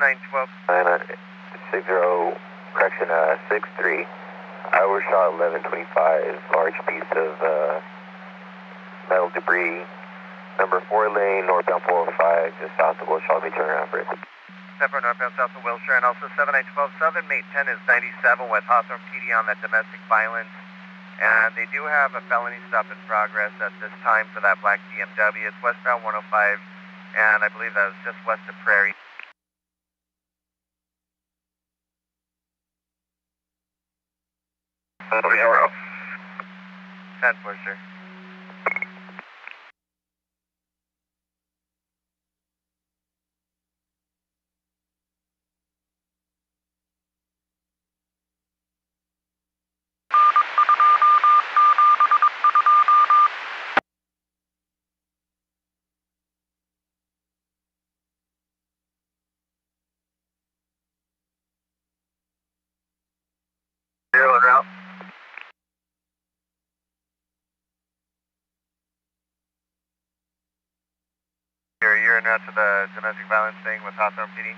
912. 60, correction, 63. I was shot 1125, large piece of metal debris. Number 4 lane, northbound 405, just south of Wilshire. I'll be turning around for it. 7 northbound south of Wilshire, and also 7912 Southern, mate 10 is 97 West Hawthorne PD on that domestic violence. And they do have a felony stop in progress at this time for that black BMW. It's westbound 105, and I believe that was just west of Prairie. Over here. 10 for sure. Zero en route. You're en route to the domestic violence thing with Hawthorne PD?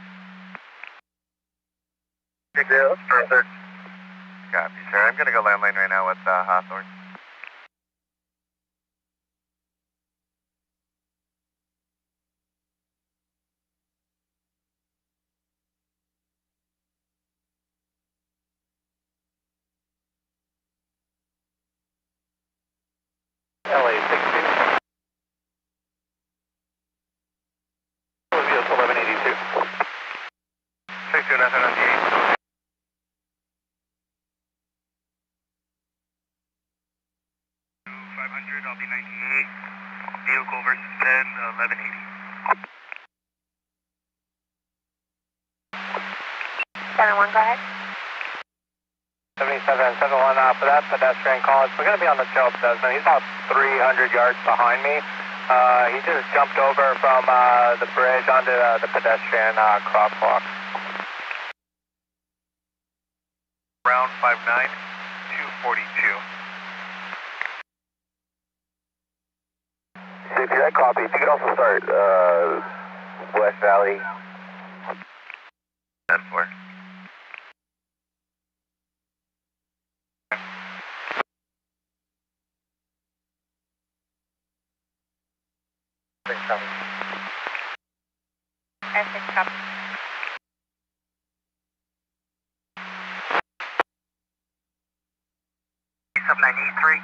60, perfect. Copy, sir. I'm going to go landline right now with Hawthorne. LA 16. Olivia 1182. 62, nothing on the 8. 500, I'll be 98. Vehicle versus 10, 1180. 71, go ahead. 7771 for that pedestrian call. We're going to be on the Job Desmond. He's about 300 yards behind me. He just jumped over from the bridge onto the pedestrian crosswalk. Round 59, 242. 60, that copy. If you could also start West Valley. 10-4. Perfect, copy. 7983.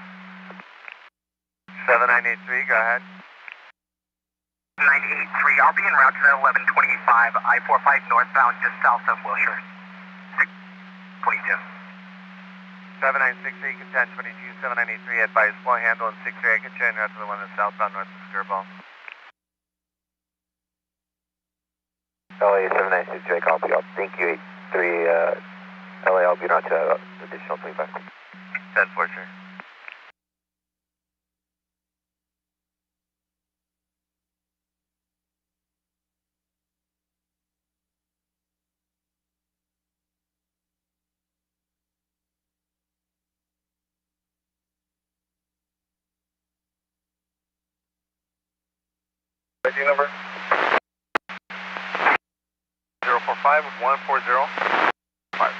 7983, go ahead. 983, I'll be en route to the 1125 I-45 northbound just south of Wilshire. 622. 7963, can 1022, 7983, advise full handle and 63. I can turn out to the one that's southbound north of Skirball. LA 7963, copy. Thank you, 83. LA, I'll be not to additional 25. 10-4, sure. ID number? 045 140. 5.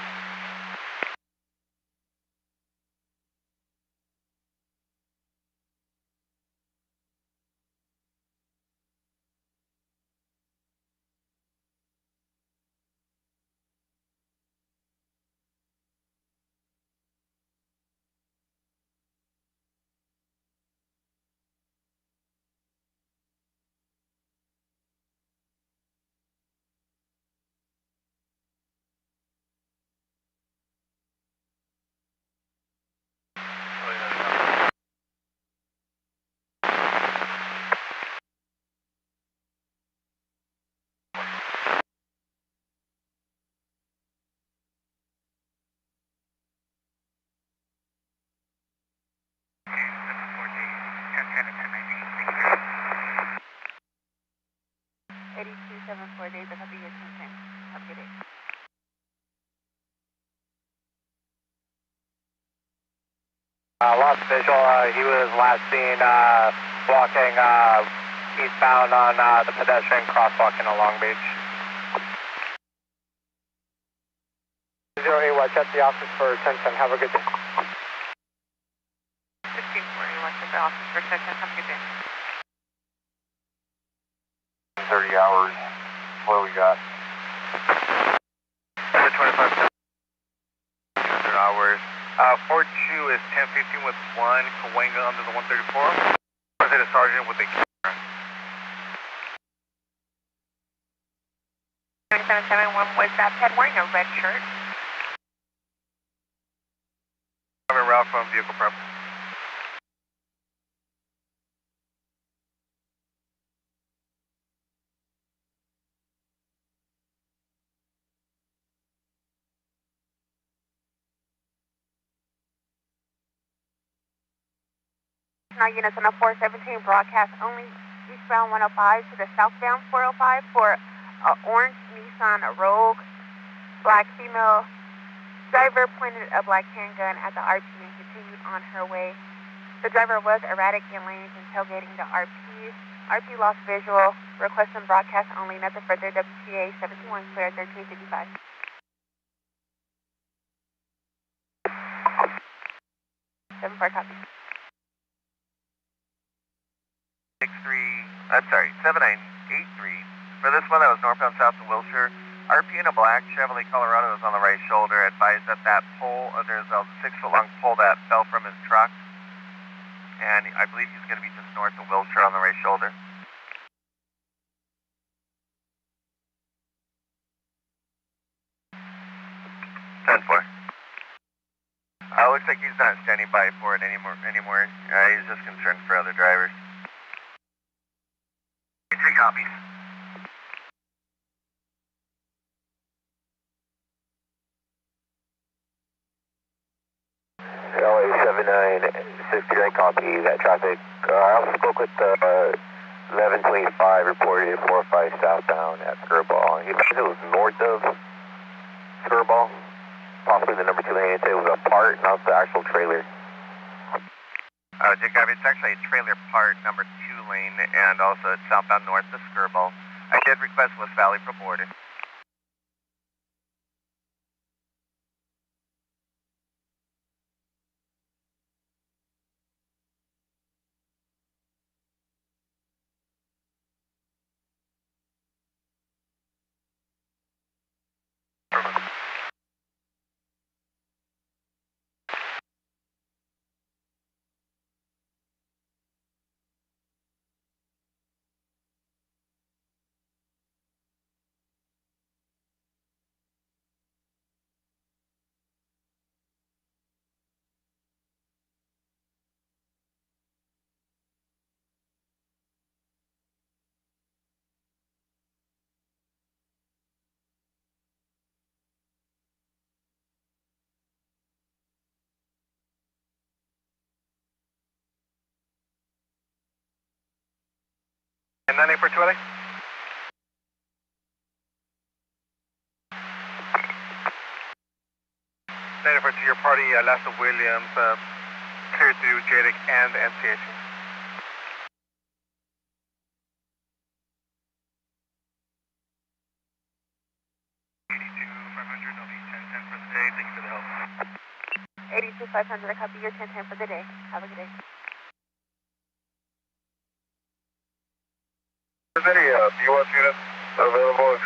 days, I copy your 1010. Have a good day. Lost visual, he was last seen walking eastbound on the pedestrian crosswalk in Long Beach. 08, watch at the office for 1010. Have a good day. 1640, watch at the office for 1010. Have a good day. 30 hours. What do we got? 25 hours. 4-2 is 1015 with 1, Cahuenga under the 134. Was it a sergeant with a camera? 9771, was that Ted wearing a red shirt? Coming route from vehicle prep. Now units on the 417 broadcast only eastbound 105 to the southbound 405 for orange Nissan Rogue, black female. Driver pointed a black handgun at the RP and continued on her way. The driver was erratic in lanes and tailgating the RP. RP lost visual. Requesting broadcast only. Nothing further. WTA 71 clear 1355. 74 copy. 7983. For this one that was northbound south to Wilshire, RP in a black Chevrolet Colorado was on the right shoulder. Advised that that pole, there's a 6-foot long pole that fell from his truck. And I believe he's going to be just north of Wilshire on the right shoulder. Looks like he's not standing by for it anymore. He's just concerned for other drivers. 3 copies. LA 7969 copy that traffic. I also spoke with 1125, reported 45 southbound at Skirball. He said it was north of Skirball, possibly the number 2 lane. He said it was a part, not the actual trailer. Jacob, it's actually a trailer part, number 2 lane, and also it's southbound north of Skirball. I did request West Valley for border. And 984 LA? 984 to your party, Lassa Williams, clear through JADIC and CHP. I'll be 1010 for the day. Thank you for the help. 82500, copy your 1010 for the day. Have a good day. Is there any BWAT units available if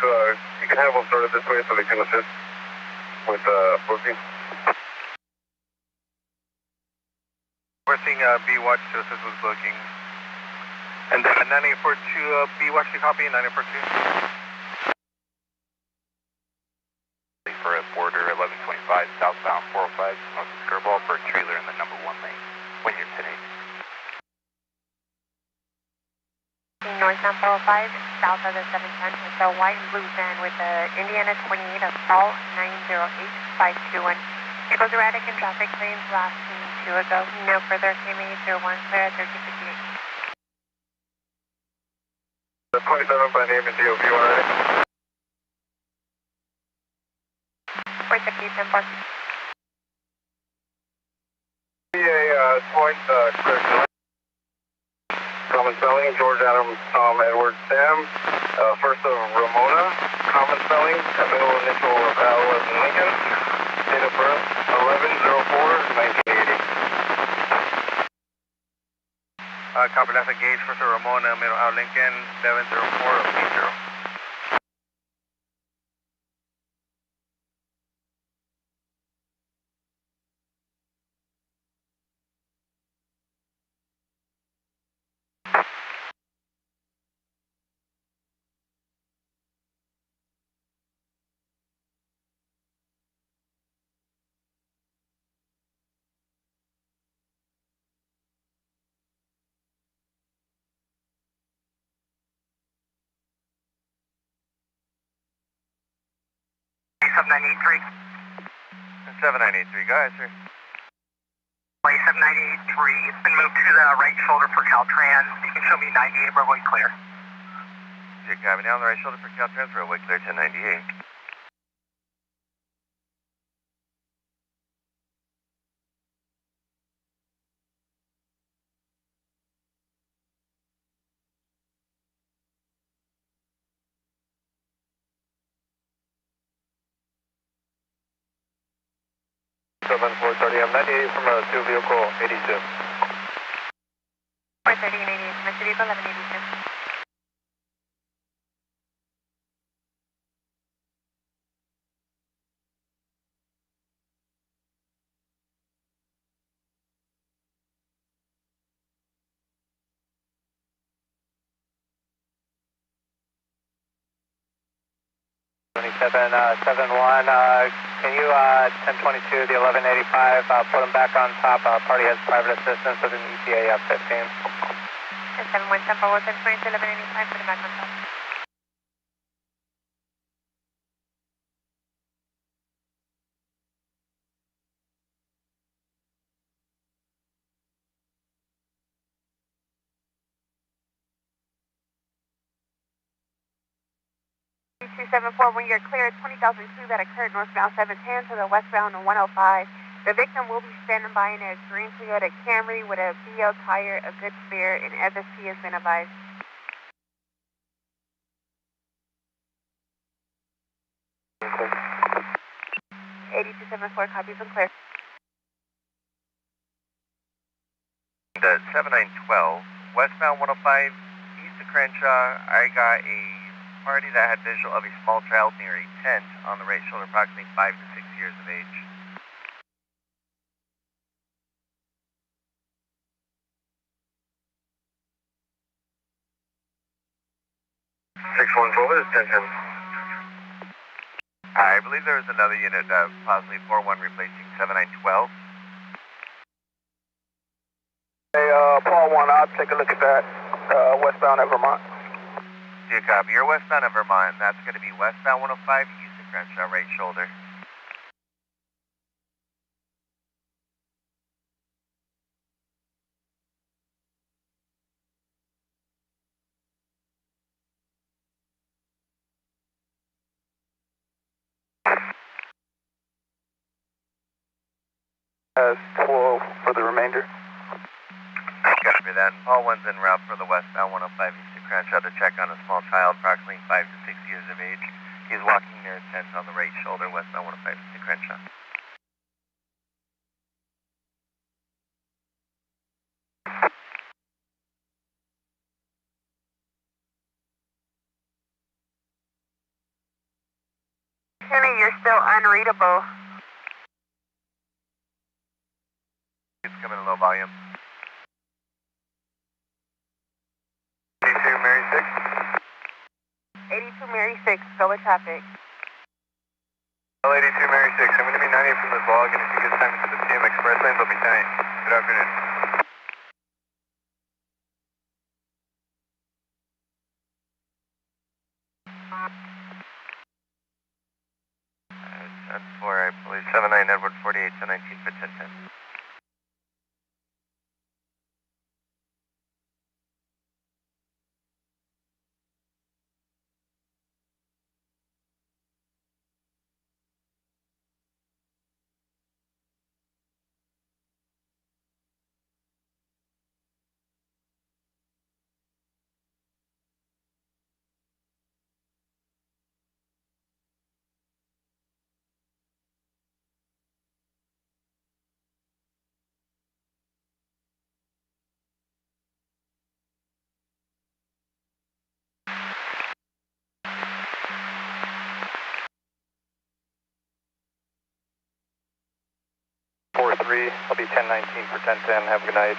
you can have them sorted this way so they can assist with booking? We're seeing B-Watch to assist with booking. And 9842 B-Watch to copy, 9842. For a border 1125 southbound 405 north of Skirball for a trailer in the number 1 lane. When you're today. Northbound 405, south of the 710, it's a white and blue van with the Indiana 28 of Paul 908521. It goes erratic in traffic lanes last seen 2 ago. No further KMA 01 clear at 1358. The 27 by name and DOB already. 460, 10 park. PA point, correction. Common spelling, George Adam, Tom, Edward, Sam. First of Ramona, common spelling, middle initial of Alice and Lincoln. Date of birth, 11/04/1980. Copy, that's engaged for Sir Ramon, Middle Out Lincoln, 110480. Seven nine eight three. 7983, go ahead, sir. 7983. It's been moved to the right shoulder for Caltrans. You can show me 98 roadway clear. Copy, now on the right shoulder for Caltrans, roadway clear 1098. Seven 430. I'm 98 from a 2 vehicle 82. 430 and 88 from City Vehicle 1182. Seven 71. Can you 1022 the 1185 put them back on top? Party has private assistance with an ETA F15. 717 forward 1022 1185 for the back on top. When you're clear, 20,002 that occurred northbound 710 to the westbound 105. The victim will be standing by in a green Toyota Camry with a BL tire, a good spare, and FSP has been advised. 8274 copies and clear. The 7912, westbound 105, east of Crenshaw, I got a party that had visual of a small child near a tent on the right shoulder, approximately 5 to 6 years of age. is 1010. I believe there was another unit, possibly 4-1 replacing 7912. Hey, Paul 1, I'll take a look at that. Westbound at Vermont. Do you copy? You're westbound of Vermont, and that's going to be westbound 105, east of Crenshaw, right shoulder. As 12 for the remainder. Copy that. And Paul 1's en route for the westbound 105 east of Crenshaw to check on a small child, approximately 5 to 6 years of age. He's walking near a tent on the right shoulder, westbound 105 east of Crenshaw. Kenny, you're still unreadable. It's coming in low volume. 82 Mary 6. 82 Mary 6, go with traffic. L82 Mary 6. I'm going to be 98 from this log, and if you get time into the TM Express lane, they'll be 10. Good afternoon. That's for, I believe, 79 Edward 48 to 19 for 1010. 4-3, I'll be 1019 for 1010, have a good night.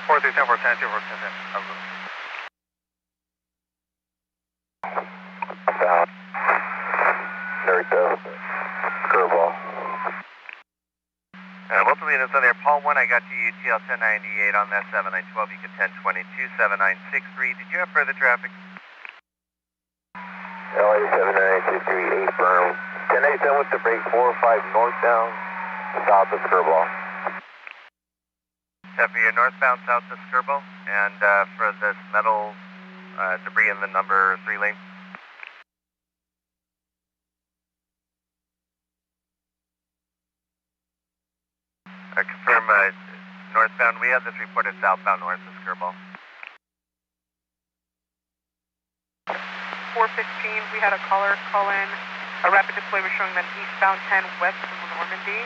4-3, 10 for 10, 2 for 10, 10. South. North, curveball. Multiple units on there. Paul 1, I got you UTL 1098 on that 7912. You can 1022, 7963. Did you have further traffic? LA 7963, 8 firm. 1087 with the break 405 northbound, south of Skirball. For your northbound south to Skirball, and for this metal debris in the number 3 lane. Confirm northbound. We have this reported southbound north of Skirball. 415, we had a caller call in. A rapid display was showing that eastbound 10 west from Normandy.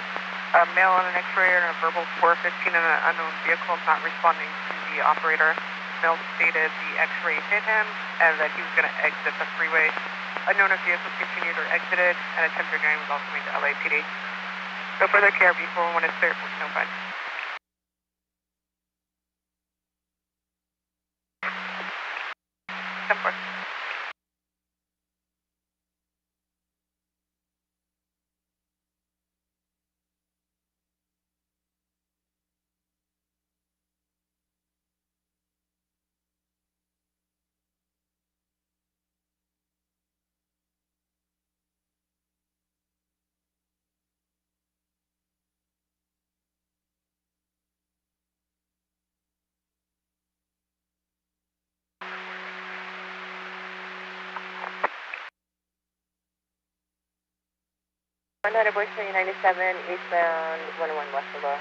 A male on an x-ray and a verbal 415 and an unknown vehicle not responding to the operator. Male stated the x-ray hit him and that he was going to exit the freeway. Unknown if vehicle continued or exited, and a 1039 was also made to LAPD. No further care before when it's clear, please notify. United Voice 97, eastbound 101 west of Low.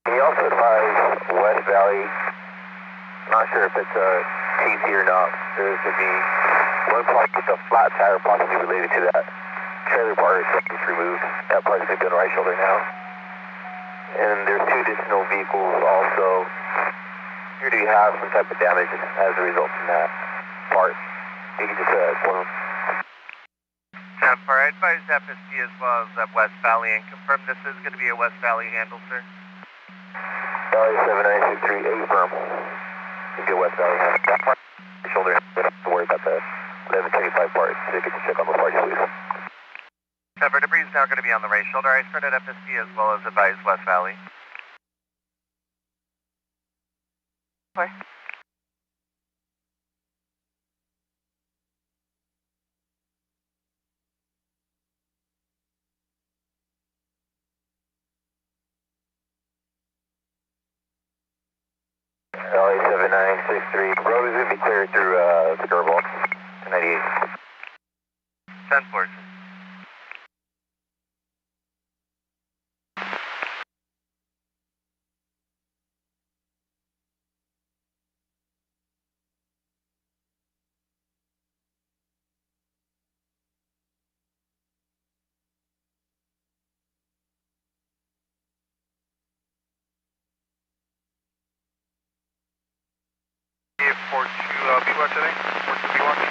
Can you also advise West Valley? Not sure if it's a TC or not. There could be one part with a flat tire possibly related to that trailer part is removed. That part's going to be on the right shoulder now. And there's 2 additional vehicles also. Here do you have some type of damage as a result from that part? You can just one. For I advise FST as well as West Valley and confirm this is going to be a West Valley handle, sir. LA 7963, 8 firm. You get West Valley handle. That part, shoulder, don't have to worry about the 1125 part. So you get to check on the parts, please. For debris is now going to be on the right shoulder. I started FST as well as advised West Valley. Where? LA 7963. Road is going to be cleared through Skirball, 98. 10-4. For 2 B-Watch, I think. For 2 B-Watch.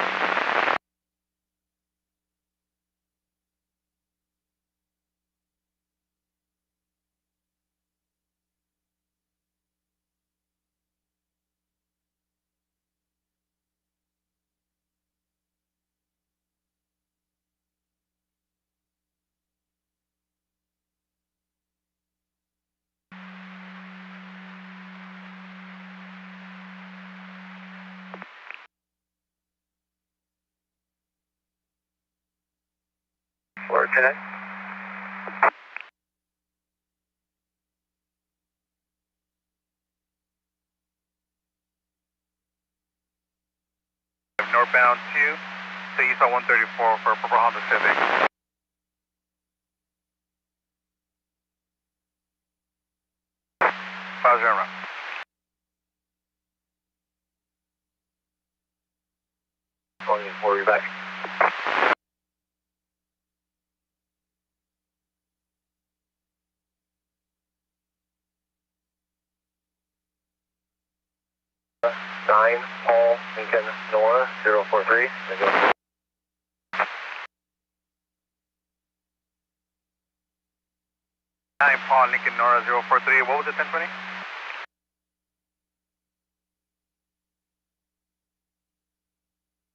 Okay. Northbound 2 to east on 134 for Purple Honda Civic. Five zero run. Going forward, back. 9 Paul Lincoln Nora 043. 9 Paul Lincoln Nora 043. What was the 1020?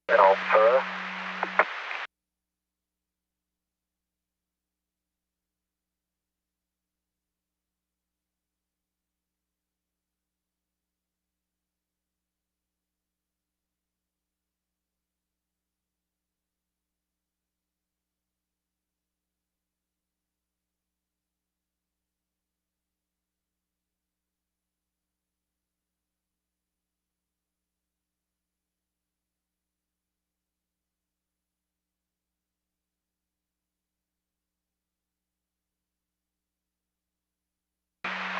Alpha.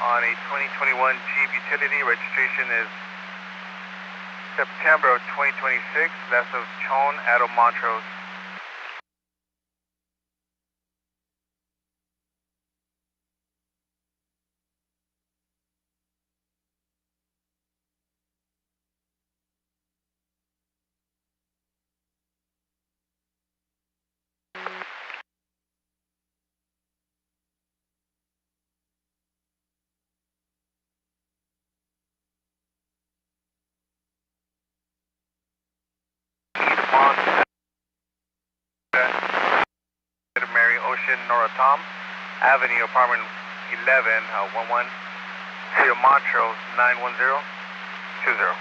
On a 2021 Jeep Utility, registration is September of 2026. That's of Chon out of Montrose. Mary Ocean, Nora Tom, Avenue, apartment 11, 11, City of Montrose, 91020.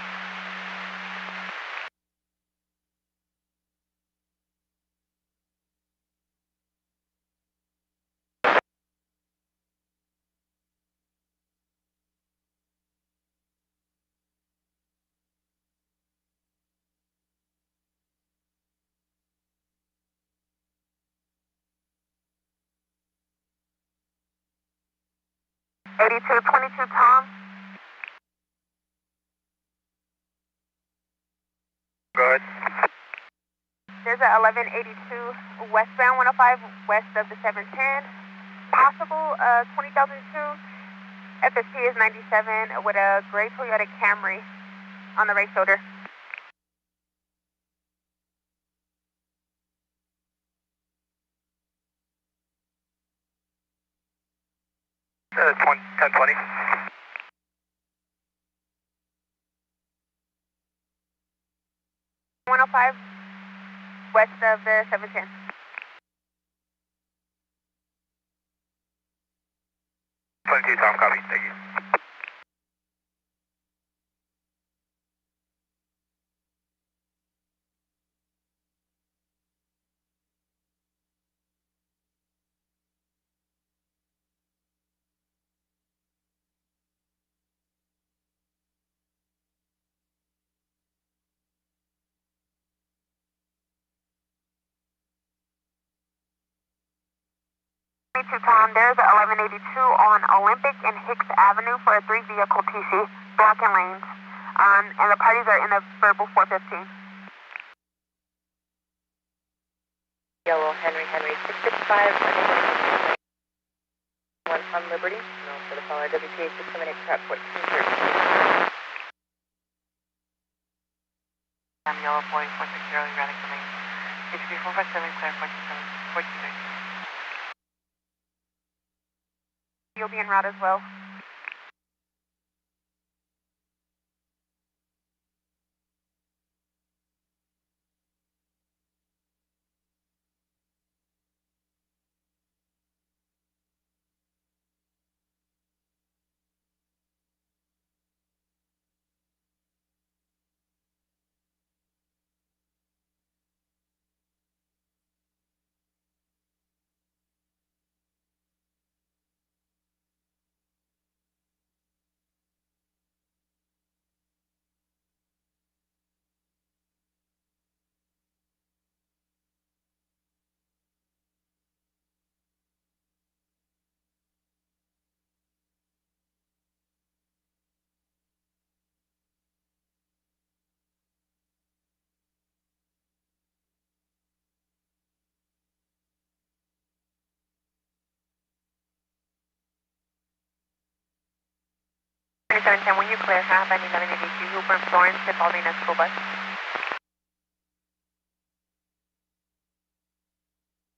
Eighty-two 22 Tom. Go ahead. There's a 1182 westbound 105 west of the 710. Possible 20,002. FSP is 97 with a gray Toyota Camry on the right shoulder. That's 1020. West of the 710. 22 Tom, copy. Thank you. Tom, there's a 1182 on Olympic and Hicks Avenue for a 3-vehicle TC, blocking lanes. And the parties are in the verbal 415. Yellow, Henry, 665, one on Liberty, no for the caller, WPA 678, trap 1430. I'm Yellow Boy, 460, Radical Lane. HP 457, clear 427, 1430. You'll be en route as well. 710, when you clear, have an 1182 Hooper and Florence involving a school bus.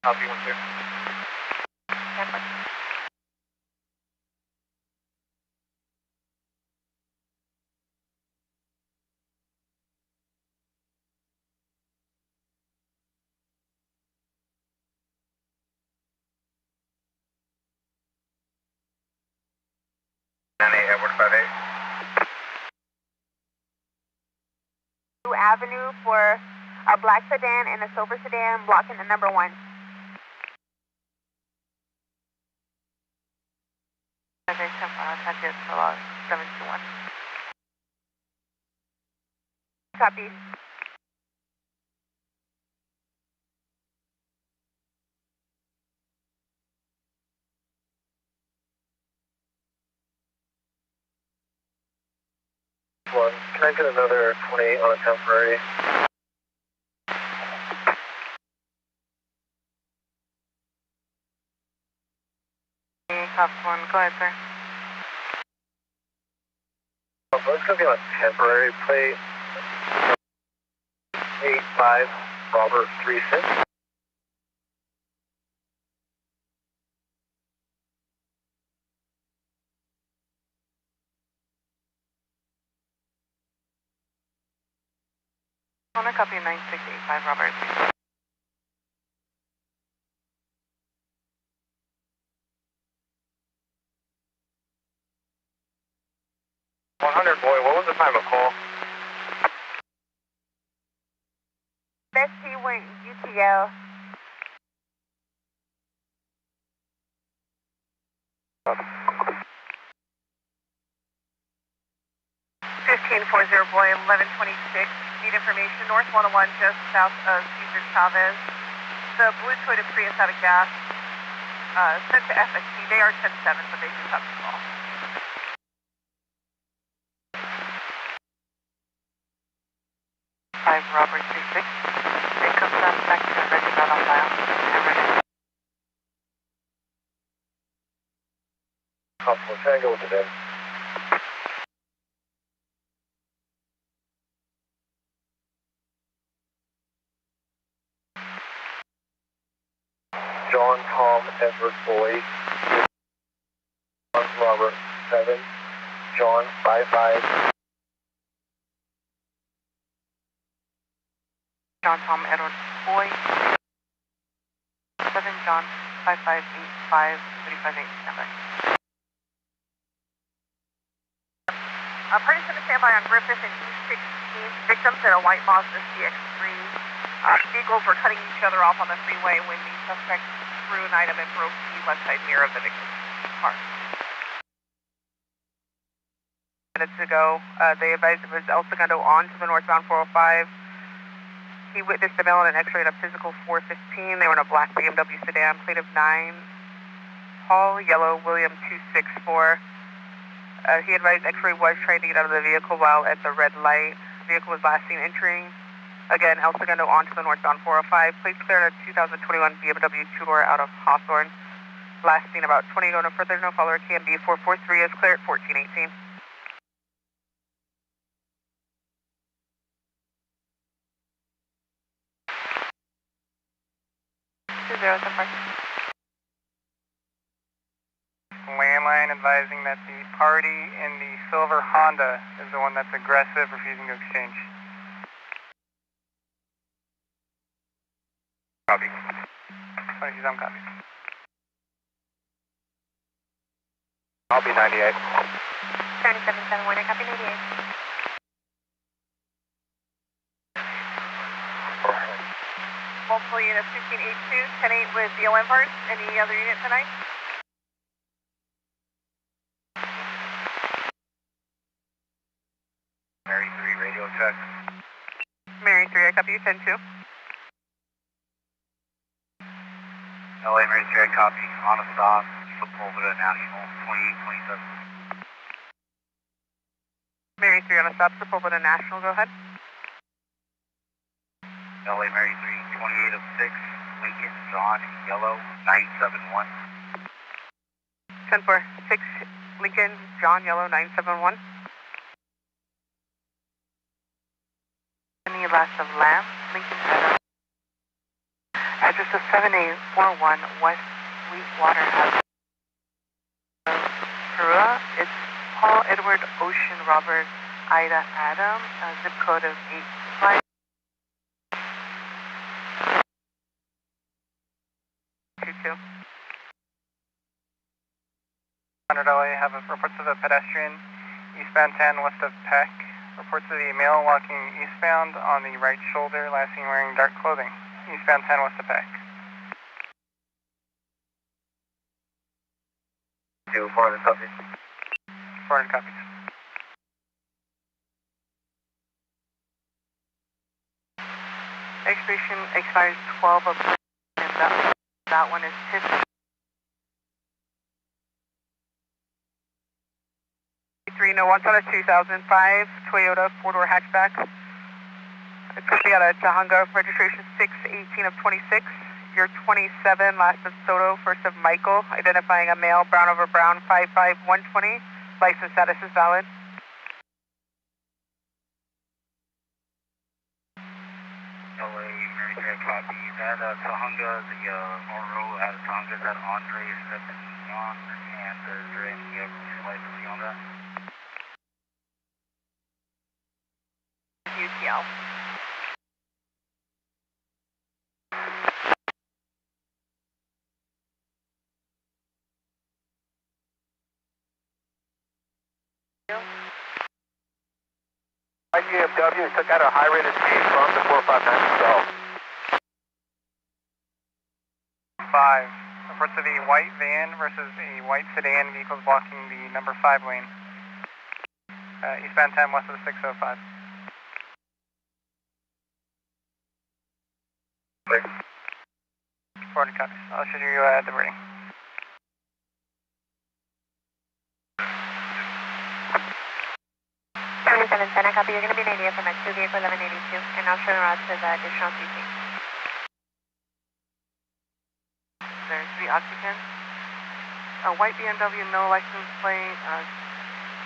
Copy, 1 2. 10-4. Edward 58. Avenue for a black sedan and a silver sedan blocking the number 1. Okay, 10-4, I'll get to 721. Copy. Can I get another 28 on a temporary? Cops 1, go ahead, sir. It's going to be on a temporary plate. 85 Robert 36. I want to copy 9685, Robert. 100 boy, what was the time of call? Bestie went UTL. Boy, 1126. Need information, north 101, just south of Cesar Chavez. The blue Toyota Prius out of gas. Sent to FST. They are 10-7, but they just have to call. Robert 36. They come back to the register on file. Possible Tango to them. John, Tom, Edward, Boy. John, Robert, 7. John, 55. John, Tom, Edward, Boy. 7, John, 5585, 358, standby. Parties going to stand by on Griffith and East 16th. Victims in a white Mazda CX-3. Vehicles were cutting each other off on the freeway when the suspect threw an item and broke the left side mirror of the victim's car. Minutes ago, they advised it was El Segundo on to the northbound 405. He witnessed a male in an X-ray at a physical 415. They were in a black BMW sedan, plate of 9. Paul, yellow, William 264. He advised X-ray was trying to get out of the vehicle while at the red light. The vehicle was last seen entering. Again, El Segundo on to the northbound 405. Plates cleared a 2021 BMW two-door out of Hawthorne. Last seen about 20 going no further. No follower. KMB 443 is clear at 1418. 2075. Landline advising that the party in the silver Honda is the one that's aggressive, refusing to exchange. Copy. 27 copy. I'll be 98. 771, copy 98. Multiple units 1582, 10-8 with BLM parts. Any other unit tonight? Mary 3, radio check. Mary 3, I copy you 10-2. LA Mary 3, I copy. On a stop, Sepulveda National, 2827. Mary 3 on a stop, Sepulveda National, go ahead. LA Mary 3, 28 of 6, Lincoln, John, yellow, 971. 10-4, 6 Lincoln, John, yellow 971. Any last of Lamb, Lincoln, address of 7841 West Sweetwater Avenue, Peru. It's Paul Edward Ocean Robert Ida Adam, zip code of 8522. 100 LA, have a report to the pedestrian, eastbound 10 west of Peck. Report to the male walking eastbound on the right shoulder, last seen wearing dark clothing. Eastbound 10 west of Peck. 400 copies. 400 copies. Expiration expires 12 of and that one is 50. 301 on a 2005 Toyota 4-door hatchback. It could be out of Tahunga, registration 618 of 26. You're 27, last of Soto, first of Michael, identifying a male, brown over brown, 55120. License status is valid. LA, Mary J, copy. That Tahunga, the Oro out of Tahunga, that Andre is stepping on, and is there any license on that? UTL. BMW took out a high rate of speed from the 459 itself. 5. Report to the white van versus a white sedan, vehicles blocking the number 5 lane. Eastbound 10 west of the 605. 400 copies. I'll show you the reading. Santa copy, you're going to be an idea from at 2 vehicle 1182, and I'll show you route to the additional CT. There's 3 occupants. A white BMW, no license plate.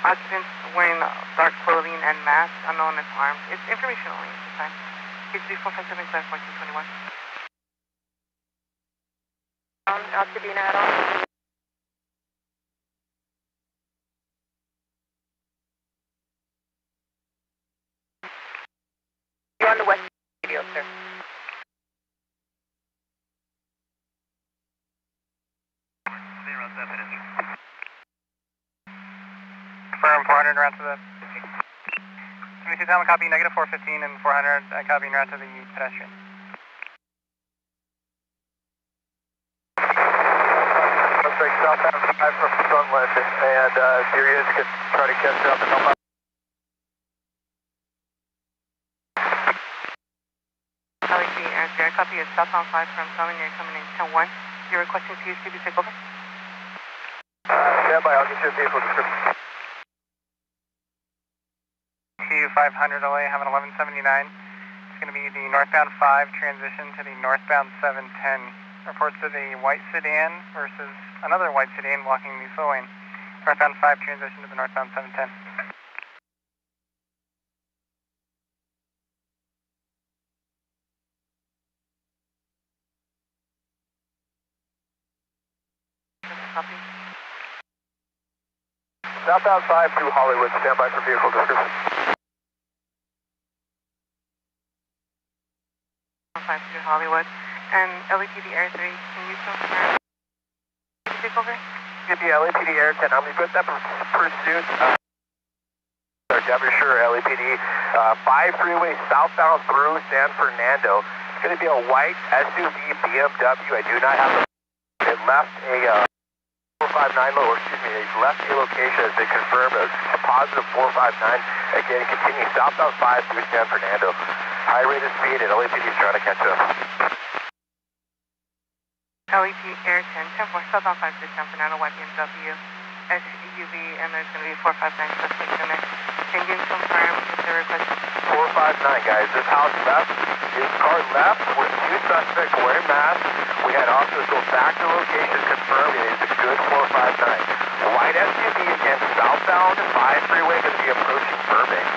Occupants wearing dark clothing and mask, unknown as armed. It's information only at this time. HB 457-1421. Altadena at all? You're on the west radio, sir. Firm 400 around to the 72 Talon, copy negative 415 and 400 copying around to the pedestrian. Let's take southbound 5 from Sunland, and Sirius can try to catch up and help out. LAP, Air copy is southbound 5 from Summon, you're coming in 10-1. You're requesting CHP to take over? Stand by, I'll get you a vehicle description. Q500 LA, have an 1179. It's going to be the northbound 5 transition to the northbound 710. Report to the white sedan versus another white sedan blocking the slow lane. Northbound 5 transition to the northbound 710. Copy. Southbound 5 to Hollywood, stand by for vehicle description. 5 to Hollywood. And LAPD Air 3, can you confirm to take over? Get the LAPD Air 10, I'm with that pursuit. Devonshire LAPD 5 freeway southbound through San Fernando. It's going to be a white SUV BMW. I do not have it left a 459 it left a location as they confirmed a positive 459. Again, continue southbound 5 through San Fernando. High rate of speed and LAPD is trying to catch up. LAP Air 10, 10-4, southbound 5 through San Fernando, white BMW, SUV, and there's going to be 459 suspects in there. Can you confirm if they're requesting? 459, guys. This house left a His car left with 2 suspects wearing masks. We had officers go back to location, confirmed it is a good 459. White SUV again, southbound 5 freeway, going to be approaching Burbank.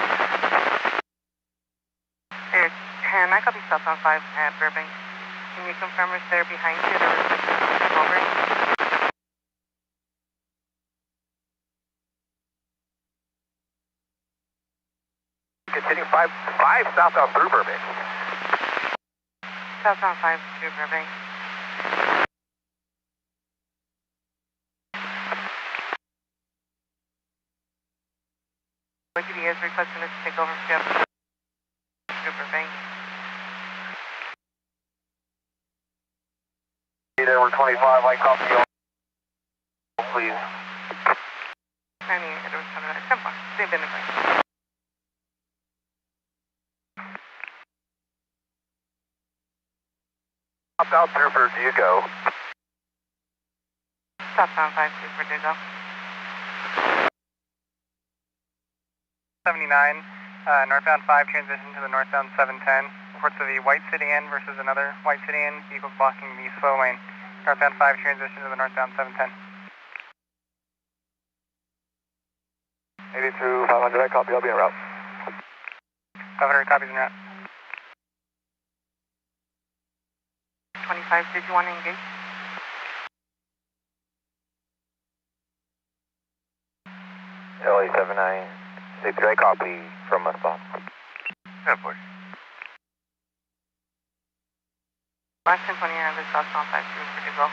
Air 10, I copy southbound 5 at Burbank. Can you confirm if they're behind you or over? Continue 5 southbound through Burbank. Southbound 5 through Burbank. YPD is requesting us to take over through Burbank. There were 25, I copy you. Please. 90, it was 10 4. They've been the Southbound through Verdugo. Southbound 5 through Verdugo. 79, northbound 5 transition to the northbound 710. Reports of a white sedan versus another white sedan. Vehicles blocking the slow lane. Northbound 5 transition to the northbound 710. 80 through 500, I copy, I'll be en route. 500 copies en route. 25, did you want to engage? LA79, 63, I copy from a spot. Airport. Last 1020 on the southbound 5 through Verdugo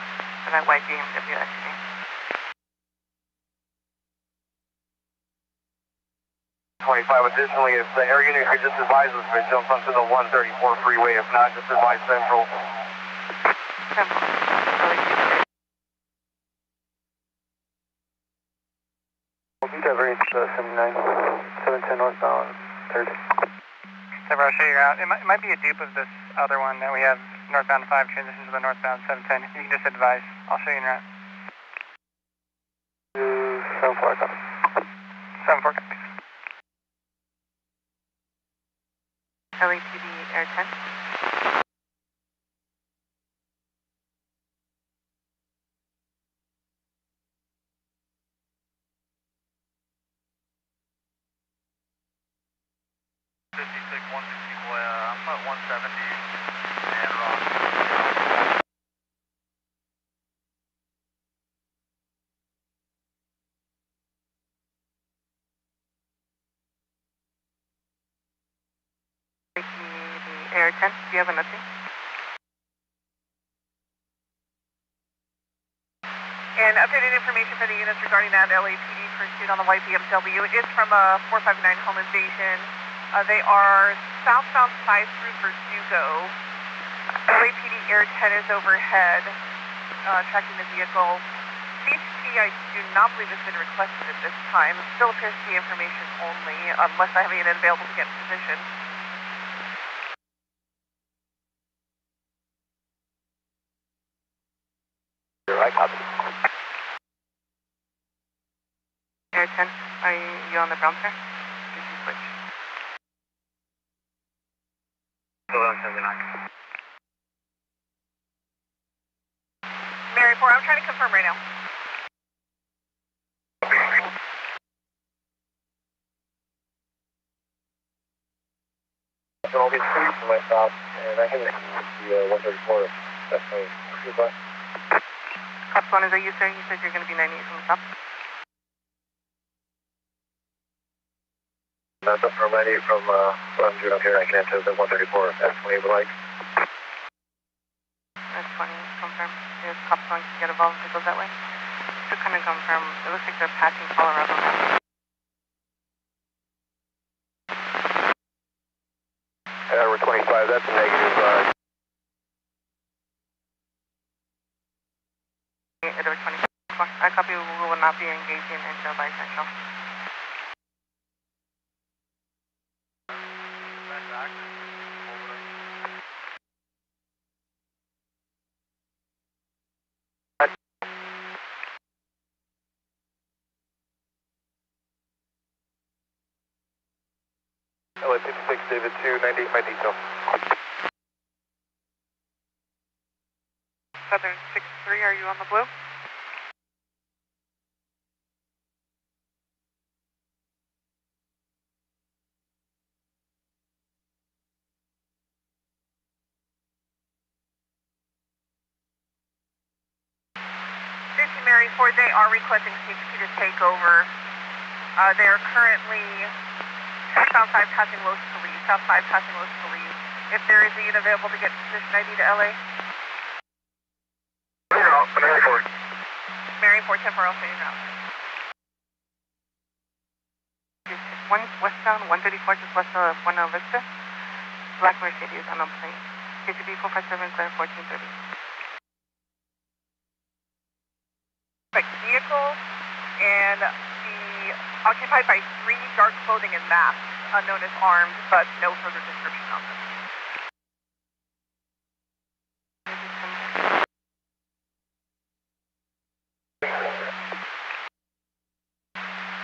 for that white BMW SUV. 25, additionally, if the air unit could just advise us if it jumps onto the 134 freeway, if not, just advise Central. Central. Diverge 79, 710 northbound, 30. So I'll show you out. It might be a dupe of this other one that we have northbound 5 transition to the northbound 710. You can just advise. I'll show you in route. 74, copy. 74 copies. LAPD Air 10. I'm at 170 and wrong. LAPD Air 10, do you have an update? And updated information for the units regarding that LAPD pursuit on the white BMW is from a 459 home invasion. They are southbound 5 through Verdugo. LAPD Air 10 is overhead, tracking the vehicle. CHP, I do not believe has been requested at this time. Still appears to be information only, unless I have a unit available to get in position. I copy. Air 10, are you on the brown sir? Did you switch? 1179. Mary 4, I'm trying to confirm right now. I'll get free for myself, and I can the 134. That's my crew bus. Cops 1, is that you, sir? You said you're going to be 98 from the top. That's up from 98 from what I'm doing up here. I can enter the 134 if that's what you would like. That's 20, confirm. Is Cops 1 to get involved if it goes that way? To kind of confirm, it looks like they're passing Colorado now. We're 25, that's a negative. Over 24. I copy, we will not be engaging until by Central. LA 56, David 2, 98, my detail. Southern 63, are you on the blue? Mary 4, they are requesting CHP to take over. They are currently south 5 passing Los Police, south 5 passing Los Police. If there is a unit available to get position ID to LA. Mary 4. Mary 4, temporal fading out. One westbound, 134 just west of Buena Vista. Black Mercedes on plane. CHP 457 clear 1430. Vehicle and occupied by 3 dark clothing and masks, unknown as armed, but no further description on this.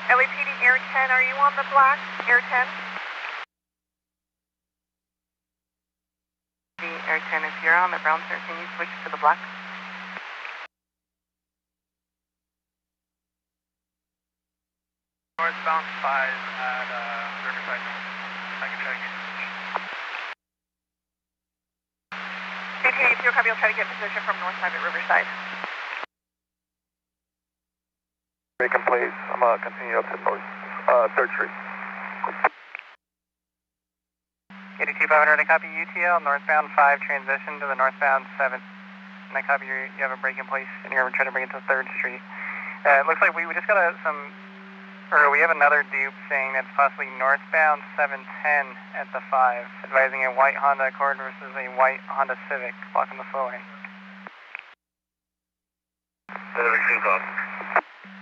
LAPD Air 10, are you on the black? Air 10? The Air 10, if you're on the brown, sir, can you switch to the black? Northbound 5 at Riverside. I can try to get position. CTA, if you'll copy, I'll try to get position from north side at Riverside. Vacant place. I'm going to continue up to north, 3rd Street. 82500, I copy UTL, northbound 5, transition to the northbound 7. And I copy you have a break in place, and you're going to try to bring it to 3rd Street. It looks like we just got we have another dupe saying that's possibly northbound 710 at the 5, advising a white Honda Accord versus a white Honda Civic blocking the flow lane. 72 copies.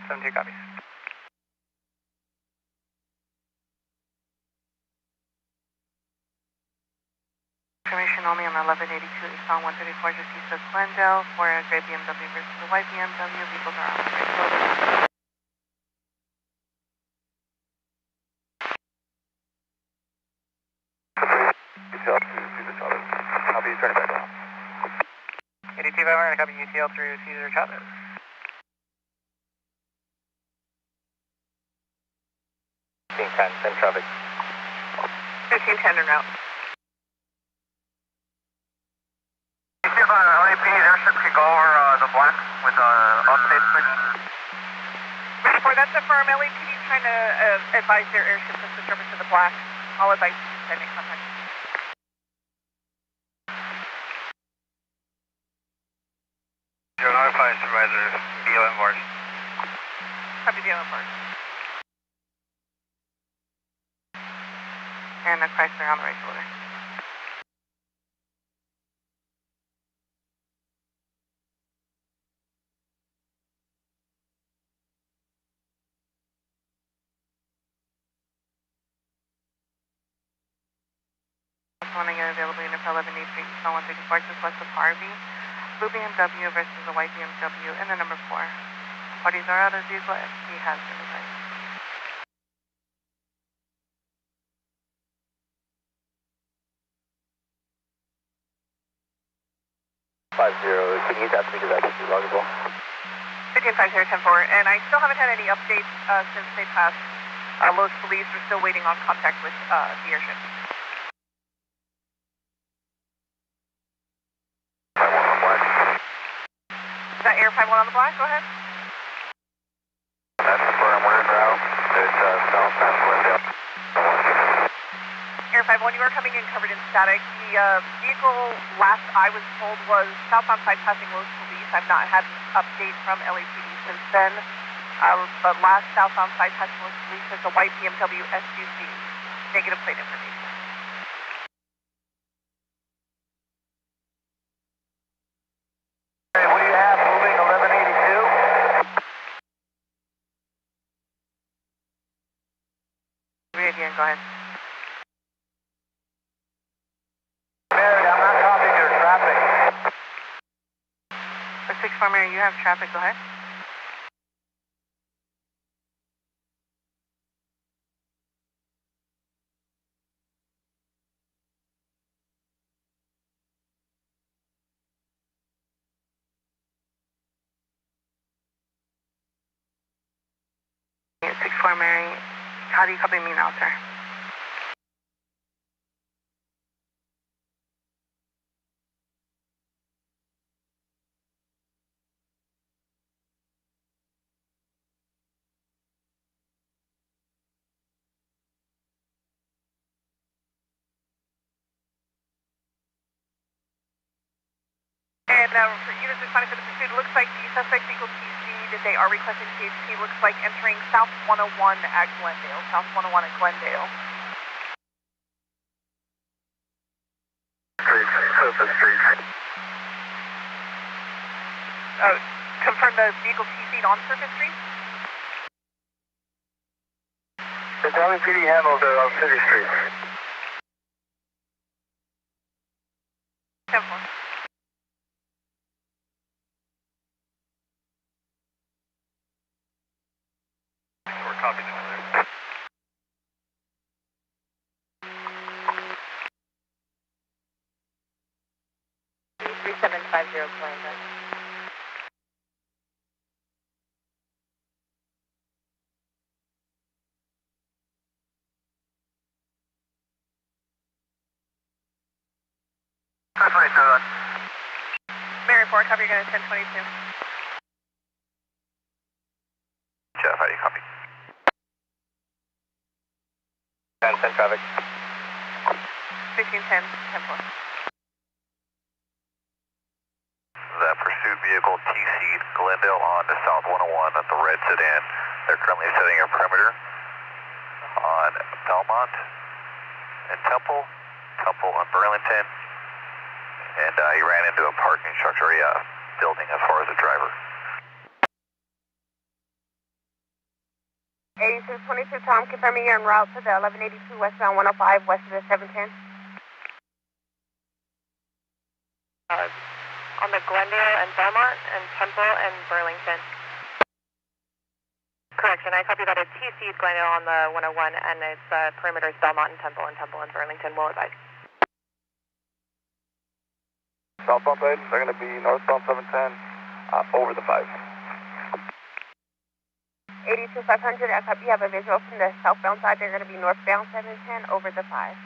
72 copies. Information only on 1182 eastbound 134 just east of Glendale for a gray BMW versus a white BMW. Vehicles are on the right shoulder. UTL to Cesar Chavez. I'll be turning back around. 82500, I copy UTL through Cesar Chavez. 1510, send traffic. 1510 en route. See if LAPD airship can go over the black with update switch. For that's a firm, LAPD is trying to advise their airship to switch over to the black. I'll advise you to make contact. 095 supervisor, BLM Bars. Copy the other part. And a Chrysler on the right shoulder. Want to get available unit for 1183 eastbound 134 just west of Harvey. Blue BMW versus a white BMW and the number 4. Parties are out of vehicle. SP has been advised. Can you ask me because that's too long as well? 1550 10-4, and I still haven't had any updates since they passed Los Police. We're still waiting on contact with the airship. Is that Air 51 on the black? Go ahead. That's where I'm working now. It's southbound Glendale. Air 51, you are coming in covered in static. The vehicle, last I was told, was southbound side passing Los Police. I've not had an update from LAPD since then. But last southbound side passing Los Police is a white BMW SUV. Negative plate information. Hey, what do you have? Moving 1182? Read again, go ahead. Mary, I'm not copying your traffic. 64 Mary, you have traffic, go ahead. 6-4 Mary, how do you copy me now, sir? And for units responding for the pursuit, it looks like the suspect vehicle TC that they are requesting CHP looks like entering South 101 at Glendale. South 101 at Glendale. Confirm the vehicle TC'd on Surface Street? The Valley PD handles it on City Street. 10-4. We're copying it there. $3750 Glendale. Mary 4, copy, you're going to 1022. Jeff, how do you copy? 10 traffic. 1610, 10-4. That pursuit vehicle TC'd Glendale on to South 101 at the red sedan. They're currently setting a perimeter on Belmont and Temple and Burlington. And he ran into a parking structure building as far as the driver. 8222 Tom, confirming you're en route to the 1182 westbound 105 west of the 710. On the Glendale and Belmont and Temple and Burlington. Correction, I copy that. It's TC'd Glendale on the 101 and its perimeters Belmont and Temple and Burlington. Will advise. Southbound side, they're going to be northbound 710 over the 5. 82500, I copy you have a visual from the southbound side. They're going to be northbound 710 over the 5.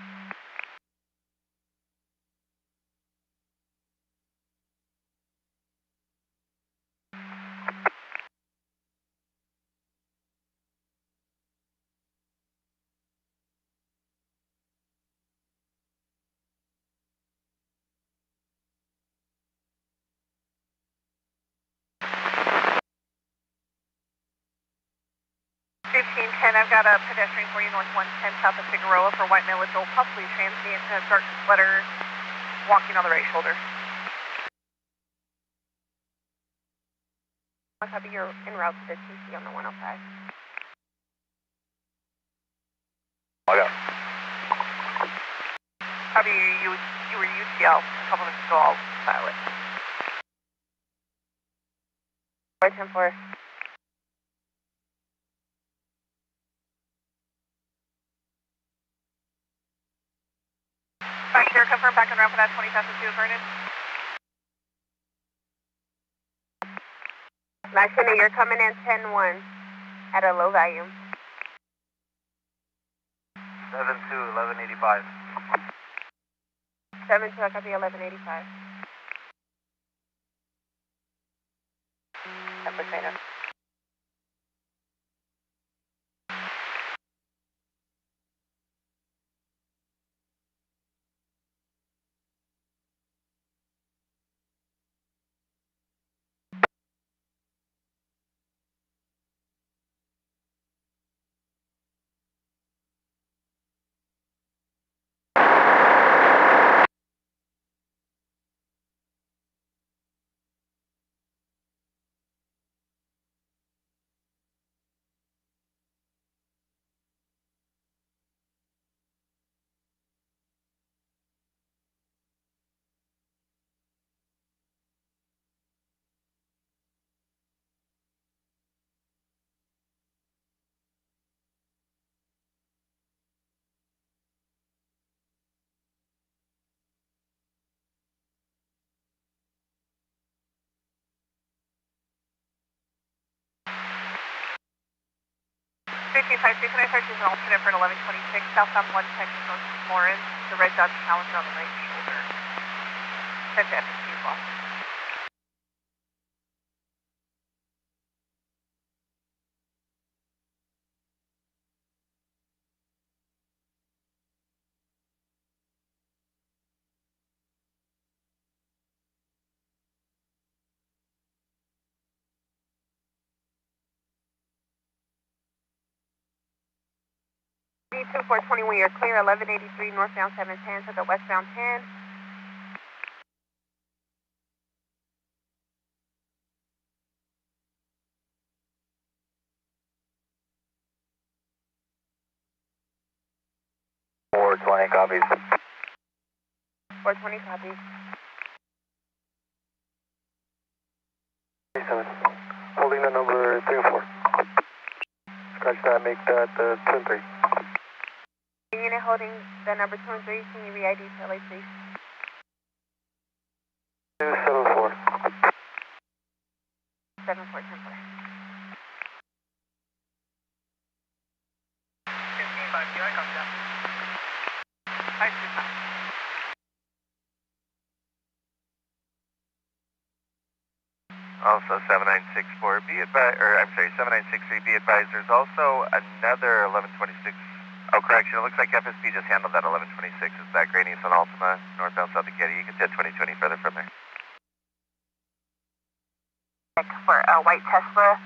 I've got a pedestrian for you, north 110 south of Figueroa for white male adult, possibly transient, dark sweater, walking on the right shoulder. I copy you're en route to the TC on the 105. Okay. Copy you were UTL a couple minutes ago, I'll file it. 410-4. Back there, confirm back and around for that 20,002 Vernon. Machina, you're coming in 10-1 at a low volume. 7-2, 1185. 7-2, I copy 1185. Machina. 1556, and I search is an alternate for an 1126, southbound 110 north of Florence. The red dot Challenger on the right shoulder. Sent to FSU Boston. D2420, we are clear, 1183 northbound 710 to the westbound 10. Four 20 copies. 420 copies. Holding the number 3 and 4. Scratch that, make that 2 and 3. Unit holding the number 2 and 3, can you re-ID to LA, please? 274. 74, 10 4. 1552, I come down. Hi, 25. Also 7964, be advised, or I'm sorry, 7963, be advised, there's also another 1126. Oh, correction, it looks like FSP just handled that 1126. It's that gray Nissan Altima, northbound South of Getty. You can take 2020 further from there. For a white Tesla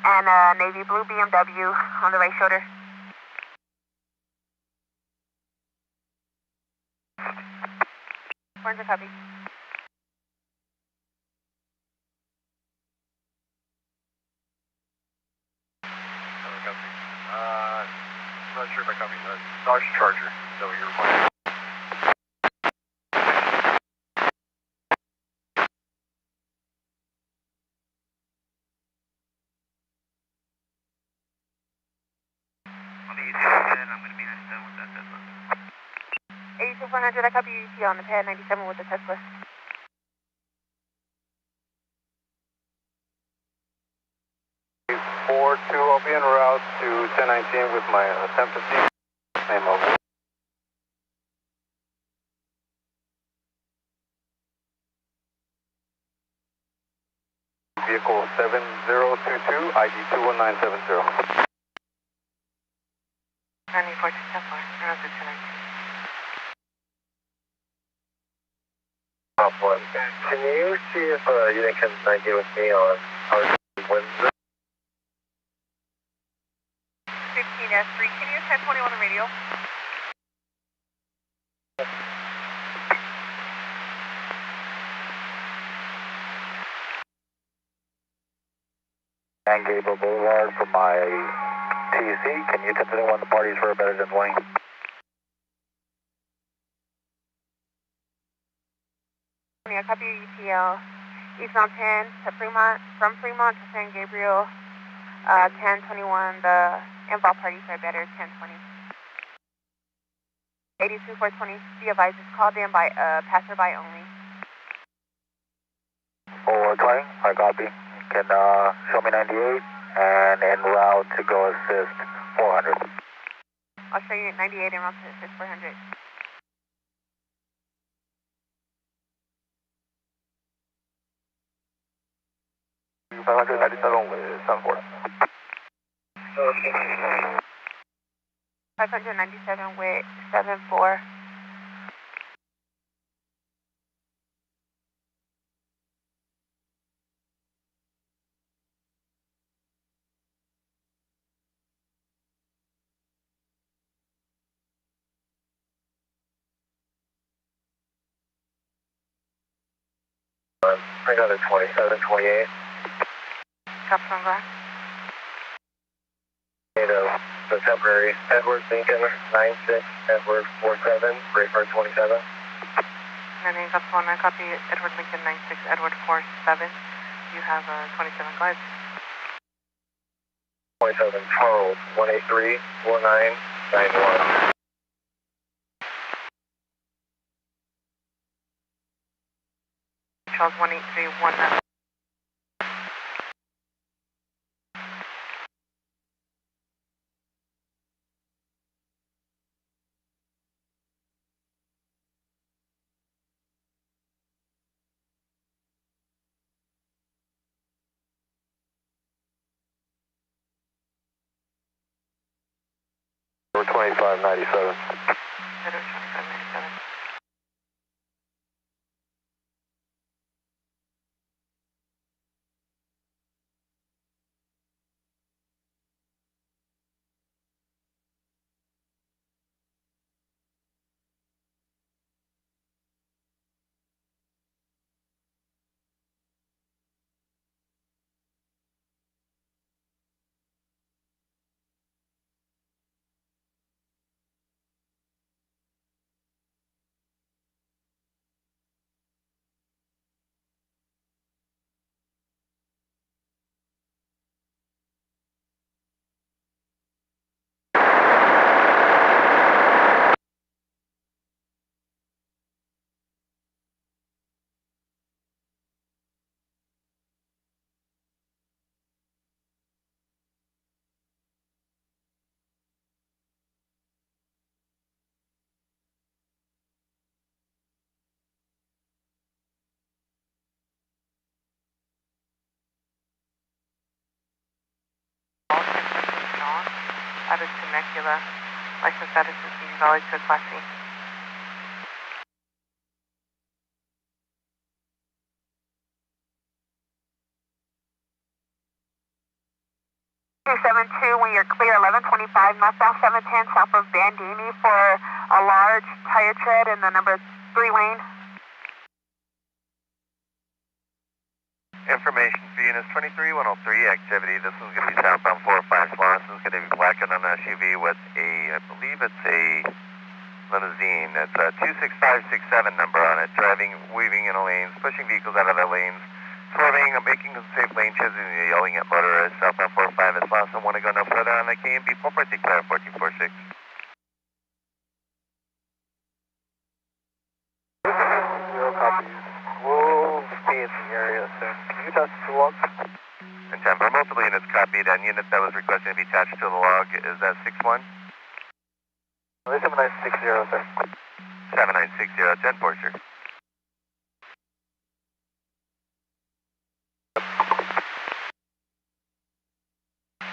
and a navy blue BMW on the right shoulder. Orange copy. I'm not sure if I copy that. Dodge Charger, is that what you're requiring? On the ETA, I'm going to be 97 with that Tesla. 82400, I copy you ETA on the pad 97 with the Tesla. I'll be en route to 1019 with my 1015. Name of vehicle 7022, ID 21970. 94 to 10 4, around to 1019. Can you see if you can get with me on our Wednesday? 15S3, can you use 1021 on the radio? And Gable Boulevard for my TC. Can you 1021 the parties for a better than 20? I copy your ETL. Eastbound 10 to Fremont, from Fremont to San Gabriel, 1021, the involved parties are better, 1020. 82420, be advised, it's called in by passerby only. 420, I copy. Can show me 98 and en route to go assist 400. I'll show you 98 en route to assist 400. with Sunport. 597 with 74. Another 27, 28. Copy from Glass. The temporary Edward Lincoln 96, Edward 47, Rayford 27. And then Copy 1, I copy Edward Lincoln 96, Edward 47. You have 27 Glass. 27, Charles 183, 4991. Charles 18319. over 2597. 2597. All transmissions on. Out of Temecula. License status is being valid to Class C. When you're clear, 1125 northbound 710 south of Bandini for a large tire tread in the number 3 lane. Information for units 23103 activity. This is going to be southbound 405 Swan. This is going to be blackened on an SUV with a, I believe it's a limousine. It's a 26567 number on it, driving, weaving in the lanes, pushing vehicles out of their lanes, swerving, making unsafe lane changes, and yelling at motorists. Southbound 45 is lost and want to go no further on the KMB 4.6 1446. Zero copies. We'll be in the area soon. Can you attach to the log? And 10 for multiple units copied, and unit that was requested to be attached to the log is that 61? 7960, sir. 7960, 10 Porsche.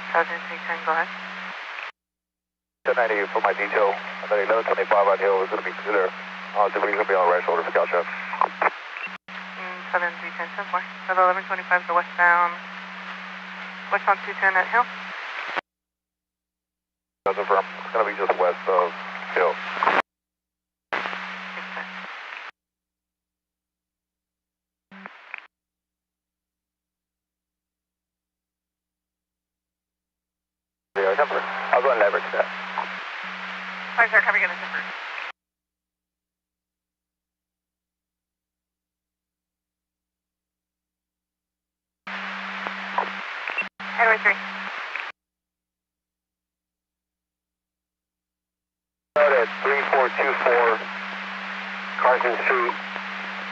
Sergeant 310, go ahead. 1090 for my detail. And then 1125 on hill is going to be clear. Debris going to be on the right shoulder for Caltrans. Southern 310, 10 4. So the 1125 is the westbound 210 at Hill. That's confirmed. It's going to be just west of hill. Yeah, temper. I'll go and leverage that. Fine, sir. Copy, get a temper. Edward 3. Out at 3424 Carson Street,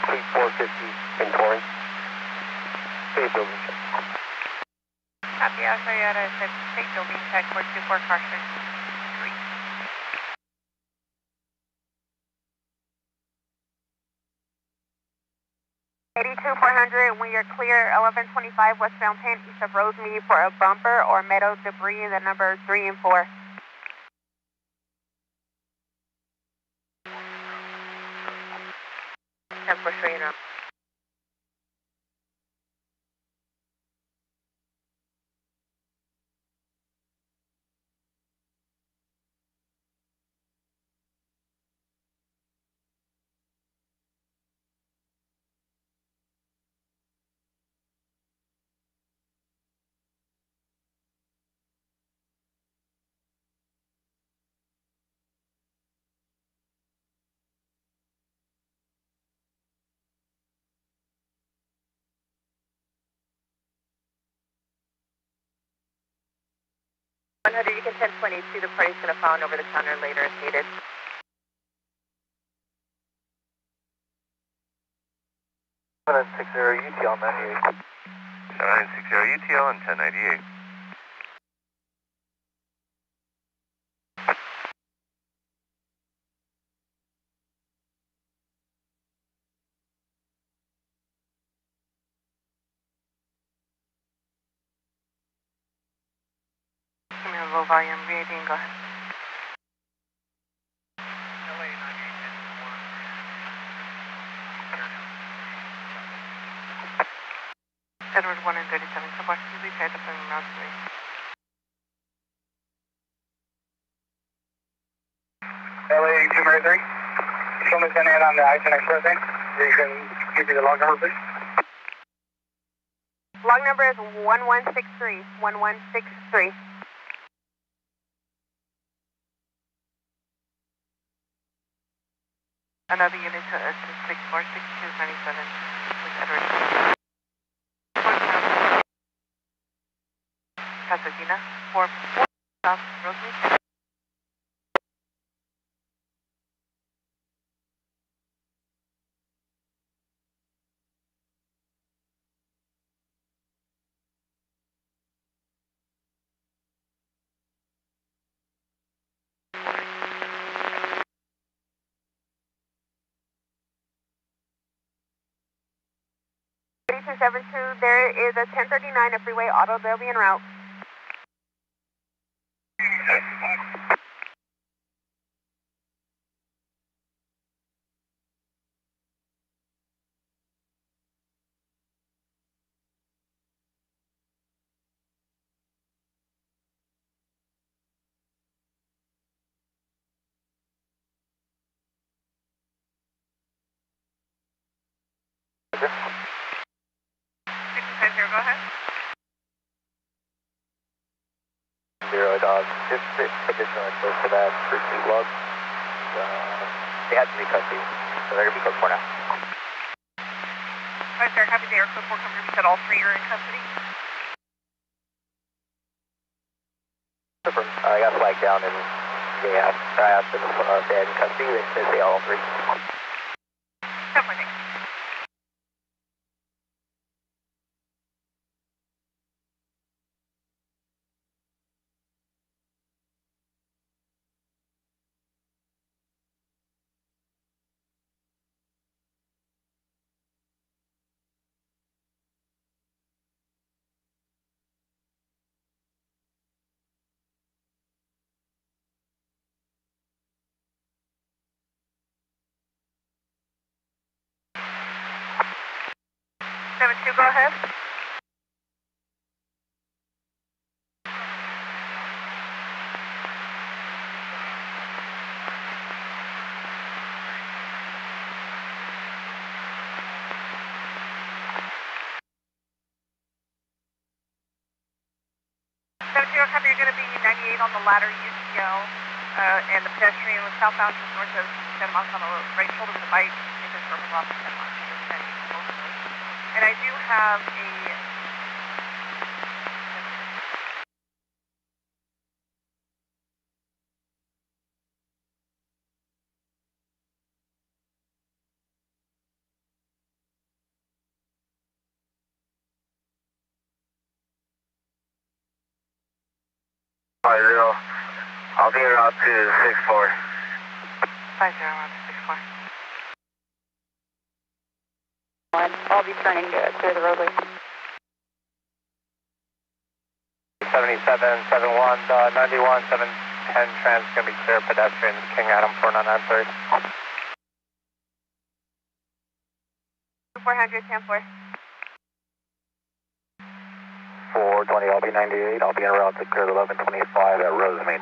Suite 450 in Torrance. State building. Copy, I'll show you how to set state building check 424 Carson Street. When you're clear, 1125 westbound 10 east of Rosemead for a bumper or metal debris in the number 3 and 4. For sure, you know. You can 1022. The party's going to file an over the counter later if needed. 7960 UTL 98. 7960 UTL and 1098. Give me a low volume V18, go ahead. Edward 1 and 37, Southwest Easy, tied up in Route 3. LA 2 Mary 3. Show me 10 in on the I-10 Express lane. You can give me the log number, please. Log number is 1163. 1163. Another unit to assist 646297 with Edward. Pasadena, 4 South Rosemead. There is a 1039 a freeway auto. They'll be en route. Go ahead. 0 dog. Just additional info for that pursuit log. They had to be custody, so they're going to be code 4 now. Hi, sir. Copy the air code 4 confirm. You said all 3 are in custody? Confirm. I got flagged down and I asked them if they had in custody. They said they all 3. Definitely. Go ahead. Copy, you're going to be 98 on the ladder UCL, and the pedestrian was southbound to north of San Marcos on the right shoulder with a bite. Make this purple off San Marcos. And I do have a... I'll be around to 64. 50 on 64. I'll be turning to clear the roadway. 7771, 91, 710 trans going to be clear pedestrian, King Adam 4993. 400, 10-4. 420, I'll be 98. I'll be en route to clear the 1125 at Rosemead.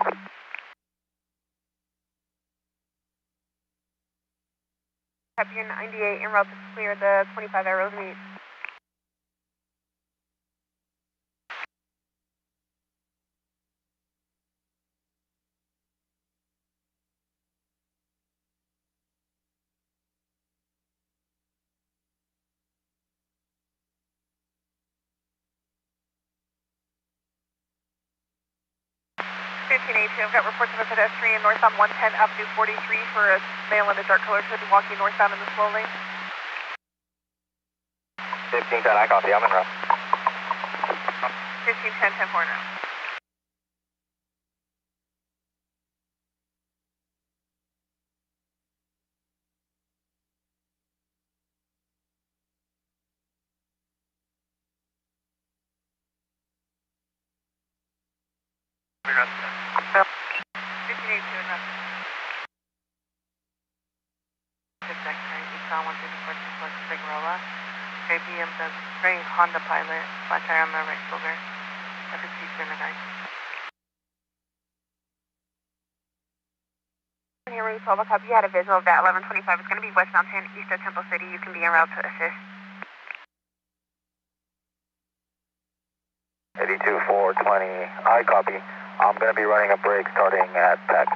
Copy, 98 en route to clear the 25 at Rosemead. I've got reports of a pedestrian north on 110 Avenue 43 for a male in a dark color hood walking northbound in the slow lane. 1510, I copy, I'm en route. 1510, 10-4 now. BMW. Very Honda Pilot. Flat tire on the right shoulder. FSC center guy. Here, Route 12, I'll copy. You had a visual of that 1125. It's going to be westbound 10 east of Temple City. You can be en route to assist. 82420, I copy. I'm going to be running a break starting at PEC.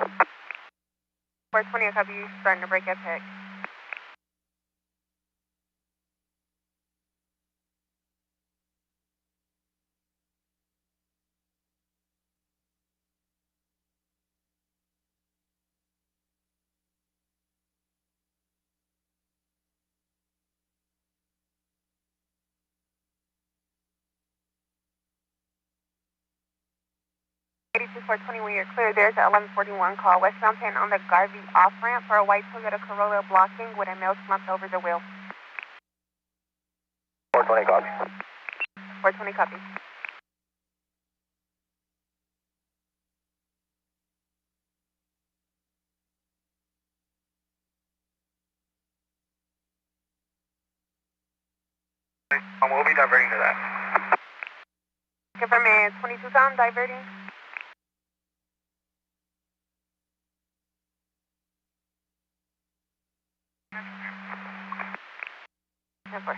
420, I copy. Starting to break at PEC. To 420 when you're clear, there's an 1141 call. Westbound 10 on the Garvey off-ramp for a white Toyota Corolla blocking with a male slumped over the wheel. 420 copy. 420 copy. We'll be diverting to that. Confirm it, 22 sound diverting. Of course.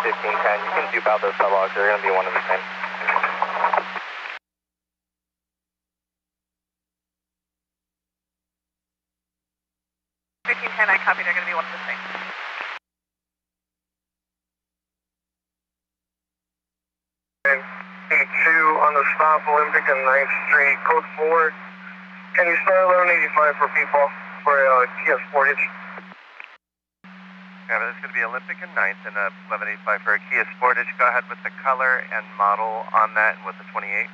You can dupe out those sublocks, they're going to be one and the same. 1510, I copy. They're going to be one of the same. A2 on the stop, Olympic and 9th Street, code 4. Can you start 1185 for people for Kia Sportage? Yeah, this is going to be Olympic and 9th and 1185 for a Kia Sportage. Go ahead with the color and model on that and with the 28.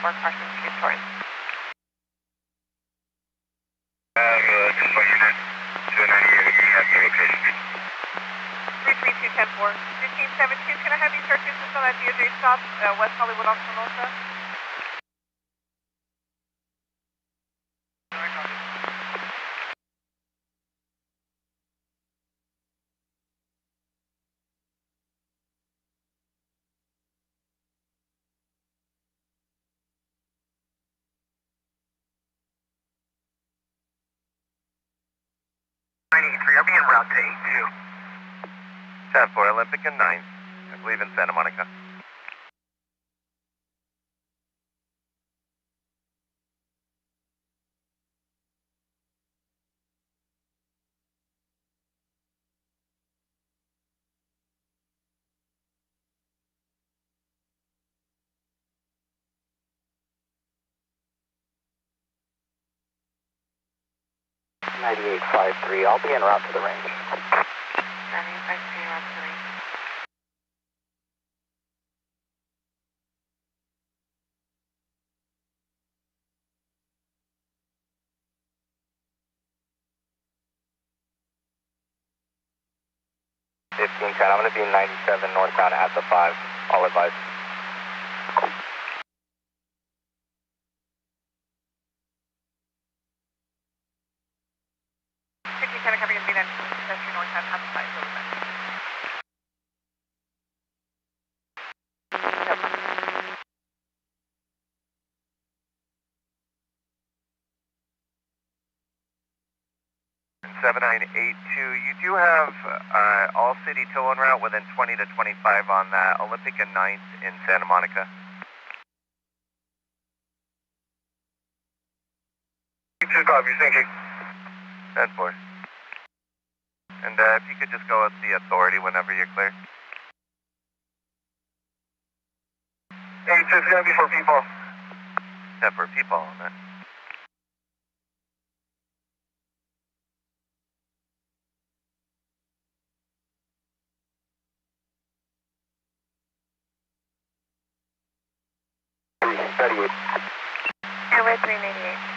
Or caution, Kia Taurus. Just so unit 298, you have communication. 33210-4. 1572, can I have you search assist on that DOJ stop, West Hollywood on Formosa? I'll be en route to 82. 10-4, Olympic and 9th. I believe in Santa Monica. I'll be en route to the range. 9853, route to the range. I'm going to be 97 northbound at the 5. I'll advise. Coming in, be that pedestrian northbound, half a side, over there. And 7982, you do have all city tow en route within 20 to 25 on that. Olympic and 9th in Santa Monica. Two copies, thank you. 10-4. And if you could just go with the authority whenever you're clear. 82 is going to be for people. 10-4, people on that. 398. Airway 398.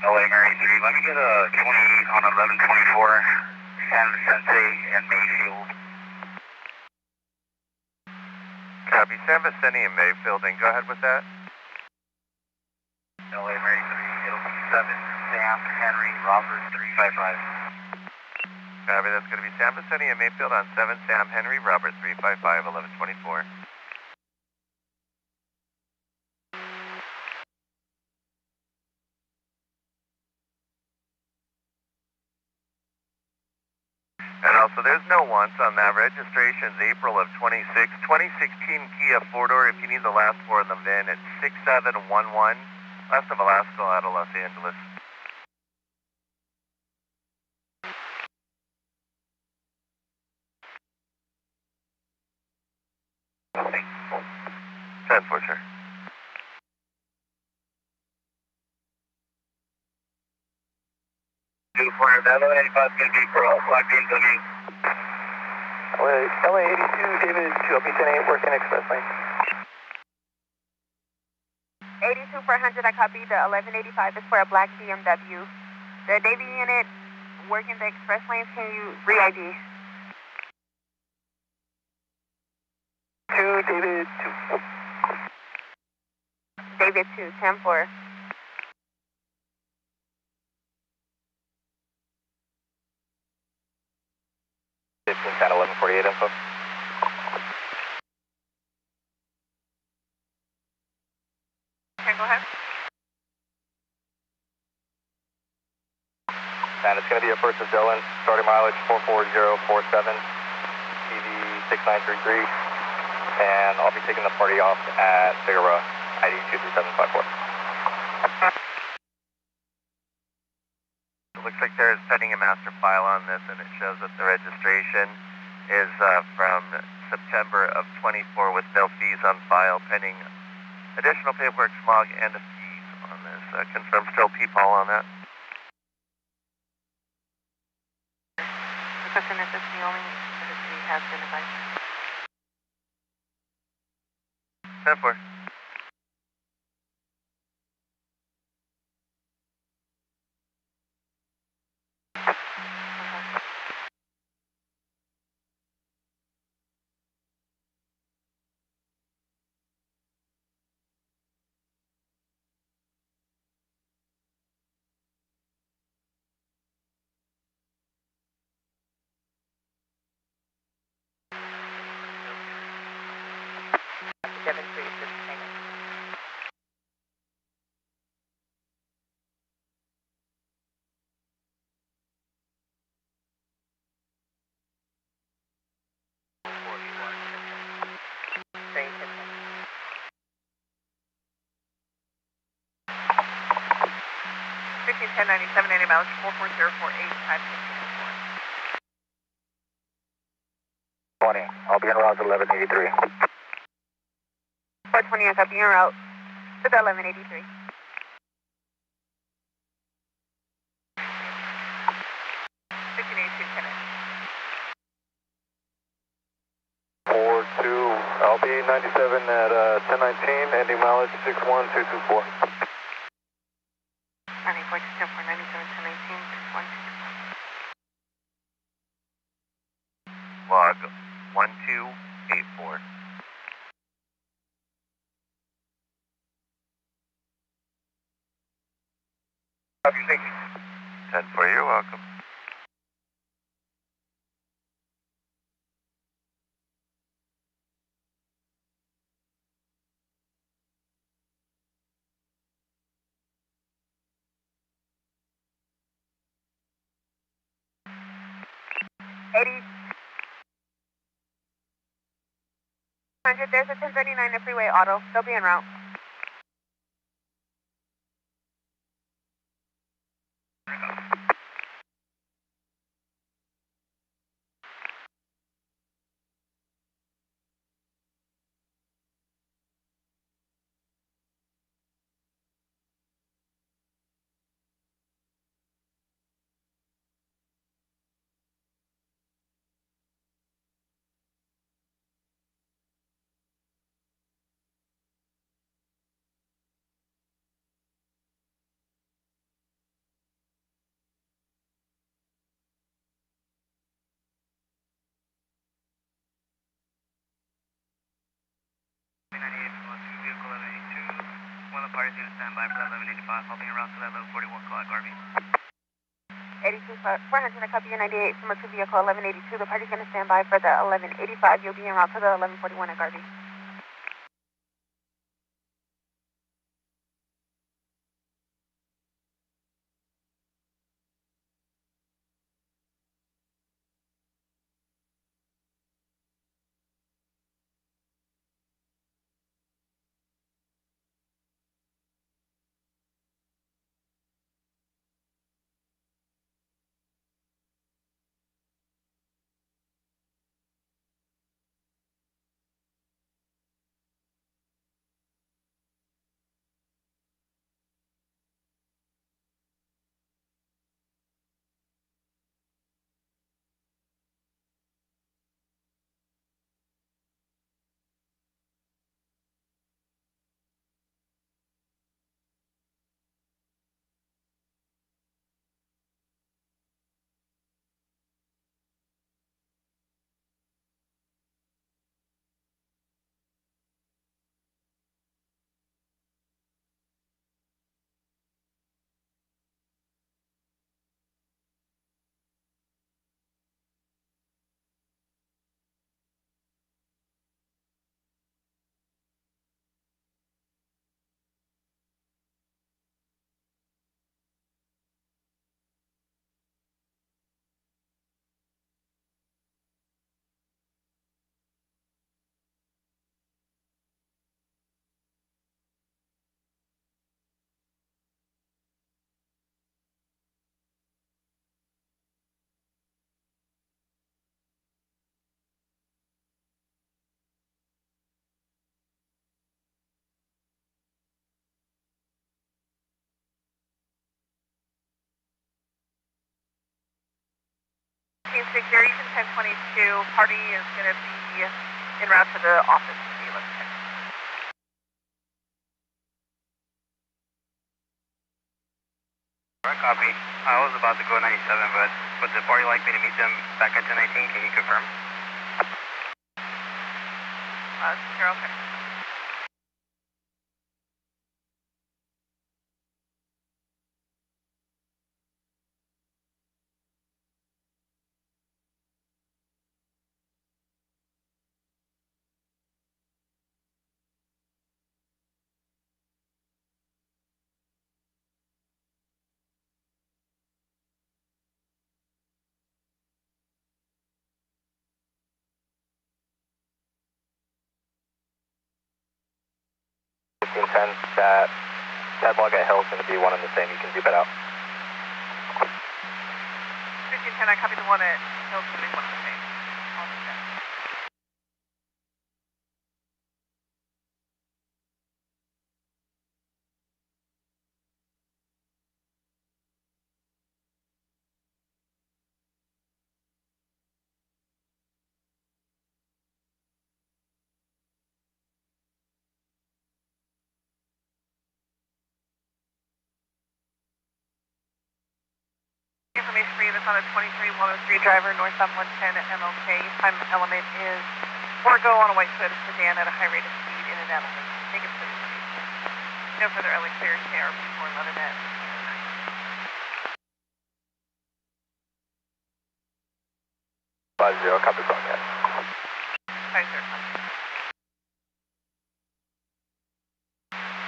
LA Mary 3, let me get a 28 on 1124, San Vicente and Mayfield. Copy, San Vicente and Mayfield, and go ahead with that. LA Mary 3, it'll be 7 Sam Henry Robert 355. Copy, that's going to be San Vicente and Mayfield on 7 Sam Henry Robert 355, 1124. And also, there's no wants on that. Registration's April of 2016 Kia 4-door. If you need the last four of the VIN, it's 6711. Last of Alaska out of Los Angeles. Ten for sure. That 1185 is going to be for Black BMW. LA 82, David 2, I'll be 10-8, working express lane. 82 for 100, I copy. The 1185 is for a black BMW. The Navy unit working the express lanes, can you re-ID? 2, David 2. David 2, 10-4. San 1148 info. Okay, go ahead. And it's going to be a first of Dylan, starting mileage 44047, TV 6933, and I'll be taking the party off at Figueroa, ID 23754. It looks like they're setting a master file on this, and it shows that the registration is from September of 24 with no fees on file, pending additional paperwork, smog, and a fees on this. Confirm still P-Paul on that. The question is if the only registry has been advised. 10-4. Ten 97, 80 miles, 44048, type 20, I'll be en route to 1183. 420, I copy, en route to the 1183. 42, I'll be 97 at 1019, ending mileage 61224. Running voice 10 for 97 to 19 to 1. Log 1284. Copy, thank you. 10-4, you're welcome. 80. 100, there's a 1039 at Freeway Auto. They'll be en route. One of the parties going to stand by for that 1185, helping around to that 1141 clock, RV. 82, 400, I copy you 98 from a 2 vehicle 1182. The party's going to stand by for the 1185. You'll be en route to the 1141 at Garvey. Team 6 here, Eastern 1022. Party is going to be en route to the office to the 1110. Alright, copy. I was about to go 97, but would the party like me to meet them back at 1019? Can you confirm? Sure, okay. That log at Hill is going to be one and the same. You can beep it out. 1510, I copy the one at Hill's going to be one of the same. Information for you that's on a 23103 driver, northbound 110 at MLK. Time element is 4 go on a white Toyota sedan at a high rate of speed in an element. Take it please. No further LA clear, KRP 411 at 50, copy broadcast. 50.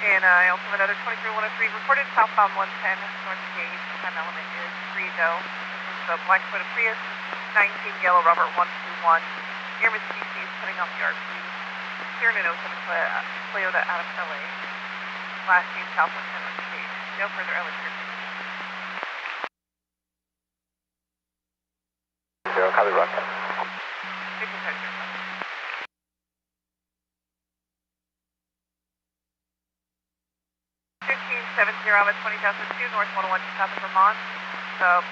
And I also have another 23103 reported southbound 110 north gate. Time element is 3 go. This is the black Toyota Prius. 19 Yellow Robert 121. Near Mitsubishi is putting up the RP. Here in an 07 Toyota out of LA. Last name Southwest 10 No further LA here. Zero, copy, broadcast. 1570 I'm at 20,002 North 101 south of Vermont.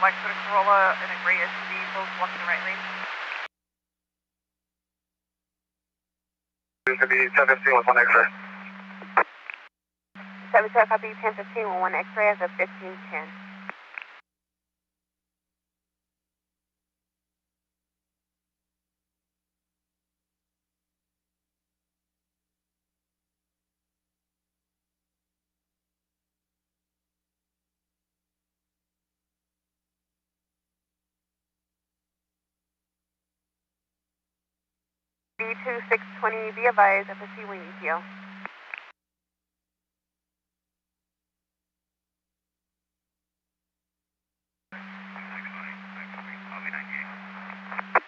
Black Toyota Corolla and a gray SUV, both walking the right lane. It's going to be 1015 with 1 X-ray. 7 copy 1015 with 1 X-ray as of 1510. B2620, be advised at the C-Wing ETO. I'll be 98.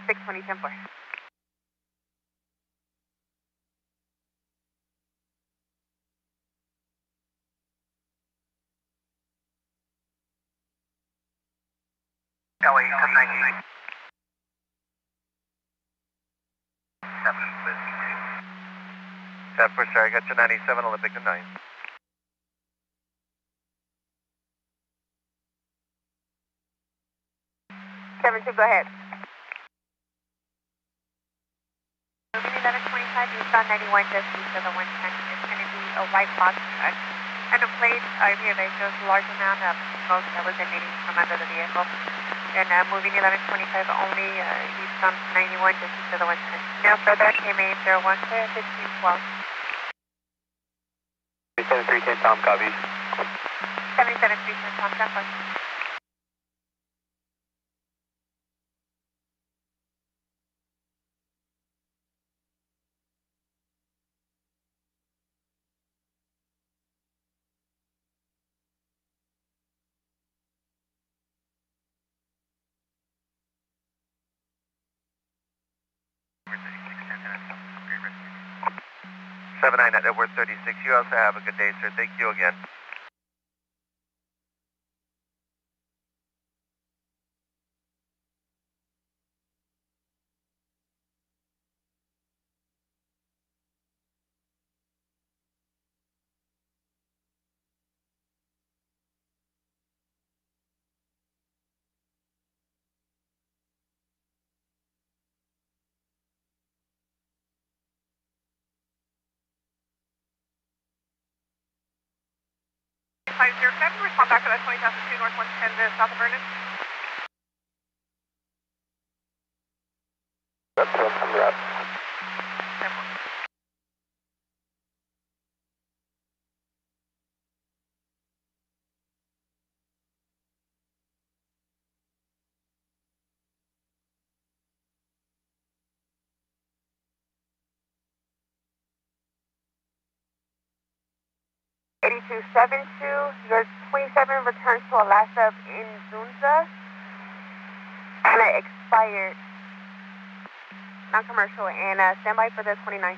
620, 10-4. LA 1098. 10 for sure, I got you 97 Olympic to 9. 7-2, go ahead. Moving 1125, eastbound 91, just east of the 110. It's going to be a white box truck. And the plate, RV that shows a large amount of smoke that was emitting from under the vehicle. And moving 1125 only, eastbound 91, just east of the 110. No further, KMA 01, 1512. 373, Tom, copy. 773, Tom, Southwest. Seven 9 at Edward 36. You also have a good day, sir. Thank you again. Can I respond back to that 20,002 North 110 to south of Vernon? That's I'm wrapped. 10-4. Your 27 returns to Alaska in Zunza. And it expired. Non-commercial. And standby for the 29.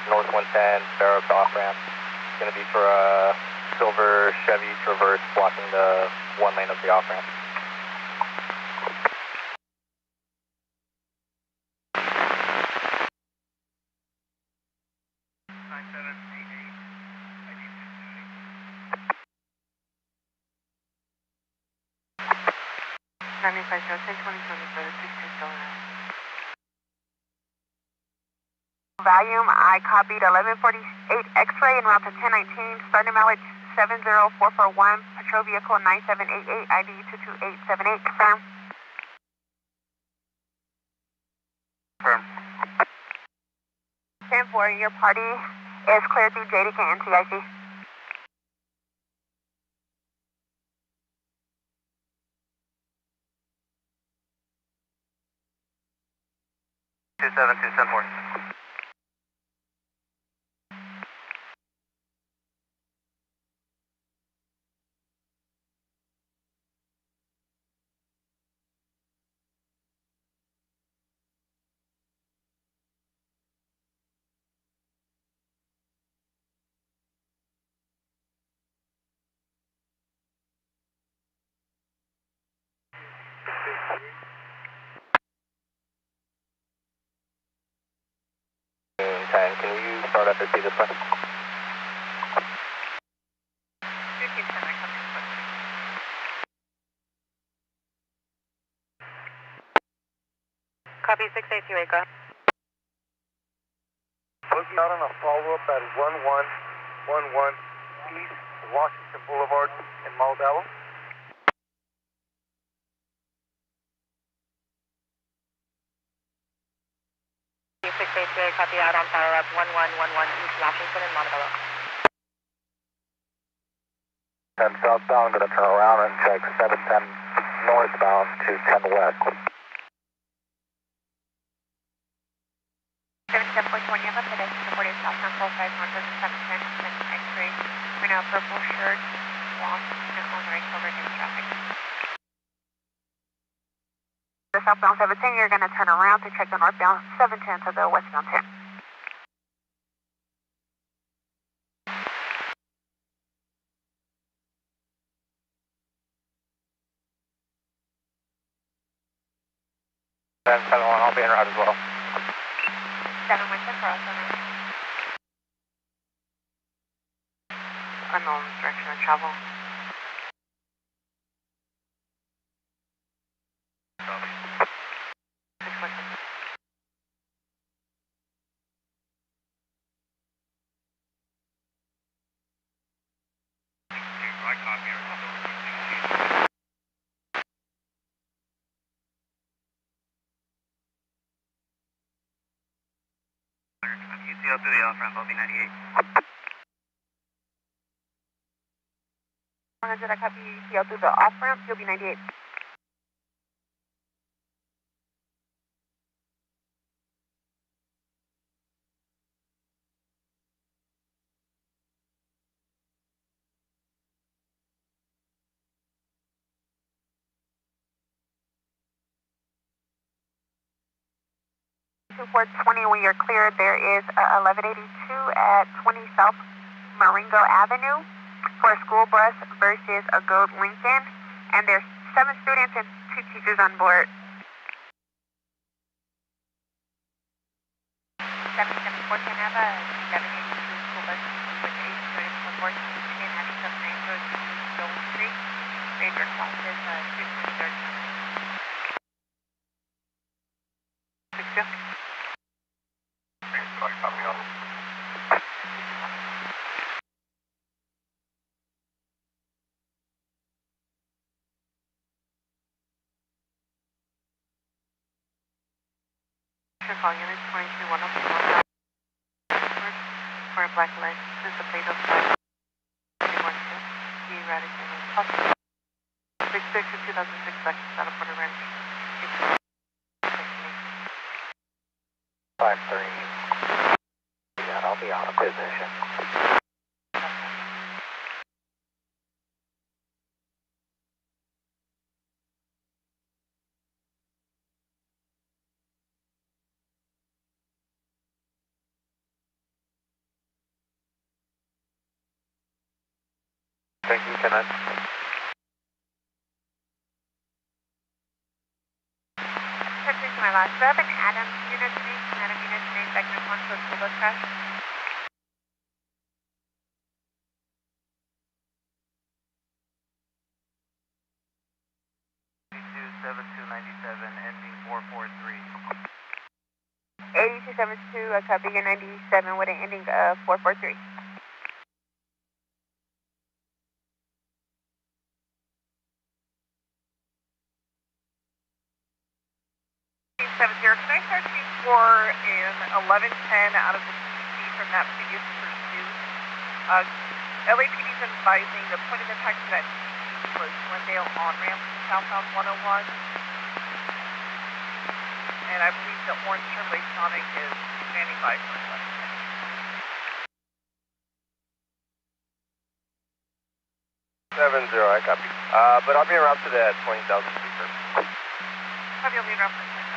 North 110, Barracks off ramp. It's going to be for a silver Chevy Traverse blocking the one lane of the off ramp. Volume, I copied 1148 X-ray en route to 1019, starting mileage 70441, patrol vehicle 9788, ID 22878, confirm. for your party is clear through JDK and TIC. 27274. Can you start up and see this one? 1510, I come in. Copy 6828, go. Looking out on a follow-up at 1111 East Washington Boulevard in Maldalo. Copy out on follow-up 1111 East Washington and Montebello. 10 southbound, going to turn around and check 710 northbound to 10 west. 7741, you have a pedestrian reported southbound 45 north of 710, X-ray, right now purple shirt, walking on the right shoulder near traffic. The southbound 710, you're going to turn around to check the northbound 710 to the westbound 10. And 71, I'll be en route as well. 7 Winston Cross, unknown direction of travel. UCO through the off-ramp, I'll be 98. 100, I copy UCL through the off-ramp, you'll be 98. To 420, when you're cleared, there is 1182 at 20 South Marengo Avenue for a school bus versus a gold Lincoln, and there's 7 students and 2 teachers on board. 7714, I have a 1182 school bus with 8 students on board, and having some 9 road to Stone Street. Major class is 223rd. 60. Copy on. Call unit 22104 for a black light. This is the plate of 21 Key Radical. 66 in 2006 section out of Porter Ranch. 5-3. Yeah, I'll be out of position. Thank you, Kenneth. Attention to my last. Do I have an Adams unit today? Adam unit today, segment 1 for school bus crash. Ending 443. 8272, copy your 97 with an ending 443. 70, can I start for in 1110 out of the from that previous pursuit. LAPD is advising the point of impact to that was Glendale on-ramp from southbound 101. And I believe the orange Chevrolet Sonic is standing by for a left. 70, I copy. But I'll be around to the 20,000 feet first. Have you lead around for 20,000?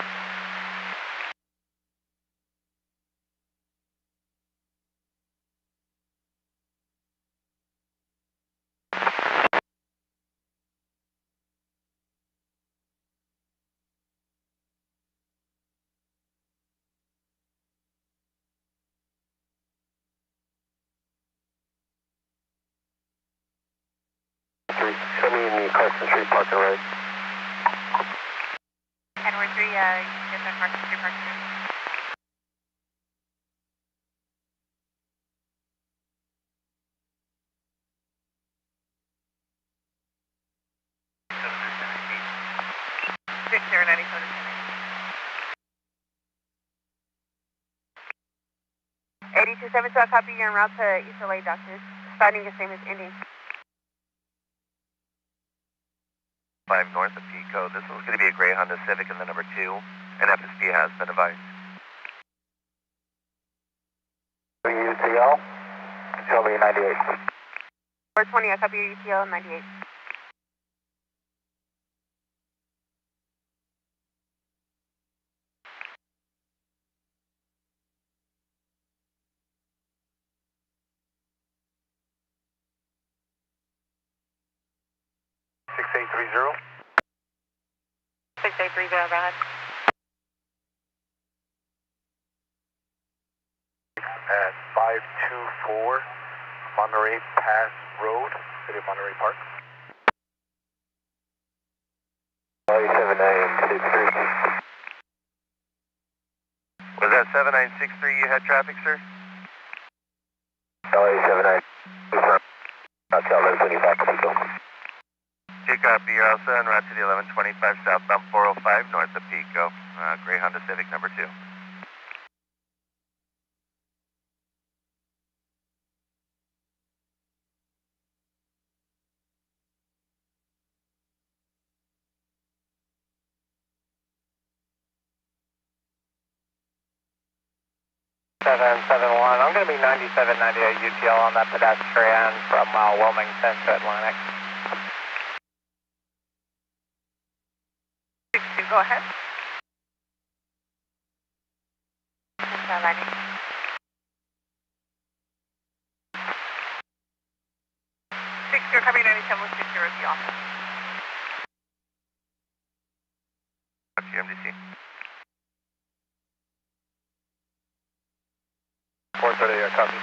Show me in the Carson Street parking right. Edward 3, you get the Carson Street parking lot. Six there, 97 to 8272, I copy you en route to East LA, doctors. Starting the same as ending. 5 north of Pico. This one's going to be a gray Honda Civic in the number 2, and FSD has been advised. UTL, show me 98. 420, I copy your UTL 98. $6830. 6830, go ahead. At 524 Monterey Pass Road, City of Monterey Park. 7963. Was that 7963 you had traffic, sir? LA 79. Hotel 1125 Pico. Okay, copy. You're also en route to the 1125 southbound 405 north of Pico. Gray Honda Civic number 2. I'm going to be 9798 UTL on that pedestrian from Wilmington to Atlantic. 62, go ahead. Atlantic. 60, copy 9760 is the office. MDC. 430, copy.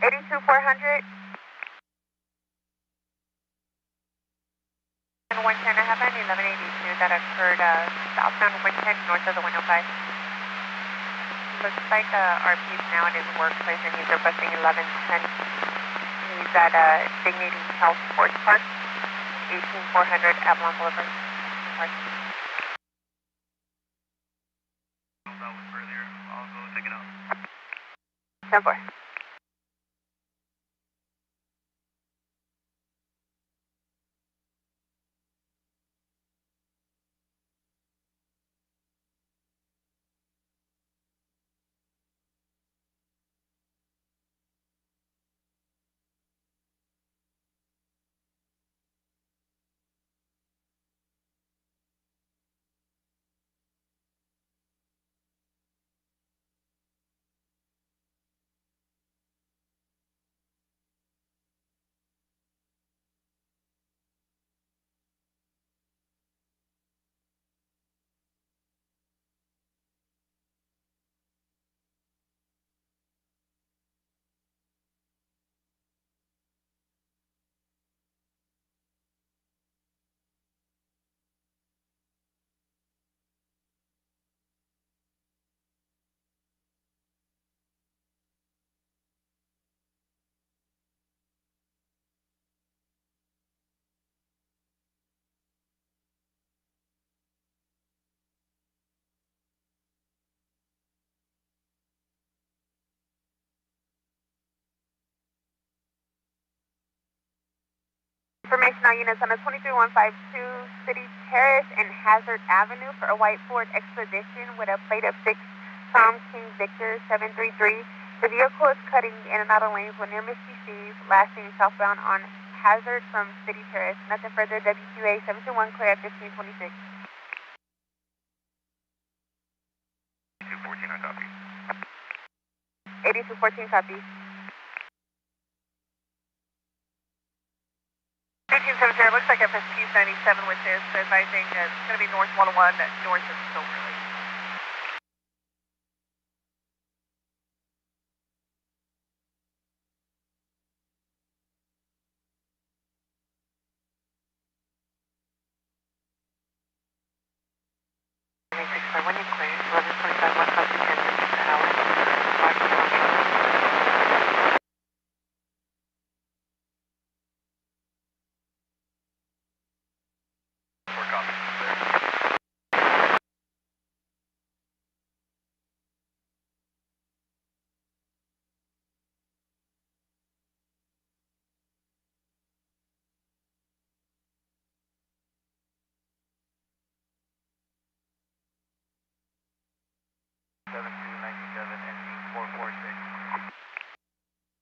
$82,400. And 110, I have an 1182 that occurred southbound 110 north of the 105. Looks like RP is now at his workplace and he's requesting 1110. He's at Dignity Health Sports Park, 18400 Avalon Boulevard. That was earlier. I'll go check it out. 10-4. Information on units on the 23152 City Terrace and Hazard Avenue for a white Ford Expedition with a plate of 6 Tom King Victor 733. The vehicle is cutting in and out of lanes when near Mississippi, last seen southbound on Hazard from City Terrace. Nothing further, WQA 721 clear at 1526. 8214 on copy. 8214 copy. 1870, looks like FSP's 97 with this, advising it's going to be north 101, north of Silverlake. When you clear, 1125 West South 10 minutes per hour.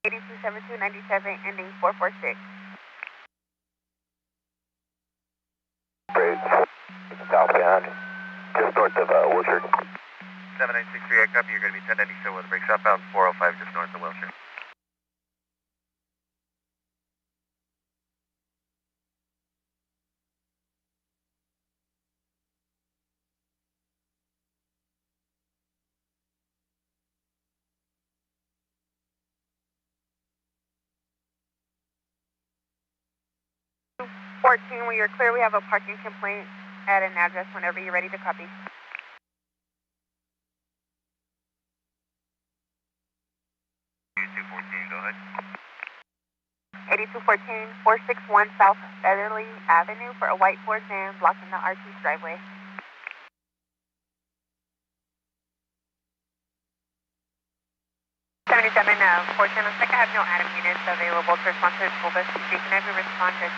Eighty-two 97 ending 446. Great. Southbound, just north of Wilshire. 7963, copy. You're going to be 1097 with a break southbound 405 just north of Wilshire. When you're clear, we have a parking complaint at an address whenever you're ready to copy. 8214, go ahead. 8214 461 South Featherly Avenue for a white Ford van blocking the Archie's driveway. Fortune, looks like I have no Adam units available to respond to the school bus. You can have your respond at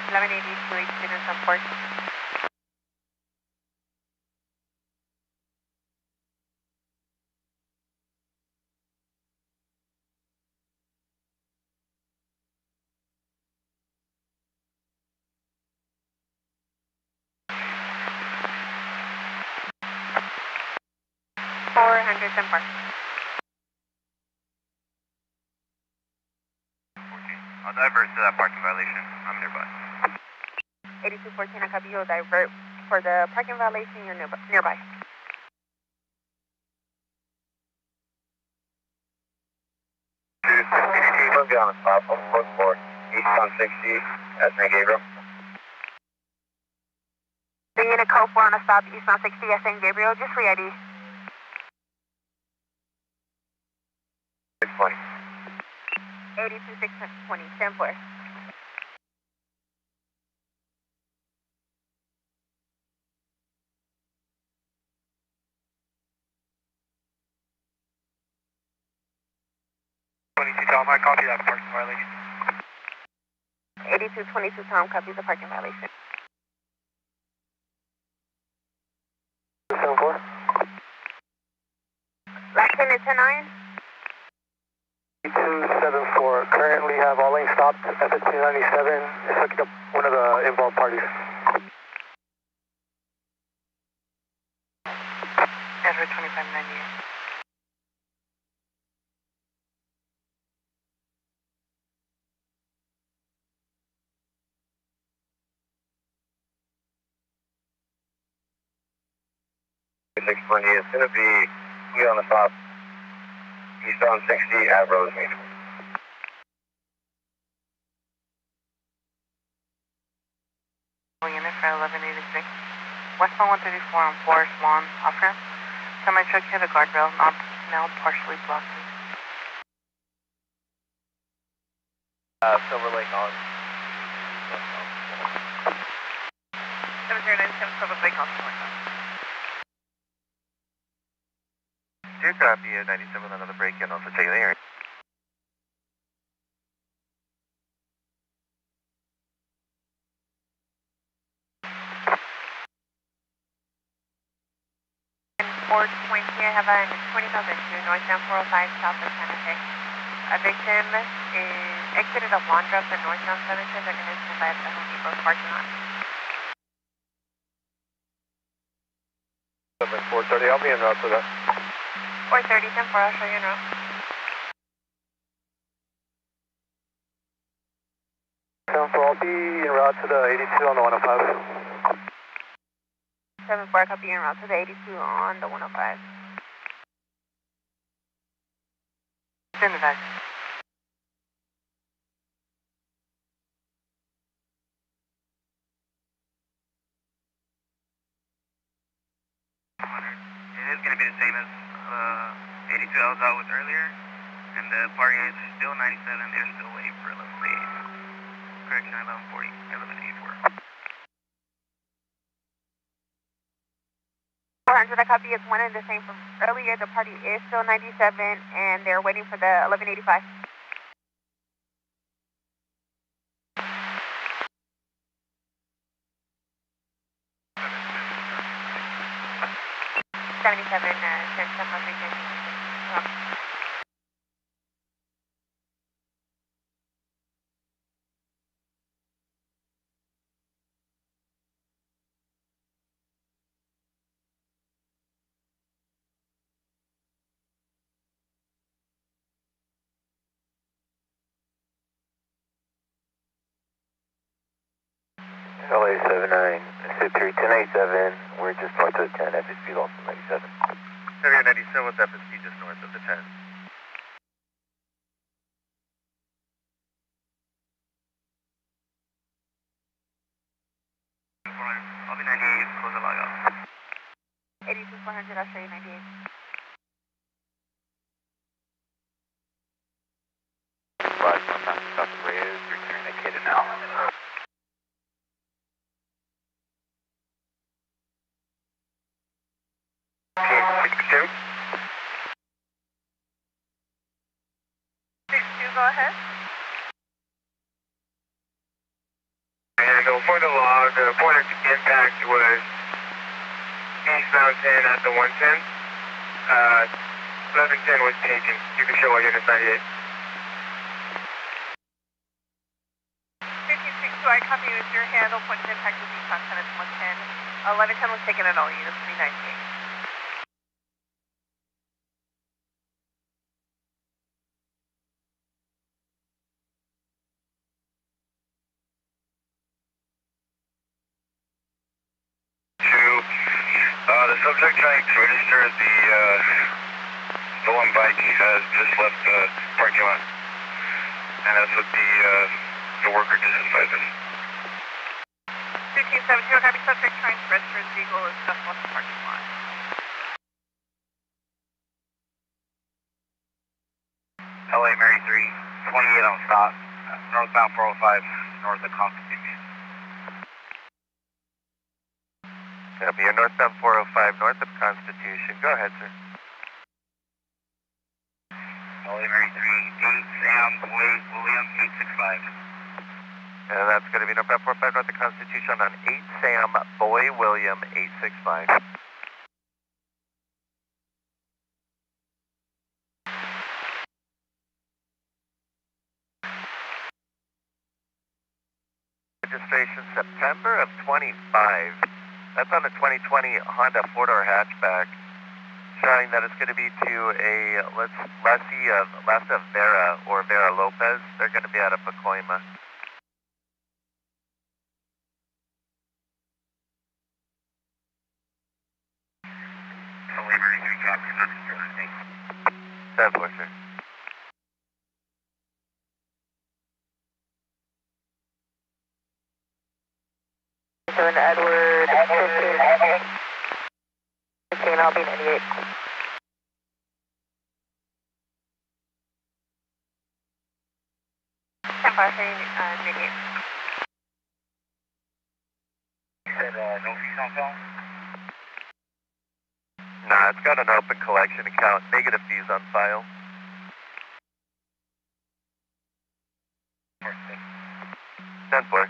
1180 to 8 students on port. $400 park. I'll divert to that parking violation. I'm nearby. 8214, I copy. You'll divert for the parking violation. You're nearby. We'll be on the spot. I'll look for East on 60 at San Gabriel. The unit code 4 on a stop, East on 60 at San Gabriel. Just free ID. 620. 82620, 10-4. Tom, I copy that parking violation. 8222 Tom copies the parking violation. 74. Last pin is 10-9. 274. Currently have all lanes stopped. FS297 is hooking up one of the involved parties. Edward 2598. It's going to be here on the top, East on 60 at Rosemead. Unit for 1186. Westbound 134 on Forest Lawn, off-ramp. Semi-truck hit a guardrail, now partially blocking. Silver Lake on. 7097 Silver Lake on Silver Lake. Do copy 97 with another break-in, also check the area. have a 20,002 northbound 405 south of Santa Fe. A victim is exited Alondra up the northbound 710. They're going to stand by the Home Depot parking lot. 430, I'll be en route to that. 430, 10-4, I'll show you en route. 7-4, I'll be en route to the 82 on the 105. 7-4, copy en route to the 82 on the 105. Send it back. It is going to be the same as 82 I was out with earlier, and the party is still 97. They're still waiting for, let's see, correction 1140, 1184. 400, I copy is one and the same from earlier. The party is still 97 and they're waiting for the 1185. Send some of the LA 79, SIP 3, 1087, we're just north of the 10, FSP also 97. Carrier 97 with FSP just north of the 10. I'll be 98, close the log out. 82-400, I'll show you 98. Flash northbound south is return indicated now. Team 62. 62, go ahead. And for the log, the point of impact was eastbound 10 at the 110. 1110 was taken. You can show all units 98. 1562, I copy with your handle. Point of impact was eastbound 10 at the 110. 1110 was taken at all units, 398. The subject trying to register the stolen bike has just left the parking lot, and that's what the worker just advised us. 1570, copy subject trying to register his vehicle is just left the parking lot. LA Mary 3, 28 on stop, northbound 405, north of Constitution. Copy, you're northbound 405, north of Constitution. Go ahead, sir. LA Mary 3, 8 Sam Boy William 865. And that's going to be northbound 45, north of Constitution on 8 Sam Boy William 865. Registration September of 25. That's on the 2020 Honda 4-door hatchback, showing that it's going to be to a lessee of Vera or Vera Lopez. They're going to be out of Pacoima. LA Mary 3, copy, register the state. 10-4, sir. Edward, 15, I'll be 98. You said no fees on phone? Nah, it's got an open collection account, negative fees on file. 10-4.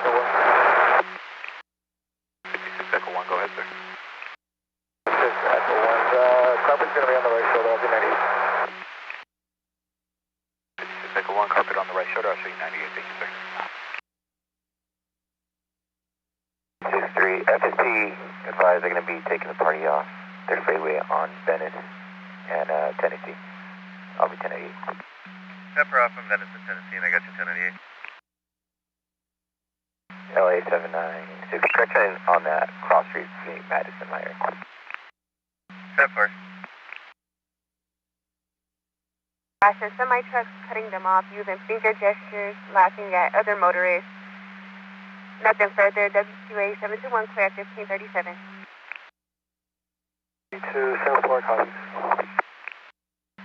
Echo 1. 56 Echo 1, go ahead, sir. 56 Echo 1, carpet's going to be on the right shoulder, I'll be 98. 56 Echo 1, carpet on the right shoulder, I'll show you 98, thank you, sir. 63, FSP advised they're going to be taking the party off their freeway on Venice and Tennessee. I'll be 1088. Pepper off from Venice to Tennessee, and I got you 1088. LA 796, correction on that cross street between Madison Meyer. 10-4. Flashing semi-trucks, cutting them off, using finger gestures, laughing at other motorists. Nothing further, WQA 721, clear at 1537. 8274 copies.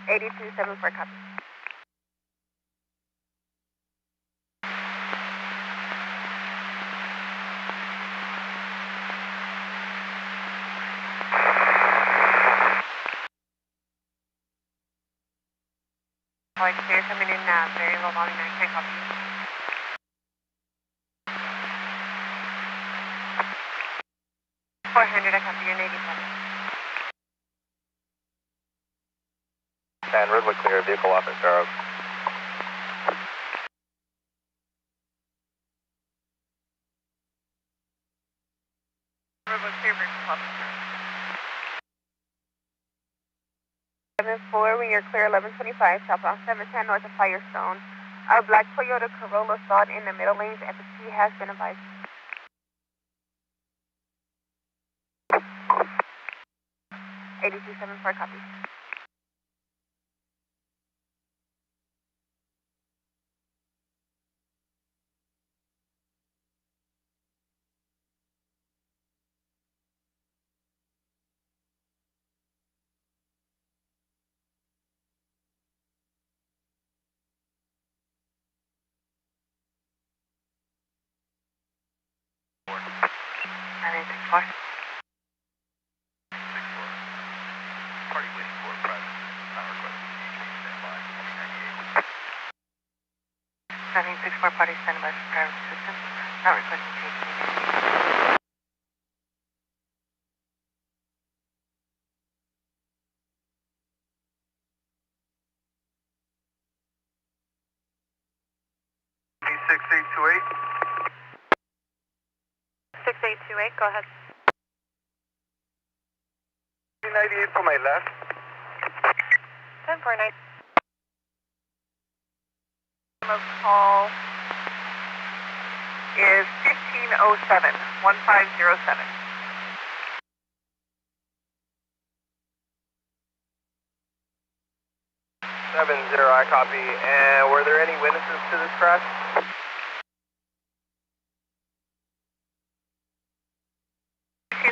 8274 copy. Like clear coming in now, very low volume, 9 copy. $400, I copy your 87. And Redwood clear, vehicle off and Star Oaks. Redwood clear, vehicle off and Star Oaks. 74, when you're clear, 1125, southbound 710 north of Firestone. A black Toyota Corolla stalled in the middle lanes. FSP has been advised. 8274 copy. Party waiting for private. Not requesting standby. 964 party standby for private assistance. Not requesting CHP. B6828. 6828, go ahead. 98 for my left. 1049. Of call is 1507, 1507. 70, I copy. And were there any witnesses to this crash?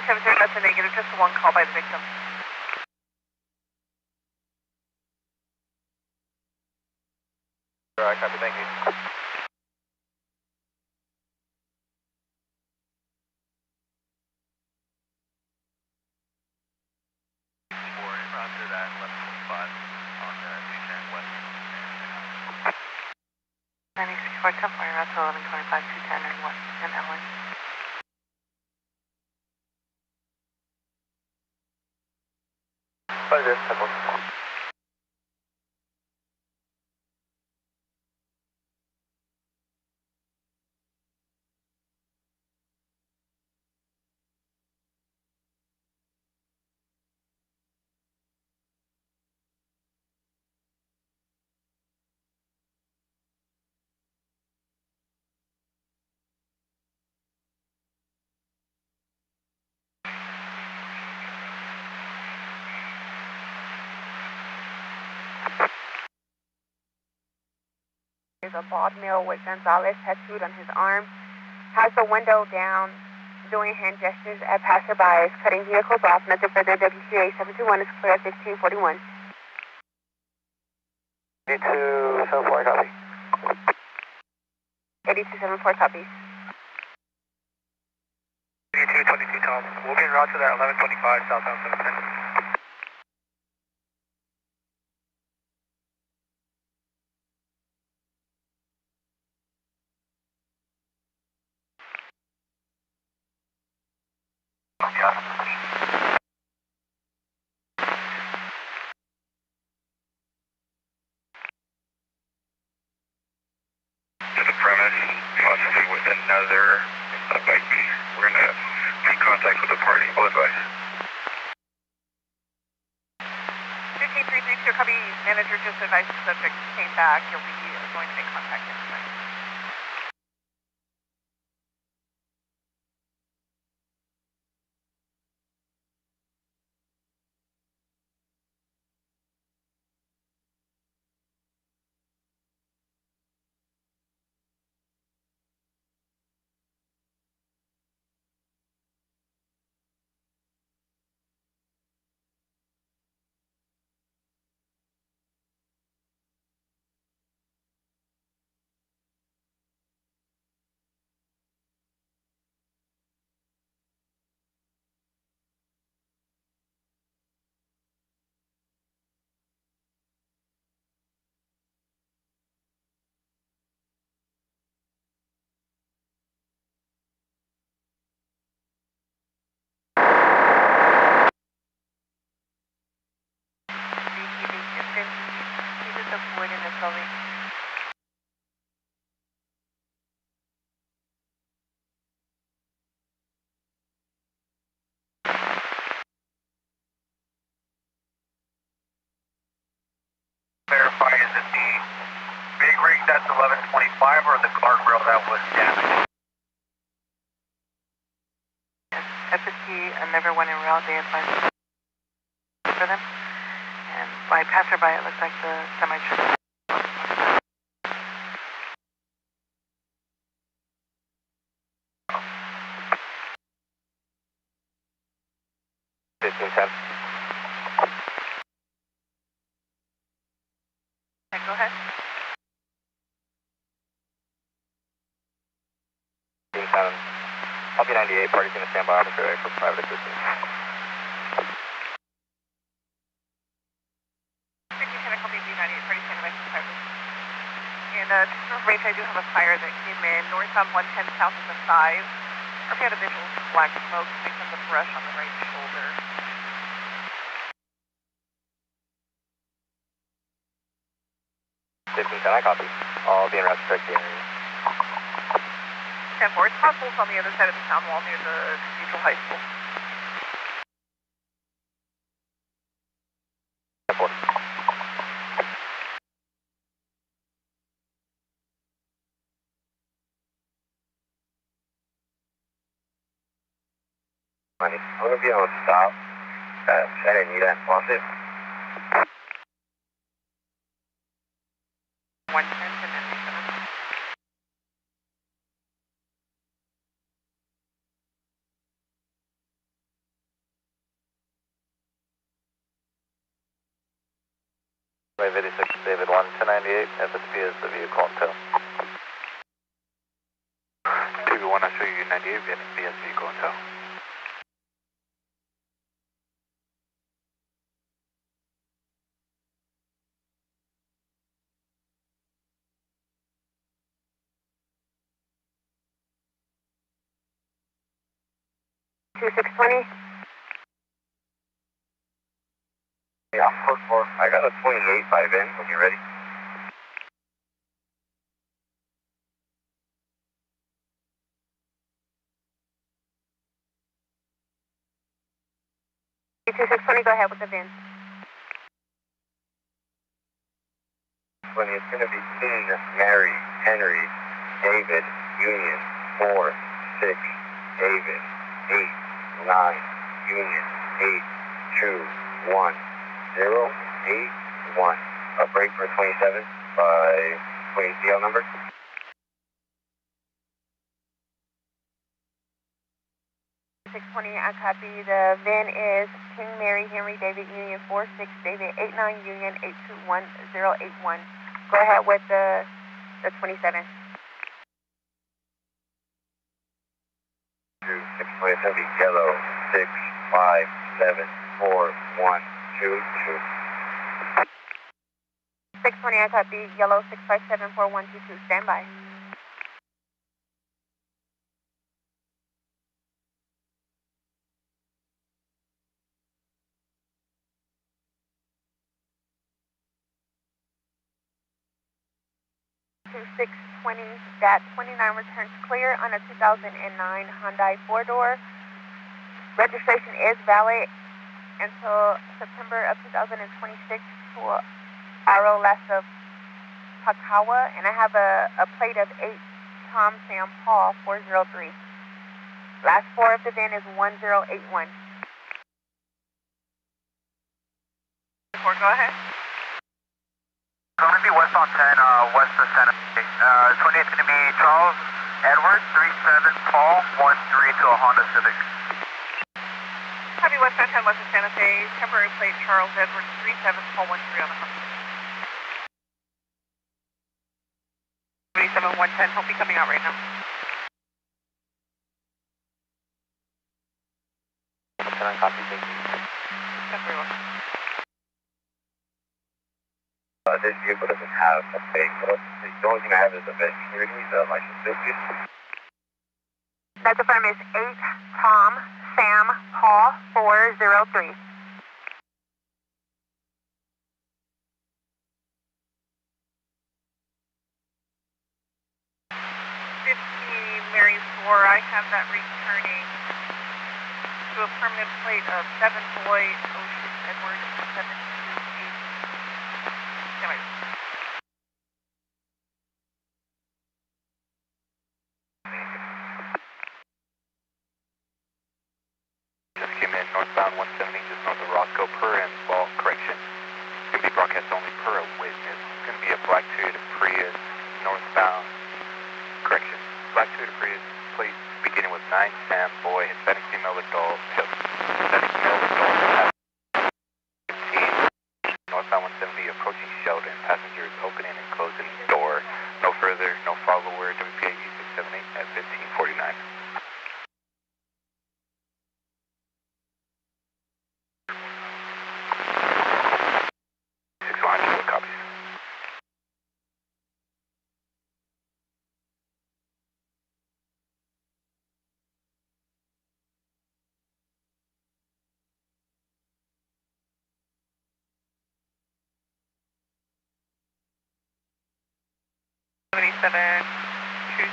That's a negative, just one call by the victim. I copy, thank you. Roger that, 1125 on the 210 west. 964 temporary route to 1125, 210 and west and Ellen. Pleasure, simple. There's a bald male with Gonzalez tattooed on his arm. Has the window down, doing hand gestures at passerbys, cutting vehicles off. Nothing further. WQA 721 is clear at 1541. 8274, copy. 8274 copies. 8222 Tom. We'll be en route to that 1125 southbound 710. just advise the subject came back. You'll be going to make contact next time. Verify, is it the big rig that's 1125 or the guardrail that was damaged? FST never went en route. They advised for them. And by passerby, it looked like the semi-truck. 1510. Go ahead. 1510. I'll be 98, party's going to stand by on the freeway for private assistance. 1510, copy B98, pretty standing by for private. And to range, I do have a fire that came in northbound 110 south of the 5. If you had a visual of black smoke coming from the brush on the right shoulder. 1510, I copy. I'll be in route to check the area. 10-4, it's possible it's on the other side of the sound wall near the Cathedral High School. 10-4. I'm going to be on stop at Santa Anita and Fawcett. 110 and then 87. Wave 86, David 1 to 98, FSP is the vehicle on tow. TV1, I show you 98, FSP is vehicle on tow. Yeah, 4-4. I got a 28 by then when you're ready. Go ahead with the VIN. 20, it's going to be King, Mary, Henry, David, Union, 4, 6, David, 8, 9, Union, 8, 2, 1, 0, 8, 1. A break for 27 by 20 CL number. 620, I copy. The VIN is King Mary Henry David Union 46 David 89 Union 821081. Go ahead with the 27. 627 yellow 6 5 7 4 1 2 2. 620, I copy. Yellow 6574122. Stand by. 620, that 29 returns clear on a 2009 Hyundai 4-door. Registration is valid until September of 2026 to Aro Lessa Pakawa, and I have a plate of 8 Tom Sam Paul 403. Last 4 of the VIN is 1081. 4, go ahead. Going to be west on 10, west of Santa Fe. 28 is going to be Charles Edwards, 37 Paul, 13 to a Honda Civic. Copy west on 10, west of Santa Fe. Temporary plate Charles Edwards, 37 Paul, 13 on the Honda. 37 110, he'll be coming out right now. Can I copy? Thank you. That's very well. This vehicle doesn't have a fake. The only thing I have is a vending reading, the license plate, please. That's the firm is 8 Tom Sam Paul 403. 50 Mary 4, I have that returning to a permanent plate of 7 Boy Ocean Edward 728. Anyway. Just came in northbound 170, just north of Roscoe per and ball correction. It's going to be broadcast only per a witness. It's going to be a black Toyota Prius northbound correction. Black Toyota Prius plate beginning with 9 Sam Boy, Hispanic female adult, Hispanic male adult, 15, northbound 170 approaching Sheldon. Passengers opening and closing door. No further, no follower. WPA E678 at 1549. Copies.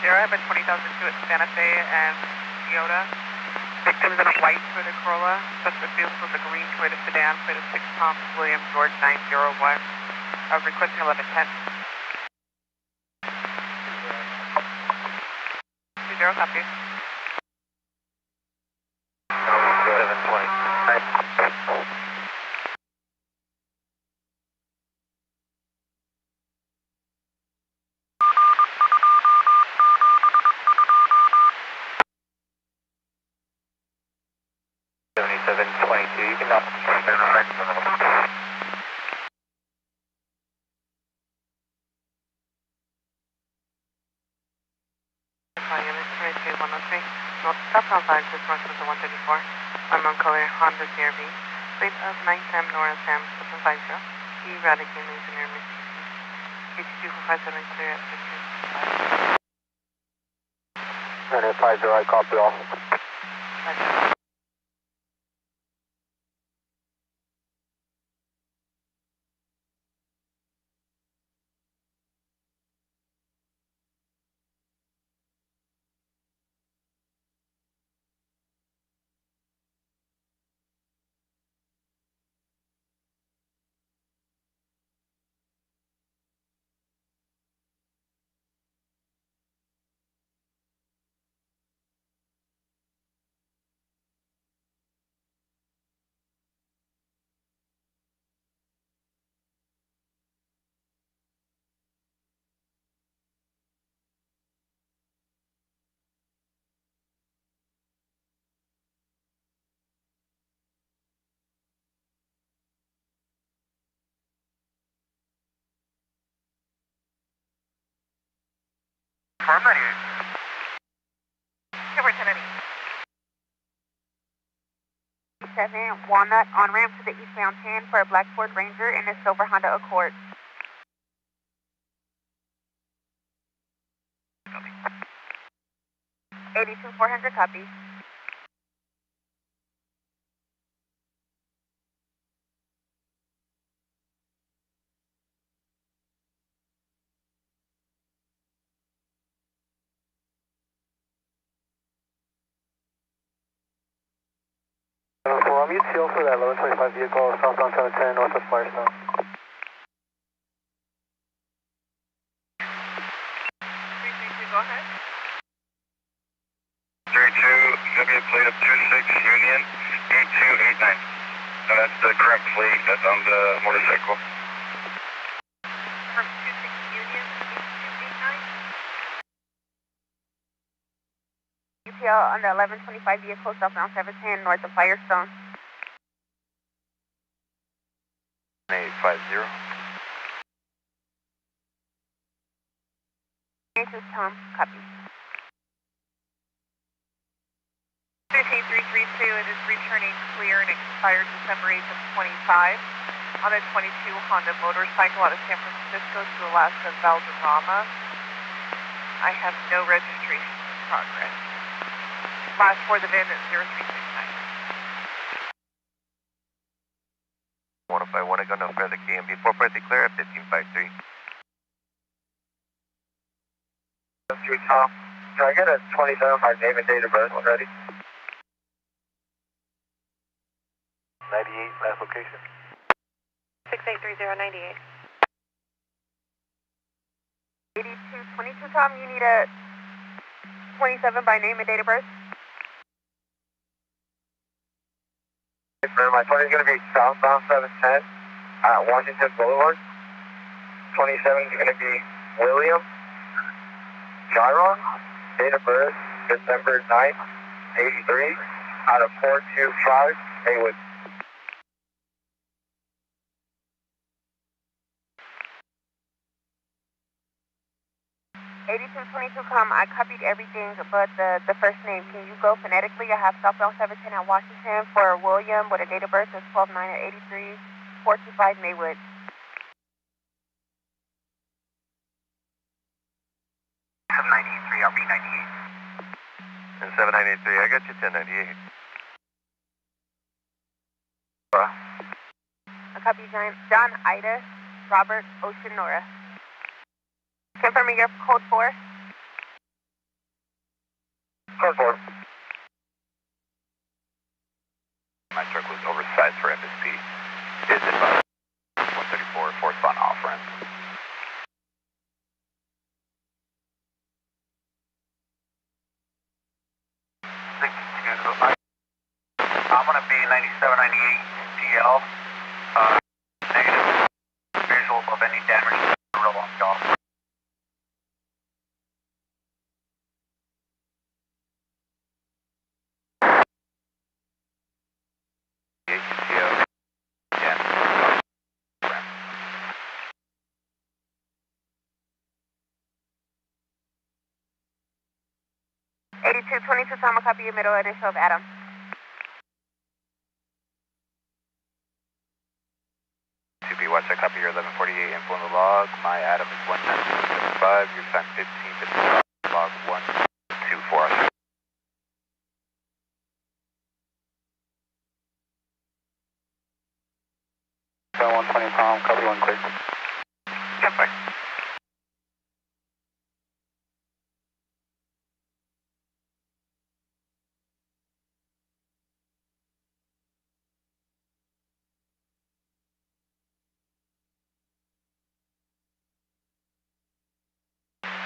I have a 20,002 at Santa Fe and Toyota. Victims in a white Toyota Corolla. Suspect vehicle is a green Toyota sedan, plate of 6 Tom William George 901. Requesting 1110. 20 copy. 720. You can not North southbound 5 just north of the 134. Unknown color Honda CRV. Plate of 9 Sam Nora Sam 750. Eradicating engineer Mississippi. H2457 clear at 15. 950, I copy all. Farm 98. Cover 10 7 Walnut on ramp to the eastbound 10 for a black Ford Ranger and a silver Honda Accord. 82-400 copy. I'm ETO for that 1125 vehicle southbound 710 north of Firestone. 3289. No, that's the correct plate. That's on the motorcycle. From 26 Union, 8289. UPL on the 1125 vehicle southbound 710 north of Firestone. 850. This is Tom, copy. 15332, it is returning clear and expired December 8th of 25 on a 22 Honda motorcycle out of San Francisco to Alaska Valderrama. I have no registration in progress. Last for the VIN is 0369. 105, want to go no further, KMB 4.3 clear at 1553. Tom, can I get a 27 by name and date of birth already? 98, last location. 683098. 8222, Tom, you need a 27 by name and date of birth? My 20 is going to be southbound 710 at Washington Boulevard. 27 is going to be William Chiron. Date of birth, December 9th, 83, out of 425 Haywood. 8222, I copied everything but the first name. Can you go phonetically? I have southbound 710 at Washington for William with a date of birth of 12/9 at 83, 425 Maywood. I'll be 98. And 7983, I got you 1098. I copy John Ida, Robert Ocean Nora. Confirming your code 4. Code 4. My truck was oversized for FSP. Is it 134 forcebound off ramp? I'm going to be 9798 TL. Negative visual of any damage to the real long job. Yeah. 8222, Tom, I copy your middle initial of Adam. Watch, I copy your 1148 info in the log. My Adam is 19275. Your time 1555. Log 124. 120 pound, copy 1 clear. Yep, bye.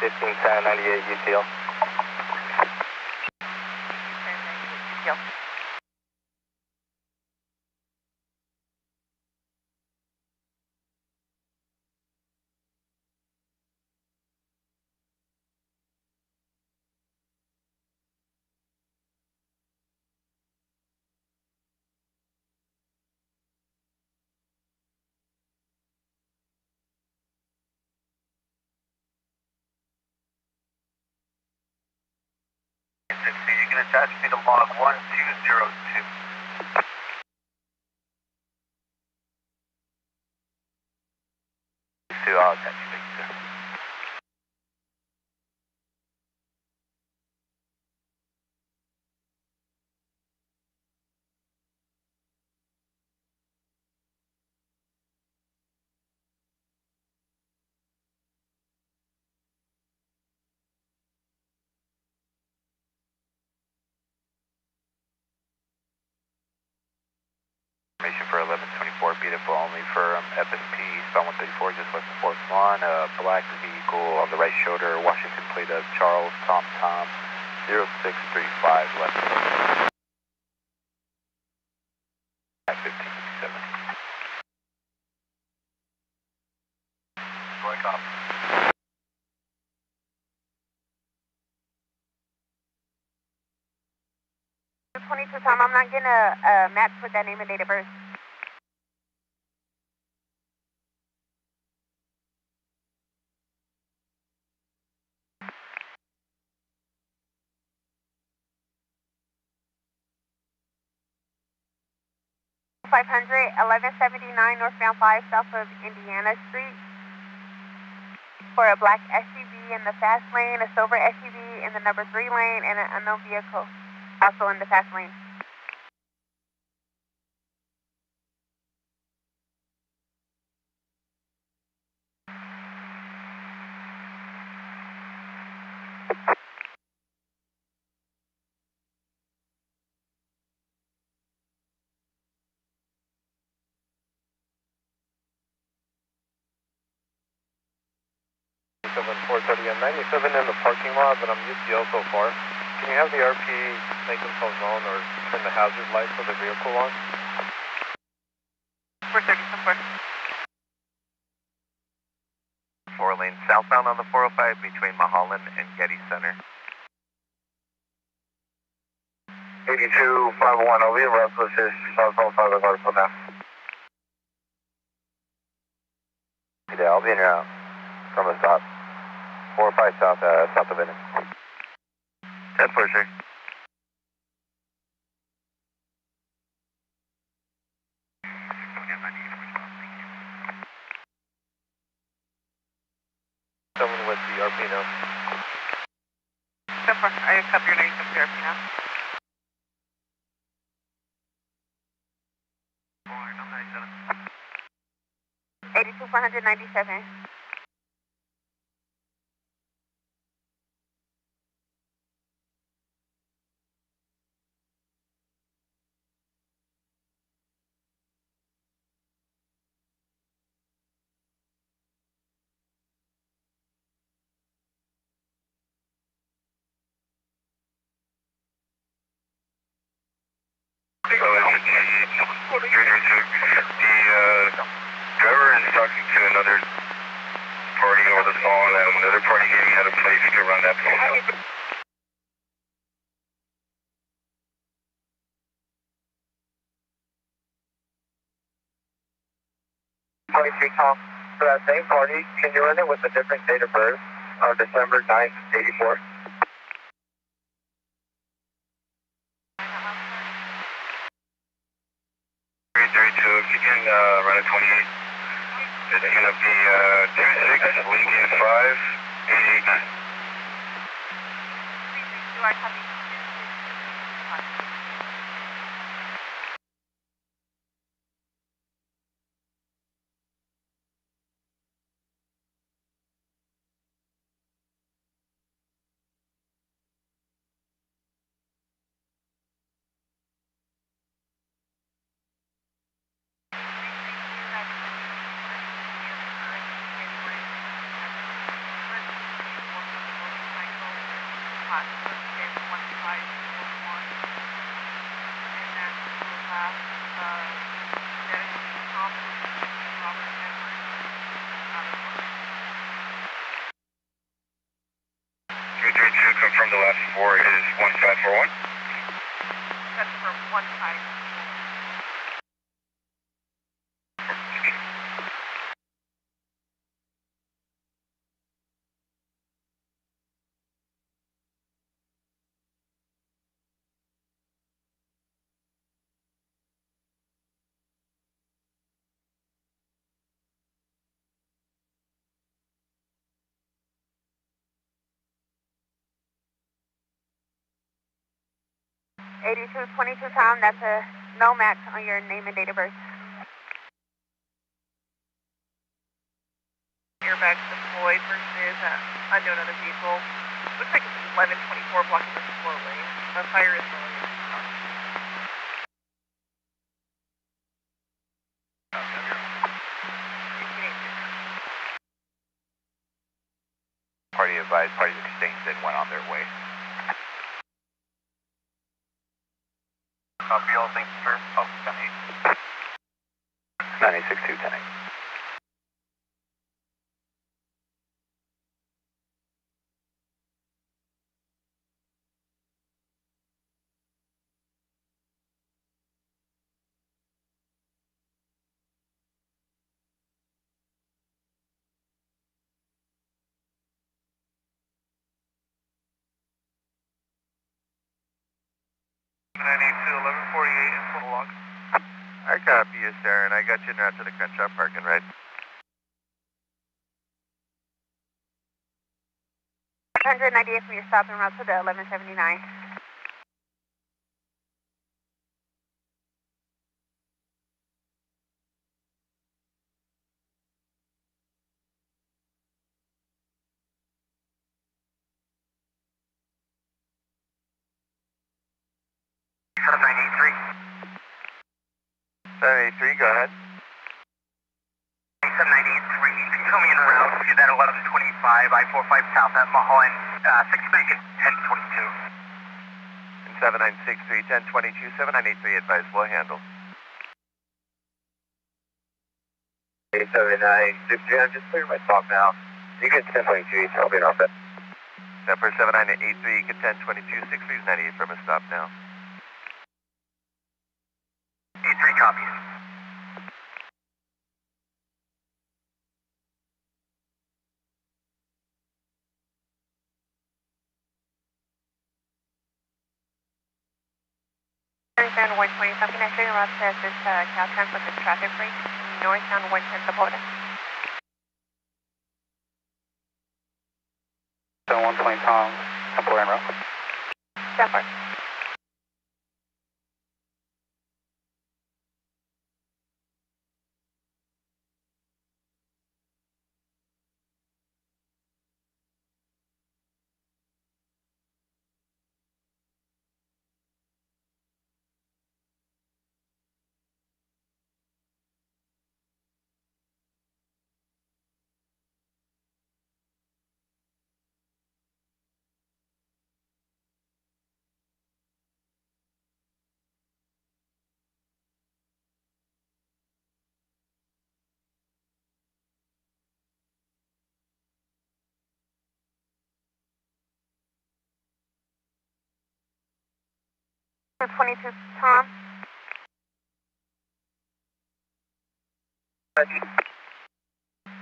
$15.98 UTL. UTL. You can attach me to log 1202. I'll attach you. For 1124, beautiful, only for FSP, Eastbound 134, just west of Force 1, black vehicle on the right shoulder, Washington plate of Charles Tom 0635 left. 1557. Roy Cop. 22 Tom, I'm not getting a match with that name and date of birth. $500, 1179 northbound 5 south of Indiana Street for a black SUV in the fast lane, a silver SUV in the number 3 lane, and an unknown vehicle also in the fast lane. I'm 97 in the parking lot, but I'm UCL so far. Can you have the RP make themselves known or turn the hazard lights of the vehicle on? 430, somewhere. 4 lane southbound on the 405 between Mulholland and Getty Center. 8251, I'll be in Russell, this is southbound 5 Garfield now. Yeah, I'll be in route from a stop. 45 south, south of Venice. 10 for sure. Someone with the RP now. Somewhere. I copy your name from the RP now. $82 for 197. The driver is talking to another party over the phone, and another party getting out of place to run that phone. 23 Tom, for that same party, can you run it with a different date of birth on December 9th, 84? 332, if you can run a 28, it's going to be 26, Whiskey 5, 889. Do I copy? Confirm the last 4 is 1541. That's for 15. $82.22 Tom, that's a no match on your name and date of birth. Airbags deployed versus unknown other vehicle. Looks like it's 1124 blocking the slow lane. The fire is going. Party advised, parties exchanged and went on their way. Copy all, thank you, sir. Oh, 10-8. 986-210. I copy you, sir, and I got you now to the Crenshaw parking, right? 198 from your stop and route to the 1179. Go ahead. 7983, can you tell me in route to that 1125, I-45 south at Mulholland, 630 get 1022. And 7963, 1022, 7983 advised, we'll handle. 7963, I'm just clearing my stop now. You get 1022, I'll be in off it. Zephyr 7983, you get 1022, 6398 from a stop now. 83 copies. Northbound 120, something I should route to assist Caltrans with this traffic break. Northbound 110, Sabota. So 120 Tom, Temple en route. Zephyr. To 22 Tom.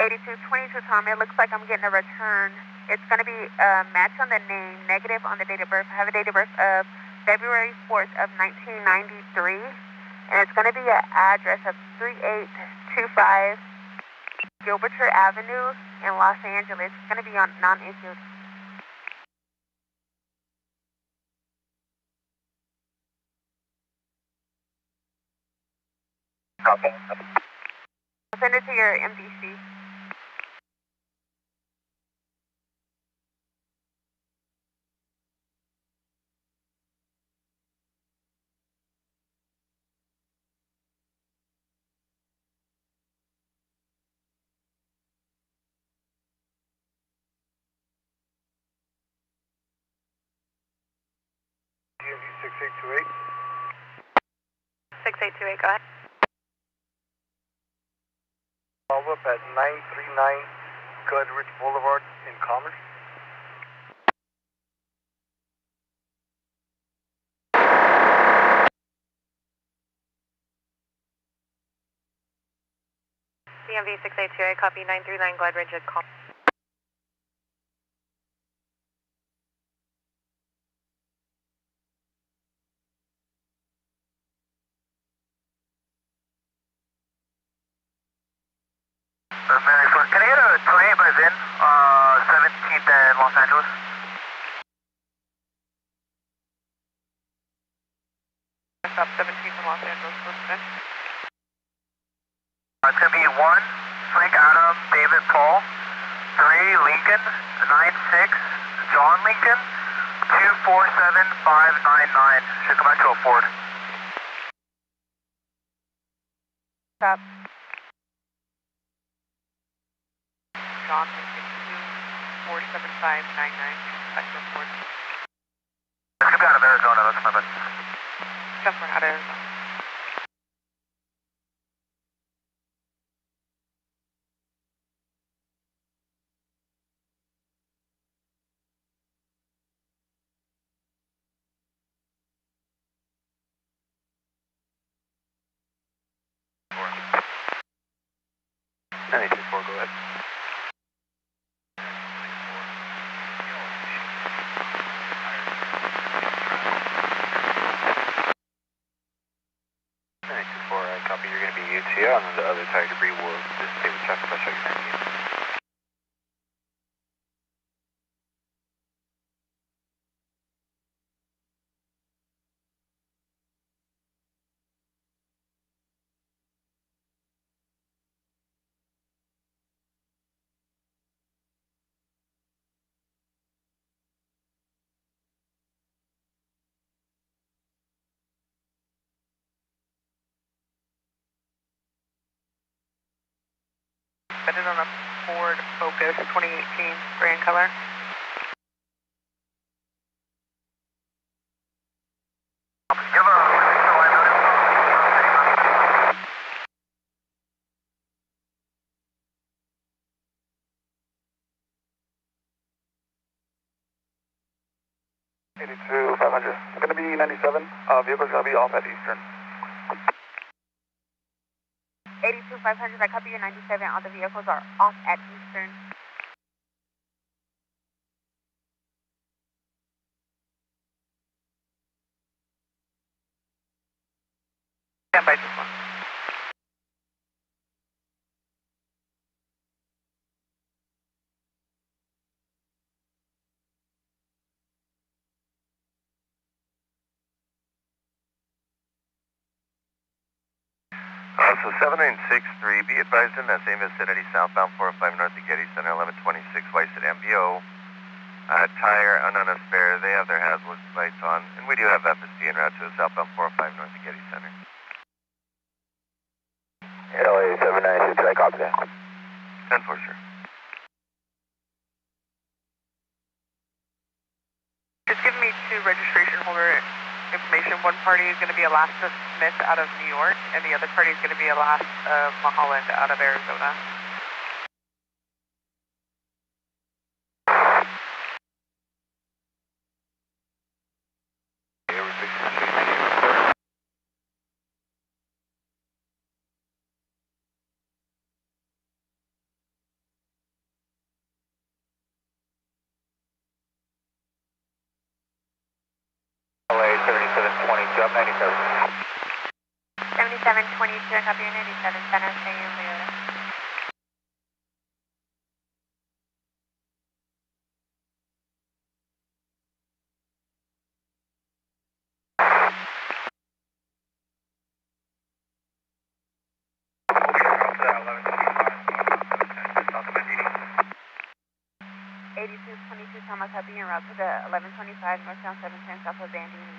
8222 Tom, it looks like I'm getting a return. It's going to be a match on the name, negative on the date of birth. I have a date of birth of February 4th of 1993, and it's going to be an address of 3825 Gilbertshire Avenue in Los Angeles. It's going to be on non-issued. Copy. I'll send it to your MDC. DMV 6828. 6828, go ahead. Follow up at 939 Goodrich Boulevard in Commerce. DMV 6828, copy 939 Goodrich at Commerce. Can I get a 28 by VIN, 17th in Los Angeles? Stop 17th in Los Angeles, what's next? It's going to be 1, Frank Adam, David Paul, 3, Lincoln, 96, John Lincoln, 247599. Should come back to a Ford. Stop. John Lincoln 2-47599. Back to report. This could be out of Arizona, that's my bad. Zephyr out of Arizona. 964, go ahead. I copy, you're going to be UTL, and then the other tire debris will just stay with traffic. I'll show you 98. Suspended on a Ford Focus 2018, gray in color. Give her a $82,500. It's going to be 97. Vehicle's going to be off at Eastern. 82,500, I copy you 97. All the vehicles are off at Eastern. Stand by just one. So 7963, be advised in that same vicinity, southbound 405 north of Getty Center, 1126 Weiss at MBO. Tire, unknown as spare, they have their hazard lights on, and we do have FSD en route to southbound 405 north of Getty Center. LA 796, I copy that. 10 for sure. Just give me two registration holder information. One party is going to be Alaska Smith out of New York, and the other party is going to be Alaska Mulholland out of Arizona. LA 7720, job 97. 7722, I copy you 97. San Jose and Leota. Thomas, I'll be en route to the 1125 northbound 710 south of Bandini.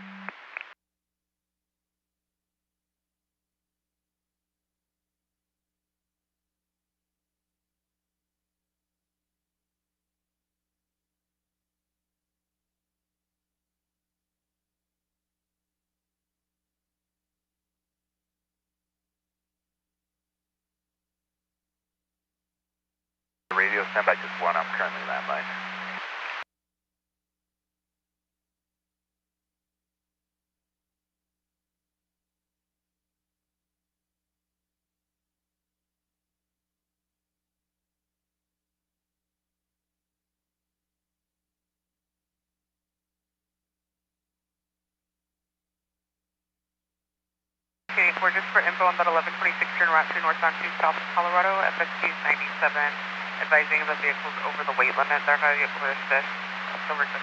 Radio standby just one, I'm currently landline. Okay, we're just for info on that 1126 turn route to northbound 2 south of Colorado, FST is 97, advising the vehicles over the weight limit. They're going to get clear assist. Over to the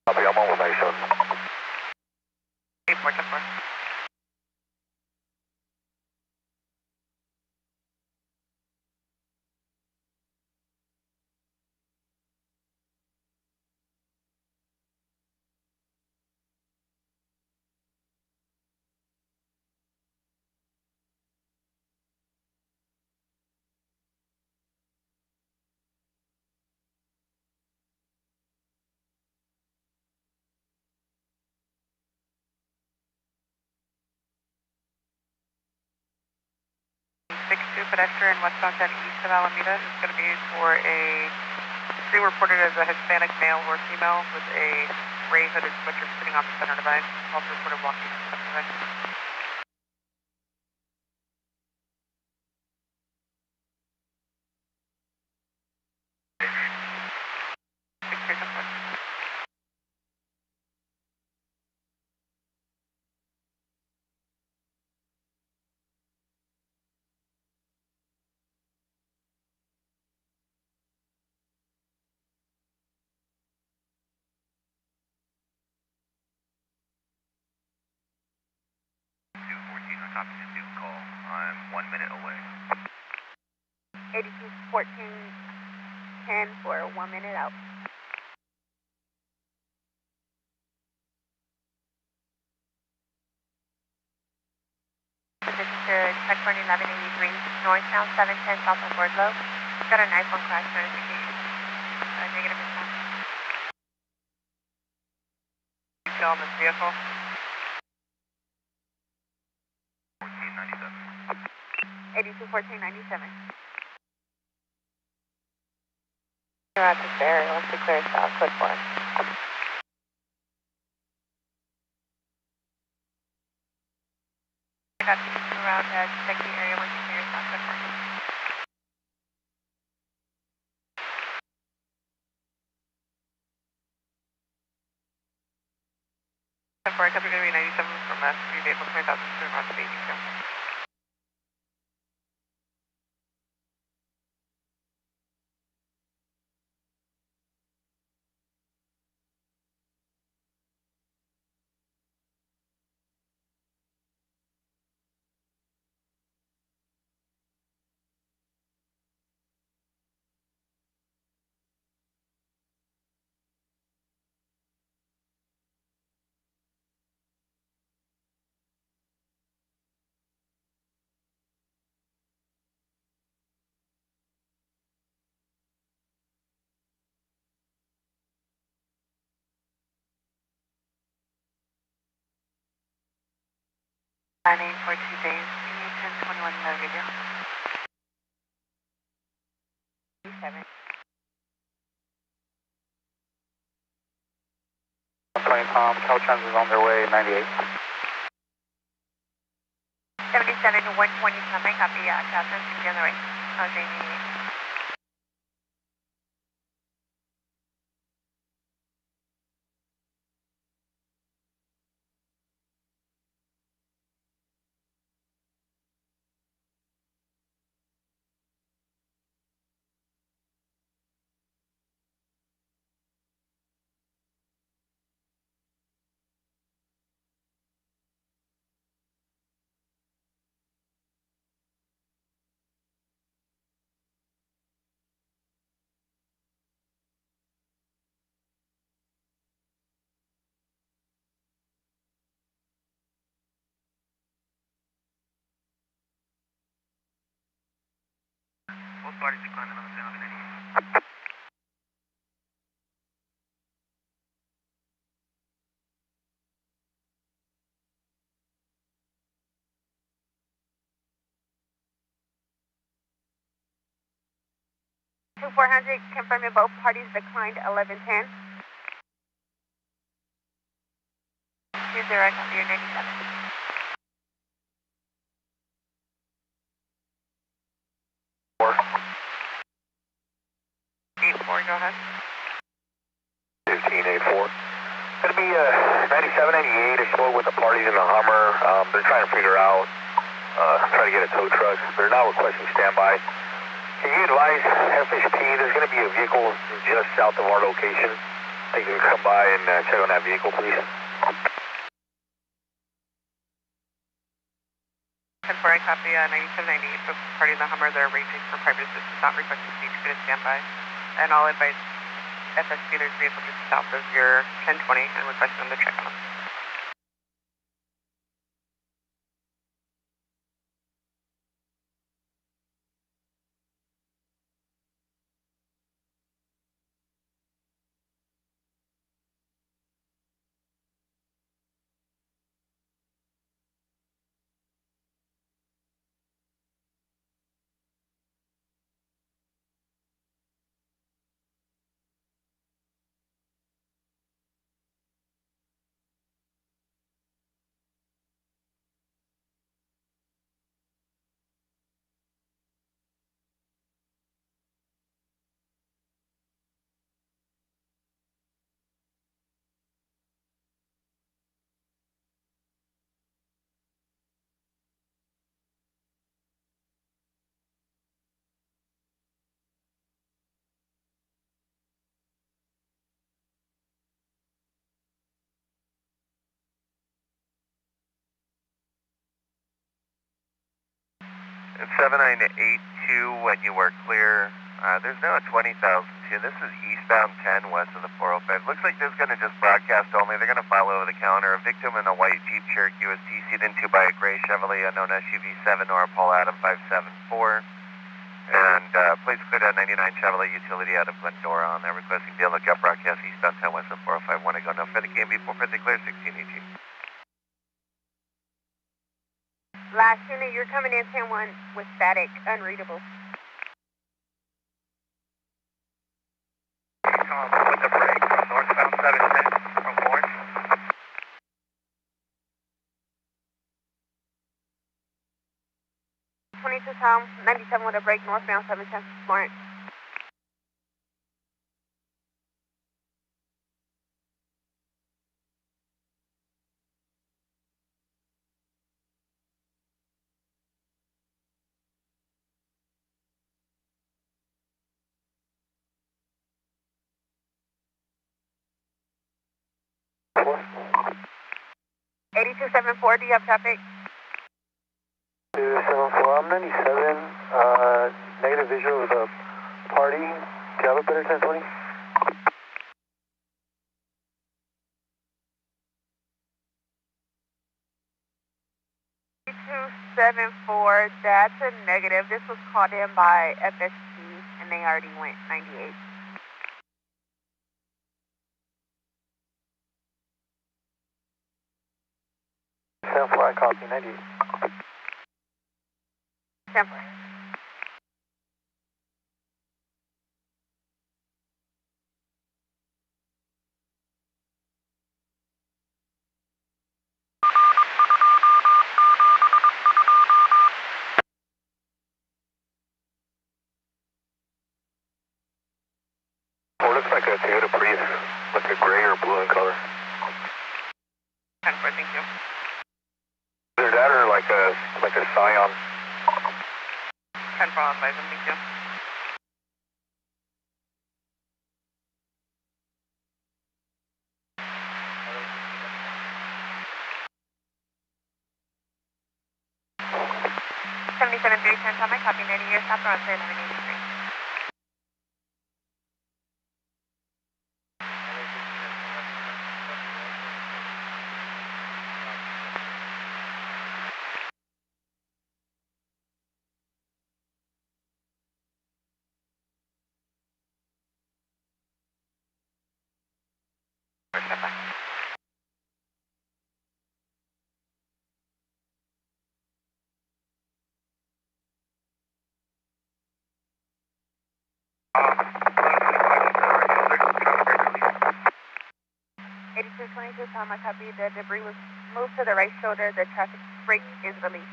Copy, I'm on with my show. 8.4. Pedestrian westbound 10 east of Alameda is going to be for being reported as a Hispanic male or female with a gray hooded switcher sitting on the center divide. Also reported walking on the center divide. copy to do call. I'm 1 minute away. 821410 for 1 minute out. This is checkpoint 1183, northbound 710 south of Wardlow. Got an iPhone crash notification. Negative response. Detail on this vehicle. 821497. You're at this area. What's the clear south? Code 4. I got to around check the area once you clear south. Code 4. Code 4, copy going to be 97 from us. 3 vehicle 20,000 to around the basic show. Planning for 2 days. 1021 in the video. 7. 20 Tom, Caltrans is on their way, 98. 77 to 120 something. Copy. Caltrans is on the right. Jamie. Both parties declined another 788. To 400, confirming both parties declined 1110. 20, copy your 97. Four. 84, go ahead. 1584. Going to be 97, 98. I spoke with the parties in the Hummer. They're trying to figure out, trying to get a tow truck. They're now requesting standby. Can you advise FHP there's going to be a vehicle just south of our location? You can come by and check on that vehicle, please. 10-4, I copy 97, 98. Both parties in the Hummer, they're arranging for private assistance, not requesting speed to get a standby. And I'll advise FSP there's a vehicle just south of your 1020 and request them to check on them. It's 7982 when you were clear. There's now a 20,000 here. This is eastbound 10 west of the 405. Looks like this is going to just broadcast only. They're going to follow over the counter. A victim in a white Jeep Cherokee was TC'd into by a gray Chevrolet unknown SUV 7 or Paul Adam 574. And please clear that 99 Chevrolet utility out of Glendora on that. Requesting be on the lookout broadcast eastbound 10 west of 405. Want to go no for the KMB 450 clear 1618. Last unit, you're coming in 10-1 with static, unreadable. With the break from northbound 710 from Orange. Tom, 97 with a break, northbound 710 Florence. Four. 8274, do you have traffic? 274, I'm 97, negative visual of the party. Do you have a better 1020? 274, that's a negative. This was called in by FST, and they already went 98. Fly, copy, 98. 10-4. Well, looks like a Toyota Prius, like a gray or blue in color. 10-4, thank you. Either that or like a Scion. 10-4 on 5, thank you. Tom, I copy 90 years, stop around 1183. Tom, I copy. The debris was moved to the right shoulder. The traffic brake is released.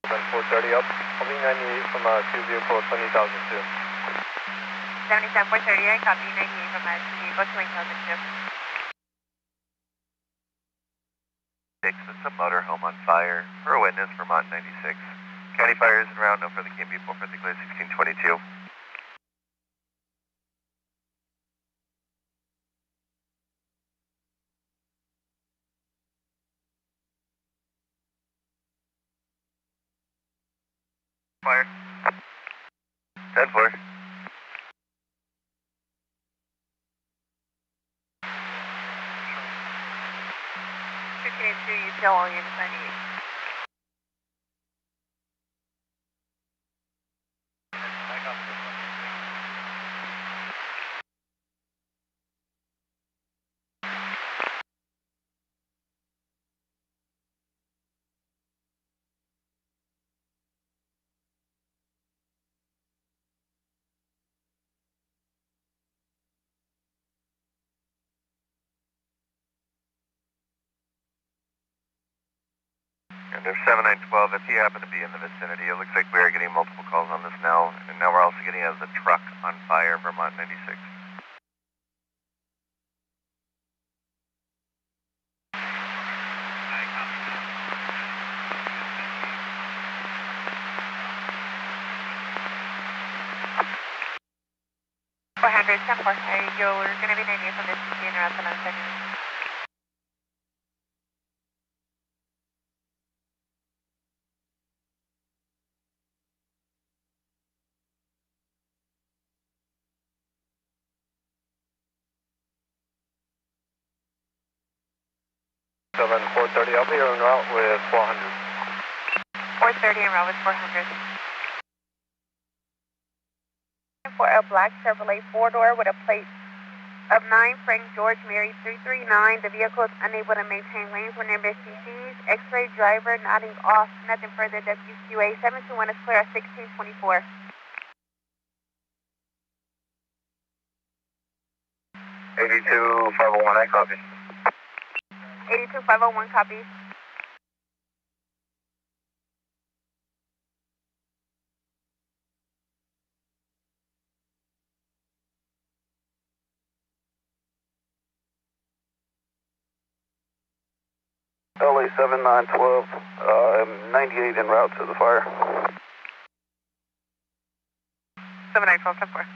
Run 430 up, holding 98 from two vehicle 20,002. 77 438, copy 98 from vehicle 20,002. It's a motorhome on fire. For a witness, Vermont 96. County fires en route, no further KMB 450 clear 1622. Fire. 10-4. 1582, you still on unit 98. And if 7912, if you happen to be in the vicinity, it looks like we're getting multiple calls on this now, and now we're also getting the truck on fire, Vermont 96. Go ahead. 400, 10-4. You're going to be 98 from this CT and around 11 seconds. Seven 430, I'll be en route with 400. 430 en route with 400. For a black Chevrolet 4-door with a plate of 9 Frank George Mary 339. The vehicle is unable to maintain lanes when near CCs. X-ray driver nodding off. Nothing further. WQA 721 is clear at 1624. 82501, I copy. 82501 copy. LA 7912, I'm 98 en route to the fire. 7912, 10-4.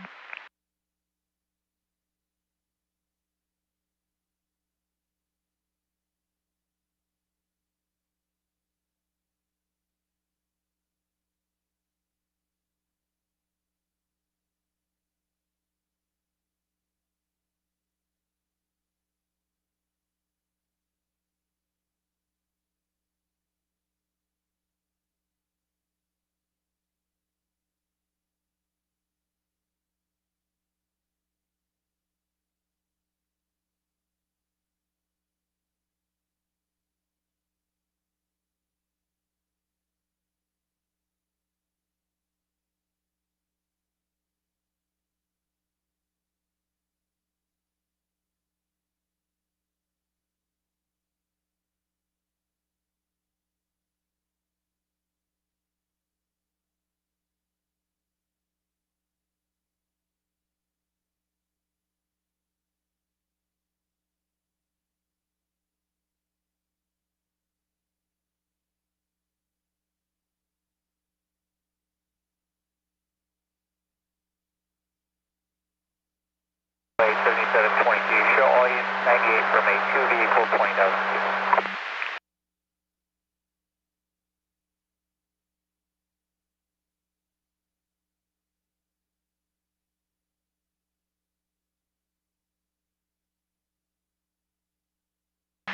LA 7722, show all you 98 from a 2 vehicle 20,000.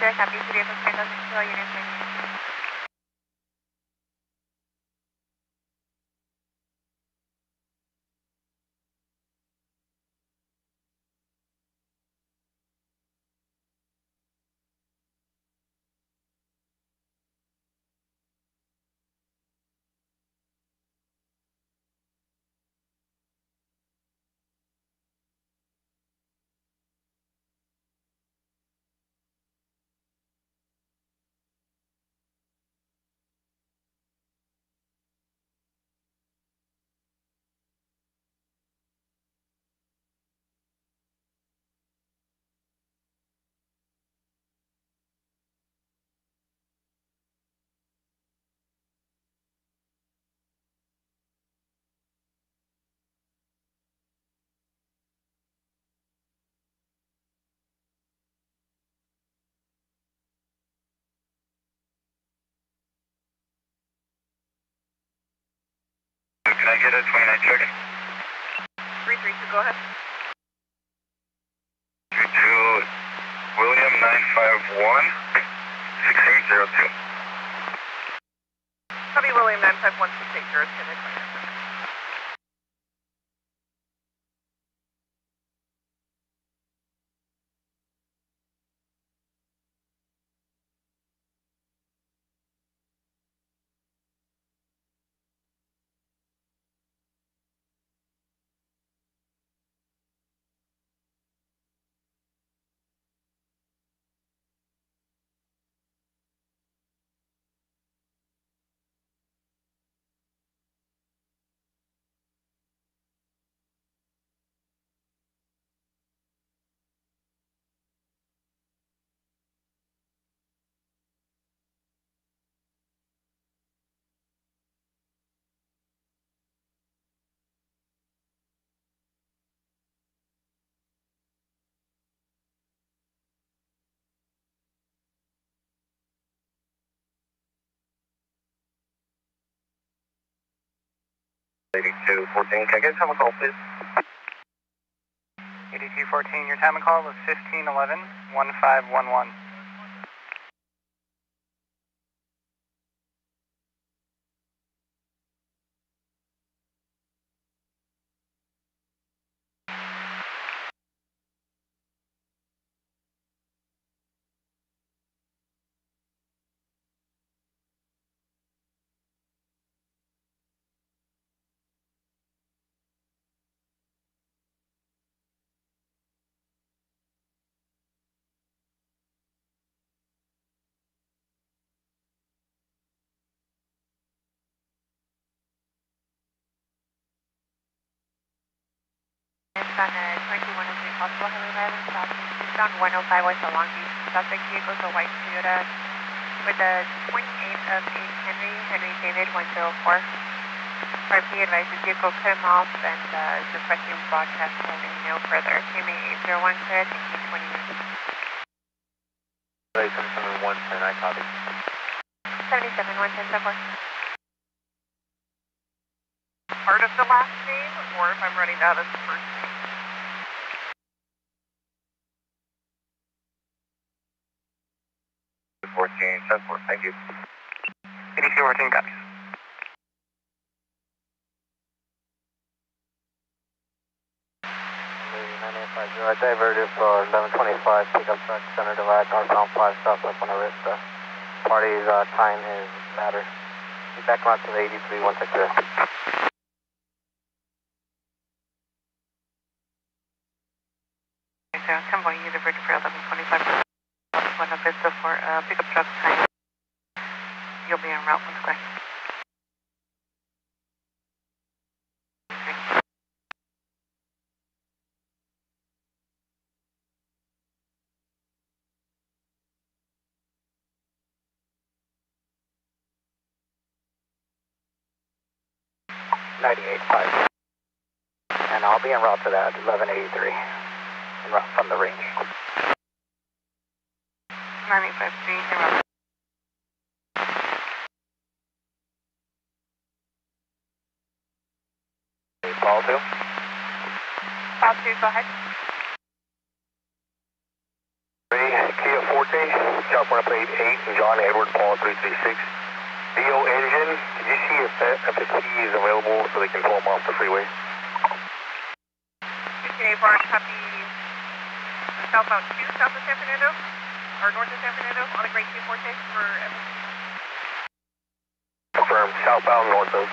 Sure, copy. City of 10,000. All units ready. Can I get a 29 check-in? 332, go ahead. 32, William 951, 6802. Copy William 951, 6802. 8214, can I get time of call, please? 8214, your time of call was 1511, 1511. It's on 2103 possible highway violence, southeastbound 105 west of Long Beach. Suspect vehicle is a white Toyota with a 28th of 8 Henry David 104. RP advises vehicle cut him off and is requesting broadcast holding no further. KMA 801 clear, taking 20 minutes. 110, I copy. 77 110 so far. Part of the last name, or if I'm running out of the first name. 14, 10-4, thank you. 8214 copies. I diverted for 1125, pickup truck, center divide, northbound 5, southwest on Arista. Party's time is matter. Be back on to the 83, once I clear. Convoy, you diverted for 1125. One of Vista for pickup truck time. You'll be en route once clear. And I'll be en route to that 1183, en route from the range. 985G, en route. Call 2. Call 2, go ahead. Kia Forte, California plate 8, John Edward Paul 336. VO engine, did you see if the key is available so they can pull them off the freeway? 15 Barn, copy southbound 2, south of San Fernando, or north of San Fernando, on the Great 246 for Confirmed, southbound north of.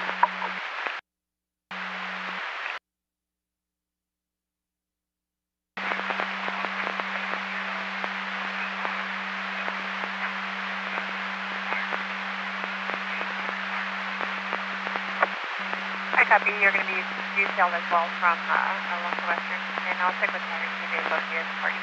Copy, you're going to be detailed as well from along the western, and I'll check with Harry to be located for you.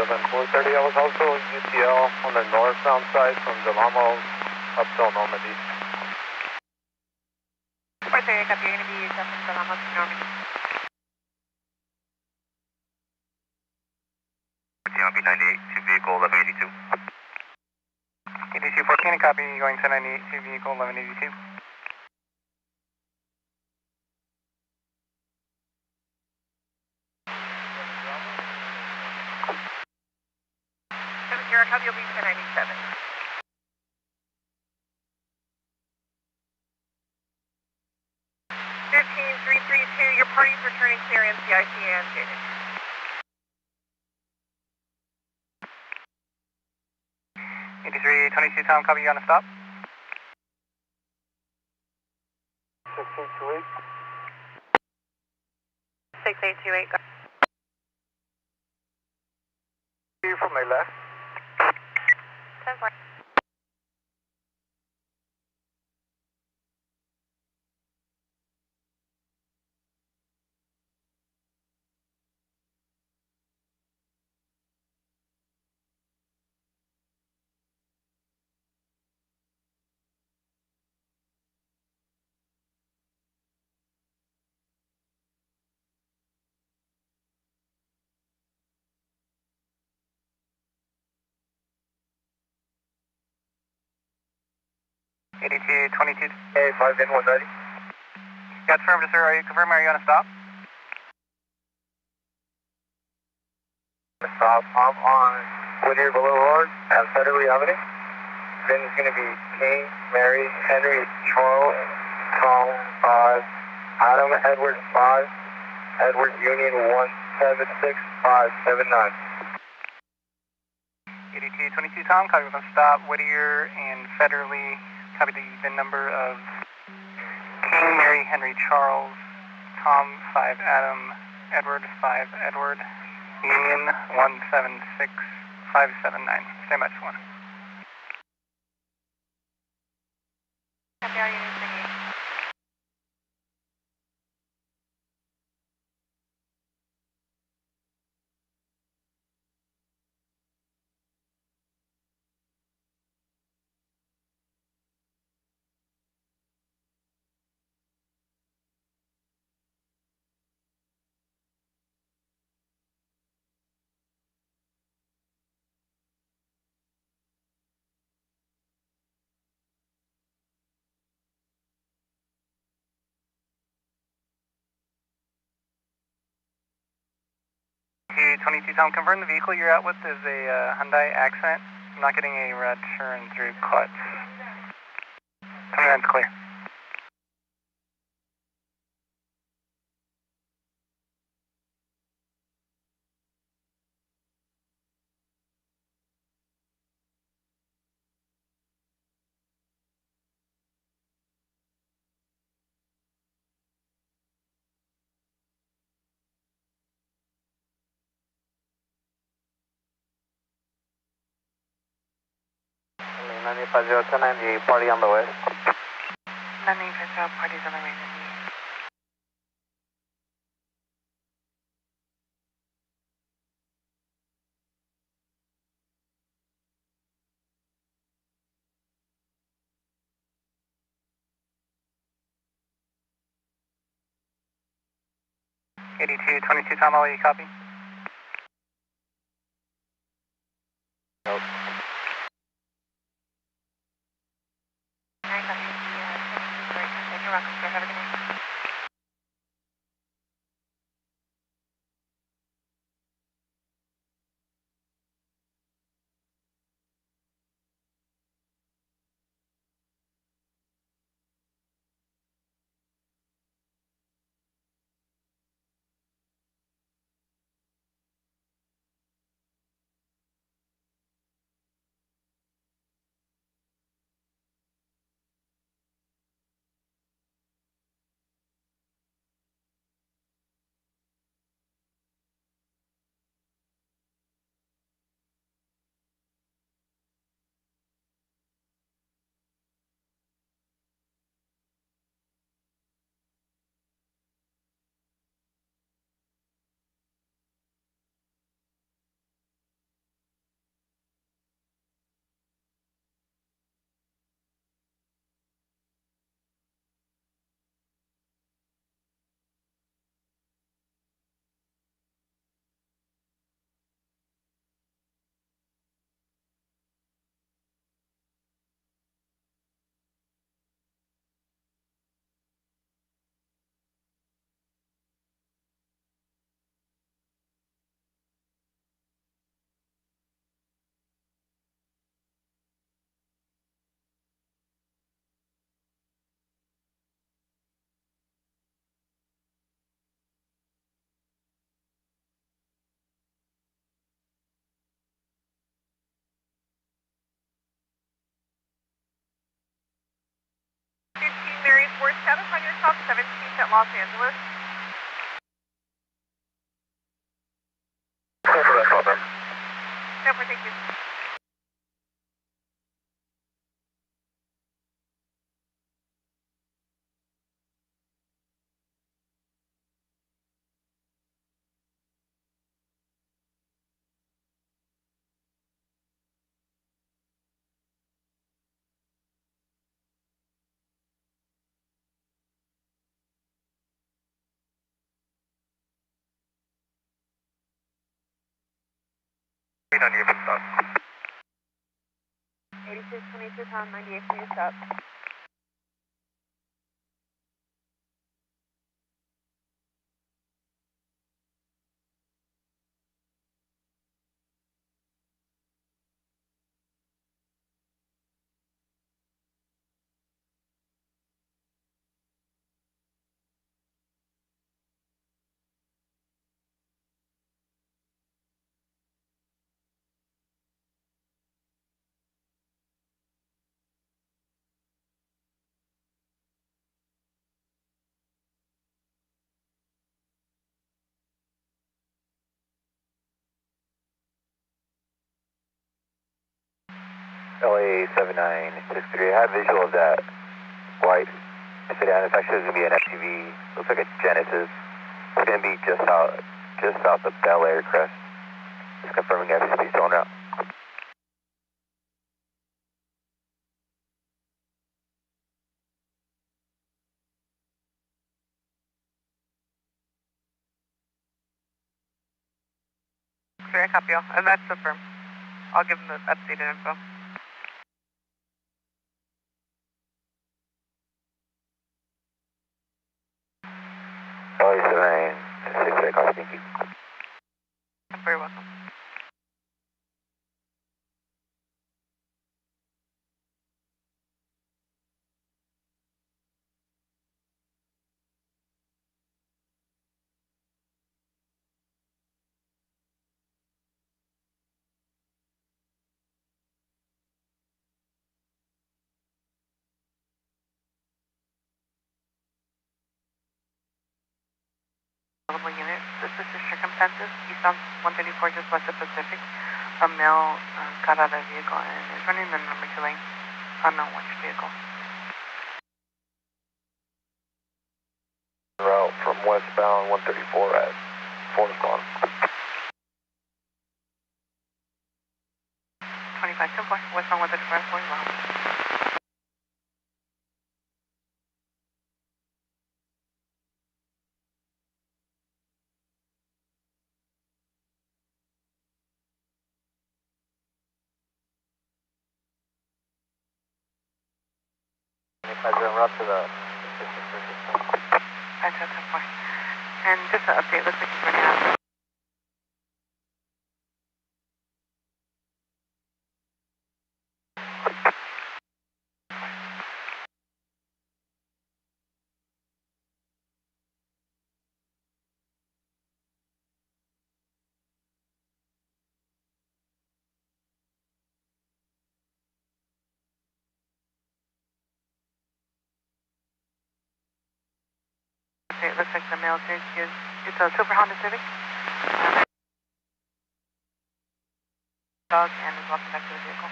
Then 430, I was also UTL on the northbound side from Del Amo up till Normandy. 430, copy, you're going to be from Del Amo to Normandy. TLB 98 to vehicle 1182. 8214, copy, going to 98 to vehicle 1182. copy, you'll be 1097. 15332, your party's returning clear NCIC and JD. 8322 Tom, copy, you on a stop? 6828. 6828, go. You from my left? 10-4. 8222. Hey, 5 in 190. Yeah, confirmed, sir. Are you confirming? Are you on a stop? Stop. I'm on Whittier Boulevard at Federal Avenue. Then it's going to be King, Mary, Henry, Charles, Tom, 5, Adam, Edward, 5, Edward Union 176579. 8222 Tom, copy with a stop. Whittier and Federally, copy the VIN number of King, Mary, Henry, Charles, Tom, 5, Adam, Edward, 5, Edward, Union 176579. Stand by for 1. Copy, are you using 22 Tom, confirm the vehicle you're out with is a Hyundai Accent. I'm not getting a return through clutch. Tell me that's clear. Lane 950 party on the way. 950 parties on the way. 8222 Tom, I'll let you copy. Nope. 9 copy. You're welcome, sir. Have a good night. Mary 47 on your top, 17th at Los Angeles. No, thank you. On your stop. 8622 Tom, 98 for your stop. LA 7963. I have visual of that white sedan. It's actually going to be an SUV. Looks like a Genesis. It's going to be just south of Bel Air Crest. Just confirming everything is on out. Clear, copy all. And that's the firm. I'll give them the updated info. LA 7963. Copy, thank you. You're very welcome. Available unit. This is the circumstances. Eastbound 134 just west of Pacific. A male got out of the vehicle and is running the number 2 lane. Unknown which vehicle. Route from westbound 134 at Forest Lawn. 25-10-4, westbound 134, 40 miles. Route to the 5-10-4. And just an update, looks like he's running out. It looks like the male did use, it's a silver Honda Civic. Dog and is walking back to the vehicle.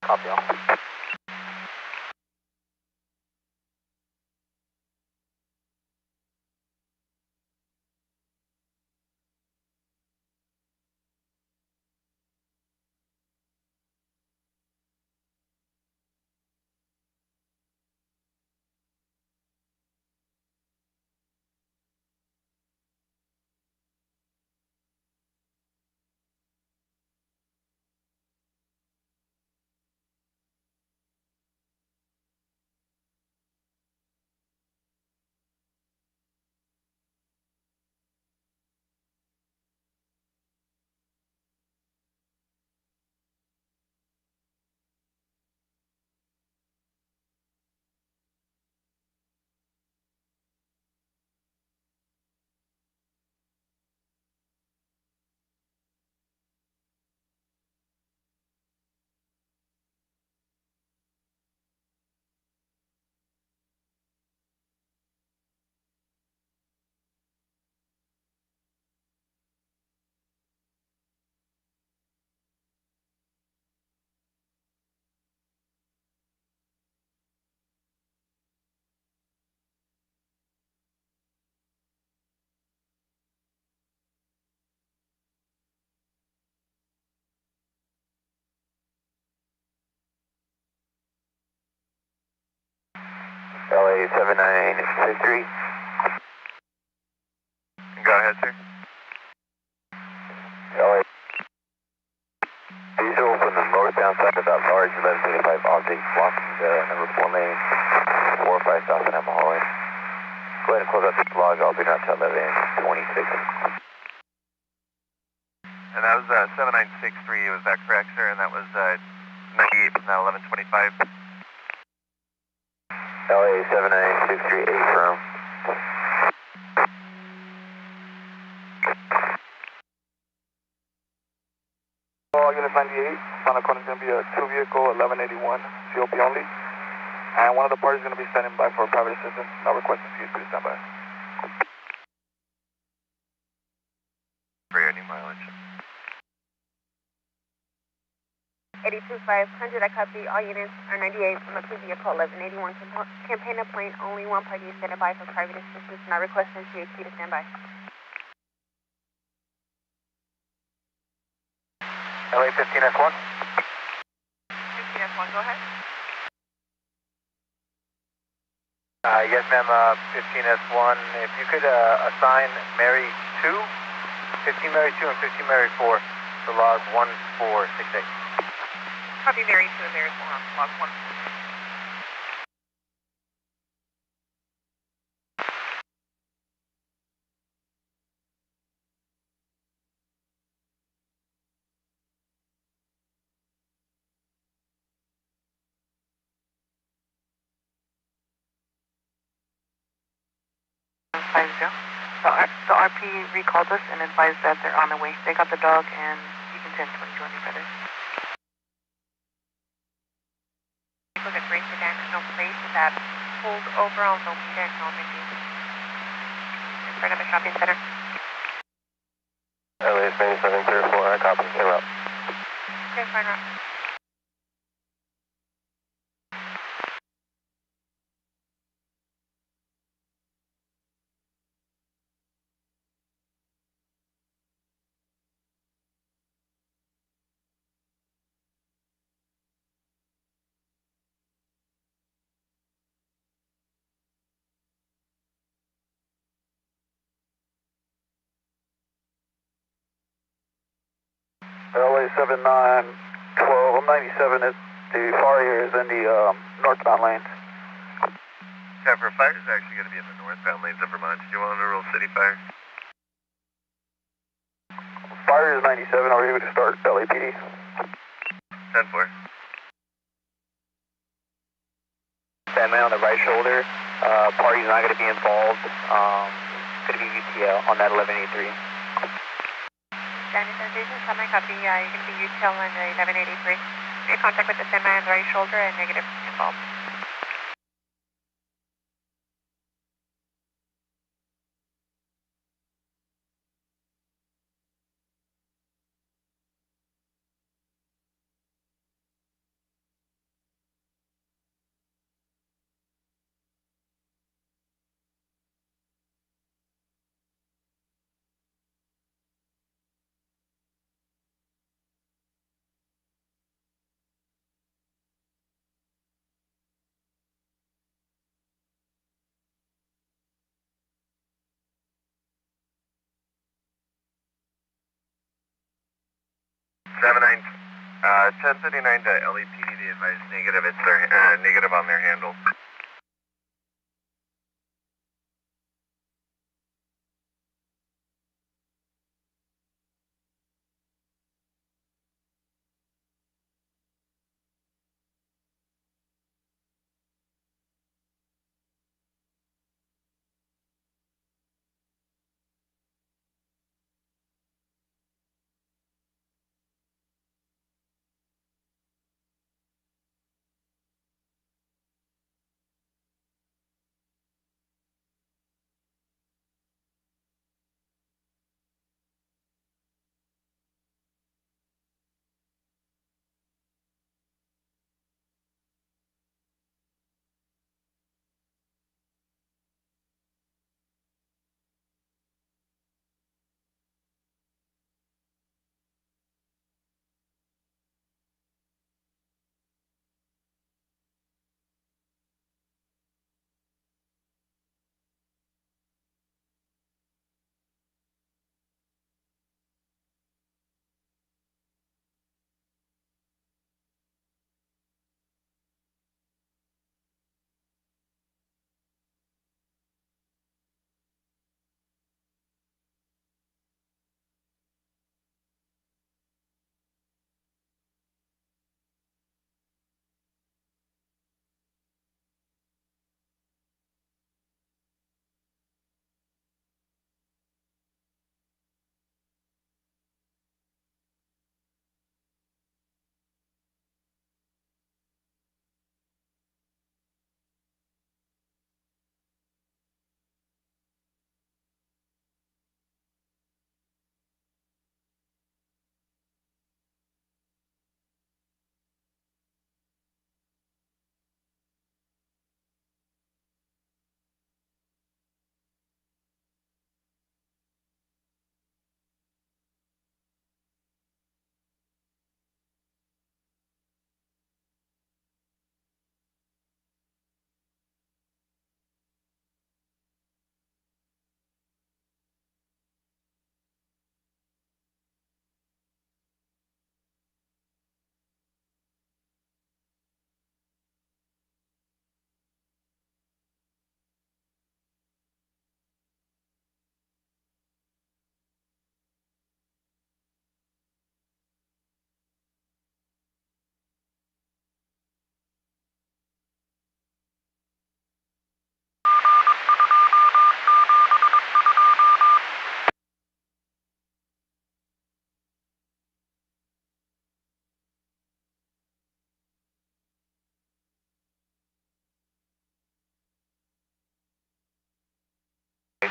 Copy all. LA 7963. Go ahead, sir. LA. Visual from the northbound side of that large 1125 object blocking the number 4 lane, 45 south and I'm hauling. Go ahead and close out this log. I'll be not till 11:26. And that was 7963, was that correct, sir? And that was 98 from that 1125. LA 7963, affirm. Unit 98, final code is going to be a 2-vehicle 1181, COP only. And one of the parties is going to be standing by for private assistance. Now requesting CHP to stand by. 82-500, I copy. All units are 98 from a P vehicle 1181 campaign plane. Only one party is standing by for private assistance. Not requesting CHP to stand by. LA 15S1. 15S1, go ahead. Yes, ma'am, 15S1. If you could assign Mary 2, 15 Mary 2 and 15 Mary 4 to log 1468. Copy Mary 2 and Mary 4 on log 1. The RP recalled us and advised that they're on the way. They got the dog and you can 1020 joining better. Look at Brace the National Place that pulled over on Lomita and Normandy in front of a shopping center. LA 9704, I copy. En route. Okay, fine route. LA 7912, I'm 97 at the far here is in the northbound lanes. Temper Fire is actually going to be in the northbound lanes of Vermont. Did you want to roll City Fire? Fire is 97, are we able to start LAPD? 10-4. That man on the right shoulder, party's not going to be involved. Going to be UTL on that 1183. Danny Sensation, semi copy. You're going to be UTL on the 1183. Make contact with the semi on the right shoulder and negative involved. Seven 1039 to LEPD, they advise negative. It's their negative on their handle.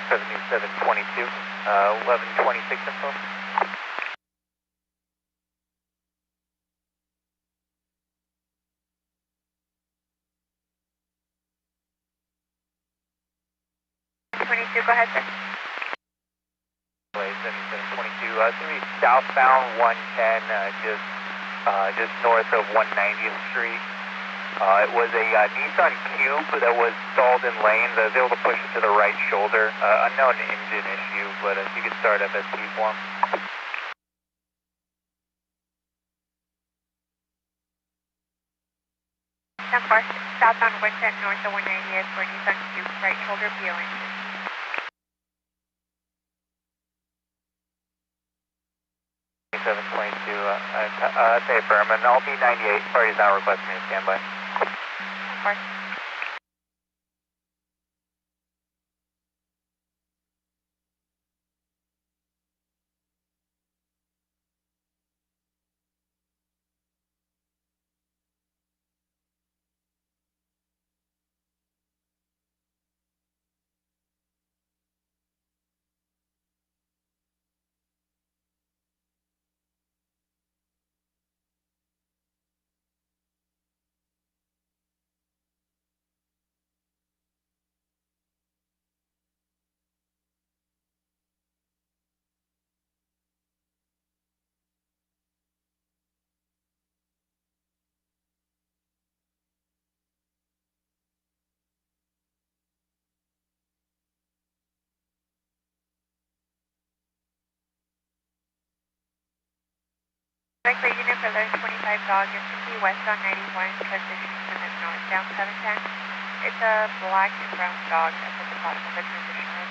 7722, 1126 info. Go ahead, sir. 7722, it's going to be southbound 110, just north of 190th Street. It was a Nissan Cube that was stalled in lanes. I was able to push it to the right shoulder. Unknown engine issue, but if you could start FSP for him. Number southbound 110 north of 190th for Nissan Cube, right shoulder PON. 722, say firm, and I'll be 98. Sorry, he's now requesting a standby. Of course. Directly unit for those 25 dog, it's going to be westbound 91, transition to the northbound 710. It's a black and brown dog that's at the bottom of the transition road.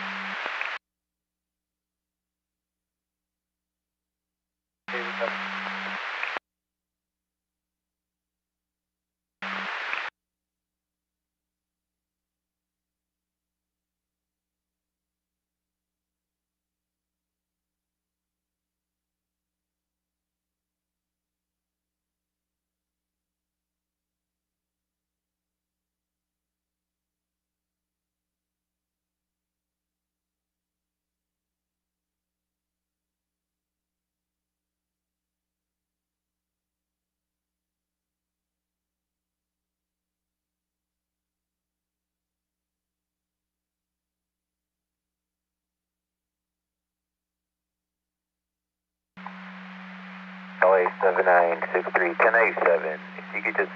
LA 7963 1087. If you could just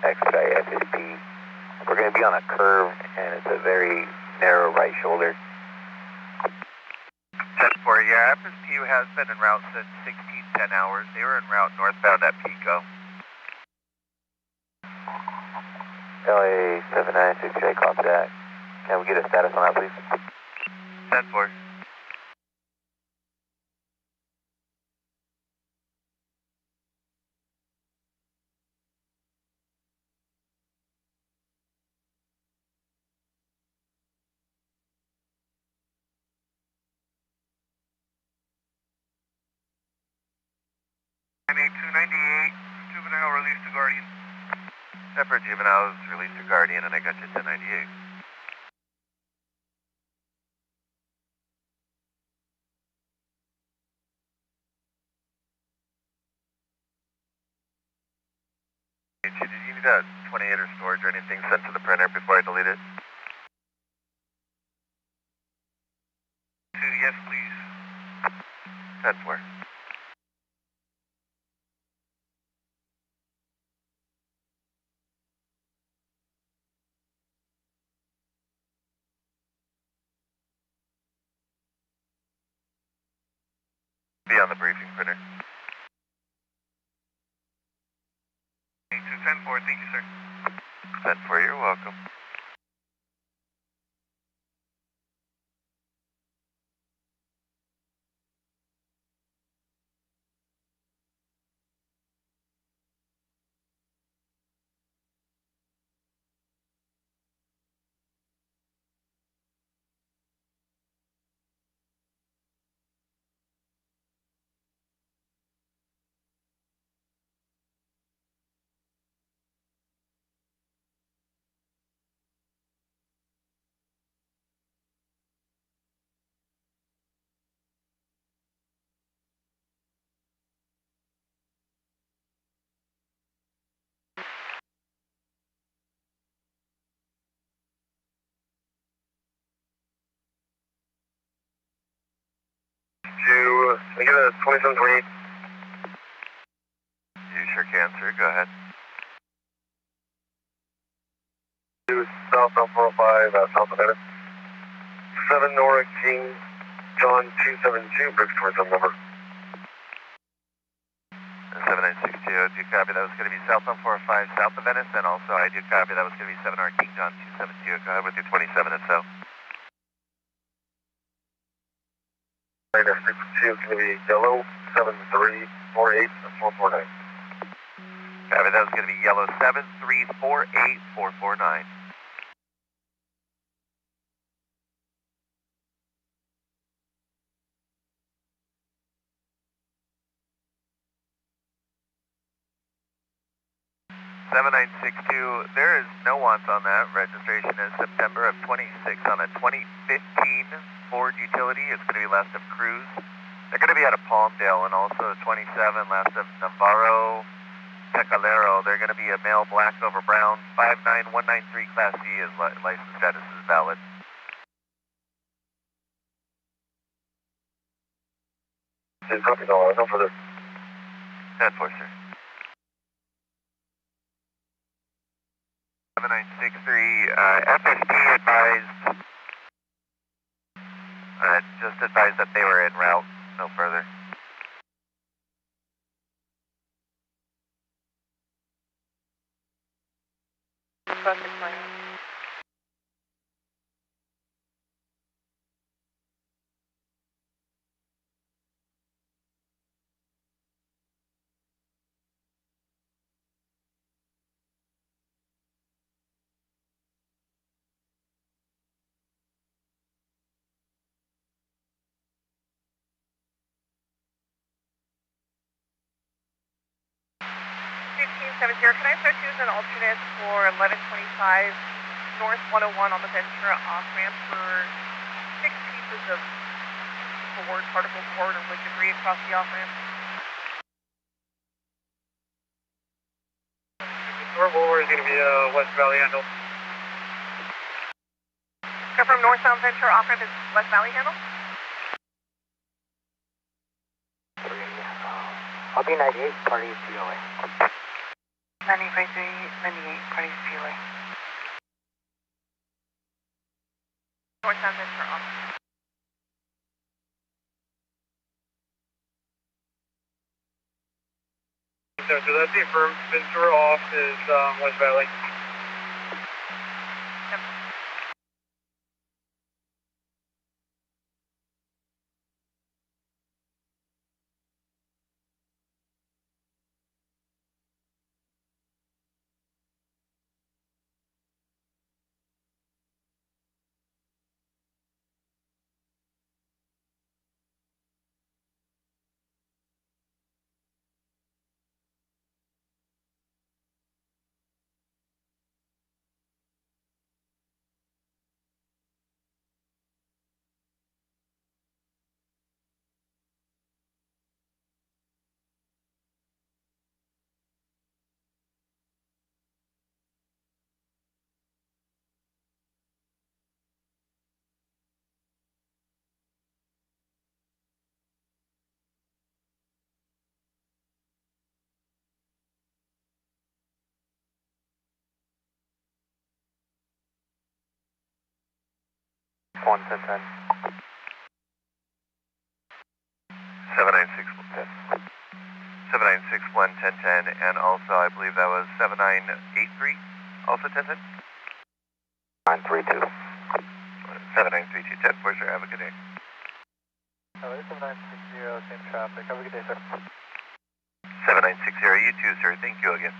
expedite FSP. We're going to be on a curve and it's a very narrow right shoulder. 10-4, yeah, FSPU has been en route since 1610 hours. They were en route northbound at Pico. LA 7963, copy that. Can we get a status on that, please? 10-4. Juvenile released to Guardian. Separate juveniles released to Guardian, and I got you 1098. Did you need a 28er storage or anything sent to the printer before I delete it? Yes, please. 10-4. Be on the briefing printer. 10-4, thank you, sir. 10-4, you're welcome. Can I get a 2728? You sure can, sir. Go ahead. Southbound 405, south of Venice. 7 Nora King, John 272, Brooks towards some number. 7962, do you copy? That was going to be southbound 405 south of Venice, and also I do copy. That was going to be 7 Nora King, John 272. Go ahead with your 27 and so. Right, next frequency is going to be yellow 7348 and 449. Copy, that was going to be yellow 7348 449. There is nuance on that. Registration is September of 26 on a 2015 Ford utility. It's going to be last of Cruz. They're going to be out of Palmdale, and also 27 last of Navarro Tecalero. They're going to be a male black over brown. 59193 Class C is license status is valid. No further. 10-4, sir. 7963, FST advised, just advised that they were en route, no further. Perfect, fine. Can I start you as an alternate for 1125 North 101 on the Ventura off-ramp for 6 pieces of board, particle board, or wood debris across the off-ramp? North Boulevard is going to be West Valley handle. Confirm northbound Ventura off-ramp is West Valley handle? I'll be 98, party COA. 98, party COA. Northbound Ventura off-ramp. So that's the affirmed. Ventura off is West Valley. Yep. One 1010. 796110. 7961 1010, and also I believe that was 7983, also 1010? 932. 7932 10 for sure. Have a good day. Hello, 7960, same traffic. Have a good day, sir. 7960, you too, sir. Thank you again.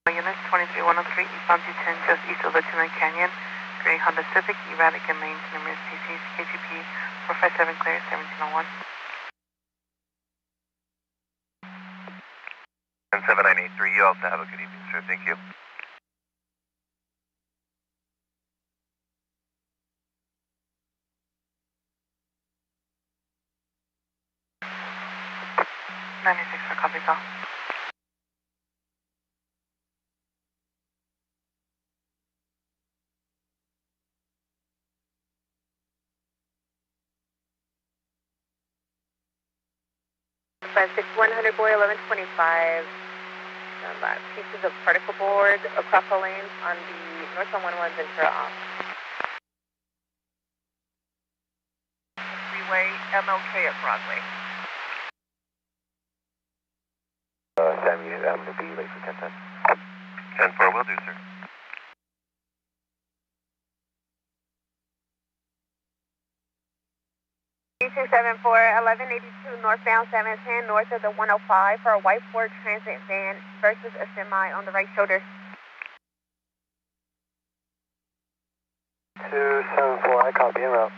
Units 23103, eastbound 210, just east of the Tuna Canyon. Gray Honda Civic, erratic and lanes, numerous CCs, CHP 457 clear, 1701. 6-3. You also have a good evening, sir. Thank you. For copy call. Five six 100 boy 1125. Pieces of particle board across the lanes on the northbound 11 Ventura off. Freeway, MLK at Broadway. Sammy, I'm going to be late for 10-10. 10-4 will do, sir. D274 1182 northbound 710 north of the 105 for a white Ford Transit van versus a semi on the right shoulder. 274, I copy en route.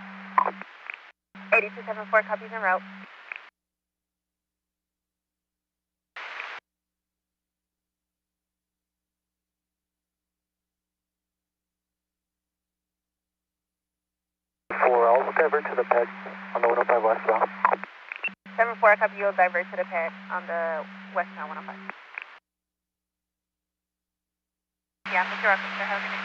8274 copies en route. I'll divert to the ped on the 105 westbound. 74, I copy, you'll divert to the pad on the westbound 105. Yeah, Mr. Rochester, have a good day.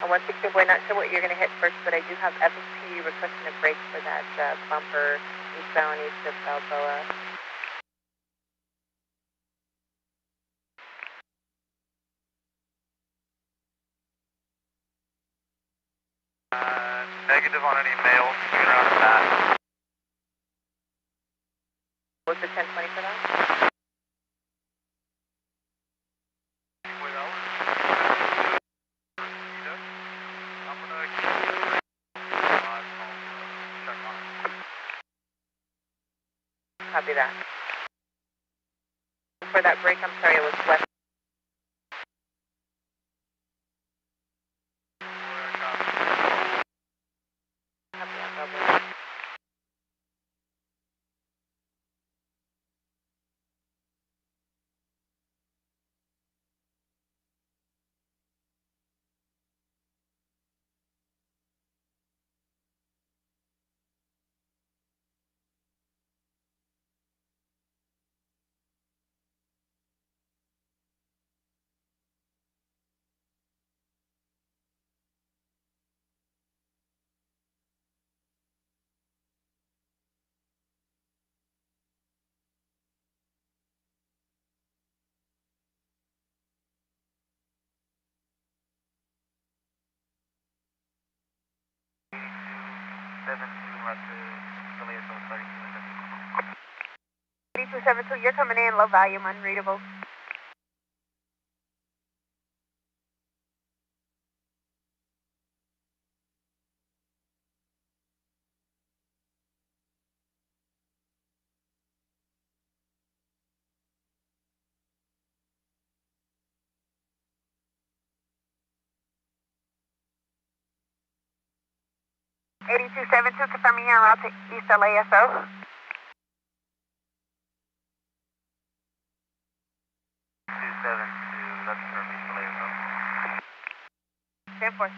On 116 boy, not sure what you're going to hit first, but I do have FSP requesting a break for that bumper eastbound east of Balboa. Negative on any mails coming around the back. What's the 1020 for that? Copy that. For that break, I'm sorry, it was west. Copy that, Balboa. Delay is 3272, you're coming in, low volume, unreadable. Confirming your route to East LASO. 272, that's for me, delay is 10-4.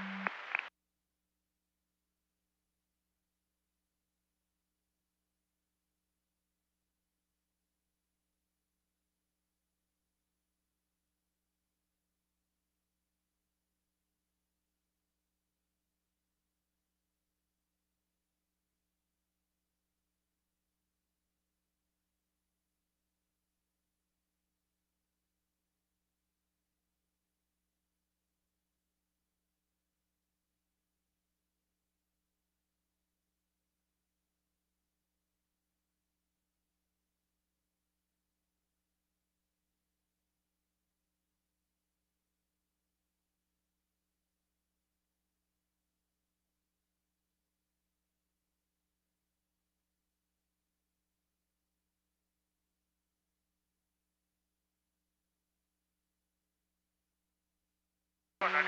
Silver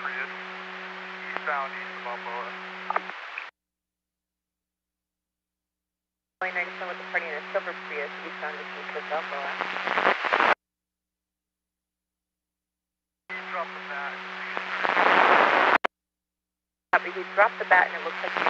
Prius, eastbound east of Balboa. 97 with the party in a silver Prius, eastbound just east of Balboa. Drop the bat. He dropped the bat and it looks like he's...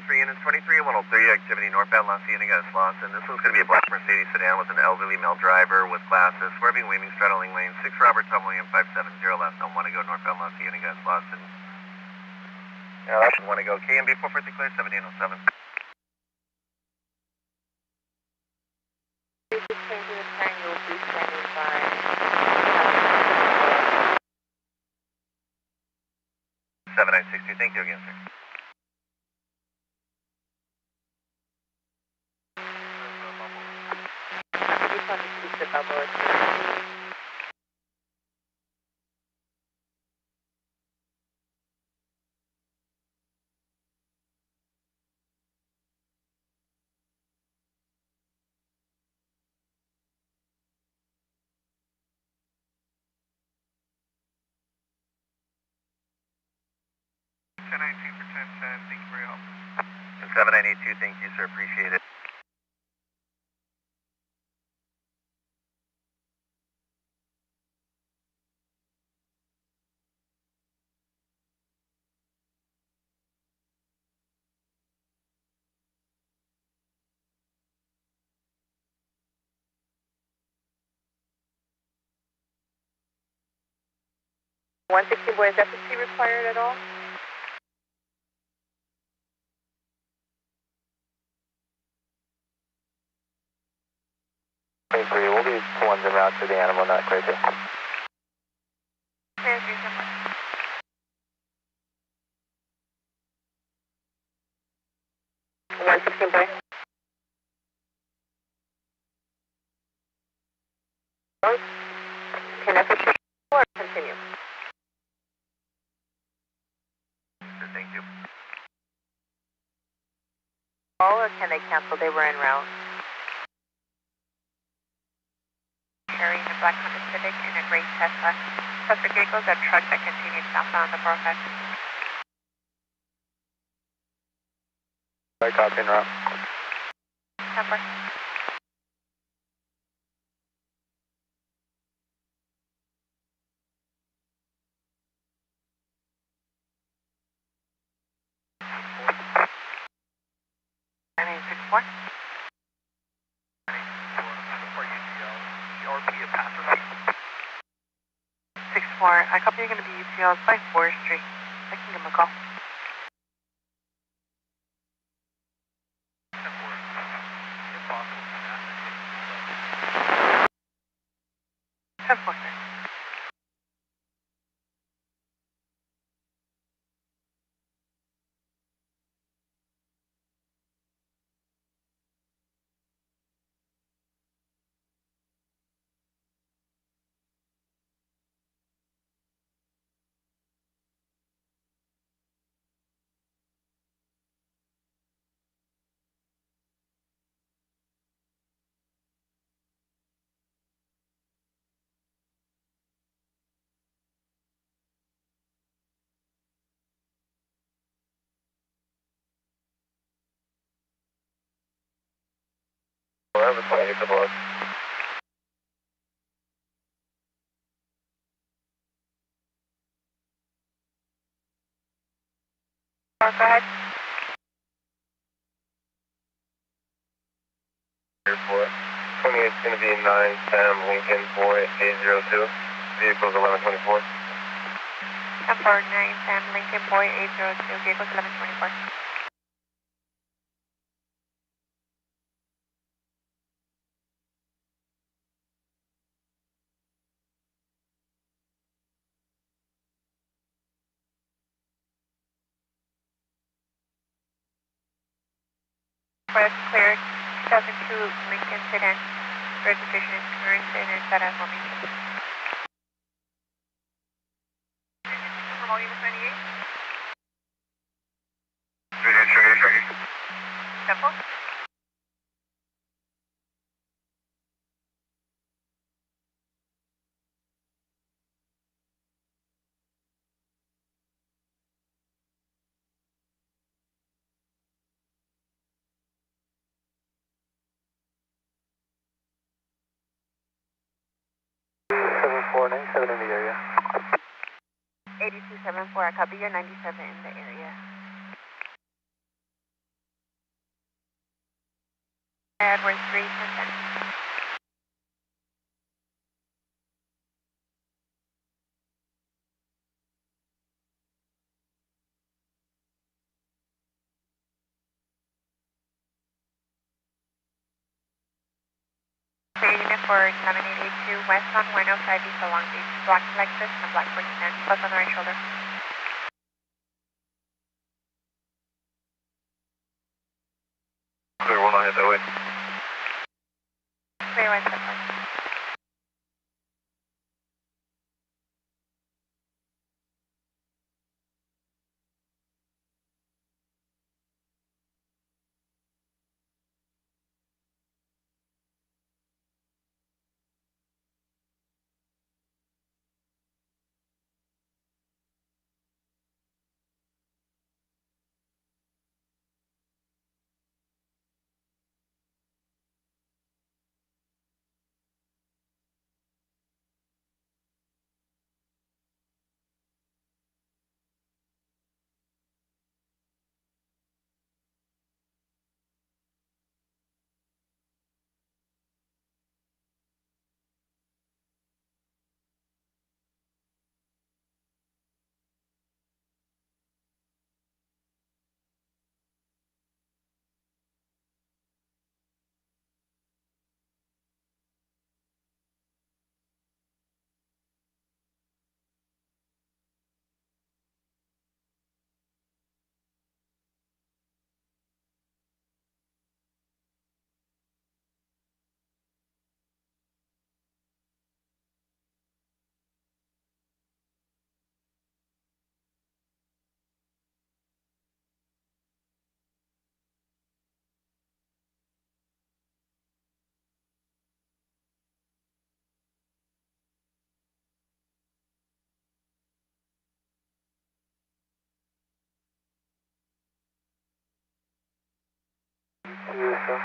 For units 23 and 103, activity northbound Las Ciénegas, Lawson. This one's going to be a black Mercedes sedan with an elderly male driver with glasses, swerving, waving, straddling lane, 6 Robert Tom William 570 left. I want to go northbound Las Ciénegas, Lawson. Yeah, that's want to go. KMB 450 clear, 7807. Please change the turn, you'll be standing by... 7962, thank you again, sir. Balboa. For 1010, thank you for your help. 7982, thank you, sir, appreciate it. Boy, is FSC required at all? We'll be the ones en route to the animal nut crater. Boy. Can FSC or continue? Thank you. Or can they cancel? They were en route. Carrying a black Honda Civic and a gray Tesla. Suspect vehicles a truck that continues southbound the 405. I copy en route. 10-4. What? For UTL, RP a passenger. 6-4. I copy you're going to be UTLs by Forestry. I can give them a call. 10-4. If possible, 10-4, sir. Wherever 28 to blood. Go ahead. Airport. 28 is going to be 910 Lincoln Boy 802. Vehicles 1124. 10-4, 910 Lincoln Boy 802. Vehicles 1124. Press cleared. 2002 Lincoln sedan. Registration is current and is set as formation. From Unit 98. Temple. Seven in the area. 8274, I copy your 97 in the area. Edward 3, 10. Unit for 7882 West on 105 East Long Beach, black Lexus and black 49, plus on the right shoulder. Clear, will not hit that way. Clear right step one.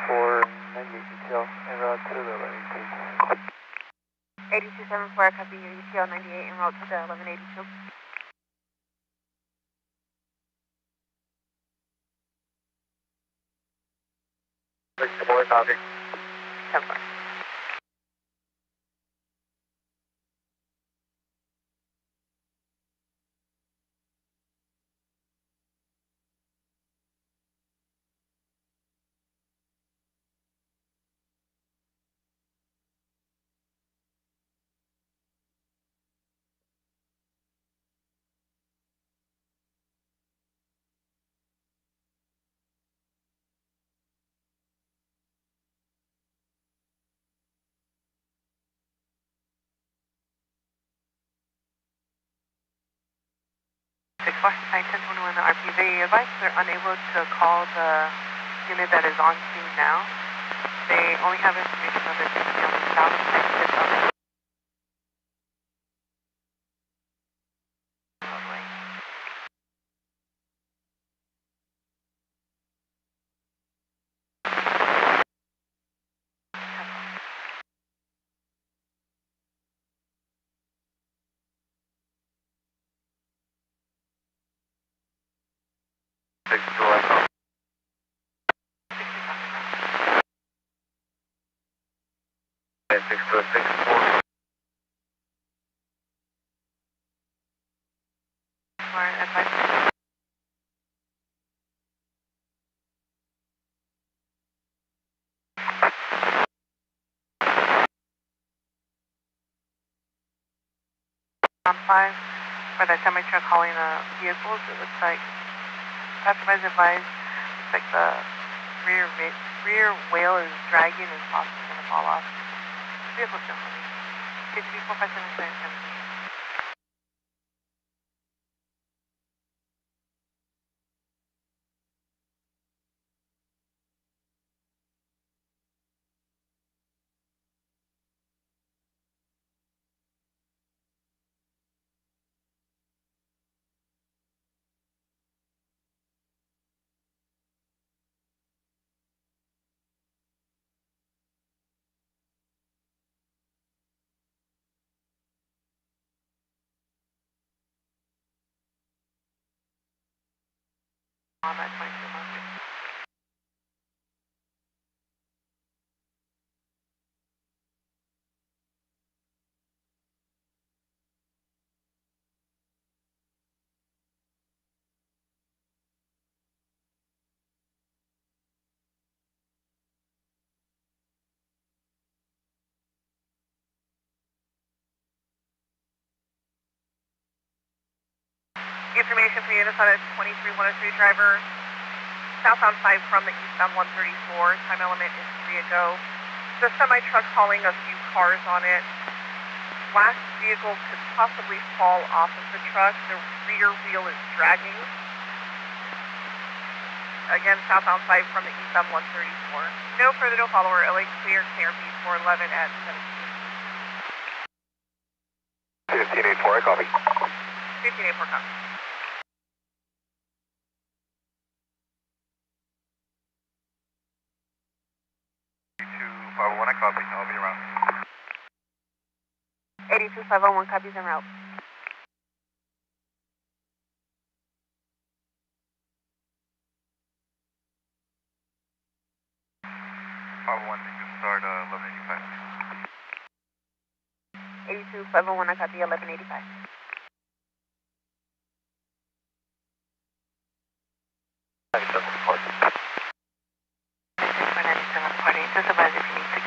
For 98 detail en route to the 1182. 8274, I copy your ETL 98 en route to the 1182. More copy. 10-4. Washington 1021 RPV advice they're unable to call the unit that is on scene now. They only have information of it on the south exit of the roadway. Advice. On 5, for the temperature calling the vehicles, it looks like passersby advised, looks like the rear wheel is dragging and possibly going to fall off. Vehicle still moving. CHP 457 on that 22 marker. Information for units on a 23103 driver, southbound 5 from the eastbound 134. Time element is 3 ago. The semi-truck hauling a few cars on it. Last vehicle could possibly fall off of the truck. The rear wheel is dragging. Again, southbound 5 from the eastbound 134. No further to follower. LA clear, KRP 411 at 17. 1584, I copy. 1584, copy. 501, I copy. I'll be around. 82501 copies en route. Start 1185. 82501, I copy 1185. Just advise if you need 62.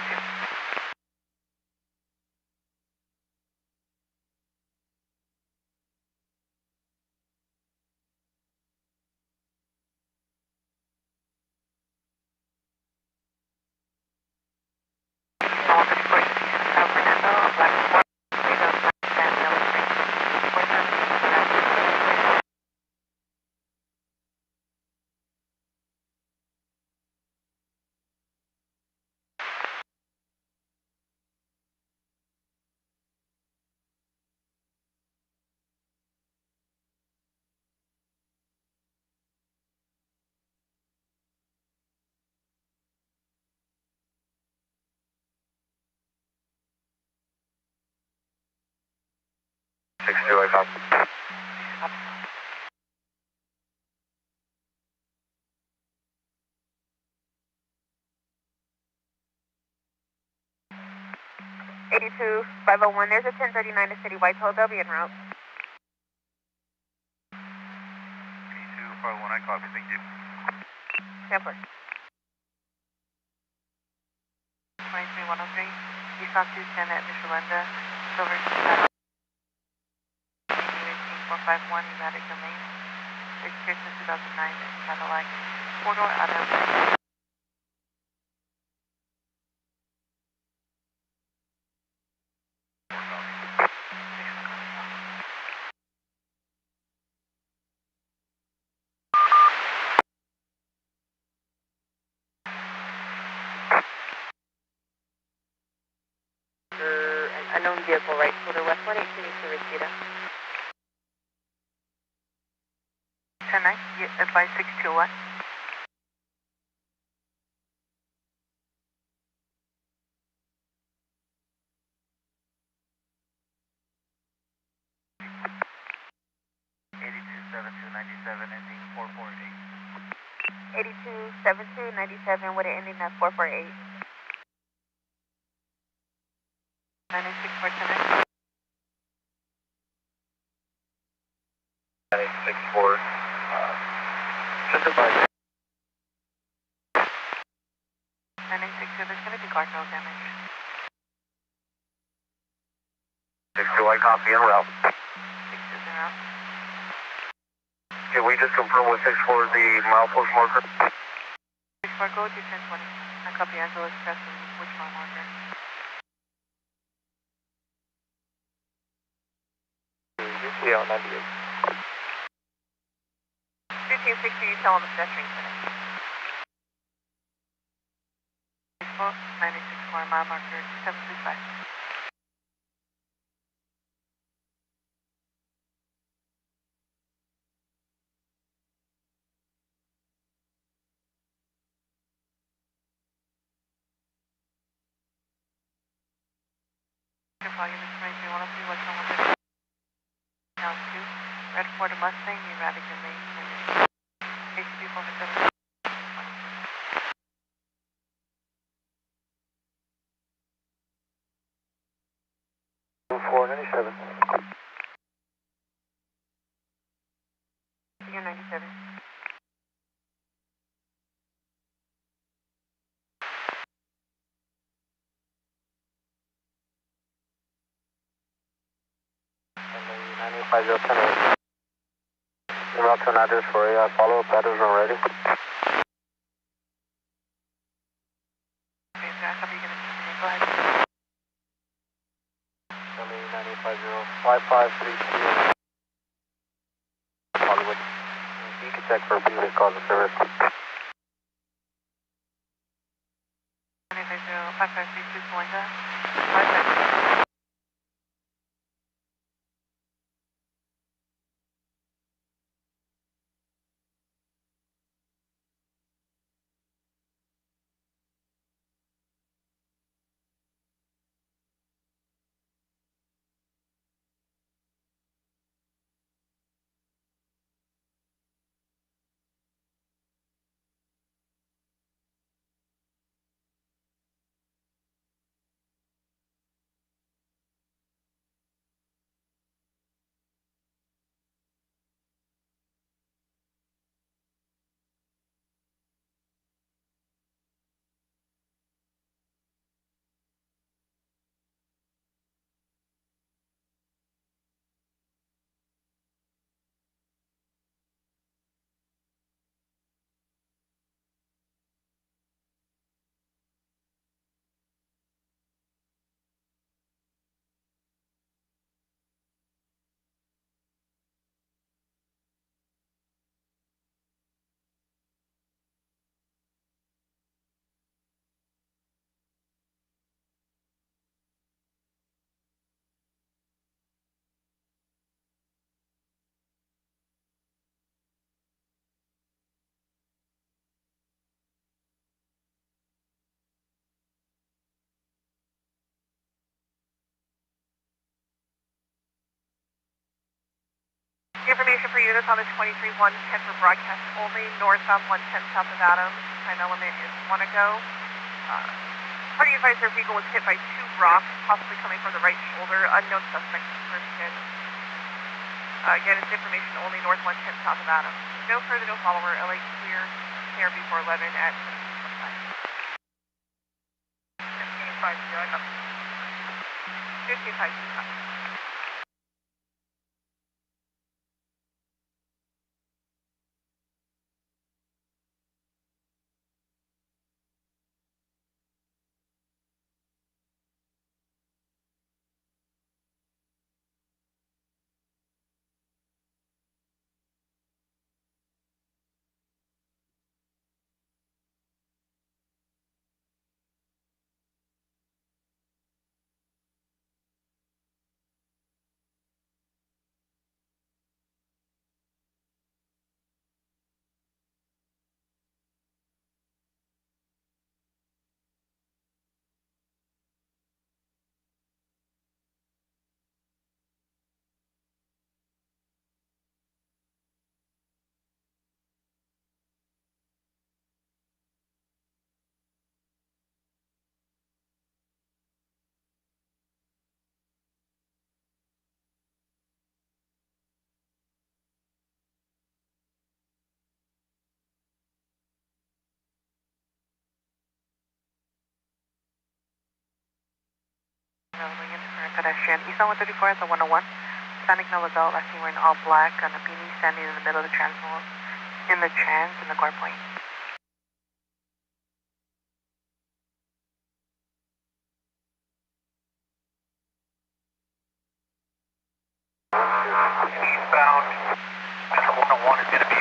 I copy. 82501, there's a 1039 to Citywide Toll. They'll be en route. 82501, I copy. Thank you. 10-4. 23103, Eastbound 210 at Michelanda, Silver 451, erratic domain. Registration 2009, Cadillac, 4-door out of. An unknown vehicle, right shoulder west 118 to Reseda. 10-9, advise 621. Ending 448. 827297 with an ending at 448. 964 964. Just advise. 962, there's going to be guardrail damage. 621, copy en route. 620. Can we just confirm with 64 the milepost marker? 621 Fargo to 1020. I copy Angela Express and Wichita Marker. UTL 98. 1560, you tell on the pedestrian clinic. 964 mile marker 735. Unit 23 103 West 130. Now 2. Red Ford Mustang, erratic in lane. HB 457. 497. Figure 97. And 95010. En route to an address for a follow-up address already. Okay, so I copy you. Go ahead. 950 5532. Hollywood. You can check for previous calls of service. 950 5532 Belinda. 552. Information for units on the 23-110 for broadcast only, northbound 110 south of Adams. Time element is 1 ago. Party advisor vehicle was hit by 2 rocks, possibly coming from the right shoulder. Unknown suspect description. Again, it's information only, north 110 south of Adams. No further, no follower. LA clear, KRB 411 at 15:25. 15:25. Pedestrian. East on 134 at the 101. Hispanic male adult, last seen wearing all black on a beanie, standing in the middle of the trans in the car plane. 1 is going to be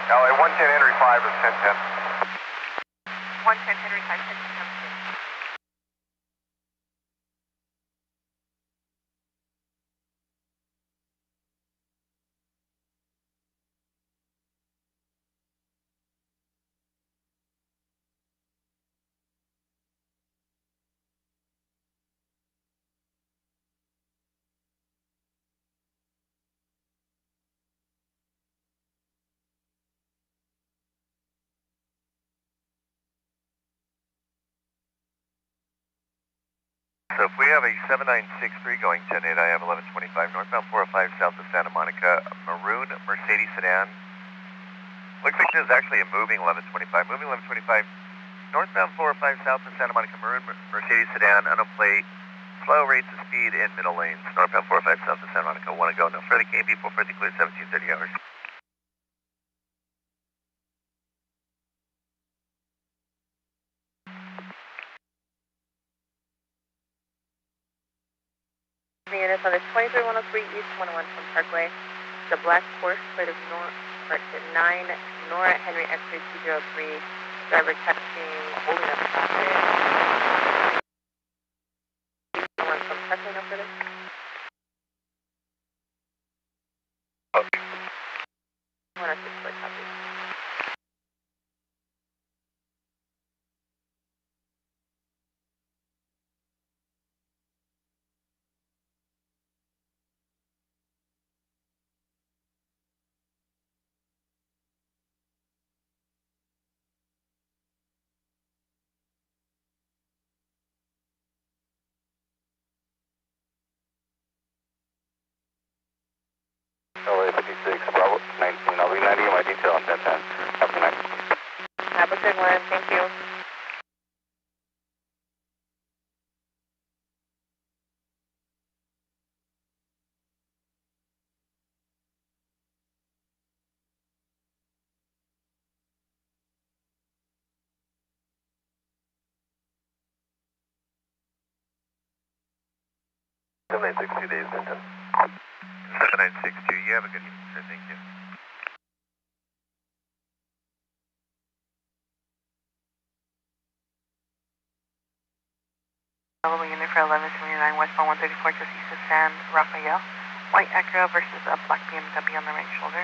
LA 110 Henry 5 is 1010. 110 Henry 5, 10. So if we have a 7963 going 10-8, I have 1125 northbound 405 south of Santa Monica, maroon Mercedes sedan. Looks like there's actually a moving 1125. Moving 1125, northbound 405 south of Santa Monica, maroon Mercedes sedan, unknown plate, slow rates of speed in middle lanes. Northbound 405 south of Santa Monica, want to go, no further KB 450 clear 1730 hours. The units on the 23103 East 101 from Parkway. The black Porsche plate of 9 Nora Henry X-ray 203. Driver texting, holding up traffic. Someone from Parkway, no further. Okay. 106 plate copy. LA 56, Bravo 19. I'll be 90 in my detail on 1010. Have a good night. Have a good one. Thank you. 7962 days, Denton. 7962, you have a good evening, sir, thank you. Available unit for 1179 westbound 134 just east of San Rafael. White Acura versus a black BMW on the right shoulder.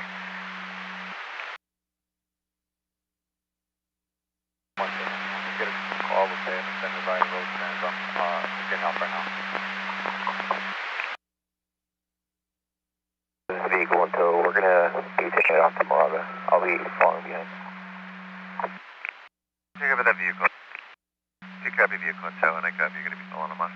Get a call with the extended by road stands on getting off right now. This vehicle in tow, we're gonna be taking it off to Moraga. I'll be following behind. Take over that vehicle. You copy vehicle in tow, and I copy you're going to be following them on.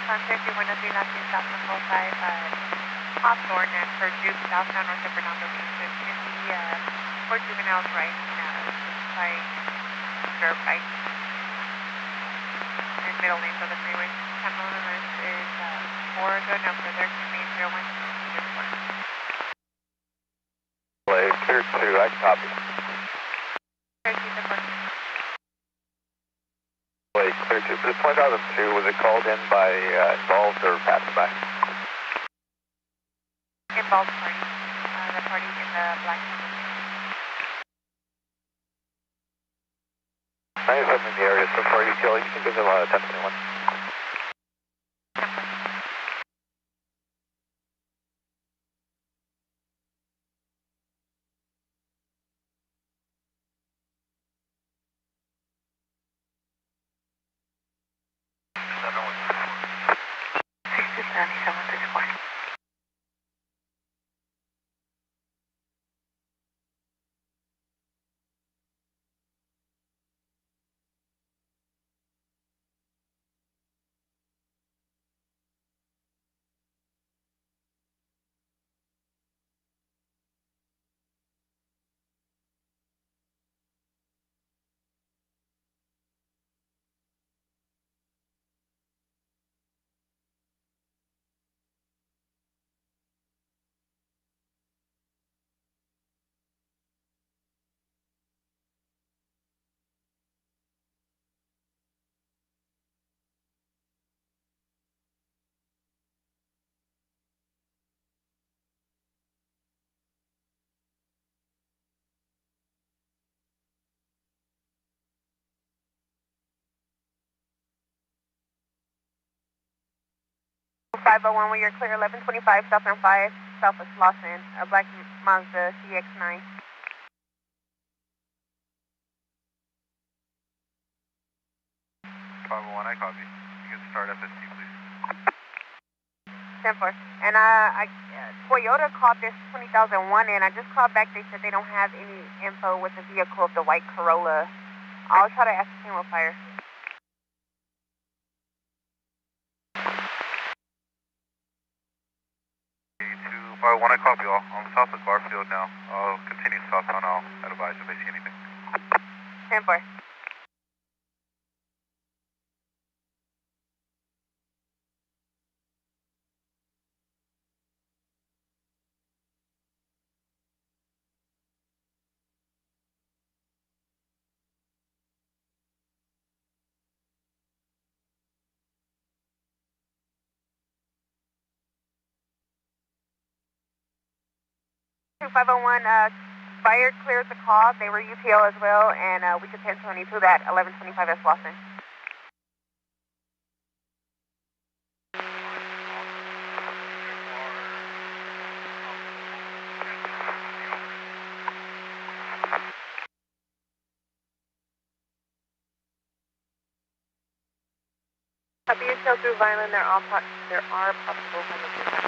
Sunset, you're going to be left in South 105, Hawthorne and Purdue, southbound north of Bernardo Beach. In the four juveniles riding by curb bike in middle lanes of the freeway. Time limit is 4 good, no further. Remain 01 Play clear 2, I copy. Play clear 2. This 2002, was it called in by involved or passed by? Involved party. The party in the black. 97 in the area so far, you can give them 1021. .501 where you're clear, 1125 southbound 5, southwest Lawson, a black Mazda CX-9. 501, I copy. You can start FST, please. 10-4. And Toyota called this 20,001 and I just called back. They said they don't have any info with the vehicle of the white Corolla. I'll try to ascertain what fire. 501, I copy all. I'm south of Garfield now. I'll continue southbound. I'll advise if I see anything. 10-4. Two 501, Fire cleared the call. They were UPL as well, and we could 1022 that 1125 S. Lawson. BSL through Violin, there are possible homicides.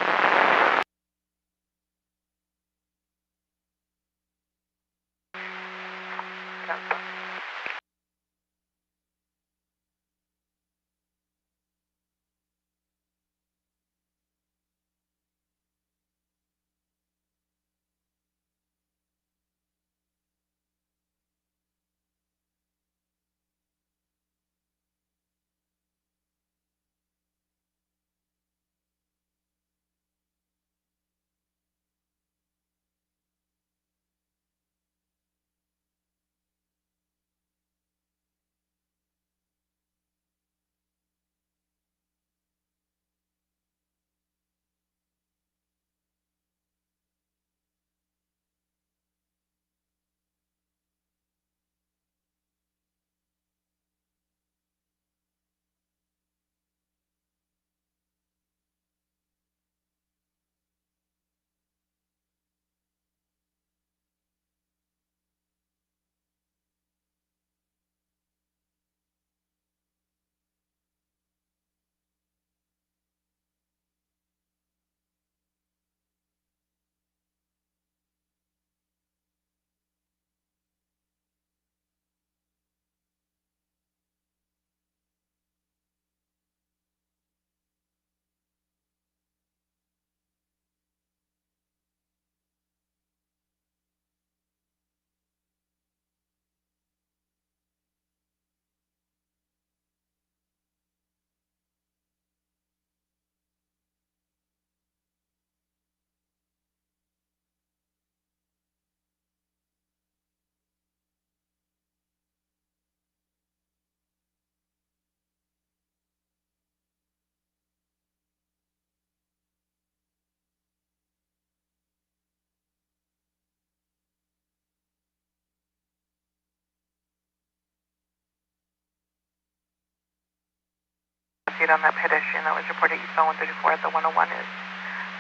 On that pedestrian that was reported eastbound 134 at the 101 is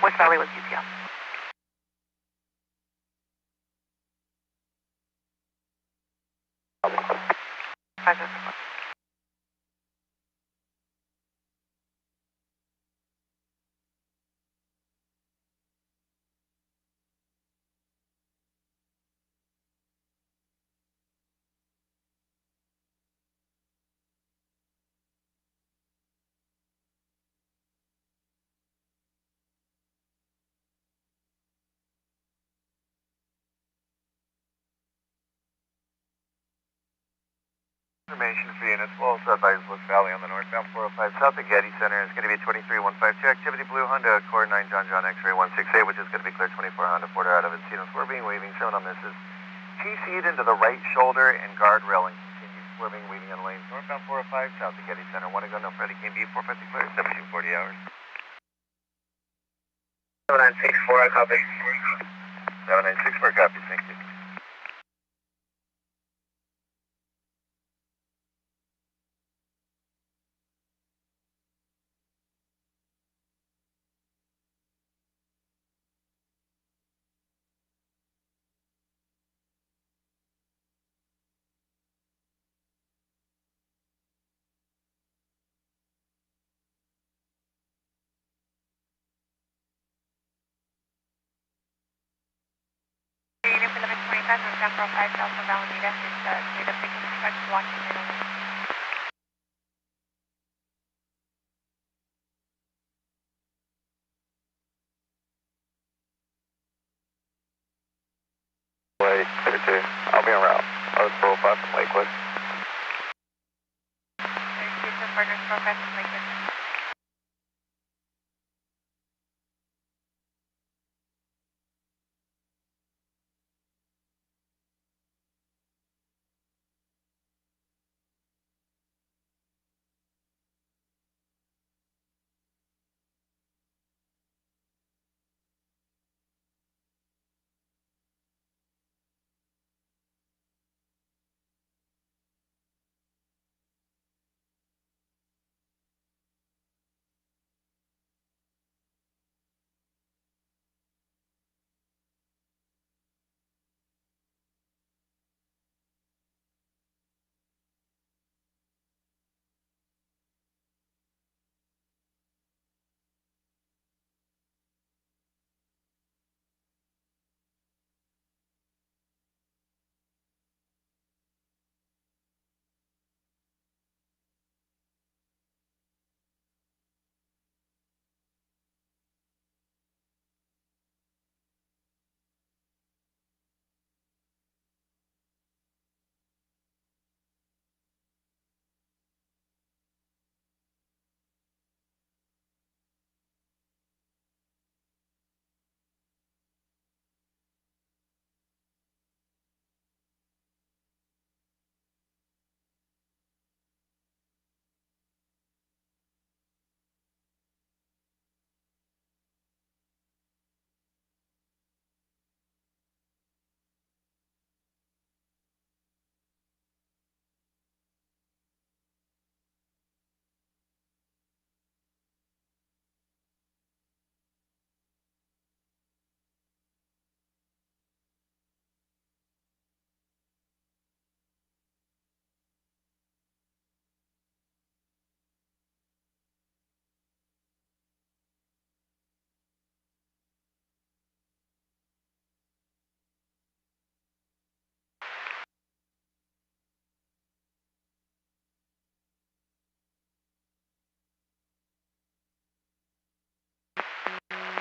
West Valley with UPL. Information for units, well, advised West Valley on the northbound 405 south of Getty Center is going to be 23152, activity blue Honda, Accord 9 John X-ray 168, which is going to be clear 24 Honda Porter out of Encino, swerving, waving, shown on this is TC'd into the right shoulder and guardrail and continue swerving, waving on lanes, northbound 405 south of Getty Center, want to go, no Freddy, can be 450 clear, 1740 hours. 7964, I copy. 7964, copy, thank you. Unit 1125, northbound 405 south of Alameda, it's made up taking the truck blocking it over. Wait, 32. I'll be en route. I was 405 from Lakewood. There's Houston Partners 405 from Lakewood.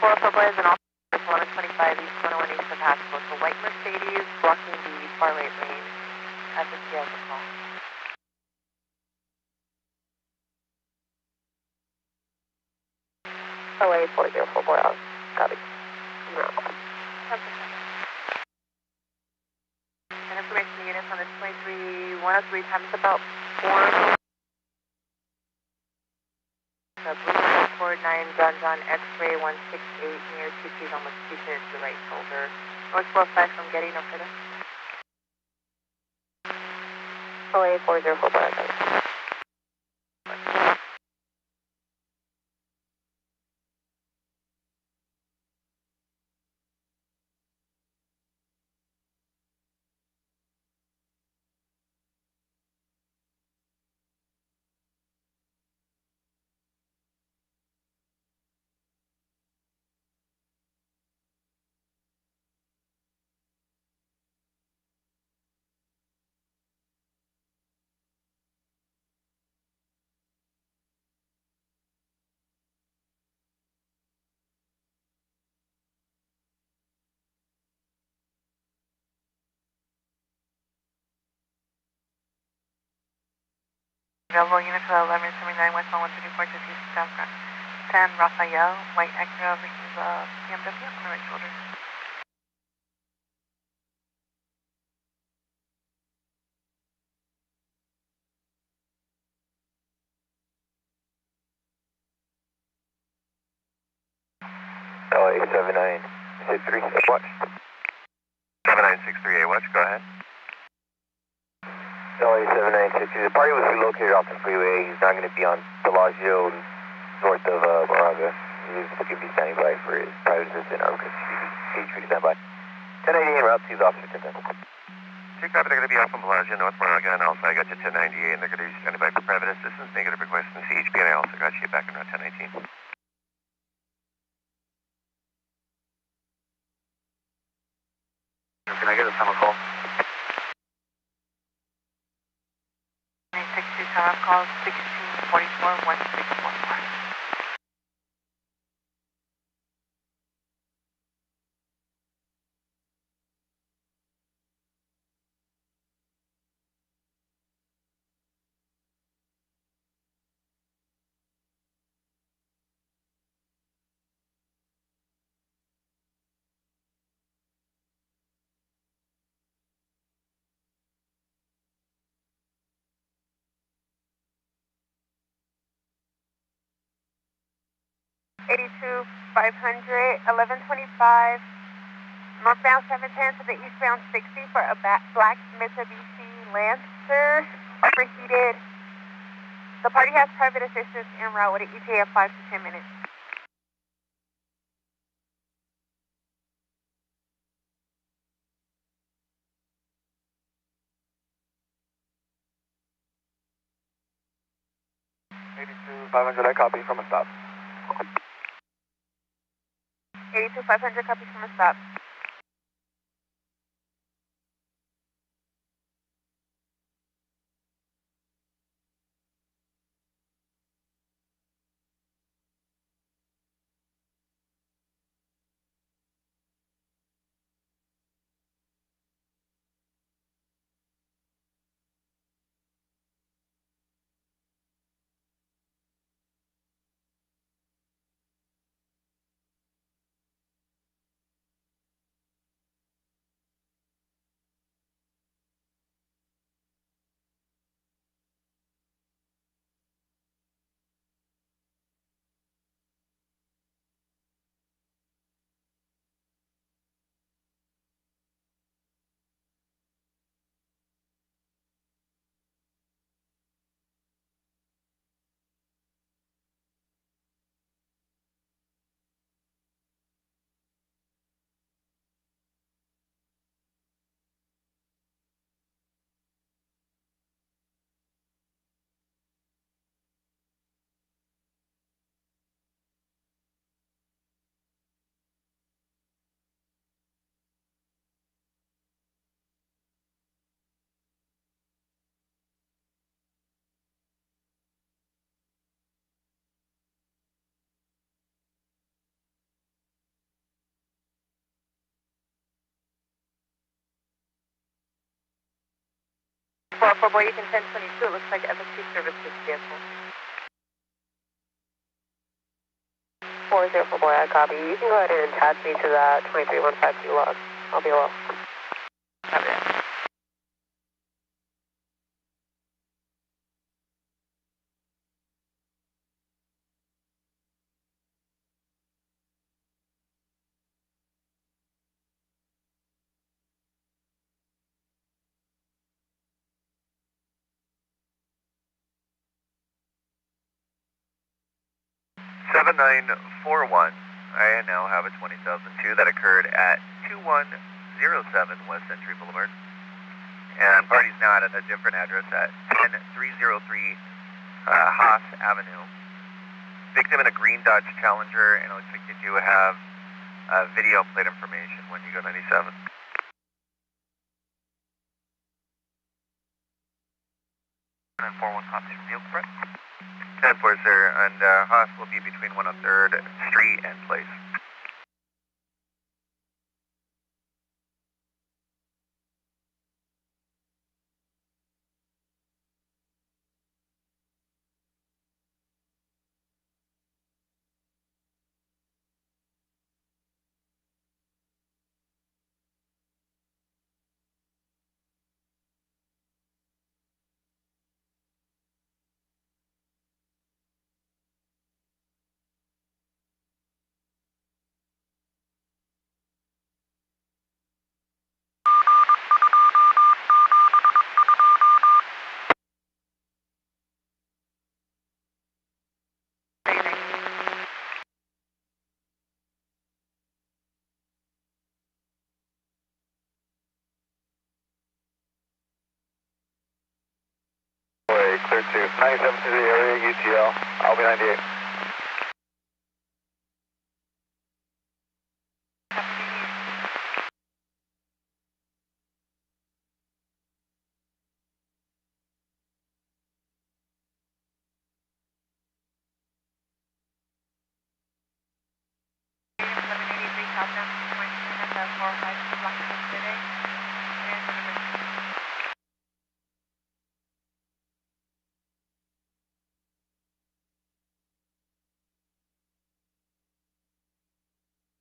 404 boys and also 1125 East 101 East impassable. So white Mercedes blocking the far right lane at the Seattle call. OA 4044 out. Copy. No. And information units on the 23103 times about 4. Blue 49 John X-ray 168 near CHP's almost 2 minutes to the right shoulder. North 45 from Getty, no further. OA 4044. Available units for 1179 westbound 134 to San Rafael, white Acura versus BMW on the right shoulder. LA 7963, watch. 7963A, watch, go ahead. LA 7963, the party was relocated off the freeway. He's not going to be on Bellagio north of Moraga. He's going to be standing by for his private assistant, CHP standby. 1080 en route to Officer 1010. Two copy, they're going to be off from Bellagio, North Moraga, and also I got you 1098, and they're going to be standing by for private assistance, negative request from CHP, and I also got you back in route 1018. Can I get a summer call? 962 time call 1644 1644. '82 500 1125 northbound 710 to the eastbound 60 for a black Mitsubishi Lancer overheated. The party has private assistance en route with an ETA of 5 to 10 minutes. '82 500, I copy from a stop. 82 500 copies from a stop. For Boykin 1022, it looks like FSC services vehicle. 40 for boy, I copy. You can go ahead and attach me to that 2315 log. I'll be well. Copy that. Seven 7941. I now have a 20,002 that occurred at 2107 West Century Boulevard. And party's now at a different address at 10303 Haas Avenue. Victim in a green Dodge Challenger, and it looks like you do have video plate information when you go 97. And 41 Haas from Field Front. 10-4, sir, and Haas will be between 103rd Street and Place. Clear to 97 to the area, UTL, I'll be 98.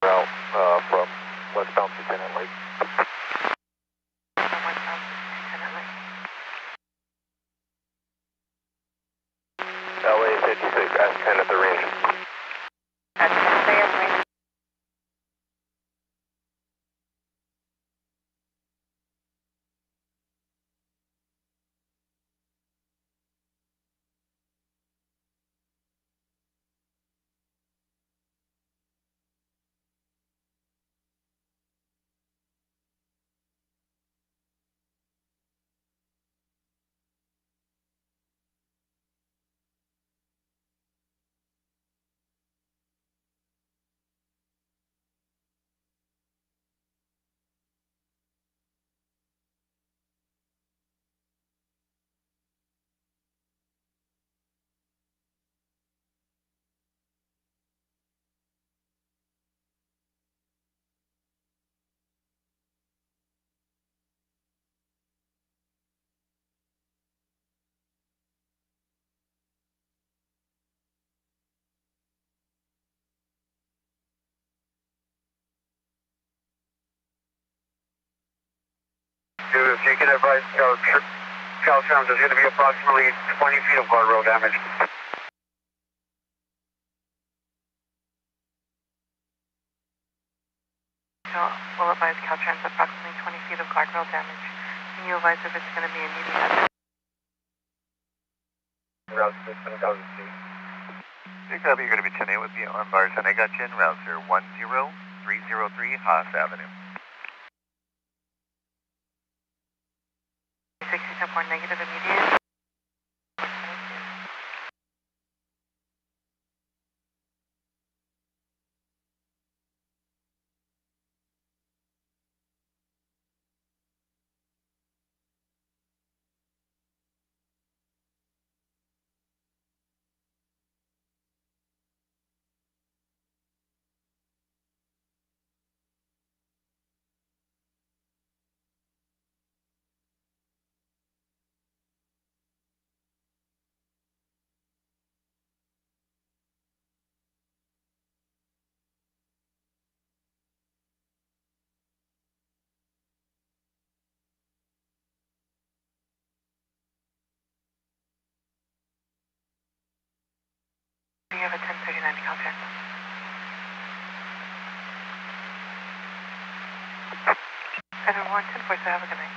Route from westbound to Tenant Lake. Westbound to Tenant Lake. LA 56, S10 at the range. At 10 a.m. range. If you can advise Caltrans, there's going to be approximately 20 feet of guardrail damage. So we'll advise Caltrans approximately 20 feet of guardrail damage. Can you advise if it's going to be immediate? Route 6,000 feet. Big W, you're going to be 10-8 with the on bars, and I got you in route 10303 Haas Avenue. 60.4 negative immediate. 1, 10-4, so have a good night.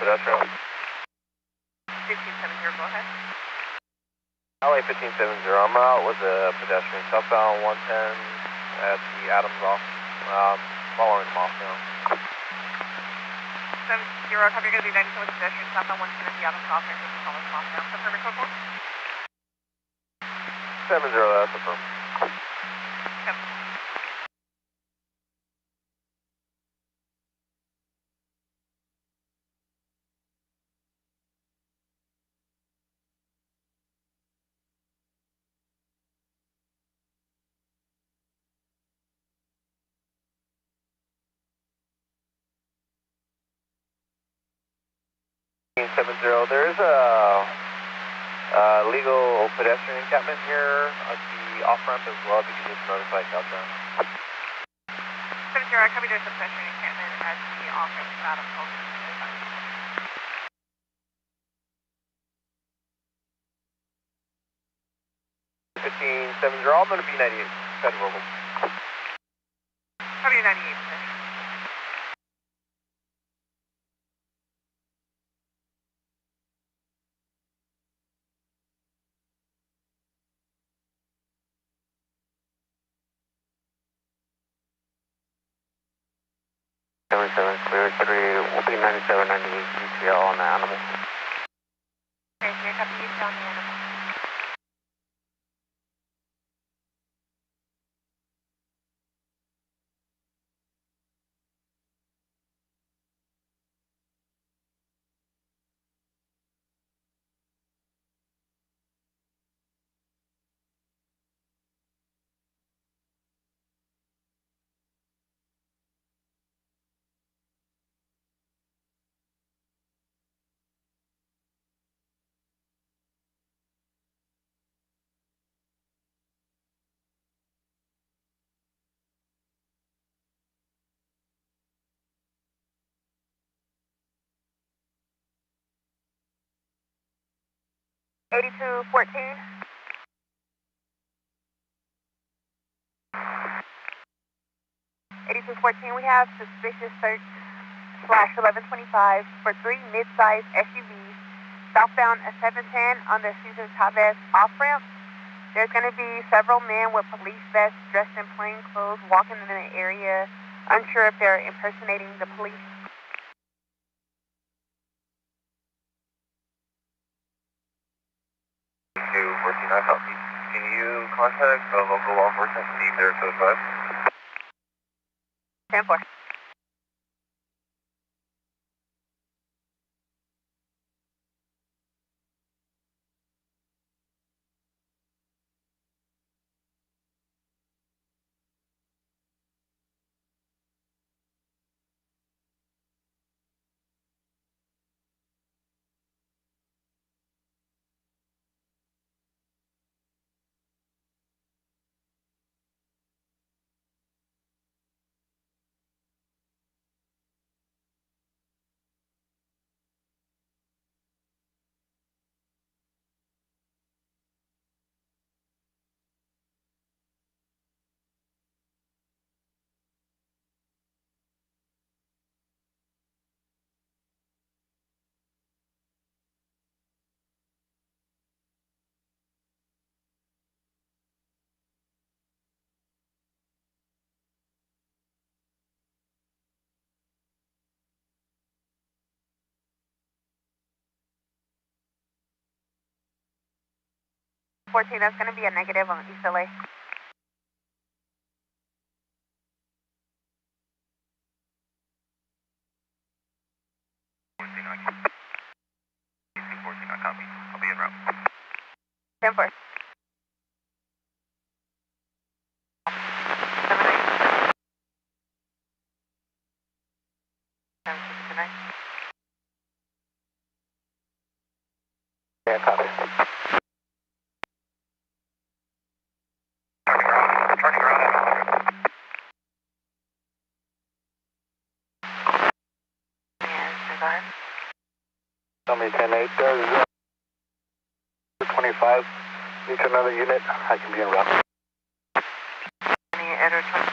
Pedestrian. 1570, go ahead. LA 1570, I'm out with a pedestrian, southbound 110 at the Adams off, following them off now. 70, copy, you're going to be 97 with the pedestrian, southbound 110 at the Adams off, and just follow them off now. Confirm your code for? 70, that's affirmed. Yep. There is a legal pedestrian encampment here at the off-ramp as well, if you can just notify southbound. 70, copy, there's a pedestrian encampment at the off-ramp of Adams Home. 1570, I'm going to be 98, Federal. Copy, 98 pedestrian. Clear 3, will be 97, 98 UTL on the animal. Okay, here, copy, you on the animal. $82.14. 8214, we have suspicious search / 1125 for 3 mid-size SUVs southbound at 710 on the Cesar Chavez off-ramp. There's going to be several men with police vests dressed in plain clothes walking in the area, unsure if they're impersonating the police. 214, I copy. Can you contact the local law enforcement and see if they're code 5? 10-4. 14, that's going to be a negative on East LA. Copy. I'll be en route. 10-4. 7-9. Yeah, copy. Turning around at 100. Yeah, go ahead. Tell me 10-8, does 25 need to another unit? I can be en route. Any error 20?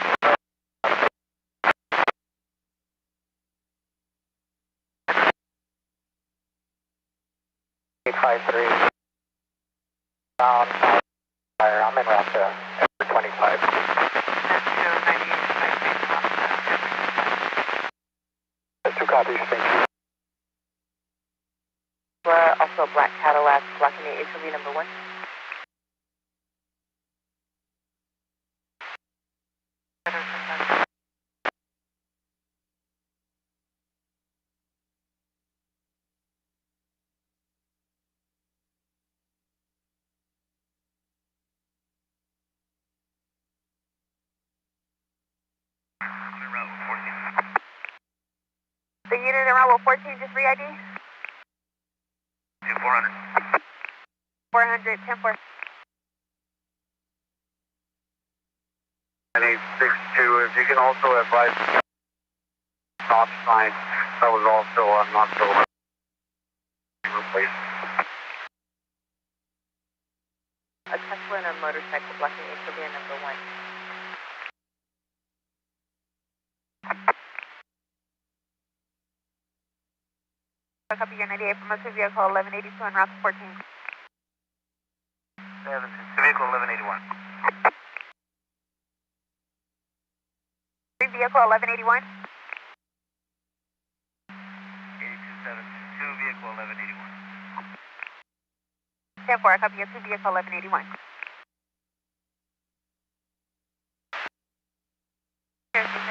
Five three. Fire. I'm en route to 25. Two copies, thank you. Also a black Cadillac blocking the HOV number 1. En route 14. The unit in route 14, just re-ID? 400. 400, 10-4. 9862, if you can also advise stop sign, that was also not so replaced. A Tesla and a motorcycle blocking HOV number 1. Copy your 98 from a vehicle 1182 en route 14. 7 to vehicle 1181. Vehicle 1181. 8272, vehicle 1181. 10-4, I copy your 2 vehicle 1181. So far.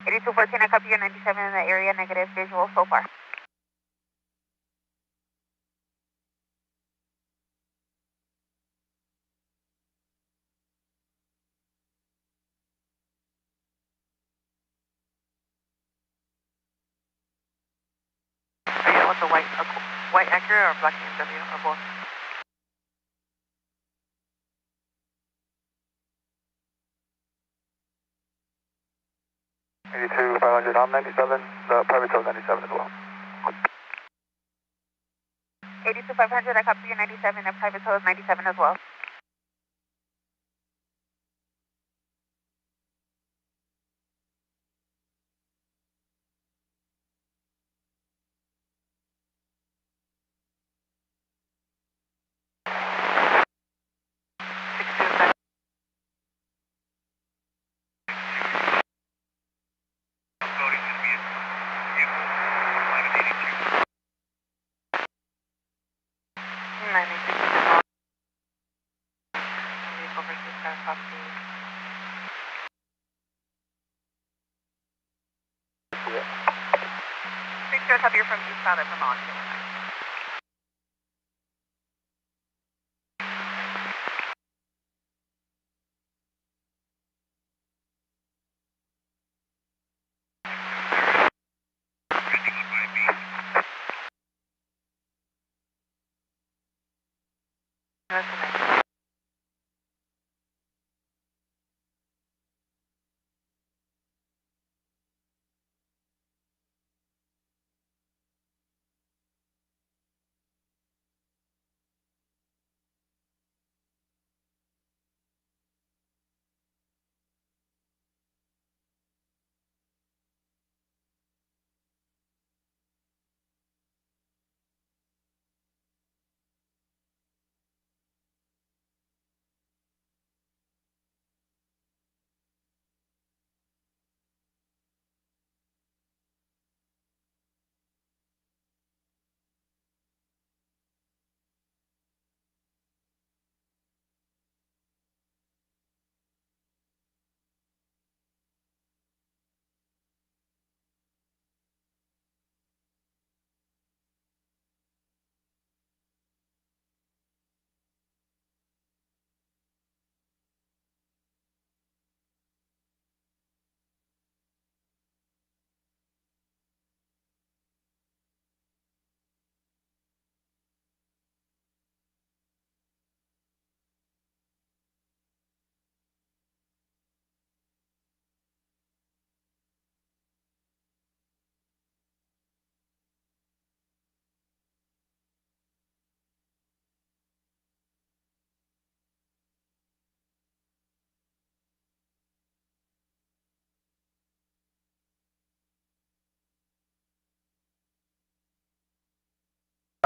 8214, I copy your 97 in the area, negative visual so far. Yeah, what's a white Acura or black BMW or both? $82,500, I'm 97, the private tow 97 as well. 82500, I copy your 97, and private tow is 97 as well. Voting to be vehicle 1182. 96. Vehicle versus car copy. Picture copy from eastbound at Vermont. Trending on 5B. That's a nice.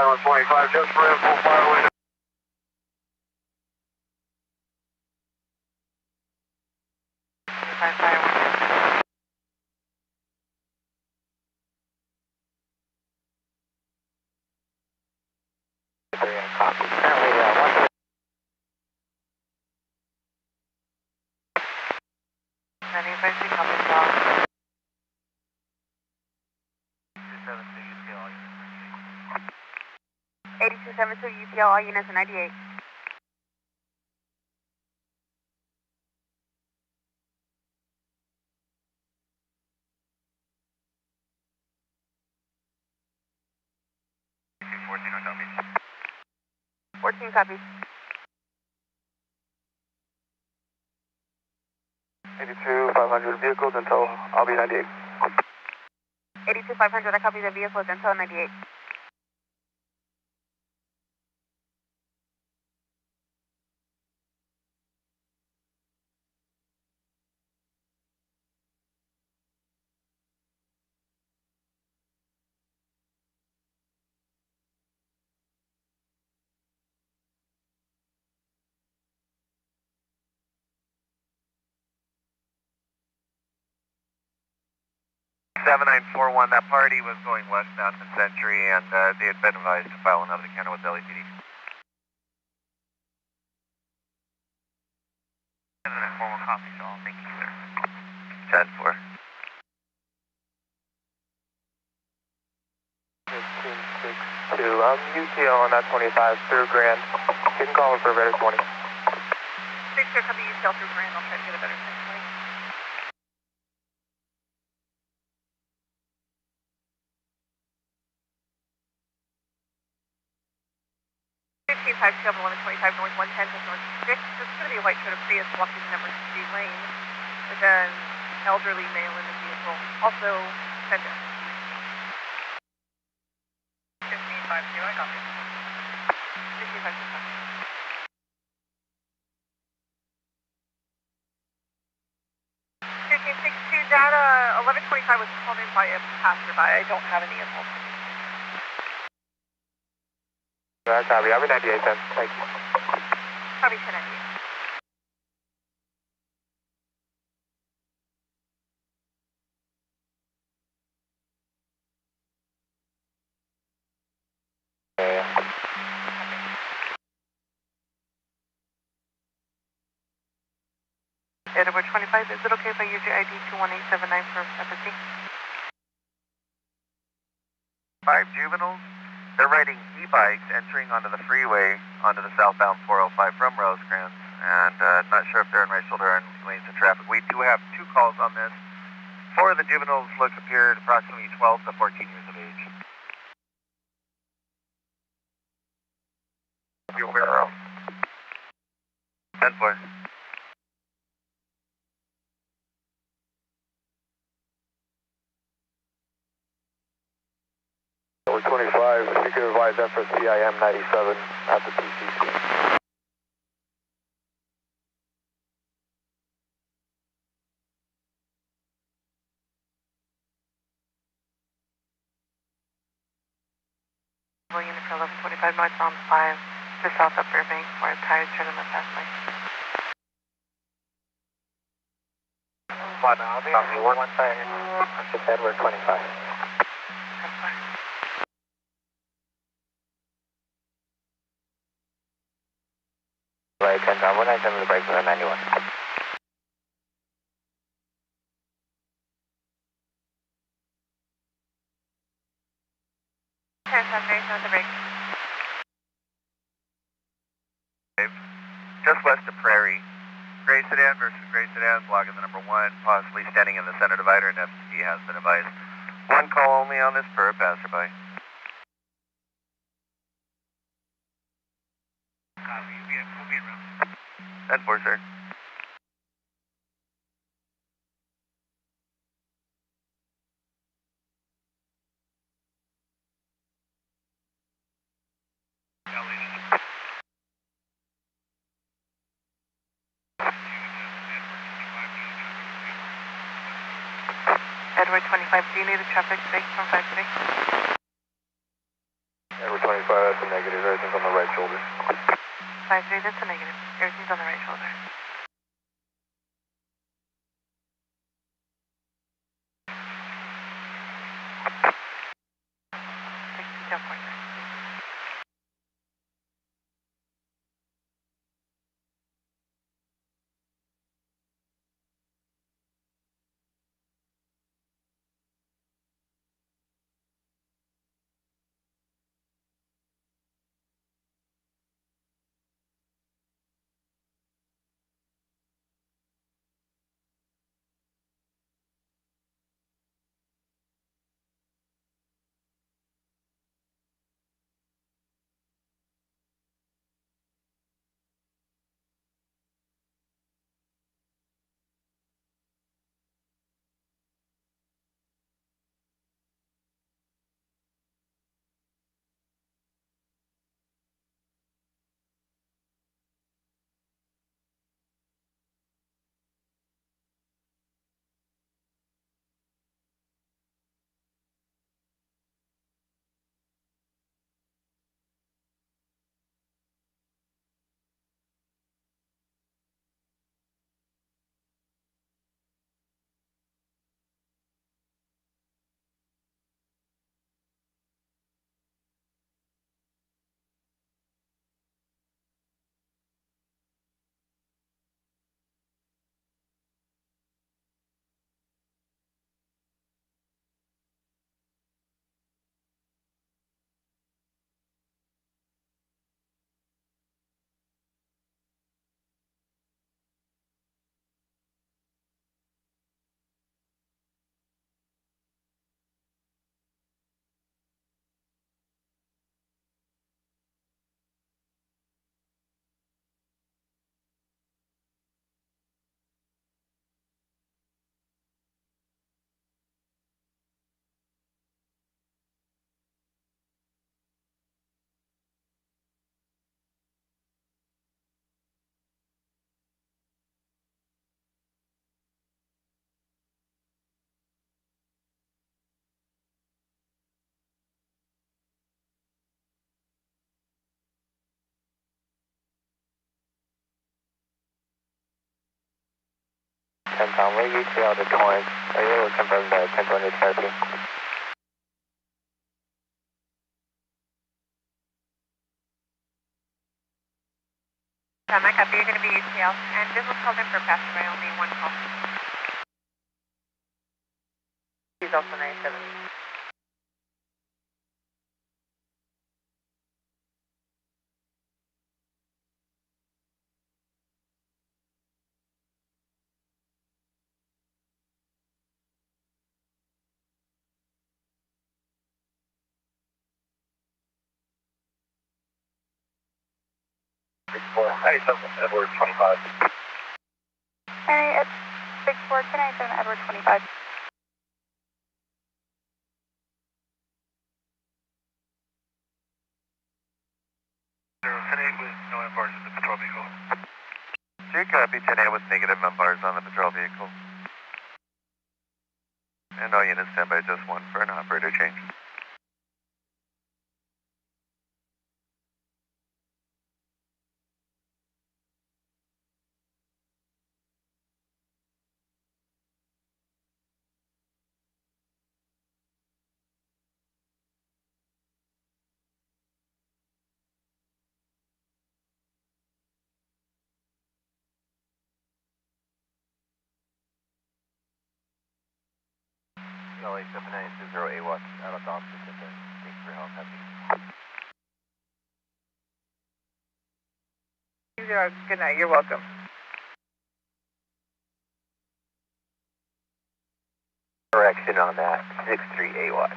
25, just for info, fireway. Copy. Currently, 95 copy as well. 8272 UTL, all units at 98. Copies. 14 copies. 82, 500 vehicles until I'll be 98. 82500, I copy the vehicles until 98. Seven 7941, that party was going westbound to Century, and they had been advised to file another counter with LAPD. 7941 copies all, thank you, sir. 10-4. 1562, UTL on that 25 through Grand. You can call it for a better 20. 6 copy UTL through Grand, I'll try to get a better 1020. 1552 up 1125 north 110 to north 6. This is going to be a white Toyota Prius walking the number 3 lane with an elderly male in the vehicle. Also, Fender. 1552, I copy. 1552. 1562 data, 1125 was called in by a passerby. I don't have any involvement. Copy, I'll be 98 then. Thank you. Copy 1098. Edward 25, is it okay if I use your ID 21879 for FSC? 5 juveniles. They're riding e-bikes entering onto the freeway onto the southbound 405 from Rosecrans, and not sure if they're in right shoulder or in lanes of traffic. We do have 2 calls on this. 4 of the juveniles look appeared approximately 12 to 14 years of age. You're aware of. 10-4. Over 25, if you could advise FSC IM 97 at the PCC. Unit for 1125 northbound 5 to south up Burbank, where tires turn in the fast lane. Copy, 115, just Edward 25. Right, 10 down, 197 the brakes on 91. With the brake. Just west of Prairie. Gray sedan versus gray sedan, blocking the number 1, possibly standing in the center divider, and FCC has been advised. 1 call only on this per passerby. Copy, we'll be en route. 10-4, sir. Edward 25, do you need a traffic break from 5-3? Edward 525, that's a negative. Everything's on the right shoulder. 53, that's a negative. Everything's on the right shoulder. Detail point. Tom, we're UTL to Torrance. Are you able to confirm the 1020 CHP? I copy. You're going to be UTL. And this was called in for passenger by only one call. He's also 97. Edward 25. Hey, it's 64 Edward 25. Today with no bars in the patrol vehicle. Two copy, 10A with negative bars on the patrol vehicle. And all units stand by just one for an operator change. LA 7920 watch out of the office center. Thanks for your help. Happy. Good night. You're welcome. Correction on that. 638 watch.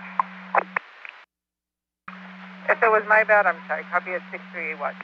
If it was my bad, I'm sorry. Copy at 638 watch.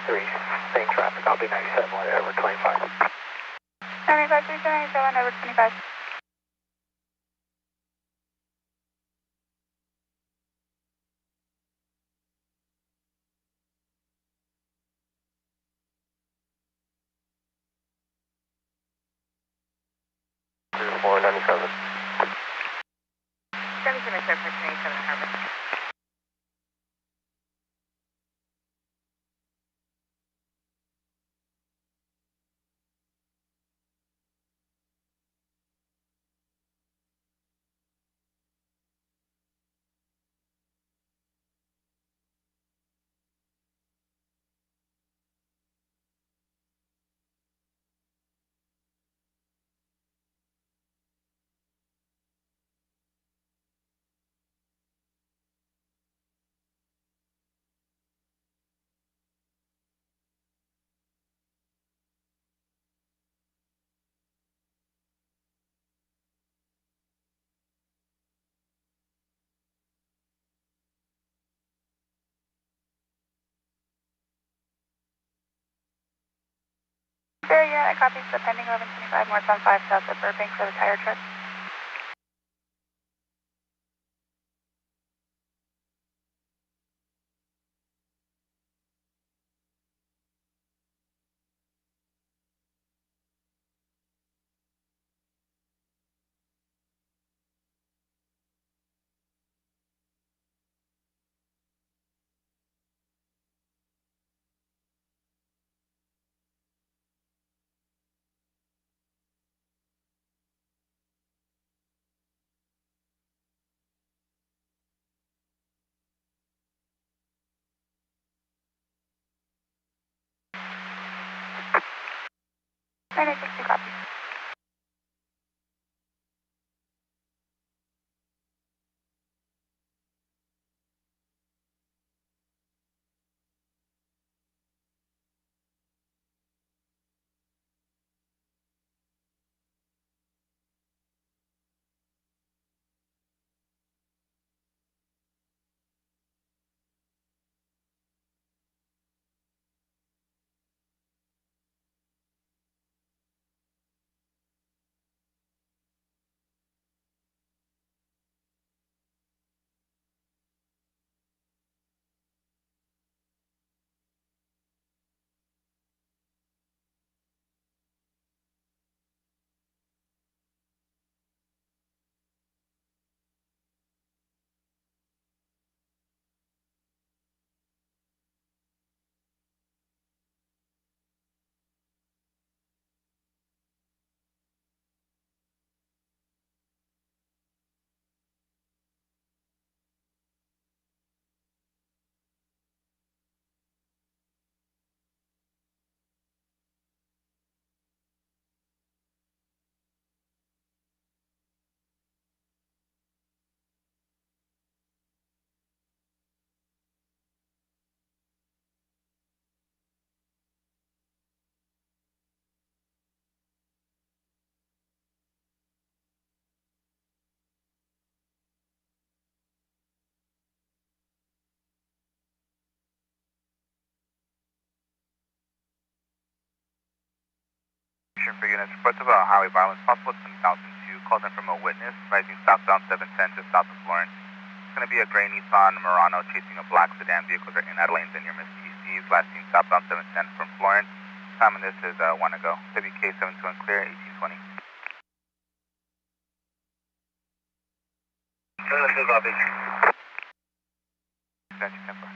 3, same traffic. I'll be 97 over 25. 95, 377 over 25. Clear 497. 777 for 27 Harbor. There, yeah, that copies the pending 1125 northbound 5 south of Burbank for the tire truck. Minus 60 copies. For units, reports of highway violence possible at 1002, calls in from a witness, rising southbound 710 just south of Florence. It's going to be a gray Nissan Murano chasing a black sedan vehicle. They're in at lanes and near Miss TC's, last seen southbound 710 from Florence. Time on this is 1 ago. WK72 clear, 1820. 72 copy. Thank you, 10-4.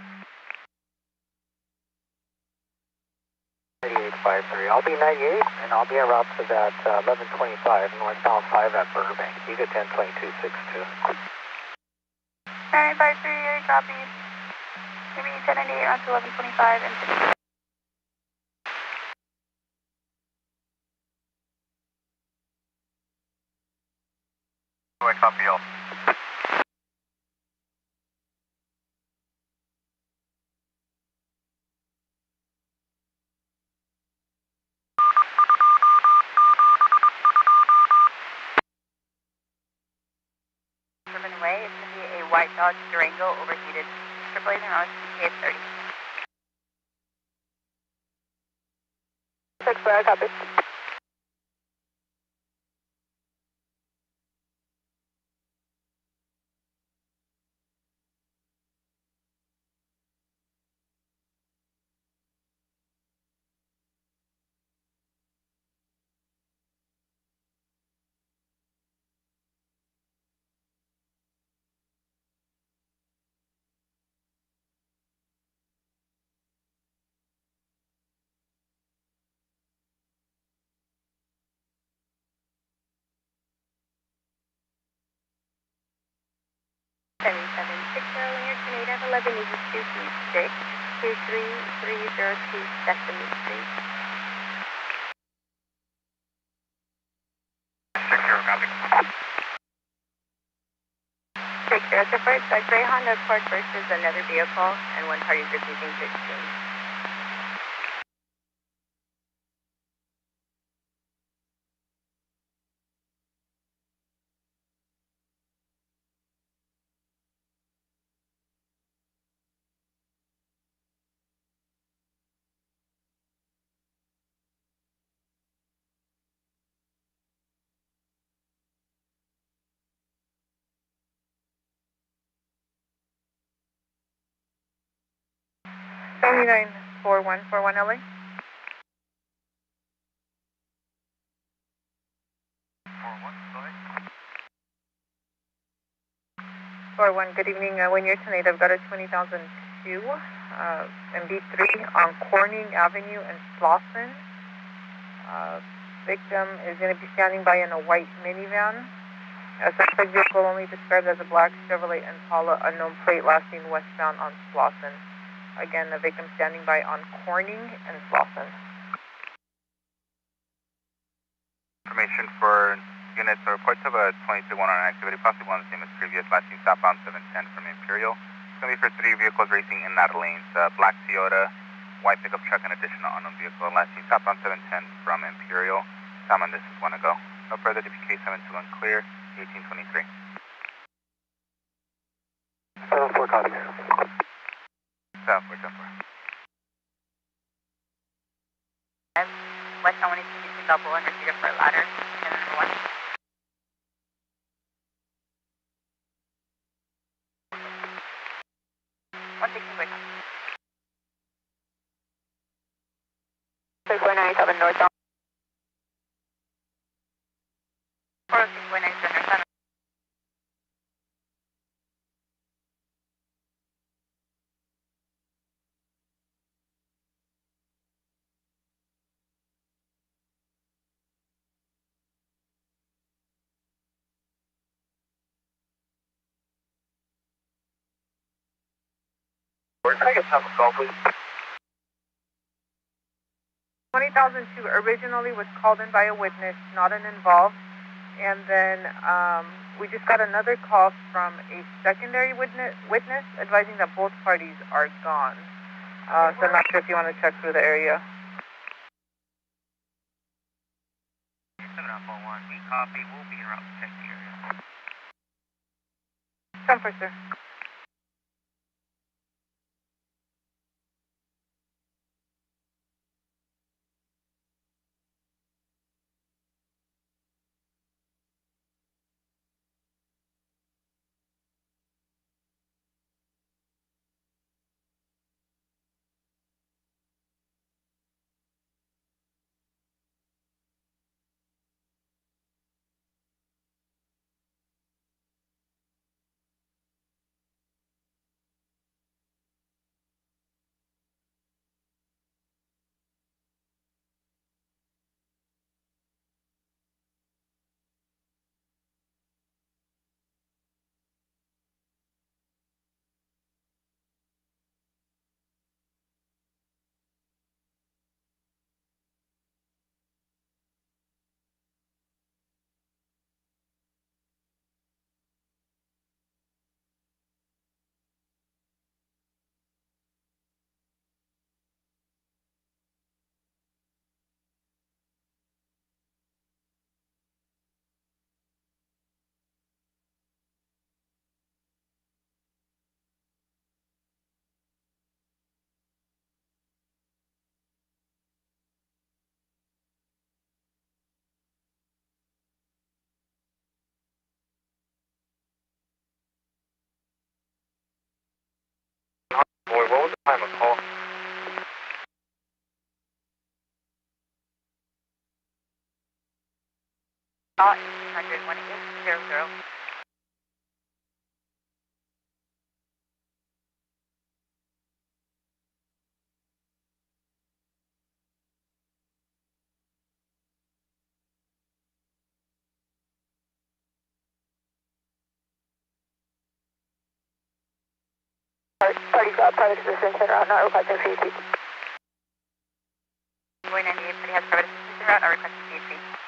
9853. I'll be 98, and I'll be en route to that 1125 northbound 5 at Burbank. You get 102262. 9538 copies. Give me 1098 on to 1125 and 6. Copy all. Urban Way. It's going to be a white Dodge Durango overheated. AAA and CHP 30. 4-6, copy. When you're Canada 11 is 236, 23302 Sesame Street. 60, copy. 60, so first, a gray Honda Accord versus another vehicle, and one party is refusing to exchange. $79 4141 LA. 41, good evening. When you're tonight, I've got a 20,002 MB3 on Corning Avenue in Slauson. Victim is going to be standing by in a white minivan. A suspect vehicle only described as a black Chevrolet Impala, unknown plate, last seen westbound on Slauson. Again, the victim standing by on Corning and Slauson. Information for units or reports of a 22-1 on activity, possibly one of the same as previous, last seen southbound 710 from Imperial. It's going to be for 3 vehicles racing in that lane. Black Toyota, white pickup truck, and additional unknown vehicle. Last seen southbound 710 from Imperial. Time on this is 1 to go. No further DPK 721 clear, 1823. 7-4, copy. 7-4, 7-4. West, I want to see you double and repeat it for a ladder, and then one. One 16 wait. 6.97 northbound. 406.9 center, 7. Can I get some call, please? 20,002 originally was called in by a witness, not an involved. And then we just got another call from a secondary witness advising that both parties are gone. So I'm not sure if you want to check through the area. 741, we copy. We'll be en route to check the area. 10-4, sir. 1800, 1800. Private assistance en route, not requesting CHP. Boy 98, but he has private assistance en route, not requesting CHP.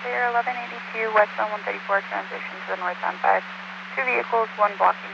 Clear, 1182, westbound 134, transition to the northbound 5. 2 vehicles, 1 blocking.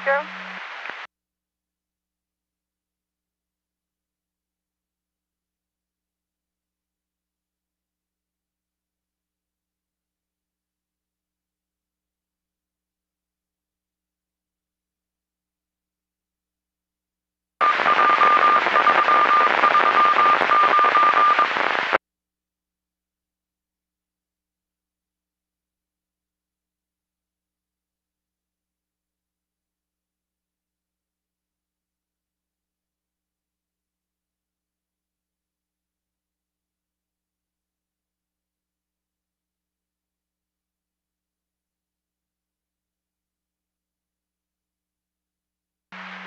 Zero.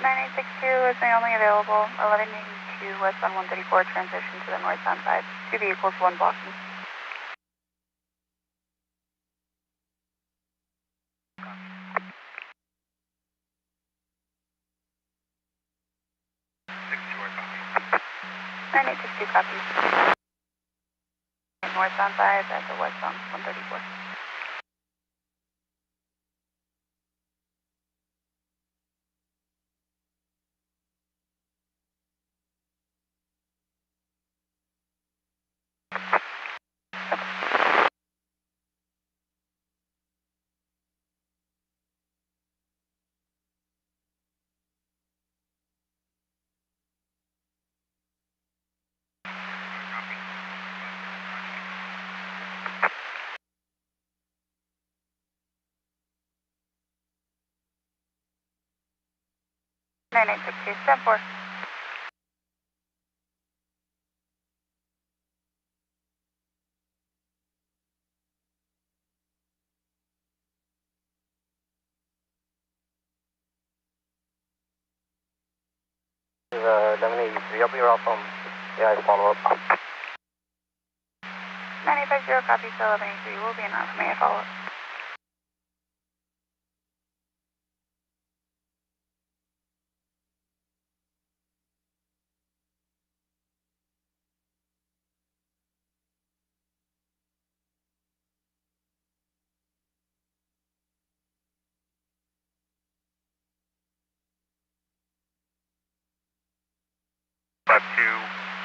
9862 is the only available. 1182 westbound 134, transition to the northbound 5. 2 vehicles, 1 blocking. copy. 9862 copies. Northbound 5 at the westbound 134. 9862, step 4. This is 1183. I'll be around from I follow up. 9850, copy, still 1183. We'll be in route from AF follow up.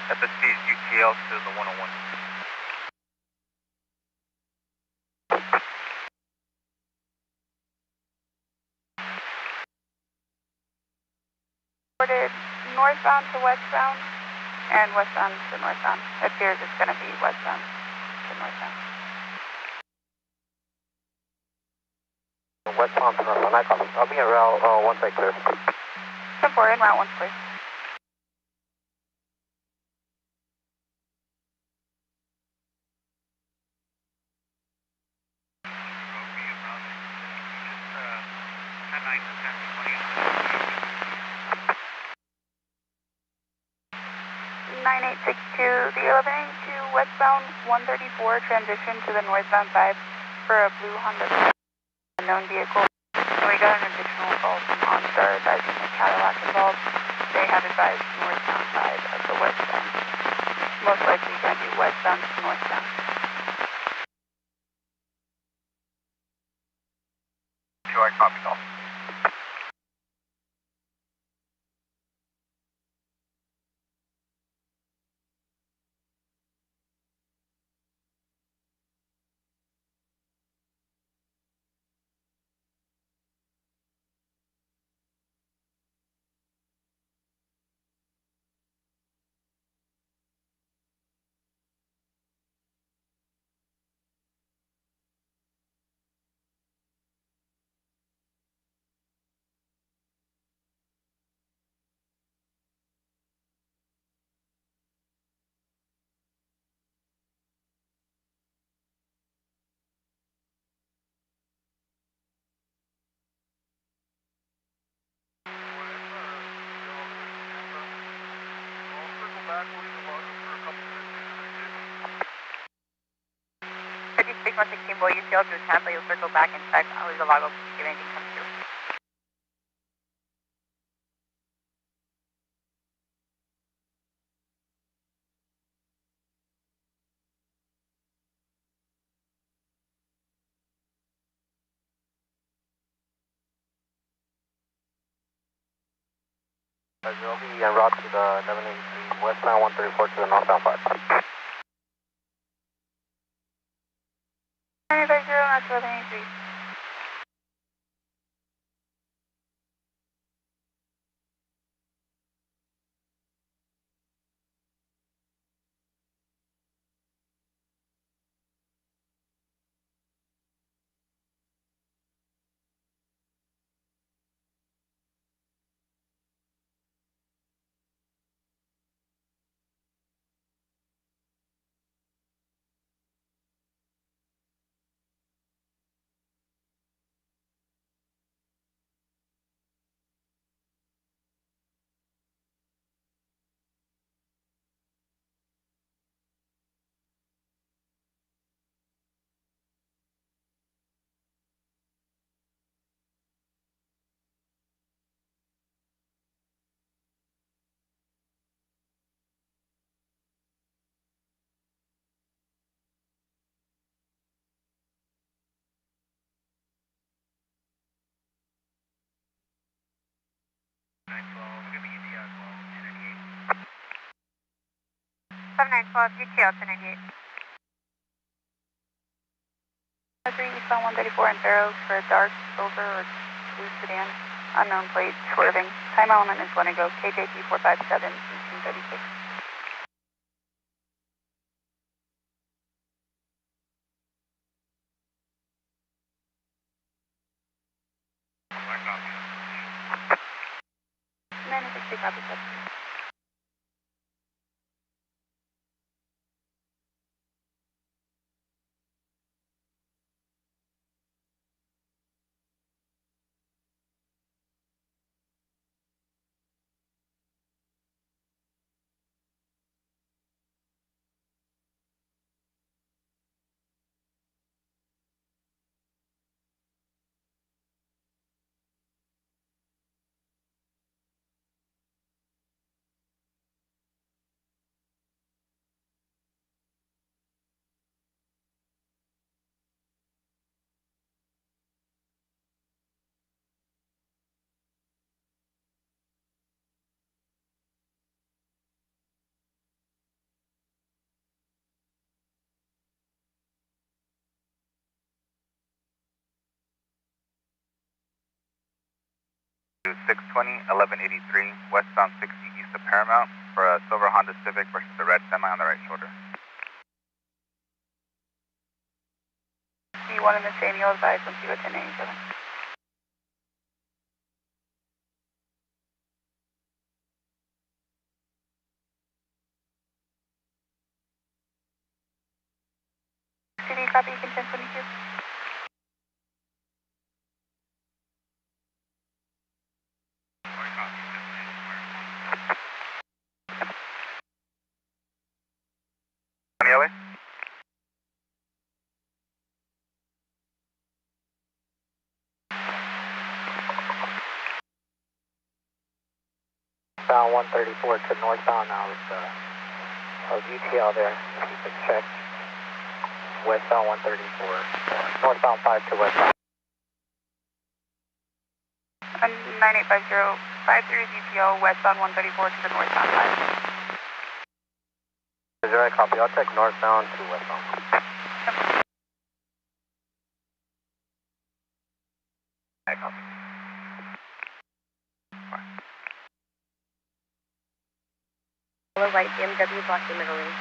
FSP is UTL to the 101. Reported northbound to westbound and westbound to northbound. It appears it's going to be westbound to northbound. Westbound to northbound, I copy. I'll be in route once I clear. Step 4, in route once clear. The 1182 westbound 134 transition to the northbound 5 for a blue Honda unknown vehicle. And we got an additional call from OnStar advising the Cadillac involved. They have advised northbound side of the westbound. Most likely going to be westbound to northbound. I copy all. Boy, you sail through Tampa, you'll circle back and check. I'll leave the log open if anything comes through. I'll be en route to the 1183 westbound 134 to the northbound 5. 950, that's 1183. UTL to 98. 3 eastbound 134 in Barrows for a dark, silver, or blue sedan. Unknown plate, swerving. Time element is Winnebago, KJP 457, 1836. They copy that. 620, 1183, westbound 60 east of Paramount for a silver Honda Civic versus the red semi on the right shoulder. C1 in the same, you'll advise once you go 1087. City, copy, you can 1022. LA? Bound 134 to northbound now with UTL there. If you could check westbound 134. Northbound 5 to westbound. 9850, 53 is UTL, westbound 134 to the northbound 5. Is there a copy? I'll check northbound to westbound. Yellow white BMW blocking middle lane.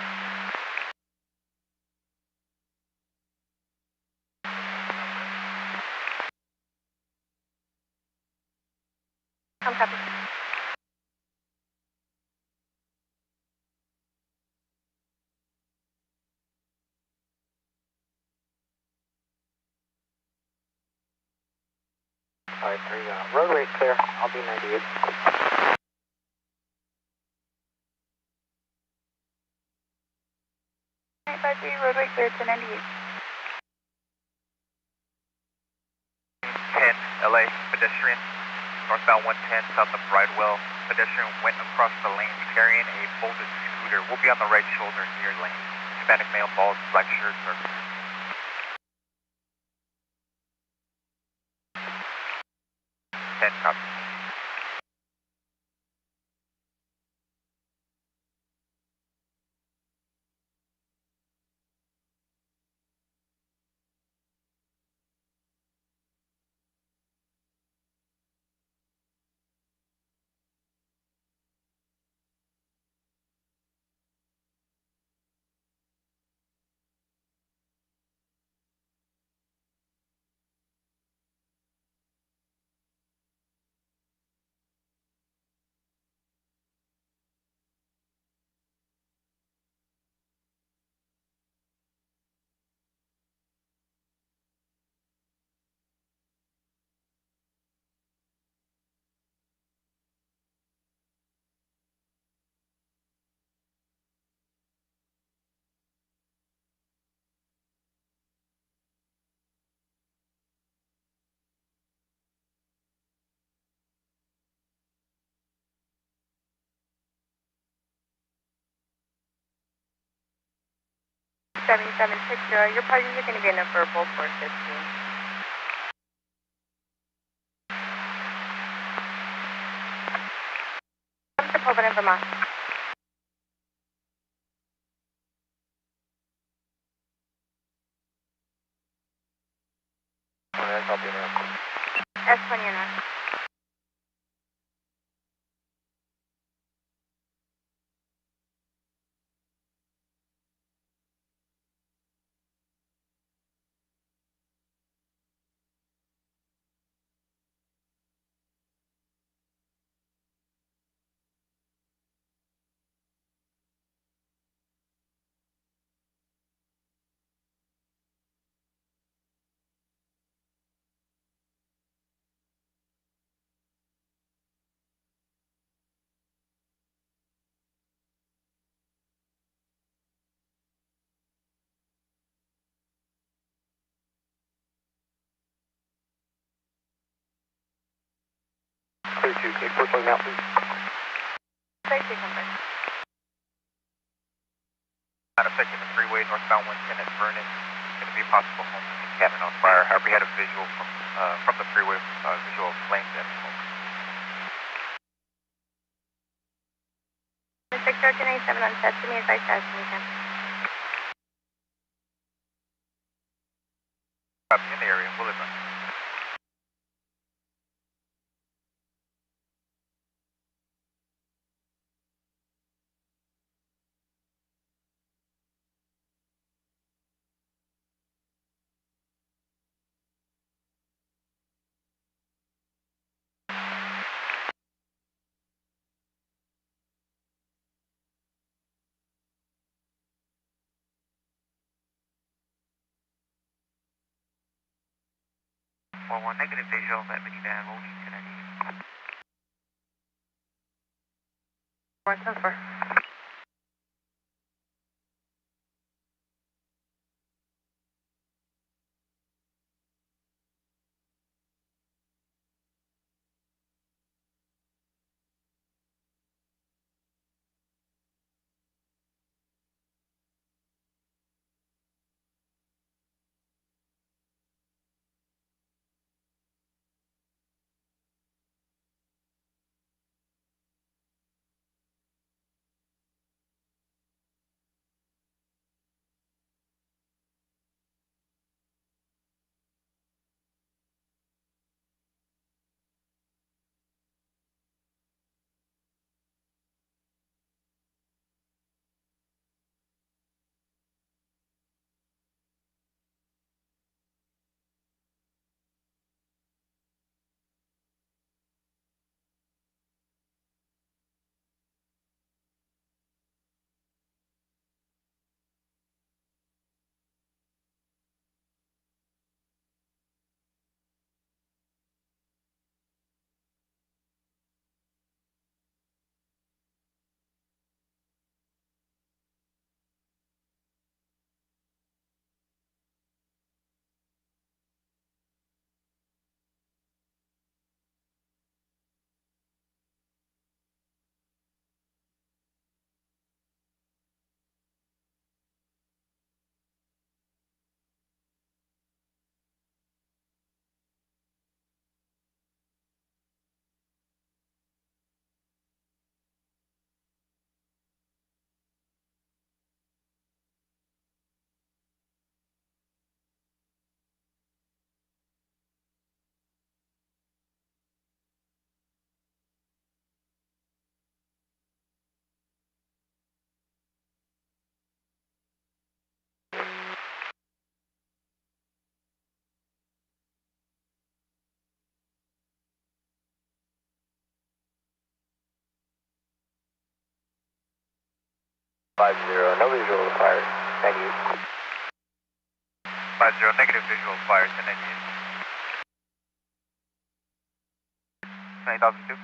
Come copy. Alright, 3, roadway clear. I'll be 98. Roadway clear to 98. 10, LA, pedestrian, northbound 110, south of Bridewell. Pedestrian went across the lane carrying a folded scooter. We'll be on the right shoulder near lane. Hispanic male, bald, black shirt, dark. 10, copy. Your parties are going to be in a verbal 415. Come to Poland, Vermont. S29. Clear 2, can you report going out, please? Safety confirmed. Not affecting the freeway northbound 110 at Vernon. Going to be a possible home cabin on fire. However, we had a visual from the freeway, visual flames and smoke. 60297 on set. Give me advice as soon as you can. Copy in the area. Will it run? One negative visual, that minivan will be 1098. 110 no visual of fire, 98. 50, negative visual fire, 1098. 20,002.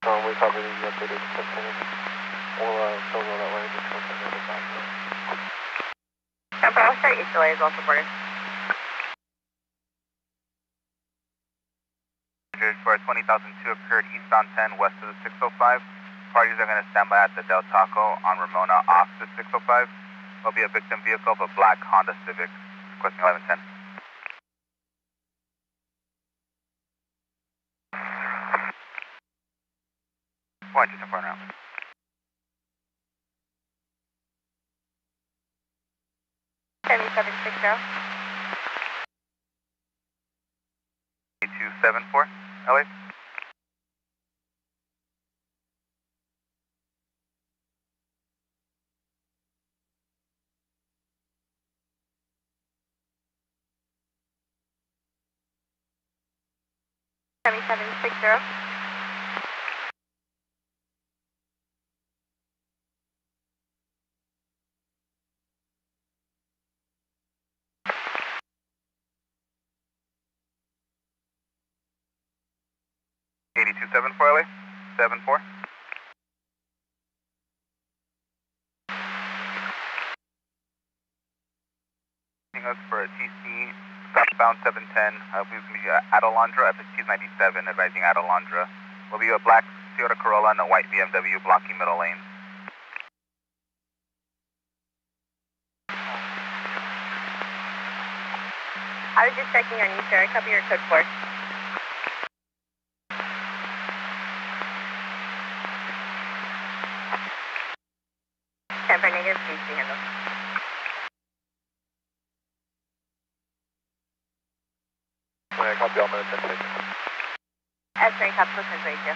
We probably need to update it to something. We'll still go that way, just confirm the other side. Bravo Star East delay is also reported. For 20,002 occurred eastbound 10 west of the 605. Parties are going to stand by at the Del Taco on Ramona off the 605. There'll be a victim vehicle of a black Honda Civic, requesting 1110. Point just in front now. 7760. 8274, LA. 274 LA, 74. Us for a TC southbound 710. We're going to be at Alondra at the T97, advising at Alondra. We'll be a black Toyota Corolla and a white BMW blocking middle lane. I was just checking on you, sir. I copy your code 4. 10 for negative, please be handled. I copy all minutes and station. S3, copy, listen to radio.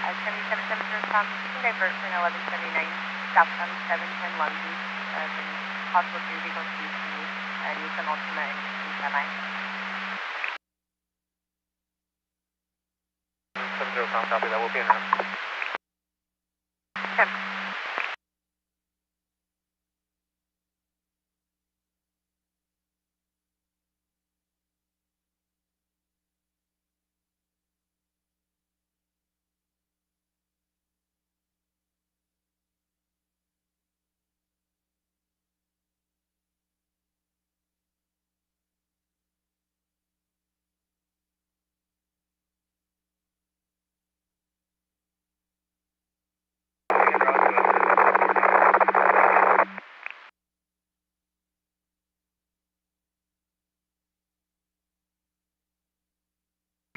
At 7770 Tom, you can divert from 1179 southbound 710 Long Beach. The possible two vehicles DC, Nissan Altima and Semi. 70 Tom, copy that. We'll be in route. 10.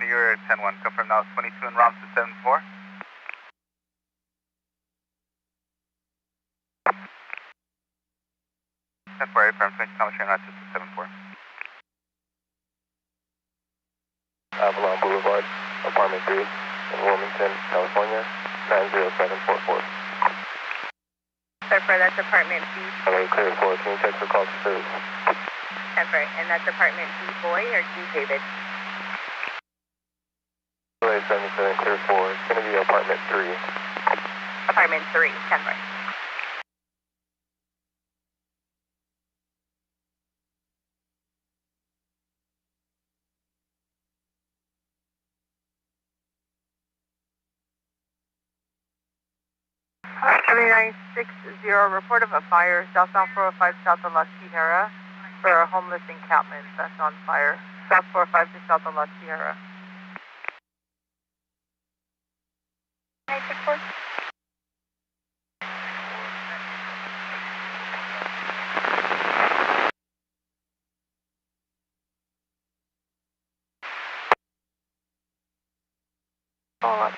You're 10-1, confirm now 22 and ROMs to 74. Temporary firm, 20 Thomas Train Route 274. Avalon Boulevard, apartment 3 in Wilmington, California, 90744. Sir, that's apartment B. Hello, clear 4, can you check for call to service? Temporary, and that's apartment D boy or D David? 77 clear 4, it's going to be apartment 3. Apartment 3, temporary. Report of a fire southbound 405 south of La Sierra for a homeless encampment that's on fire. South 405 to south of La Sierra. 964. Hold on.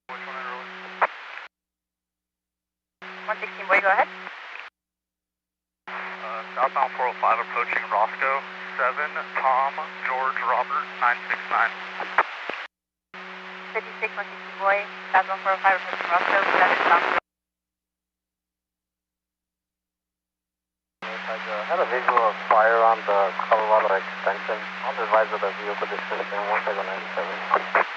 Which one are we? 116 boy, go ahead. Southbound 405 approaching Roscoe, 7, Tom, George, Robert, 969. 56, 116 boy, southbound 405 approaching Roscoe, 7, Tom. I had a visual of fire on the Colorado extension. I'll advise of the vehicle description, 1797.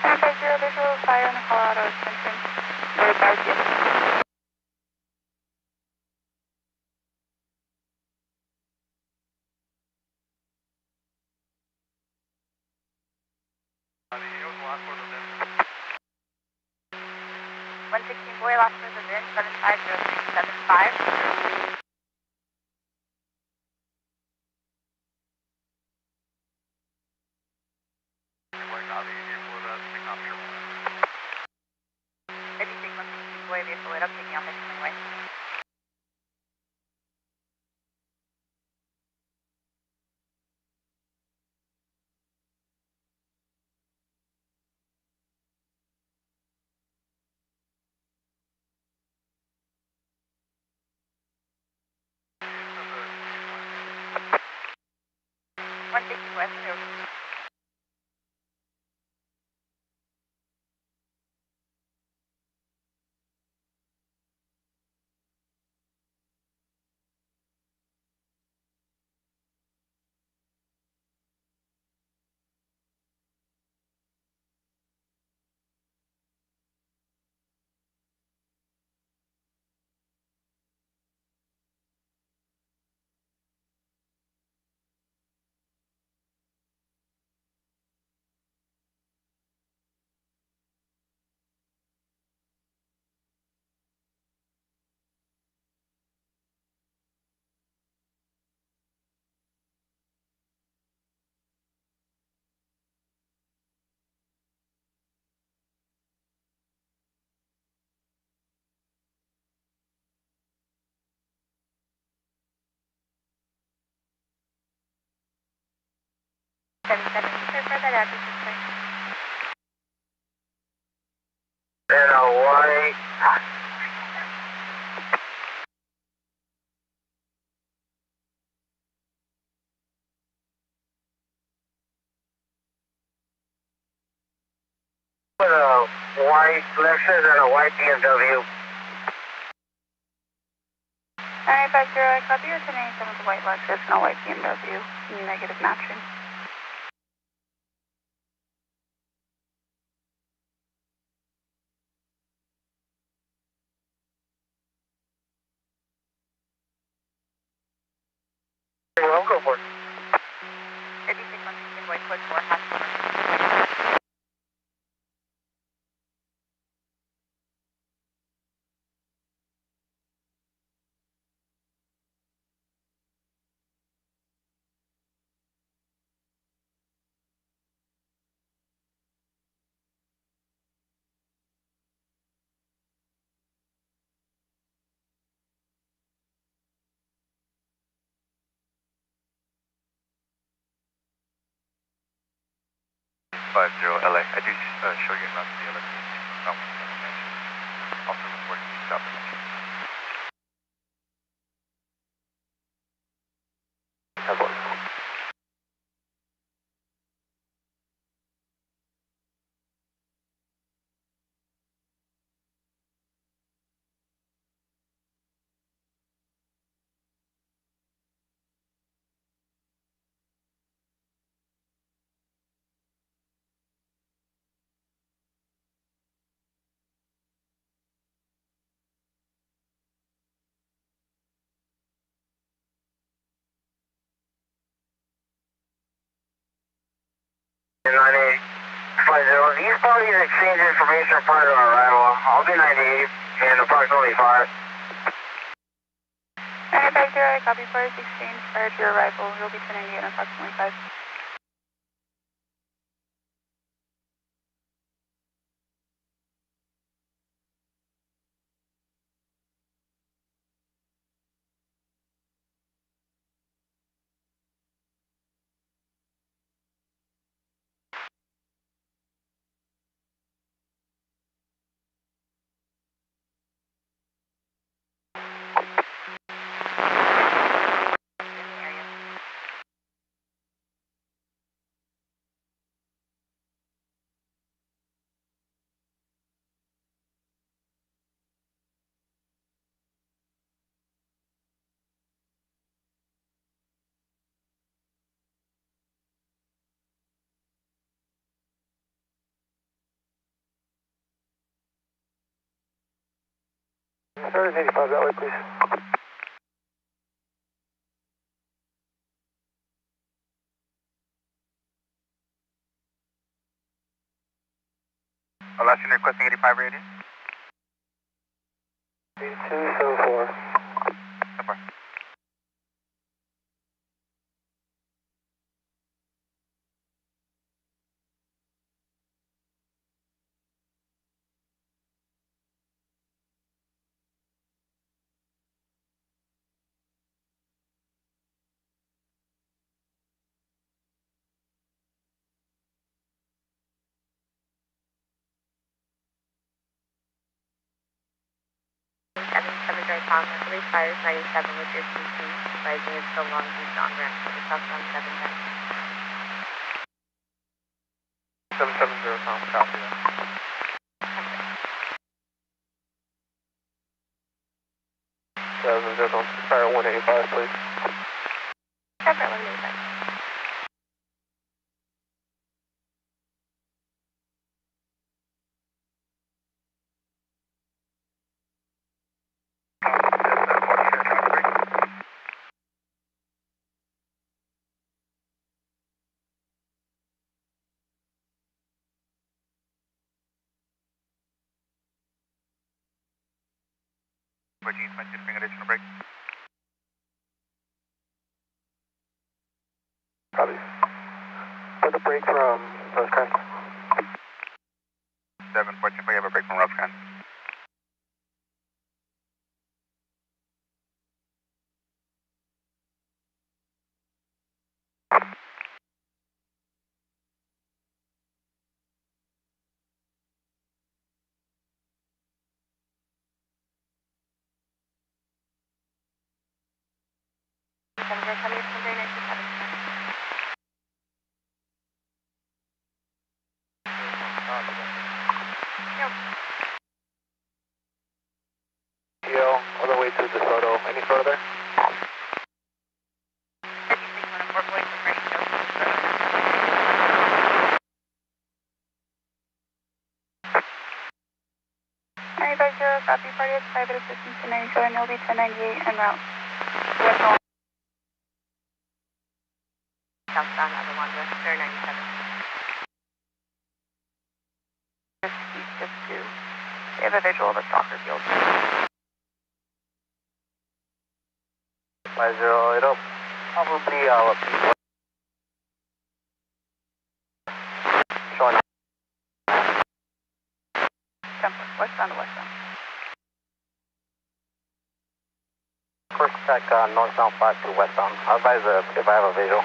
950, visual of fire on the Colorado extension. Advise you. 116 boy, lost for the VIN 750375. Boy, vehicle lit up, taking off next runway. West, for that address, please. And a white. With a white Lexus and a white BMW. 950, I copy your 1087 with a white Lexus and a white BMW. Negative matching. Well, go for it. 56 boy, quick 4, half. LA. I do show you not the other also reporting the stop. And 9850, these parties exchange information prior to our arrival. I'll be 98 and approximately 5. 950, I copy for exchange prior to your arrival. You'll be 1098 and approximately 5. Service 85 that way, please. Last unit requesting 85 radius. 8274. So far. Police fires 97 with your CT, advising it's the Long Beach on ramp for the southbound 710. 770 Tom, copy that. 770 Tom, fire 185 please. Separate 185. Virgin, my shifting additional brake. Copy. Put the brake from Rosecrans. 714, you have a brake from Rosecrans. All the way to DeSoto. Any further? Copy, party has private assistance to 97, LB 1098 en route. West on. Southbound Avalon West, Fair 97. Just to, they have a visual of a soccer field. 50, it'll probably showing up. Westbound to westbound. First check northbound 5 to westbound. I'll advise if I have a visual.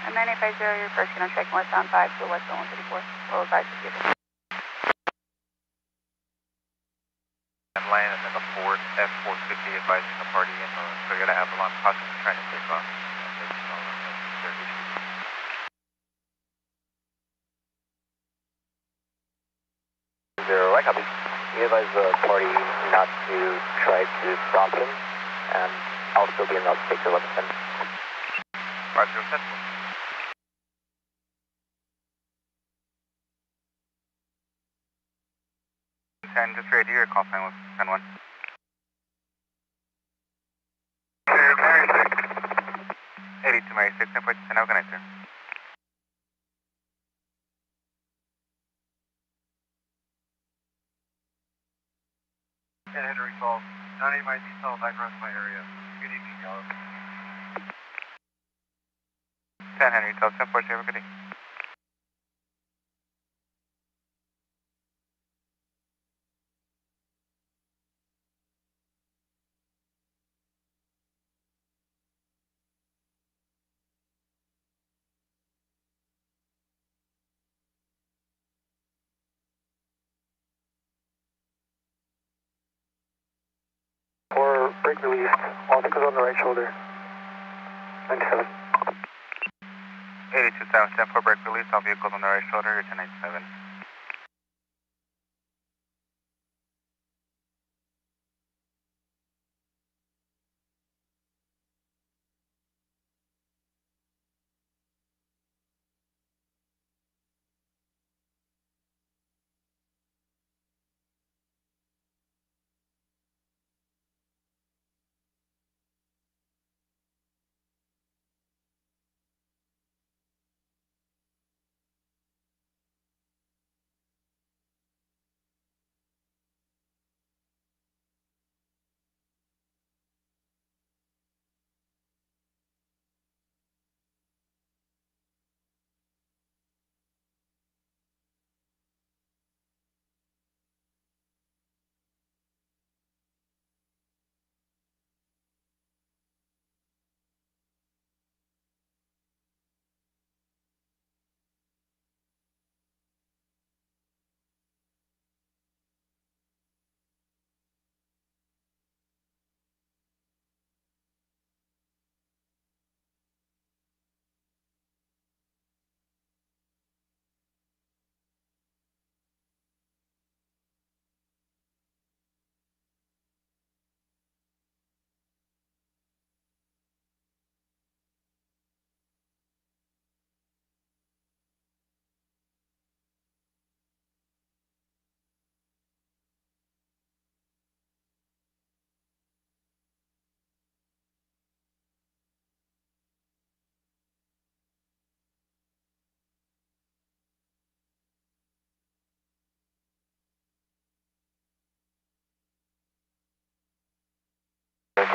And then 850, you're first going to check northbound 5 to westbound 134. We'll advise if you do. And line and then the Ford F450 advising the party in the Toyota Avalon possibly trying to take off. Zero, right, copy. We advise the party not to try to stop him, and I'll still be in route to take the 1110. 507. 10, just ready your call sign was 10-1. Mary 6. 82 Mary 6, 10 how can I sir? Henry calls. 90 my detail back around my area. Good evening, y'all. 10 Henry, tell 10 4, have a good day. For brake release, all vehicles on the right shoulder. 97. 82 South, 10 4 brake release, all vehicles on the right shoulder, you're 1097.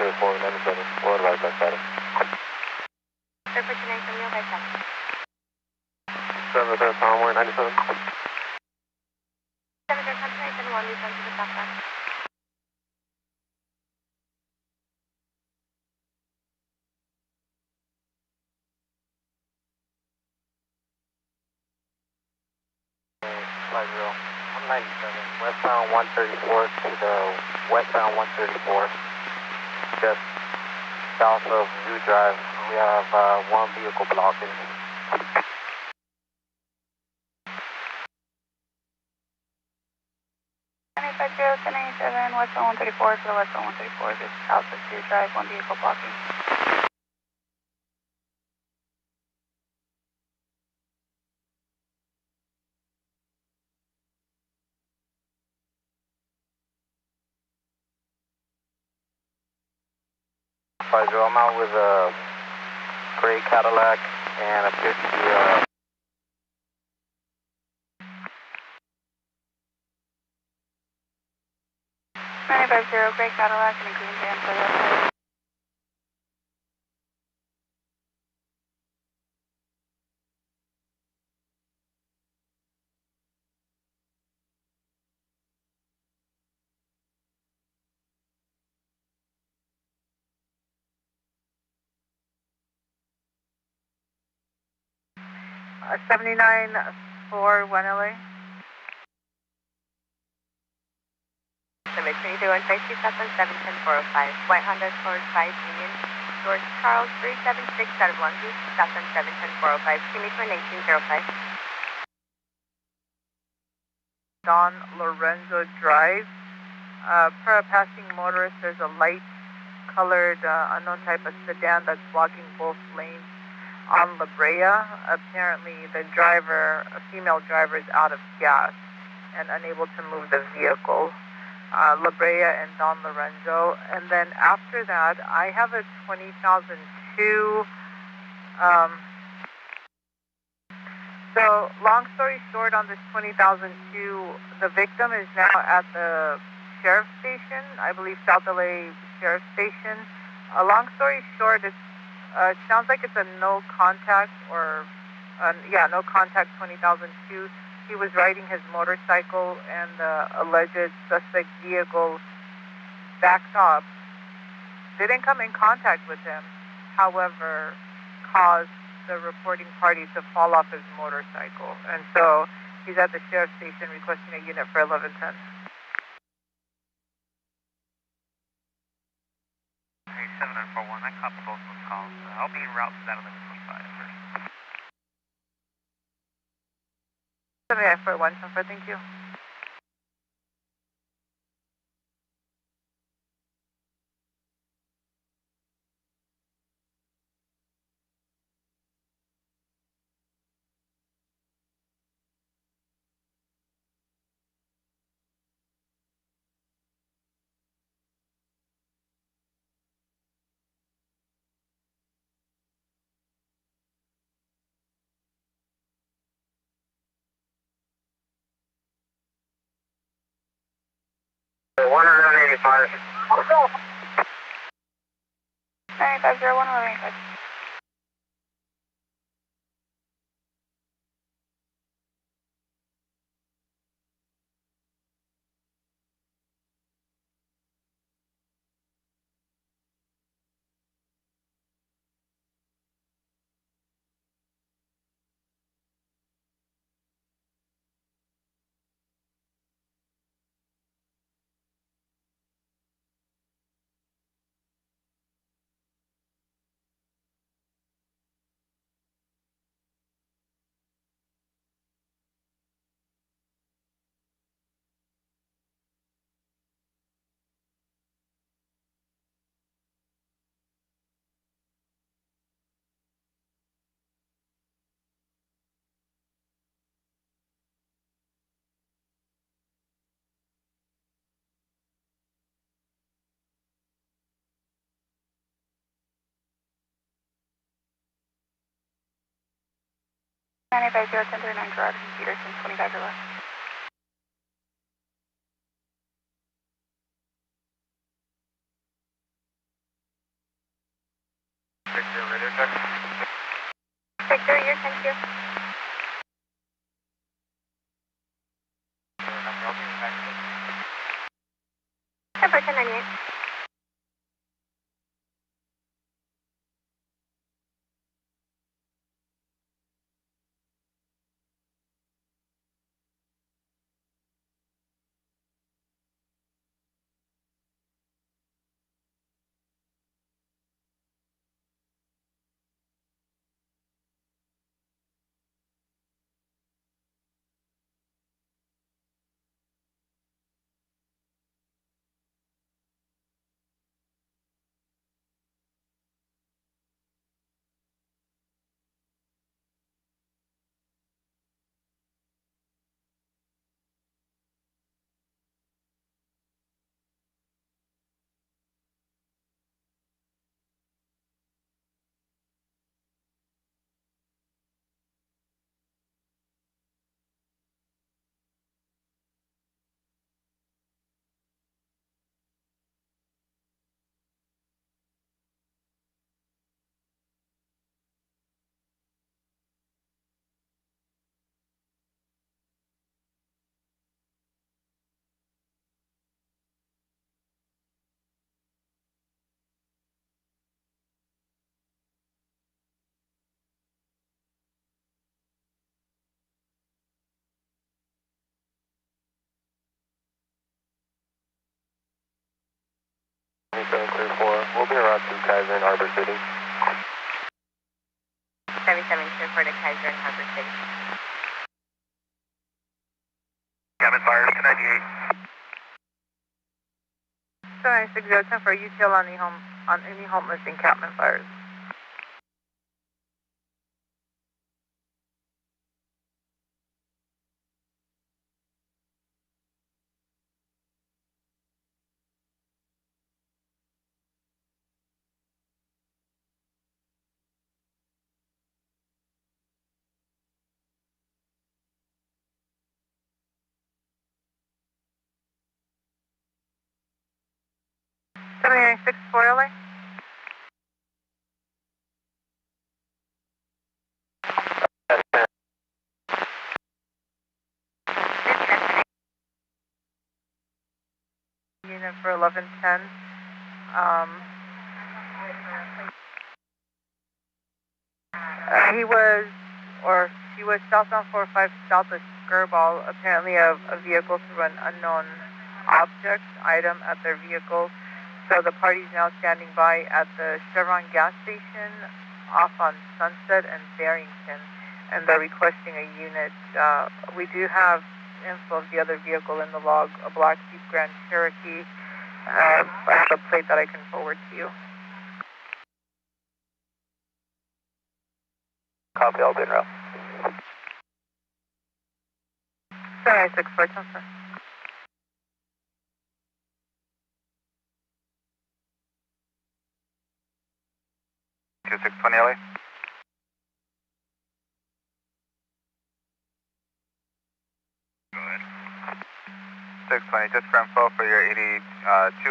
497, we'll advise that status. Airport 297, okay, 7 to Tower 97. 7 to 297, we'll move on to the southbound. Flight 0, I'm 97, westbound 134 to the westbound 134, just south of Zoo Drive. We have one vehicle blocking. Westbound 134 to the westbound 134, just south of Zoo Drive, one vehicle blocking. I'm out with a gray Cadillac and a 50. 950, gray Cadillac and a green van for the 79 for 1 LA. 722 710 405, White Honda towards 5 Union, George Charles 376 out of Longview, Southbound 710 405, can you meet 1805. Don Lorenzo Drive. Per a passing motorist, there's a light colored unknown type of sedan that's blocking both lanes on La Brea. Apparently the driver, a female driver, is out of gas and unable to move the vehicle. La Brea and Don Lorenzo. And then after that, I have a 20,002. So long story short, on this 20,002, the victim is now at the sheriff's station, I believe South LA Sheriff's Station. Long story short, it sounds like it's a no contact or, no contact 20,002. He was riding his motorcycle and the alleged suspect vehicle backed up. Didn't come in contact with him, however, caused the reporting party to fall off his motorcycle. And so he's at the sheriff's station requesting a unit for 1110. Hey, 7941, I copy both those calls. I'll be en route to that 1125 first. 79 for 1, thank you. Let's go. 950, 185. Gerard Peterson, 25 or less. Victor, radio check. Victor, you're 10-2. Number 1098. Clear 4. We'll be around to Kaiser and Harbor City. 77 clear for the Kaiser and Harbor City. Cabin fires to 98. 796 for UTL on any homeless encampment fires. Six for LA. Unit for 1110. She was southbound 45 south of Skirball. Apparently a vehicle threw an unknown object item at their vehicle. So the party's now standing by at the Chevron gas station off on Sunset and Barrington, and they're requesting a unit. We do have info of the other vehicle in the log, a black Jeep Grand Cherokee. I have a plate that I can forward to you. Copy, all been route. 796 for transfer. 2620 LA. Go ahead. 620, just for info for your 82,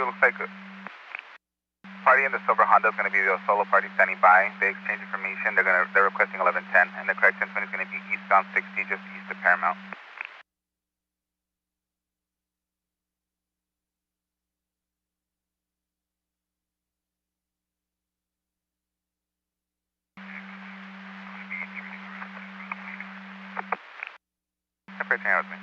looks like party in the silver Honda is going to be the solo party standing by. They exchange information. They're requesting 1110, and the correct endpoint is going to be eastbound 60, just east of Paramount. Separate hang out with me.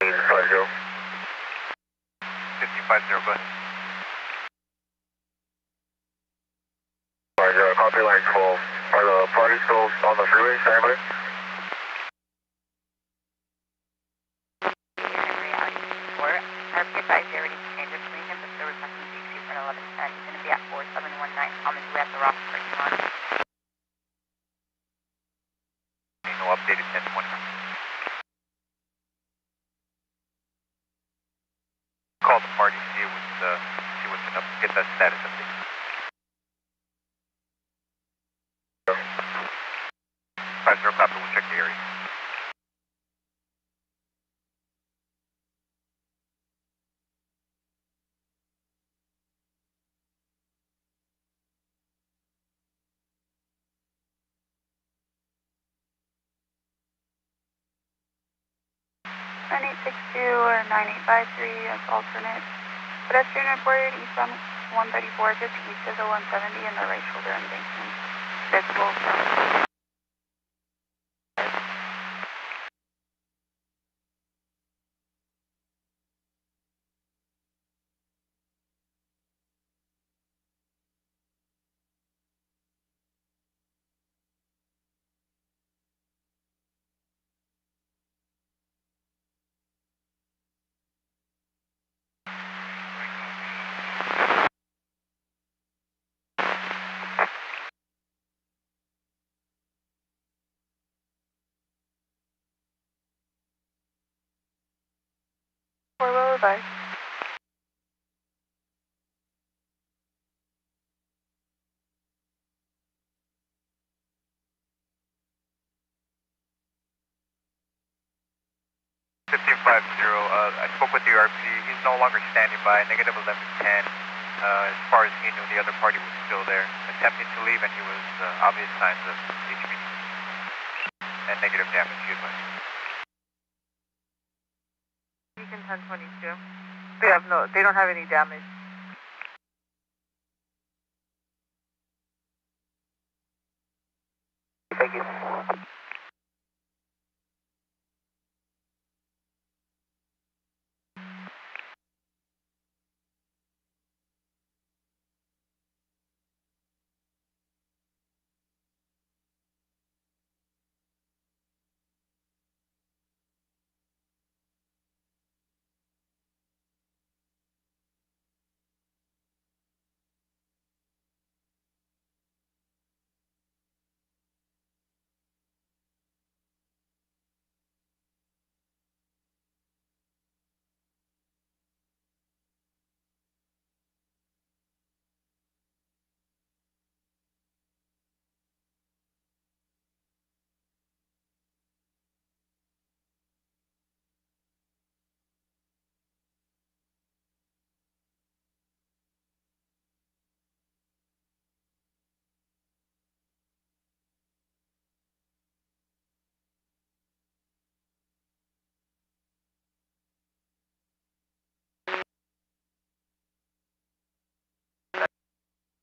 Fargo. 5050, go ahead. Fargo, copy line 12. Are the parties still on the freeway, anybody? updated 1020. Call the party, see what's up, get that status update. Five zero copy, we'll check the area. Nine eight six two or 9853 as alternate. Pedestrian reported eastbound 134 just east of the 170 in the right shoulder embankment. Visible from four-wheel by. 1550, I spoke with the RP. He's no longer standing by, negative 1110. As far as he knew, the other party was still there, attempting to leave, and he was obvious signs of HPD and negative damage, he advised. Beacon 1022. They don't have any damage. Thank you.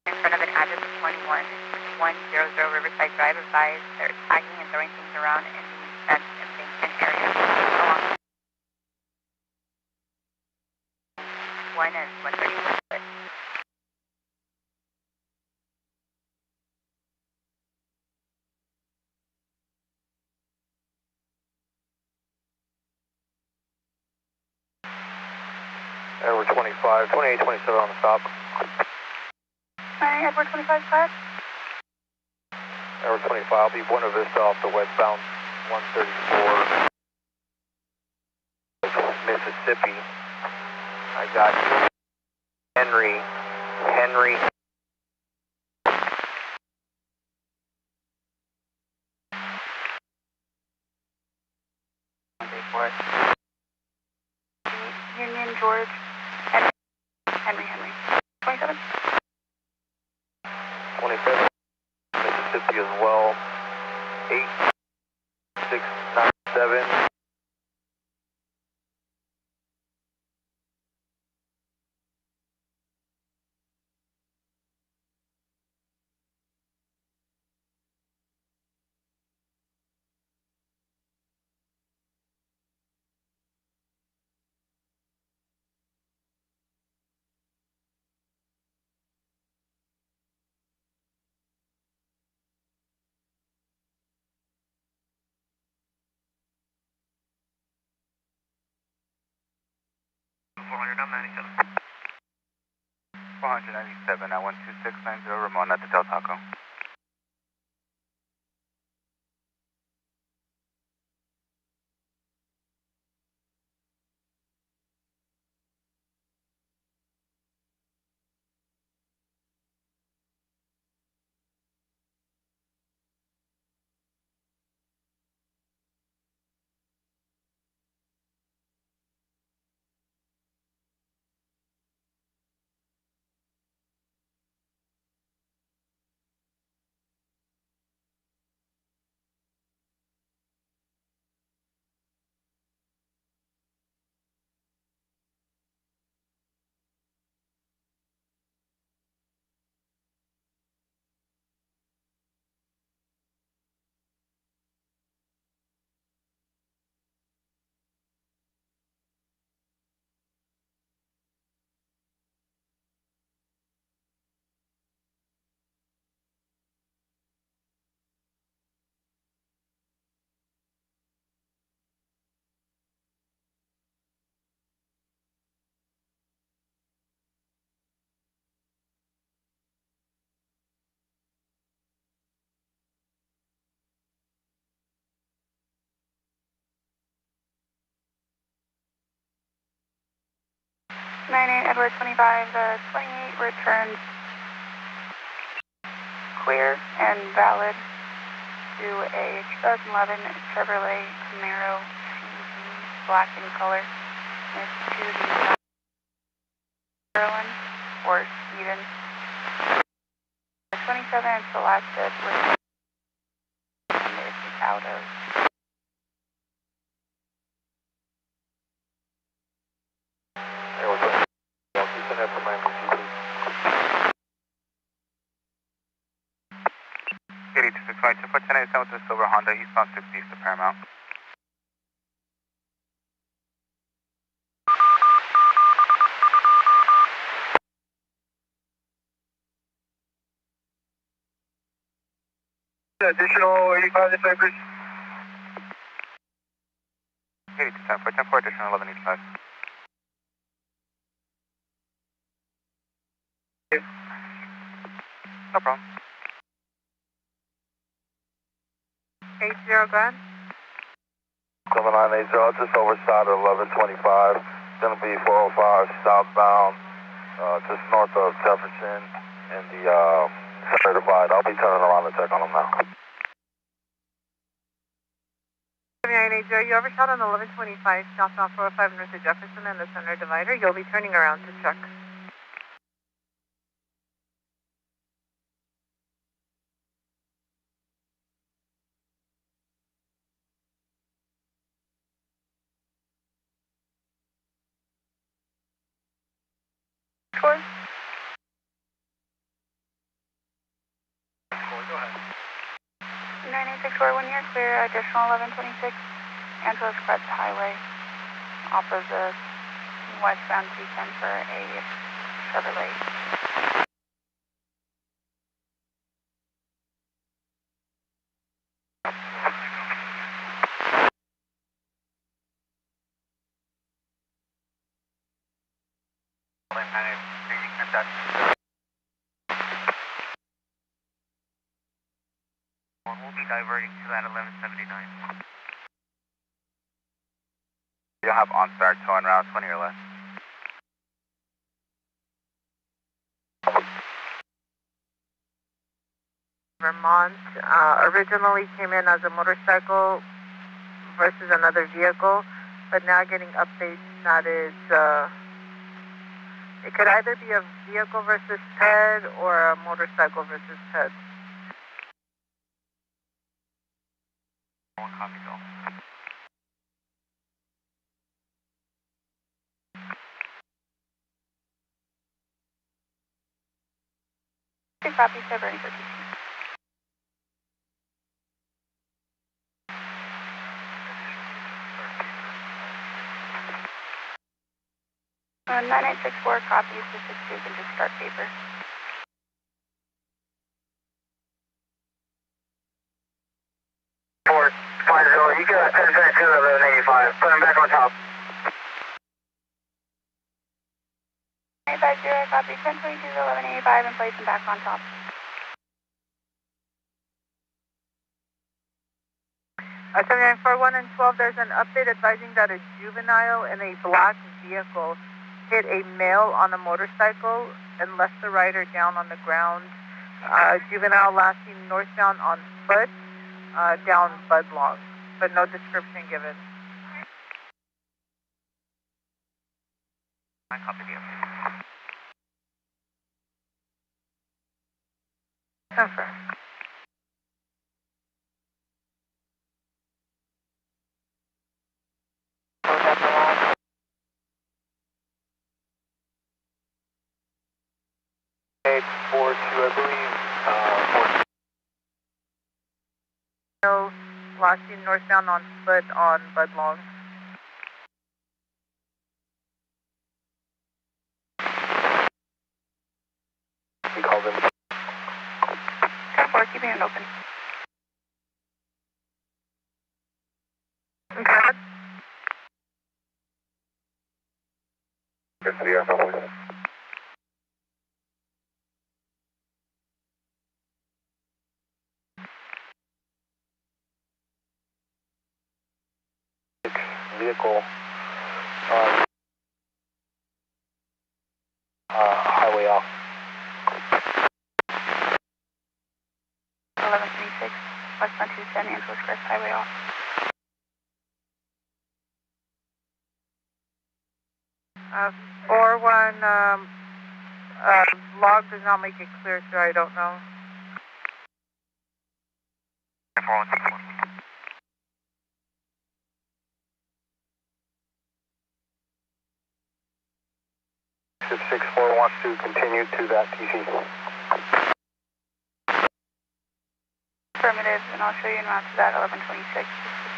In front of an address of 21100 Riverside Drive, advised they're tagging and throwing things around in the fence embankment area along 1 and 131. Edward 25, 2827 on the stop. Hi, Edward 25, class. Edward 25, I'll be Buena Vista off the westbound 134, Mississippi. I got Henry. Union George, Henry. 27. 25th, Mississippi as well. 8697. On 497 at 12690 Ramon at the Del Taco. 98 Edward 25, the 28 returns clear and valid to a 2011 Chevrolet Camaro CHP, black in color. It's to the Maryland or Sweden. The 27 is the last bit with and it's out of. For 1087 with the silver Honda, eastbound 60 east to Paramount. Additional 85 dispatchers. 8210 for 10 for additional 1185. No problem. 80, go ahead. 7980, just over side of 1125. Going to be 405 southbound, just north of Jefferson in the center divide. I'll be turning around to check on them now. 7980, you overshot on 1125 southbound 405 north of Jefferson and the center divider. You'll be turning around to check. Score. Go ahead. 9864, 1 year clear, additional 1126, Angeles Crest Highway, opposite westbound 210 for a Chevrolet. We'll be diverting to that 1179. You'll have OnStar towing around 20 or less. Vermont originally came in as a motorcycle versus another vehicle, but now getting updates that is, it could either be a vehicle versus ped or a motorcycle versus ped. One copy, Bill. Two copies, February 13th. Uh, 9864 copies to 62 can just start paper. Ford, fine, you got 10 seconds to 1185. Put him back on top. 950, copy 1022 to 1185 and place them back on top. 7941 and 12, there's an update advising that a juvenile in a black vehicle hit a male on a motorcycle and left the rider down on the ground. Juvenile last seen northbound on foot, down Budlong, but no description given. I copy the update. Okay. I believe. Last seen northbound on foot on Budlong. We called in. 10-4, keeping it open. Okay. Good to the air, probably. Vehicle 4-1, log does not make it clear, sir. I don't know. 4-1. 64 wants to continue to that TC. Affirmative, and I'll show you en route to that 1126.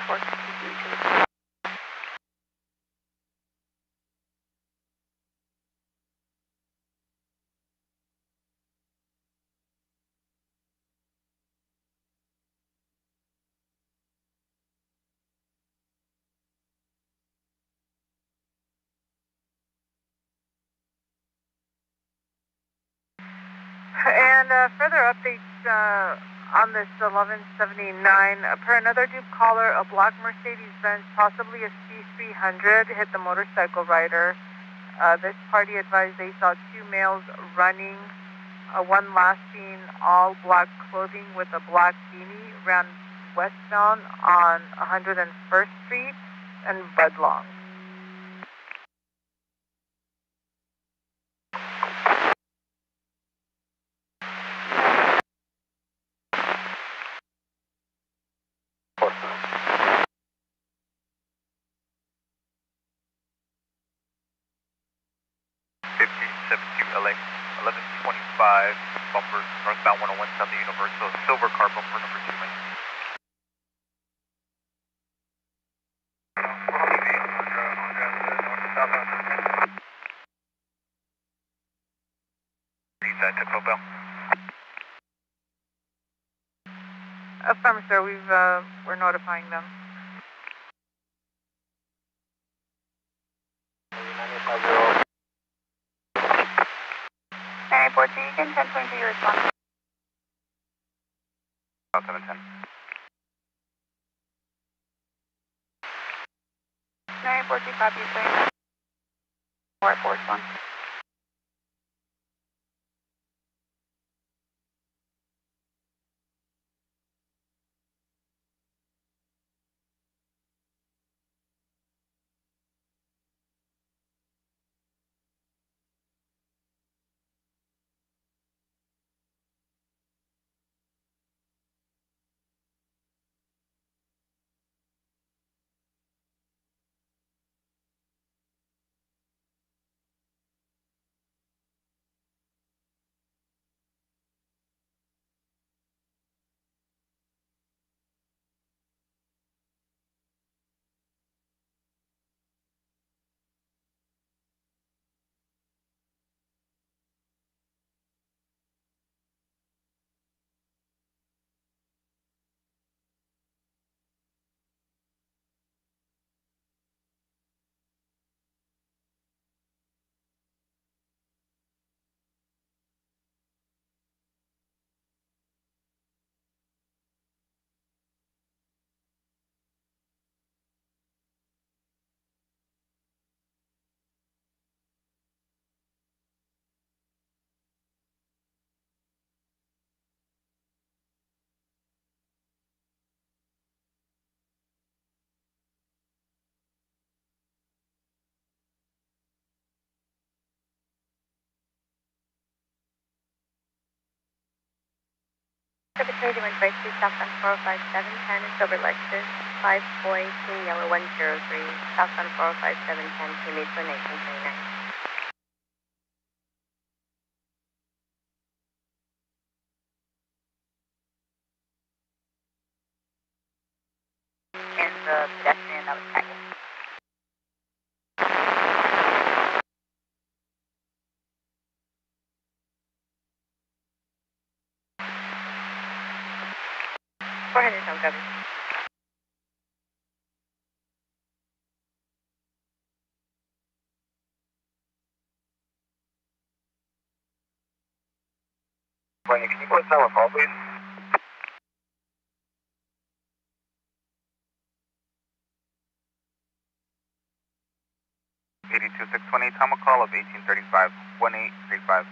64 to continue to the And further updates on this 1179. Per another Duke caller, a black Mercedes-Benz, possibly a C300, hit the motorcycle rider. This party advised they saw two males running, one last seen all black clothing with a black beanie, ran westbound on 101st Street and Budlong. Bumper, northbound 101 South the Universal, silver car bumper number 2 lane. Affirm, sir. We're notifying them. 942, you can 10.2 your response. 710. 942, copy, sir. 4 response. Secretary to invite to southbound 405 710 is over Lexus, 5 Boy, Team Yellow 103, southbound 405 710, Team 81829. And the pedestrian that was tagging. Don't cover. Brandon, can you put someone call, please? Time a call of 1835, 1835.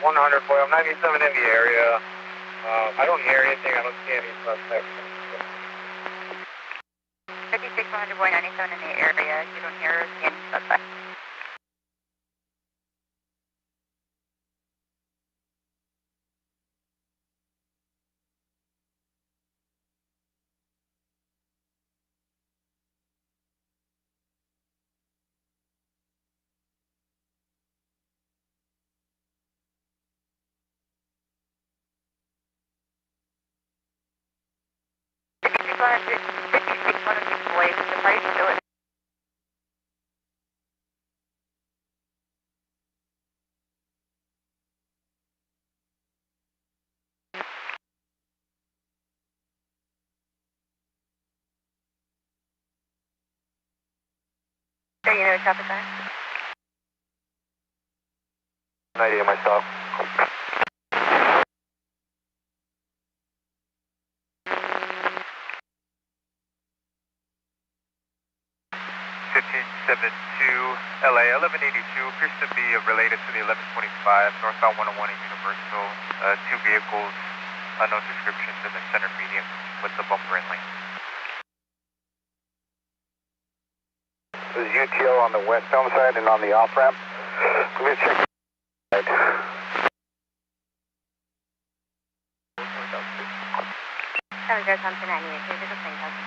100 boy, I'm 97 in the area. I don't hear anything, I don't see any suspects. 56 100 boy, 97 in the area. You don't hear or see any suspects. Fifty-six 106 boy, the party's still at. So you know traffic sign? No idea myself. 1572 LA 1182 appears to be related to the 1125 northbound 101 at Universal. Two vehicles, unknown descriptions in the center median with the bumper and lane. This is UTO on the westbound side and on the off ramp. Let me check. That was their assumption 98. Here's the plane, cousin.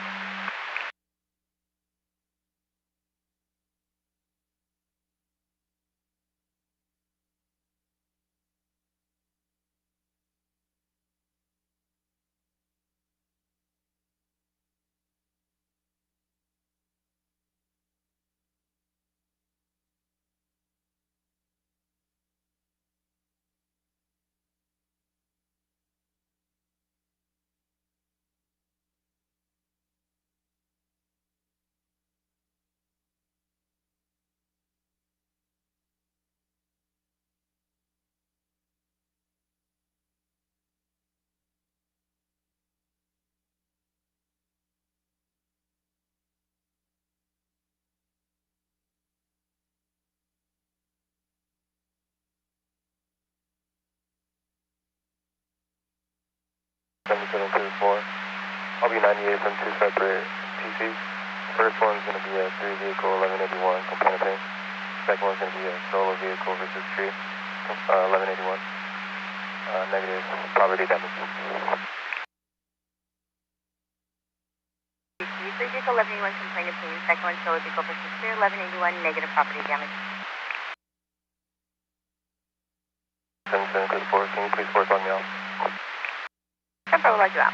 I'll be 98 from two separate TCs. First one's going to be a 3-vehicle 1181 component paint. Second one's going to be a solo vehicle versus tree 1181. Negative property damage. 3 vehicle 1181 complaint obtained. Second one solo vehicle versus clear 1181 negative property damage. 77 Cruise 4, can you please force on me out? Tempo will let you out.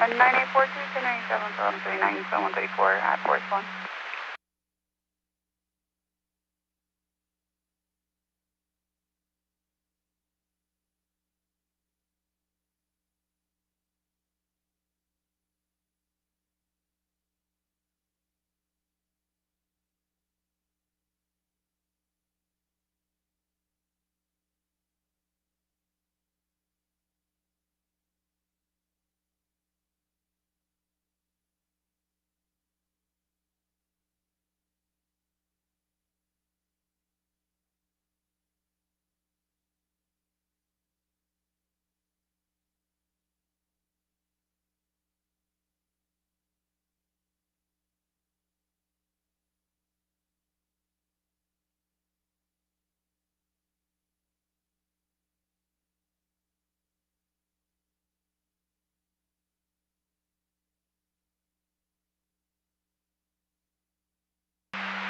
And 9842 to 97, so 139, so 134 at Force 1.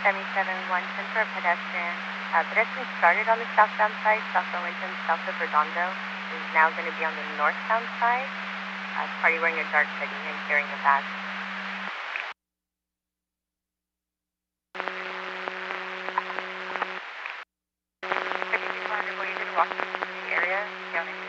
77110 for a pedestrian. Pedestrian started on the southbound side, south Burlington, south of Redondo. Is now going to be on the northbound side. Party wearing a dark hoodie and carrying a bag. Walking into the area, down in the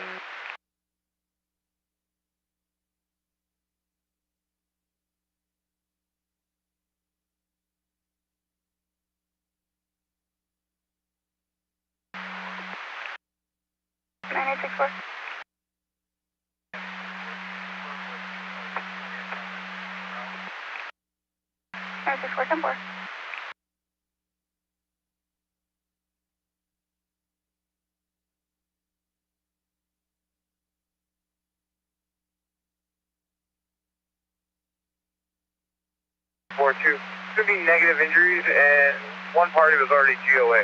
Two. Should be negative injuries, and one party was already GOA.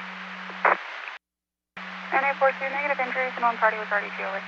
9842, negative injuries, and one party was already GOA.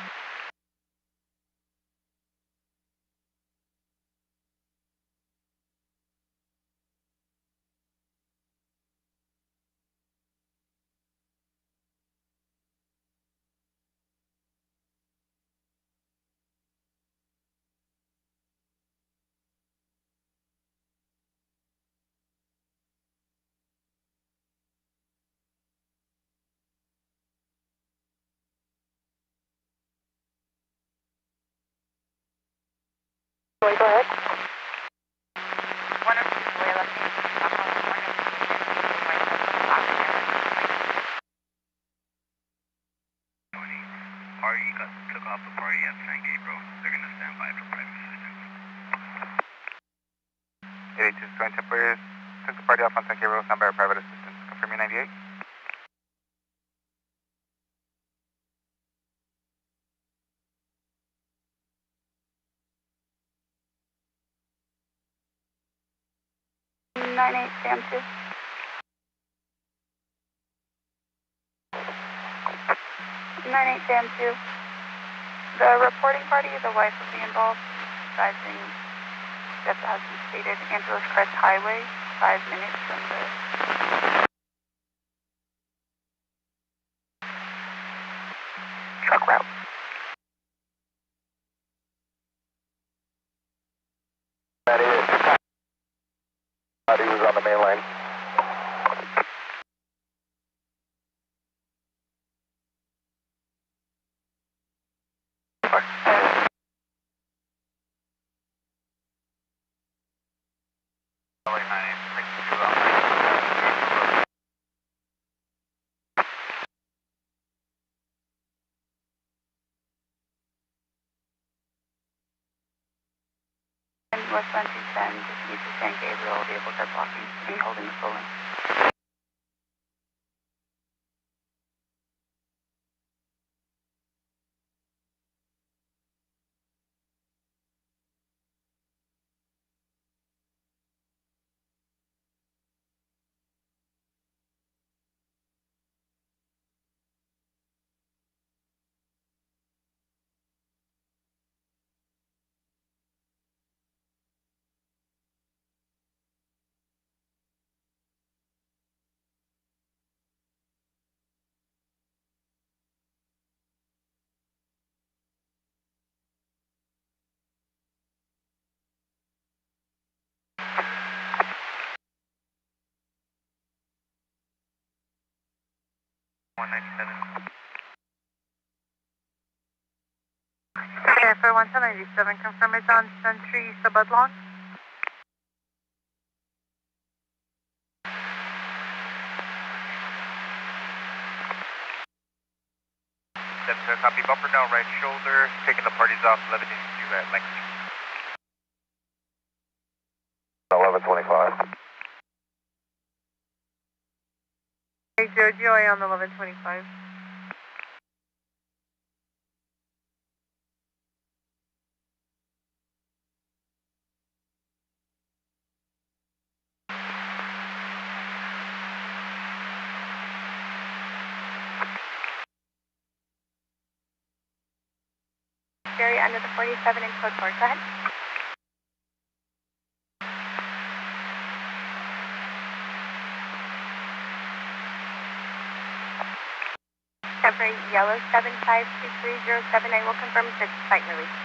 Go ahead. Party took off the party at San Gabriel. They're going to stand by for private assistance. 82 joint temporary took the party off on San Gabriel, stand by for private assistance. Confirm your 98. Sam 2. 98 Sam 2. The reporting party is the wife of the involved, advising just as we stated, Angeles Crest Highway, 5 minutes from the truck route. That is. He was on the main line. Westbound 210, just east of San Gabriel, vehicles are blocking and holding the full lane. Yeah, for 1797, confirm it's on Century east of Budlong. Copy, bumper down right shoulder, taking the parties off 1182 at Lexington. 1125. Hey, Joe, on the 1125. Area under the 47 in code 4. Go ahead. Temporary yellow 7523079 will confirm it's site release.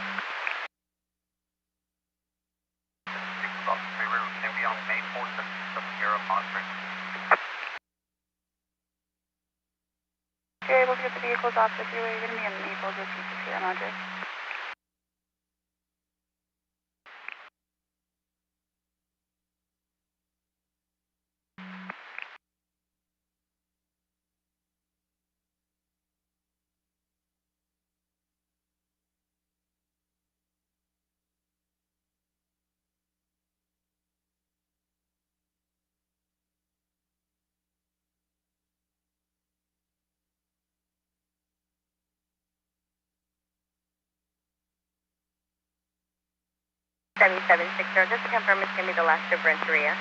Can be on main port of Sierra Monterey. If you're able to get the vehicles off the freeway, you're going to be in Maple just east of Sierra Madre. Just to confirm, it's going to be the last of Renteria.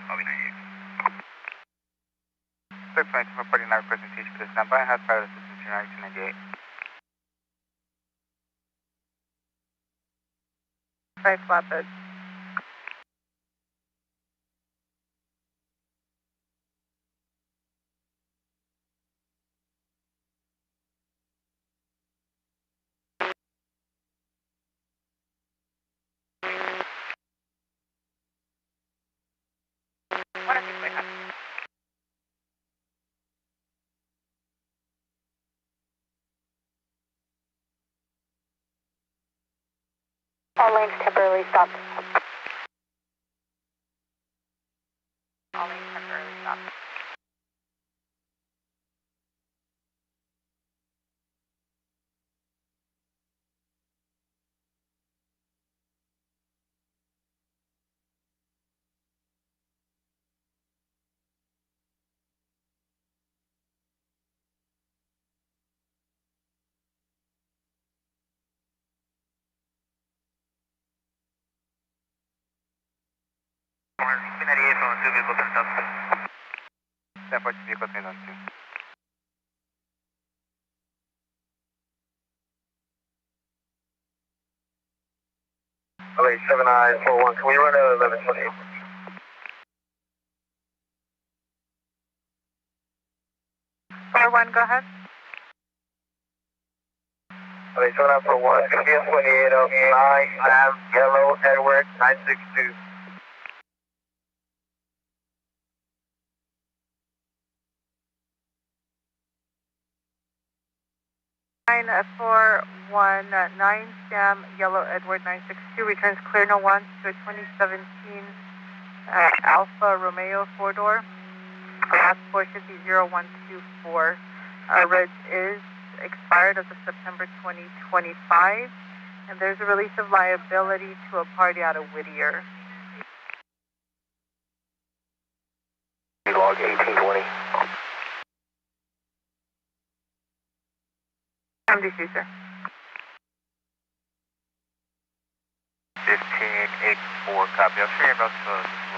I'll be 98. 692 reporting now requesting CHP to stand by. Has fire assistance to 1998. 5 flatbed. All lanes temporarily stopped. All lanes temporarily stopped. P98 from 2 vehicles and substance. 10.2 vehicles made on 2. Okay, 7941, can we run a 1128? Go ahead. Okay, 7941, CBS 2809, Sam, Yellow, Edward, 962. Nine 419 Sam Yellow Edward 962 returns clear no one to a 2017 Alfa Romeo 4-door. Last four should be 0124. Reg is expired as of September 2025, and there's a release of liability to a party out of Whittier. Log 1820. MDC, sir. 1584, copy. I'll show you about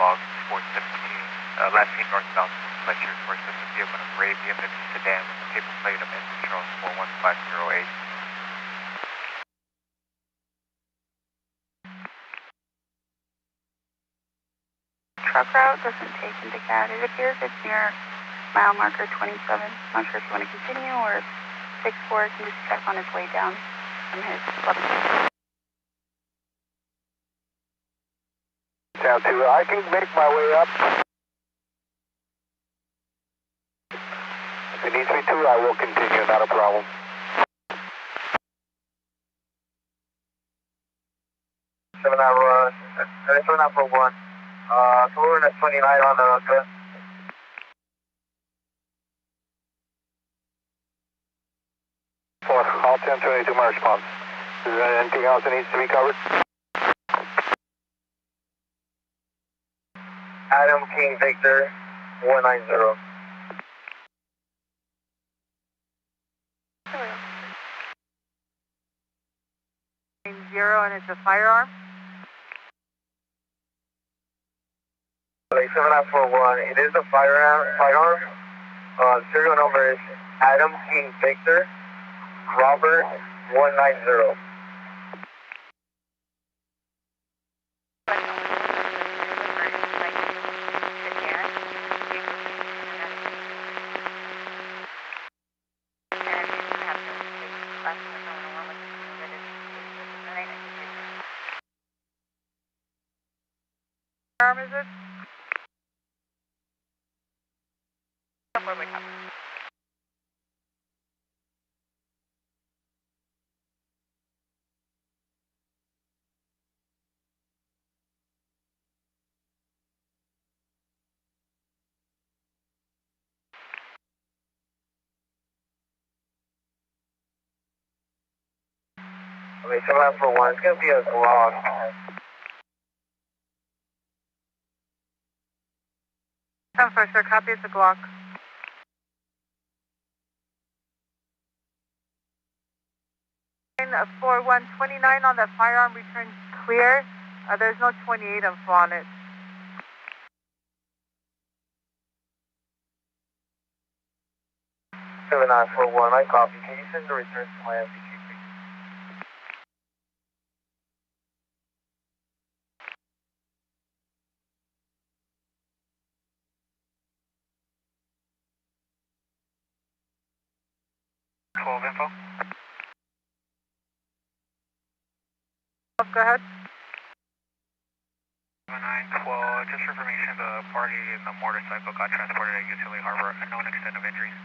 log 417. Last seen northbound Fletcher for assistant vehicle in a gray BMW sedan with a paper plate of engine Charles 41508. Truck route doesn't take into account. It appears it's near mile marker 27. Not sure if you want to continue or if 6-4 can just check on his way down from his 11. Down to, I can make my way up. If it needs me to, I will continue, not a problem. Seven out for 1. So we're in at 29 on the good. All 1022, my response. Is there anything else that needs to be covered? Adam King Victor 190. Zero, and it's a firearm. 7 7941, it is a firearm. Serial number is Adam King Victor, Robert 190. What arm is it? Four-way top. Okay, 7941, it's going to be a Glock. Sir, copy, it's a Glock. 4129 on that firearm returns clear. There's no 28 info on it. Seven 7941, I copy. Can you send the return plan to CHP? Info. Go ahead. 912, just for information, the party in the motorcycle got transported at Utility Harbor, unknown extent of injuries.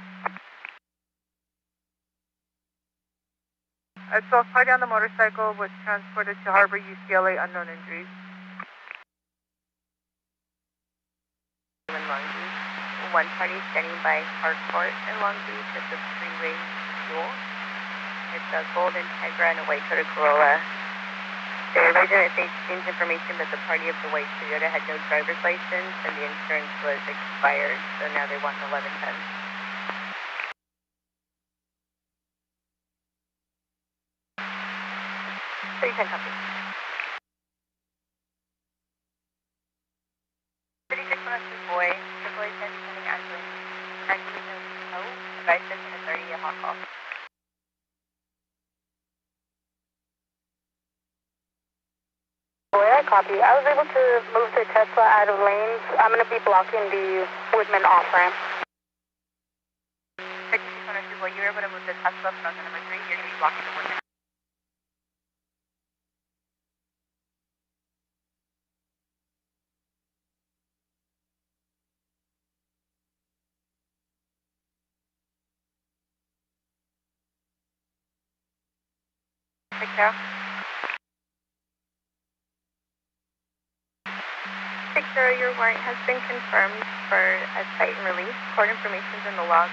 So party on the motorcycle was transported to Harbor UCLA, unknown injuries. In Long Beach. One party standing by Harcourt in Long Beach at the freeway fuel. It's a gold Integra and a white Toyota Corolla. The resident exchanged information that the party of the white Toyota had no driver's license and the insurance was expired, so now they want an 1110. So you can copy. 3612 boy, AAA 10 sending ambulance. Accident no, advice 15 to 30, a hot call. I copy. I was able to move the Tesla out of lanes. I'm going to be blocking the Woodman off-ramp. 3612 boy, you were able to move the Tesla from the number 3, you're going to be blocking the Woodman. Take care. 60, your warrant has been confirmed for a cite and release. Court information's in the log.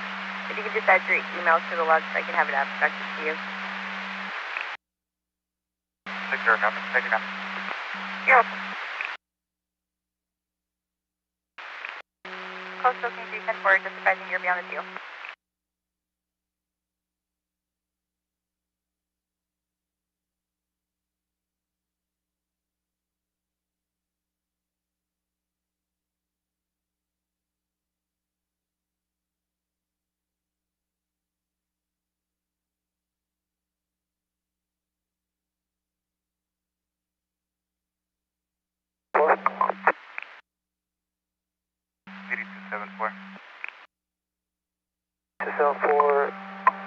If you could just add your email to the log so I can have it abstracted to you. 60, thank you now. You're welcome. Coastal King 310 just advising you're beyond the deal.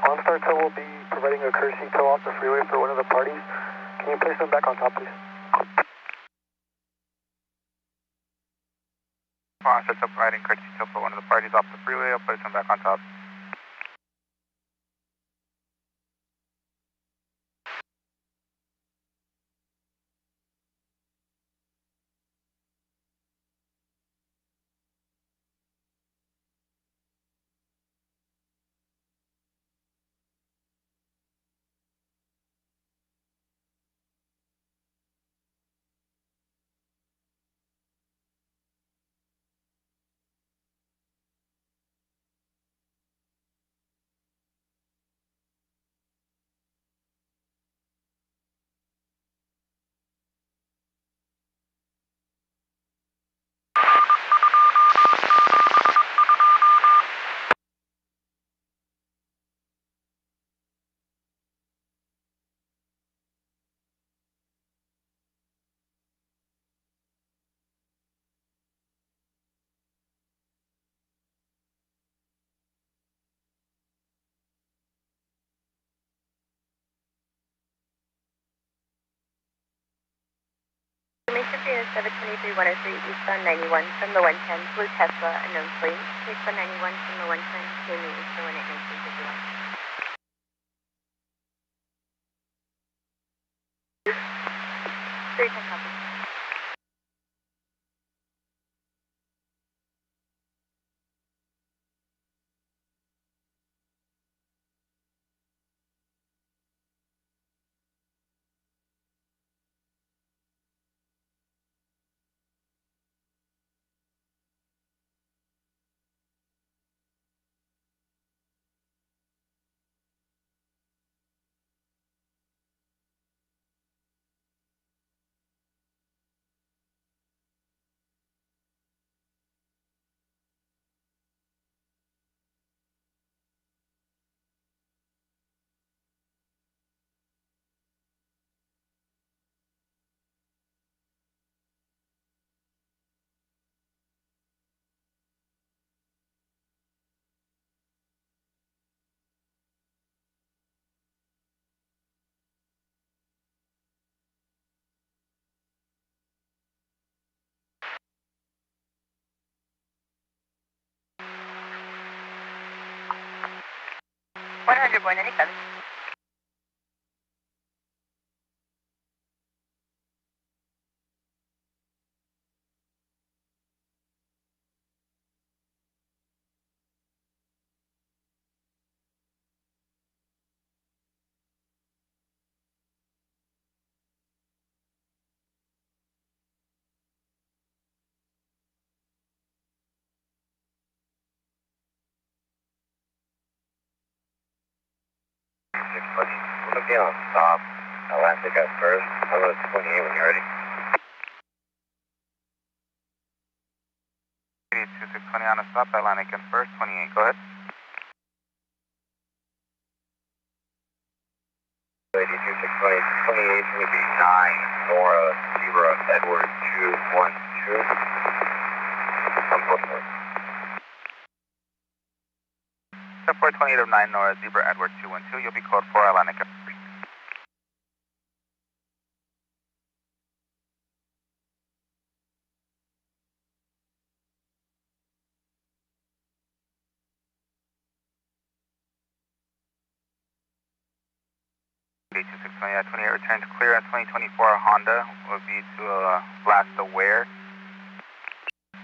OnStar tow will be providing a courtesy tow off the freeway for one of the parties. Can you place them back on top, please? OnStar tow providing courtesy tow for one of the parties off the freeway. I'll place them back on top. 723-103, eastbound 91 from the 110, blue Tesla, unknown plate. Eastbound 91 from the 110, Jamie, eastbound 189, 310 copy. Look on stop. Atlantic at first. Hello, 28 when you're ready. 2620 on a stop, Atlantic at first, 28, go ahead. 2620, 28 is going to be 9, Nora, Zebra, Edward, 212. I'm looking for 428 of 9, Nora, Zebra, Edward, 212, you'll be code 4, Atlantic at first. Yeah, 28 returns clear on 2024 Honda will be to Blast Aware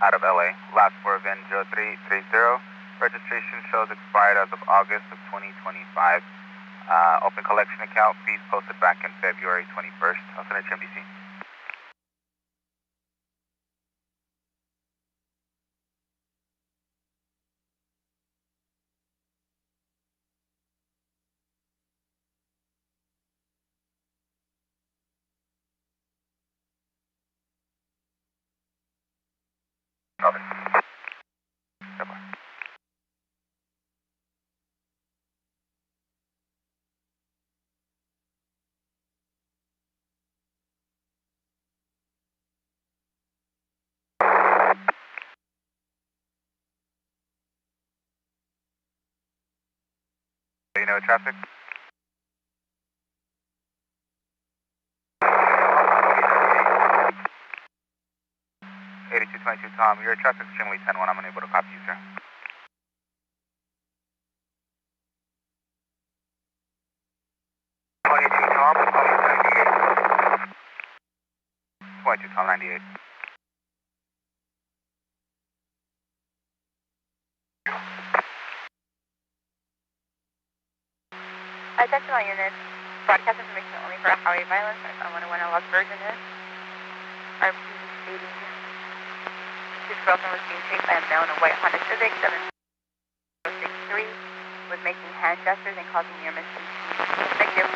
out of LA. Last 4 VIN 0330. Registration shows expired as of August of 2025. Open collection account, fees posted back in February 21st. I'll send it to MDC. Copy. Goodbye. You know traffic? 8222 Tom, your traffic extremely 10-1, I'm unable to copy you, sir. Tom, 22 Tom 98. Attention all units. Broadcast information only for highway violence. I want to know what version is. RP stating his girlfriend was being chased by a male in a white Honda Civic 7063, was making hand gestures and causing near misses. Negative.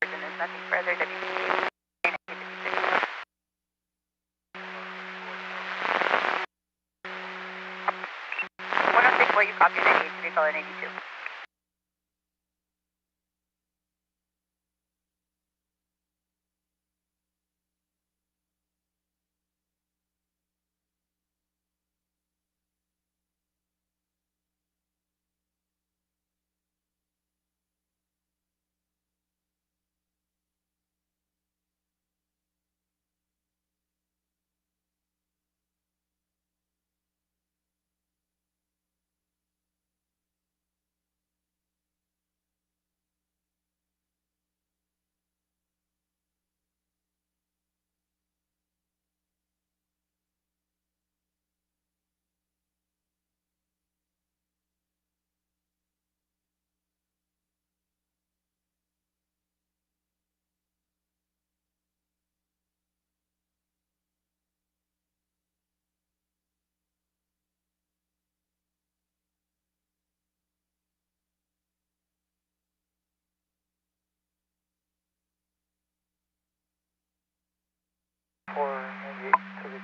There's nothing further. WC. 106, will you copy 98 to be caller 82?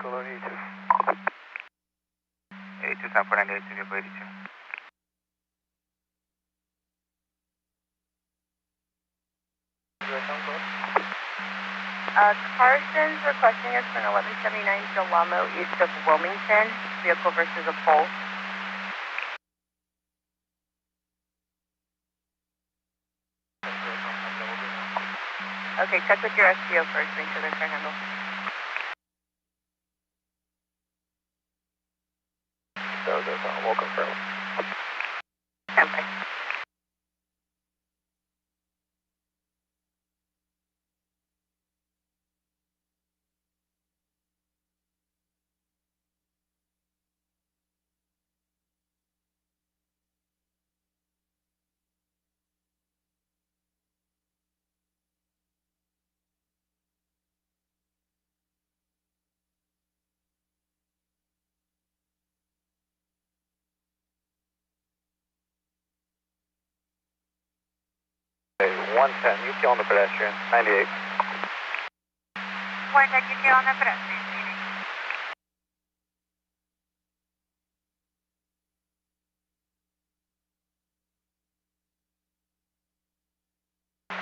vehicle 82. 82, San Fernando, 82, vehicle 82. Carson's requesting us for an 1179 Del Amo east of Wilmington, vehicle versus a pole. Okay, check with your SPO first, make sure they're car handle. We'll confirm. Stand by. Okay, 110, UK on the pedestrian, 98. 110 UK on the pedestrian.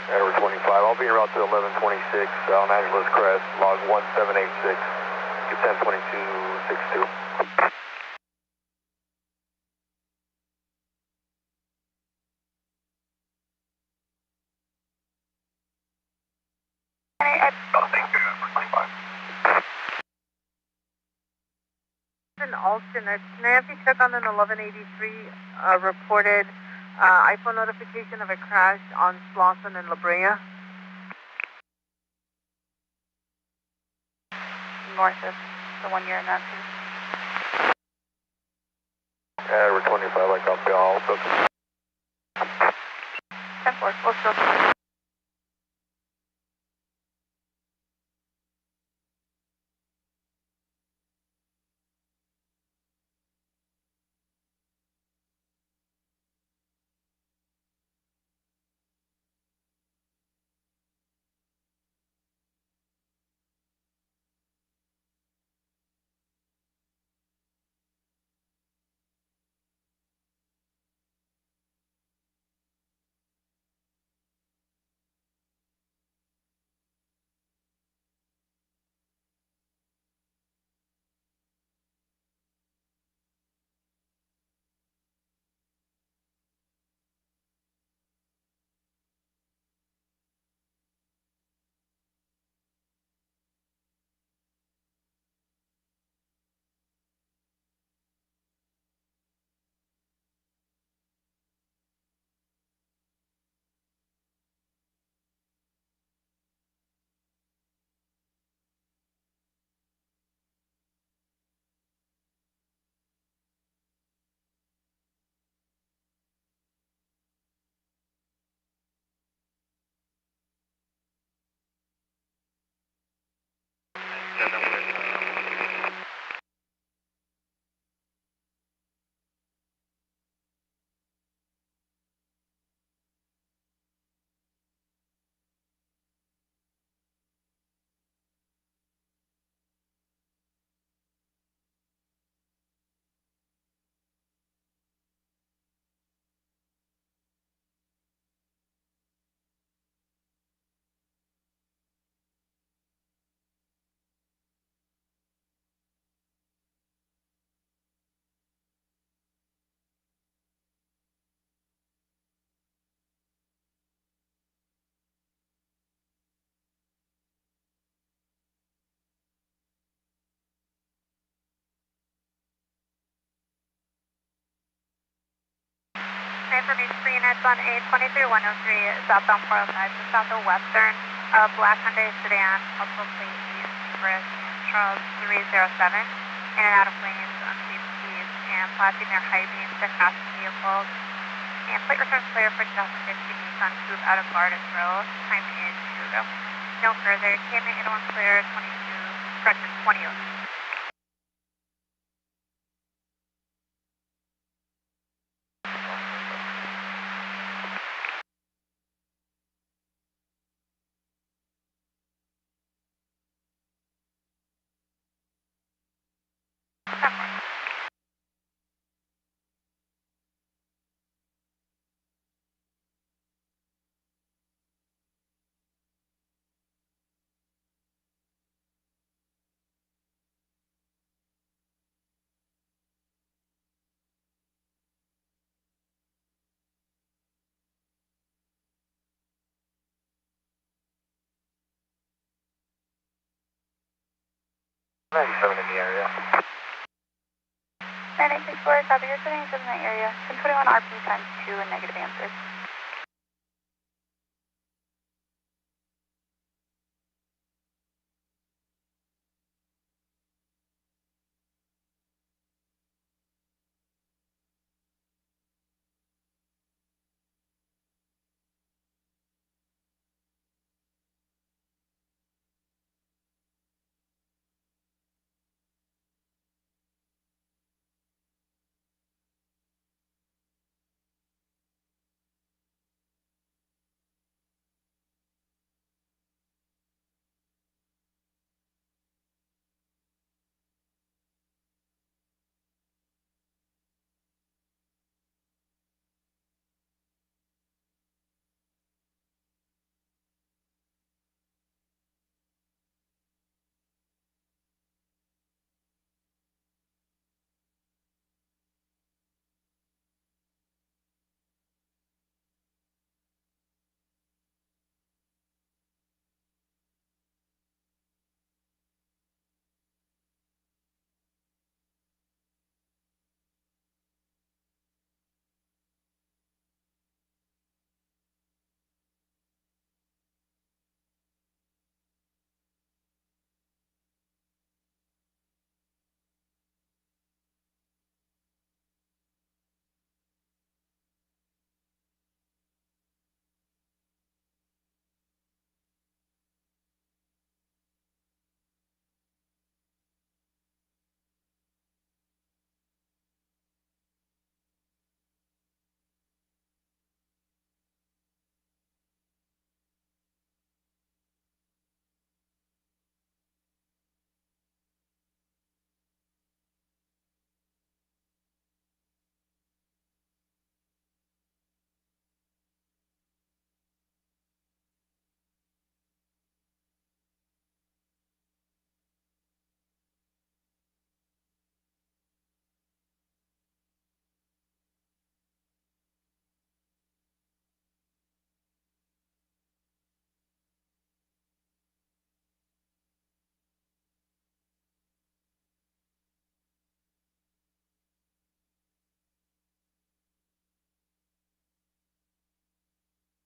Edward 25, I'll be en route to 1126 Los Angeles Crest, log 1786, 102262. An alternate, can I have you check on an 1183 reported iPhone notification of a crash on Slauson and La Brea? North of the one you're in that too. Edward 25, I copy all. 10-4, we'll still. Information for units on A23103 southbound 405 to south of Western, black Hyundai sedan, also plate East, Chris Charles 307, in and out of lanes, unsafe speeds, and flashing their high beams to fast vehicles. And plate return clear for 2015 Nissan Coupe out of Garden Grove, time is 2 go. No further, KMA 81 clear 20. 97 in the area. 9864, copy. You're 77 in the area. 1021 RP times 2 and negative answers.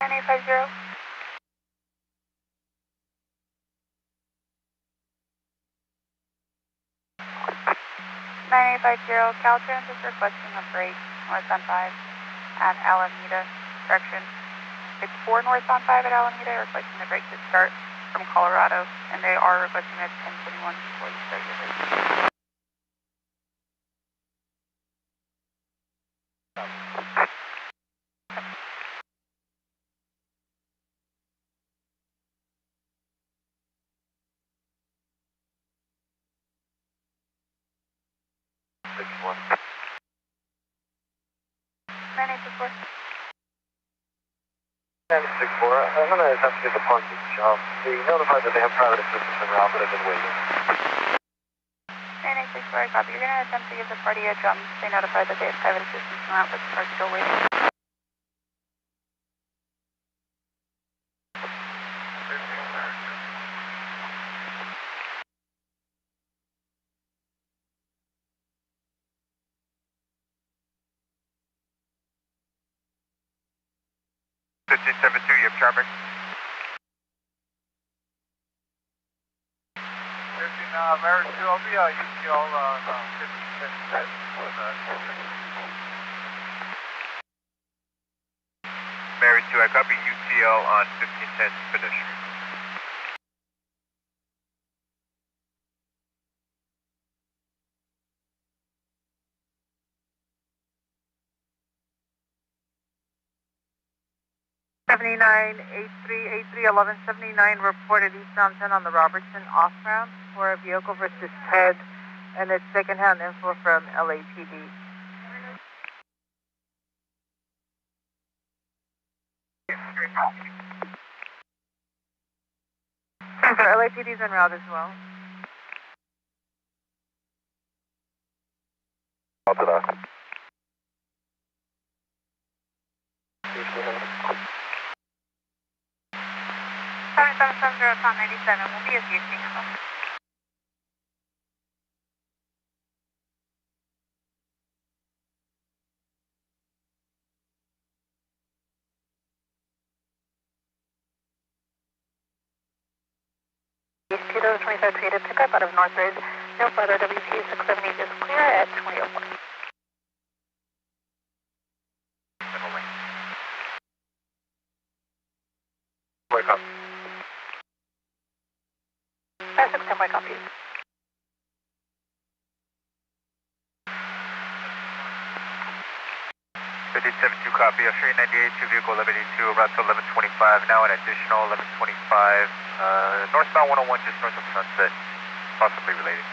Nine eight five zero. 9850, Caltrans is requesting a break northbound 5 at Alameda, direction 64 northbound 5 at Alameda, requesting the break to start from Colorado, and they are requesting at 1021 before you start your break. Six-one. 9864. 96-4, I'm going to attempt to get the park job. They notified that they have private assistance en route, but I've been waiting. 9864, copy. You're going to attempt to give the party a jump. They notified that they have private assistance en route, but are still waiting. You have traffic. 15, Mary 2, I'll be UTL 1510 with Mary 2, I copy UTL on 1510 pedestrian. Reported eastbound 10 on the Robertson off ramp for a vehicle versus Ted And it's secondhand info from LAPD. So LAPD's en route as well. Roger that. 7770 Tom 97 will be a CHP info. Kilo 25 creative pickup out of Northridge. No further WP 678 is clear at 2004. Wake up. 567, wake up, please. 5072 copy. Australia 98, 2 vehicle 1182, route to 1125, now an additional 1125, northbound 101 just north of Sunset, possibly related.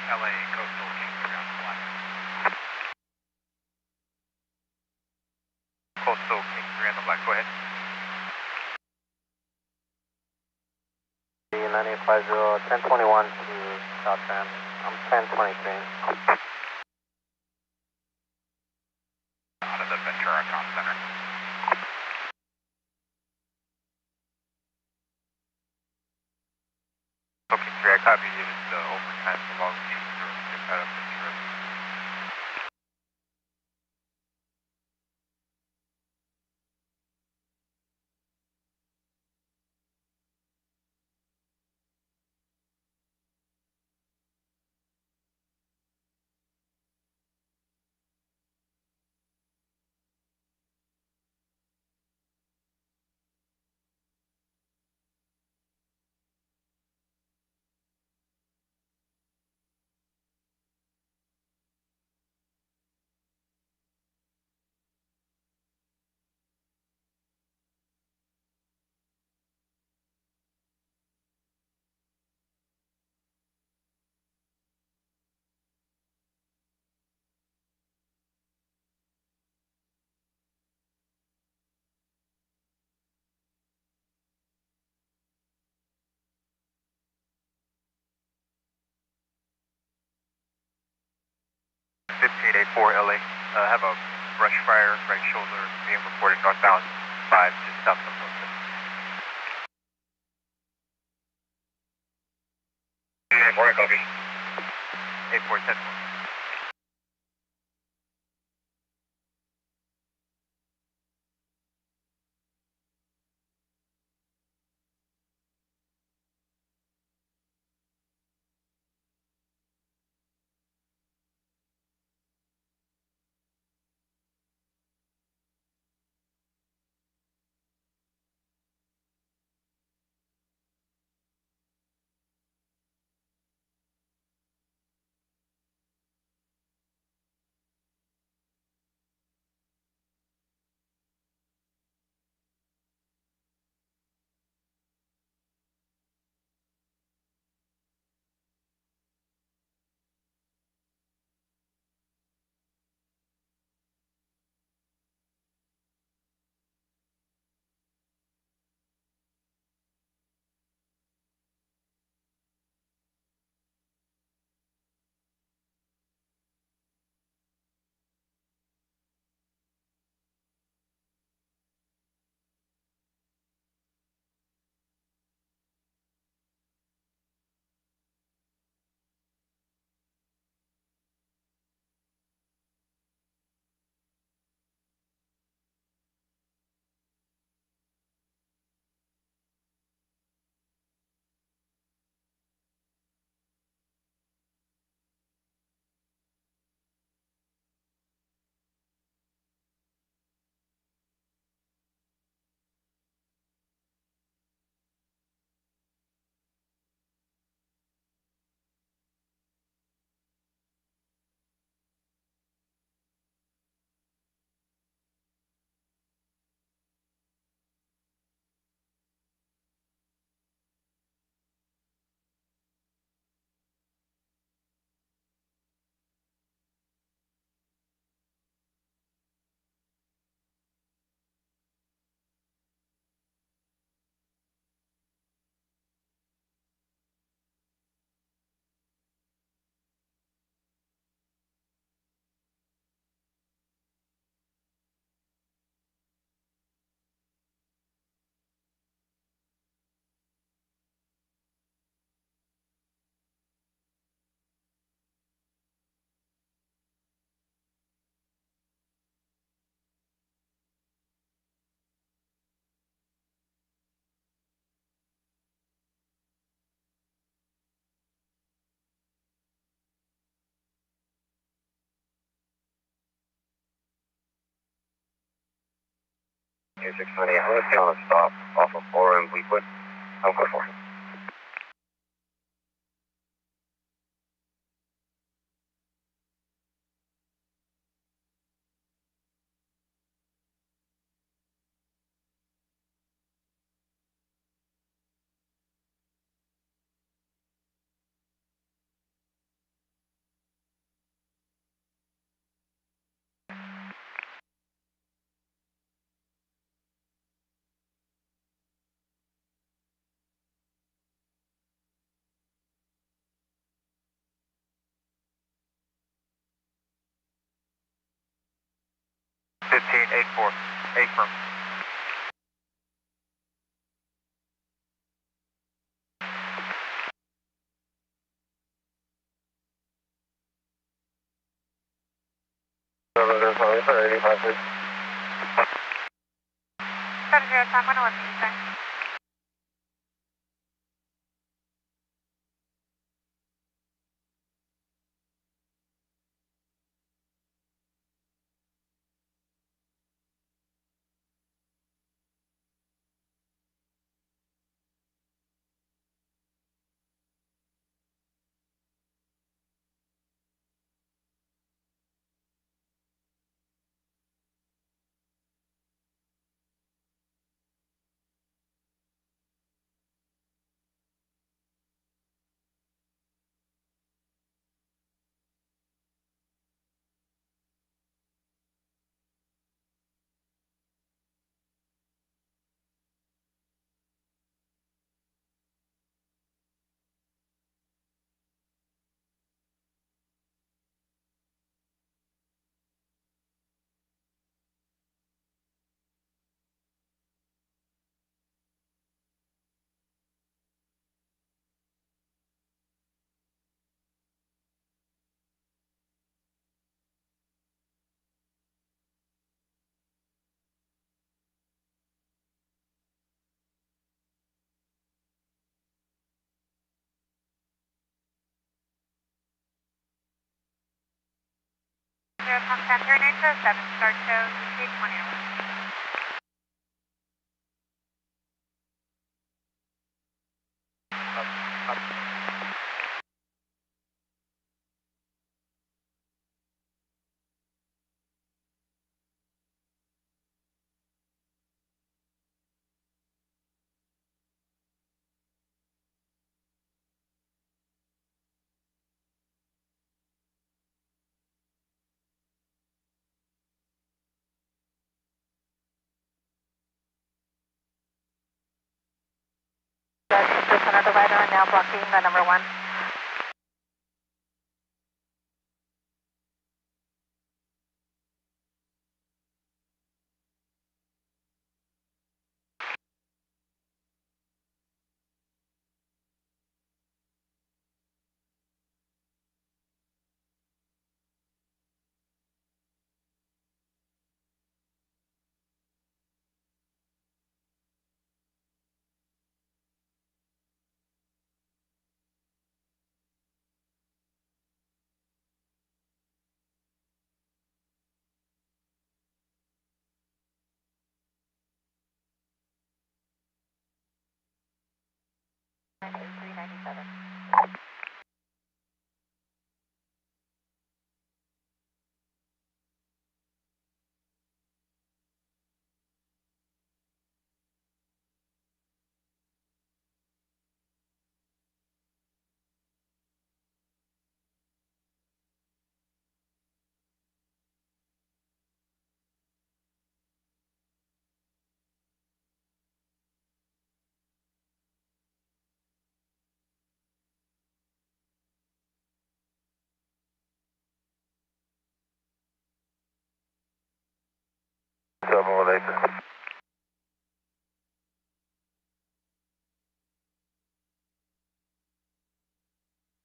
LA Coastal Kingsbury on the black. Coastal Kingsbury on the black, go ahead. 9850, 1021 to South Bend. I'm 1023. Out of the Ventura Con Center. Okay, Kingsbury, I copy you. It's overtime along the out of Ventura. LA. Have a brush fire, right shoulder, being reported northbound 5, just south of Wilson. 84, copy. 8410. 620, I'm going to stay on a stop off of 4 and Weekwood. I'm good for it. Firm. Time 111, Eastern. Tom 10, 3907, start show, UK 20. That's center divider now blocking the number 1.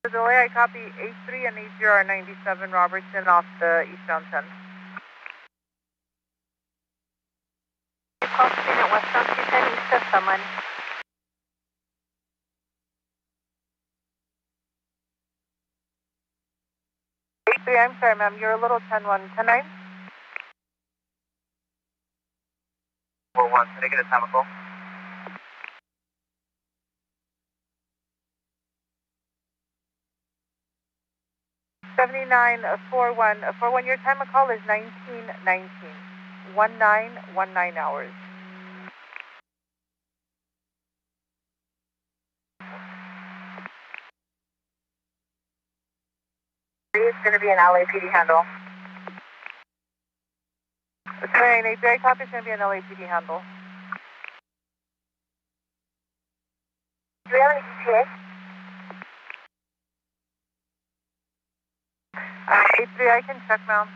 The delay, I copy 83 and 80R97 Robertson off the eastbound 10. Call speed at westbound 210 east of Sunland. 83, I'm sorry ma'am, you're a little 10-1, 10-9? 4-1 1, negative chemical. For one, your time of call is 1919. 1919 hours. It's going to be an LAPD handle. Train 83, copy, is going to be an LAPD handle. Do we have any ETA? 83, I can check, ma'am.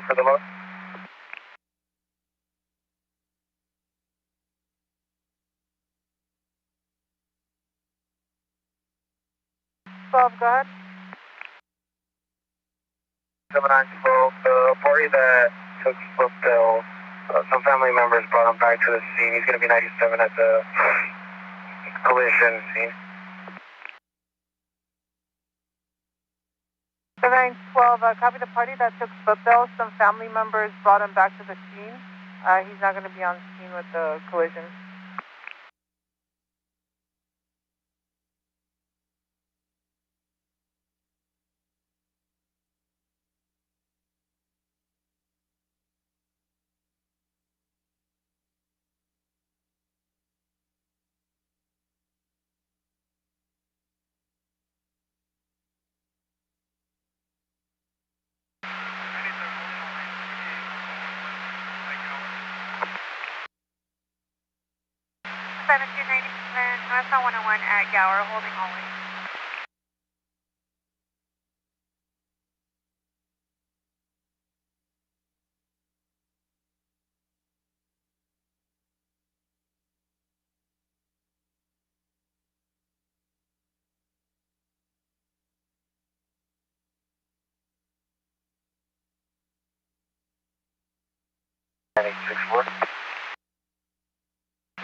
For the load. Go ahead. 7912, the party that took Spookville, some family members brought him back to the scene. He's going to be 97 at the collision scene. 7912, copy the party that took Spookville. Some family members brought him back to the scene. He's not going to be on scene with the collision. Northbound 101 at Gower, holding only. Six-four.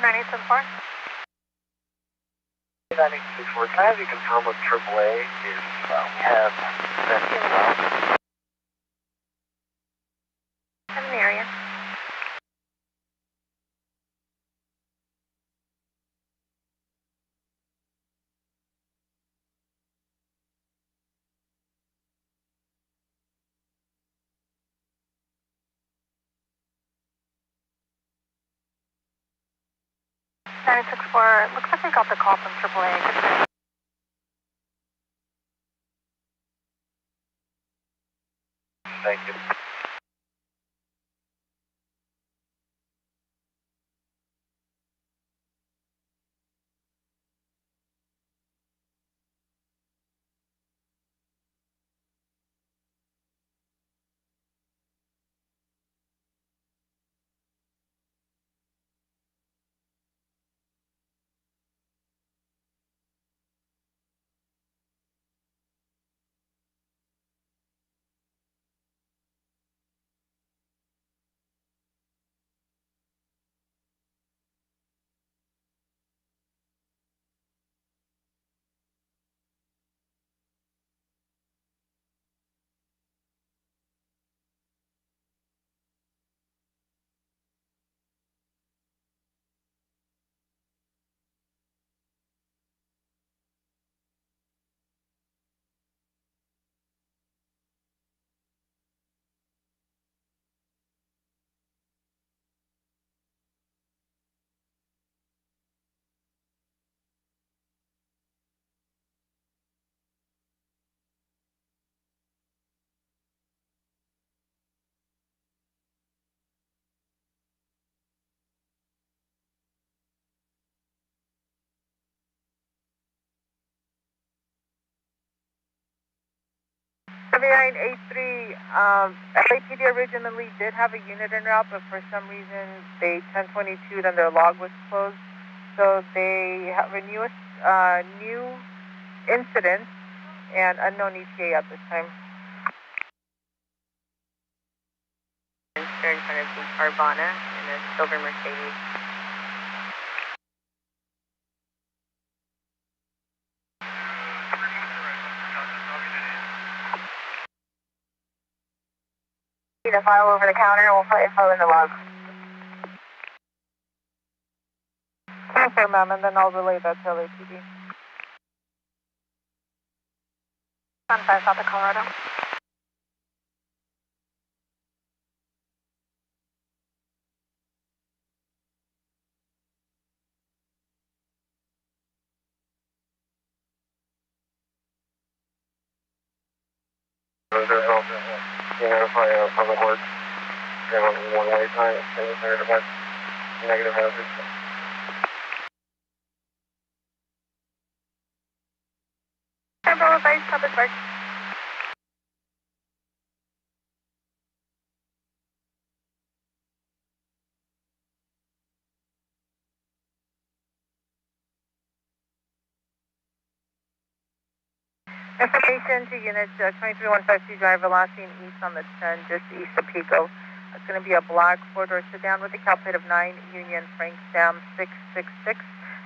9864. 9864. Can I have you confirm with AAA if we have Bessie in the route? I'm in the area. Looks like we got the call from AAA. Thank you. LAPD originally did have a unit en route, but for some reason they 1022'd and their log was closed. So they have a new incident and unknown ETA at this time. They're in front of the Carvana in a silver Mercedes. The file over the counter, and we'll put info in the log. Confirm, ma'am, and then I'll relay that to LAPD. On 5 South of Colorado. Public works. One-way time. Negative hazard. Umbrella base, public works. Information to units 23152 driver last seen east on the 10, just east of Pico. It's going to be a black four-door sedan with a cal plate of 9 Union Frank Sam 666.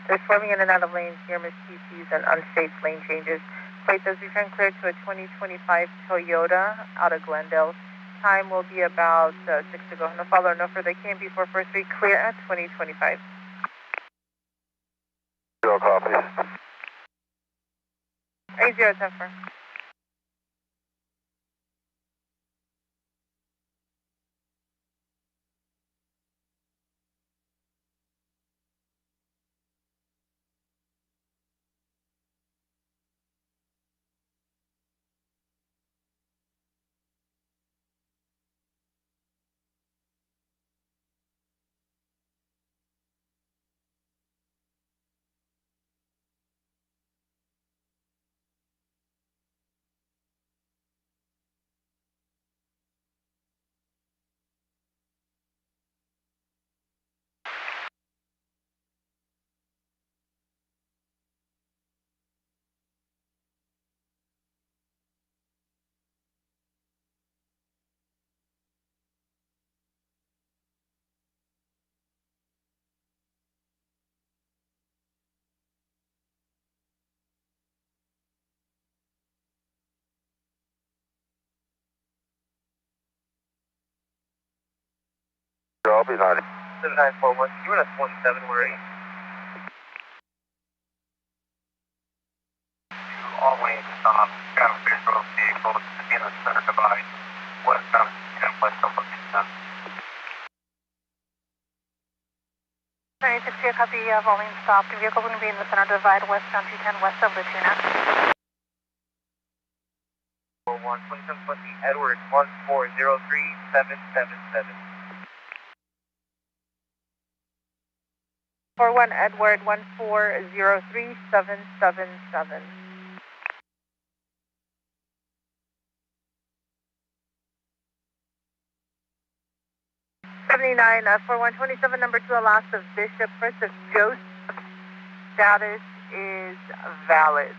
They're swerving in and out of lanes near miscues and unsafe lane changes. Plate does return clear to a 2025 Toyota out of Glendale. Time will be about 6 to go. No follow, no further. Can't be for first week clear at 2025. Zero copies. 8010 firm. I'll be 90. 7941, you were at 27, where are you? All lanes, got a big road vehicle in the center divide, westbound 10 west of Lexington. 3060, a copy of all lanes stopped. The vehicle going to be in the center divide, westbound 210 west of Latuna. 2720 Edward 1403777. 41 Edward 1403777. 79 for 127, number 2, last of Bishop, first of Joseph. Status is valid.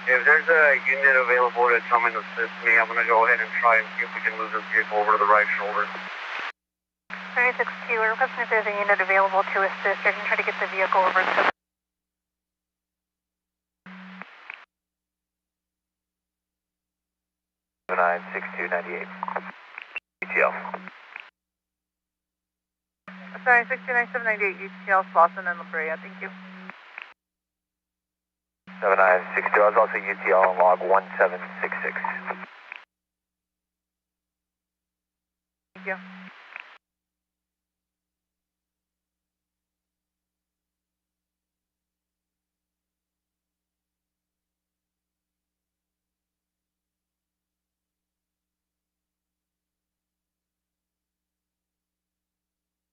If there's a unit available to come and assist me, I'm going to go ahead and try and see if we can move this vehicle over to the right shoulder. 3062, we're requesting if there's a unit available to assist. I can try to get the vehicle over to 96298. ETL. Sorry, 62998 UTL, Slauson and La Brea. Thank you. 7962, I was also UTL on log 1766. Thank you.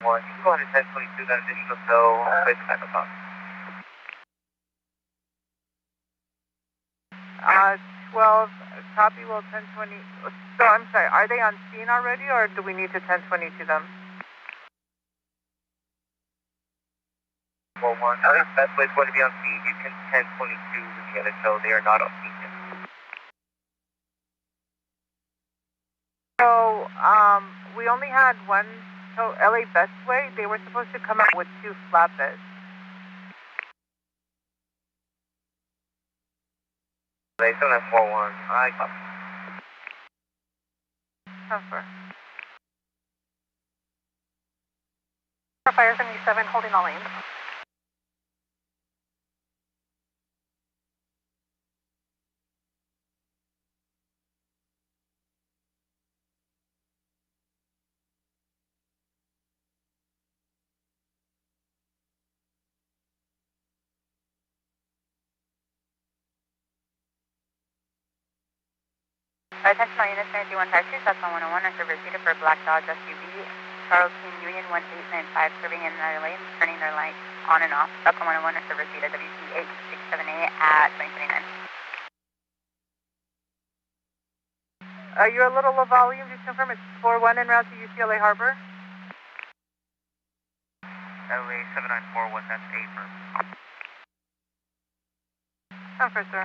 Well, you can go ahead and 1022 that additional cell, place back up on. 12, copy will 1020. So I'm sorry, are they on scene already or do we need to 1022 them? Well, one, best way is going to be on speed. You can 1022 with the other, so they are not on speed yet. So, we only had one, so LA Bestway, they were supposed to come out with 2 flatbeds. They still have 4-1. I copy. Transfer. Fire 77, holding all lanes. Attention all units, 9152, Southbound 101, on service seated for Black Dodge SUV, Charles King Union 1895, serving in their lane, turning their lights on and off. Southbound 101, on service seated WC 867A at 2029. You're a little low volume, just confirm it's 41 en route to UCLA Harbor. LA 7941, that's 8 firm. Transfer, sir.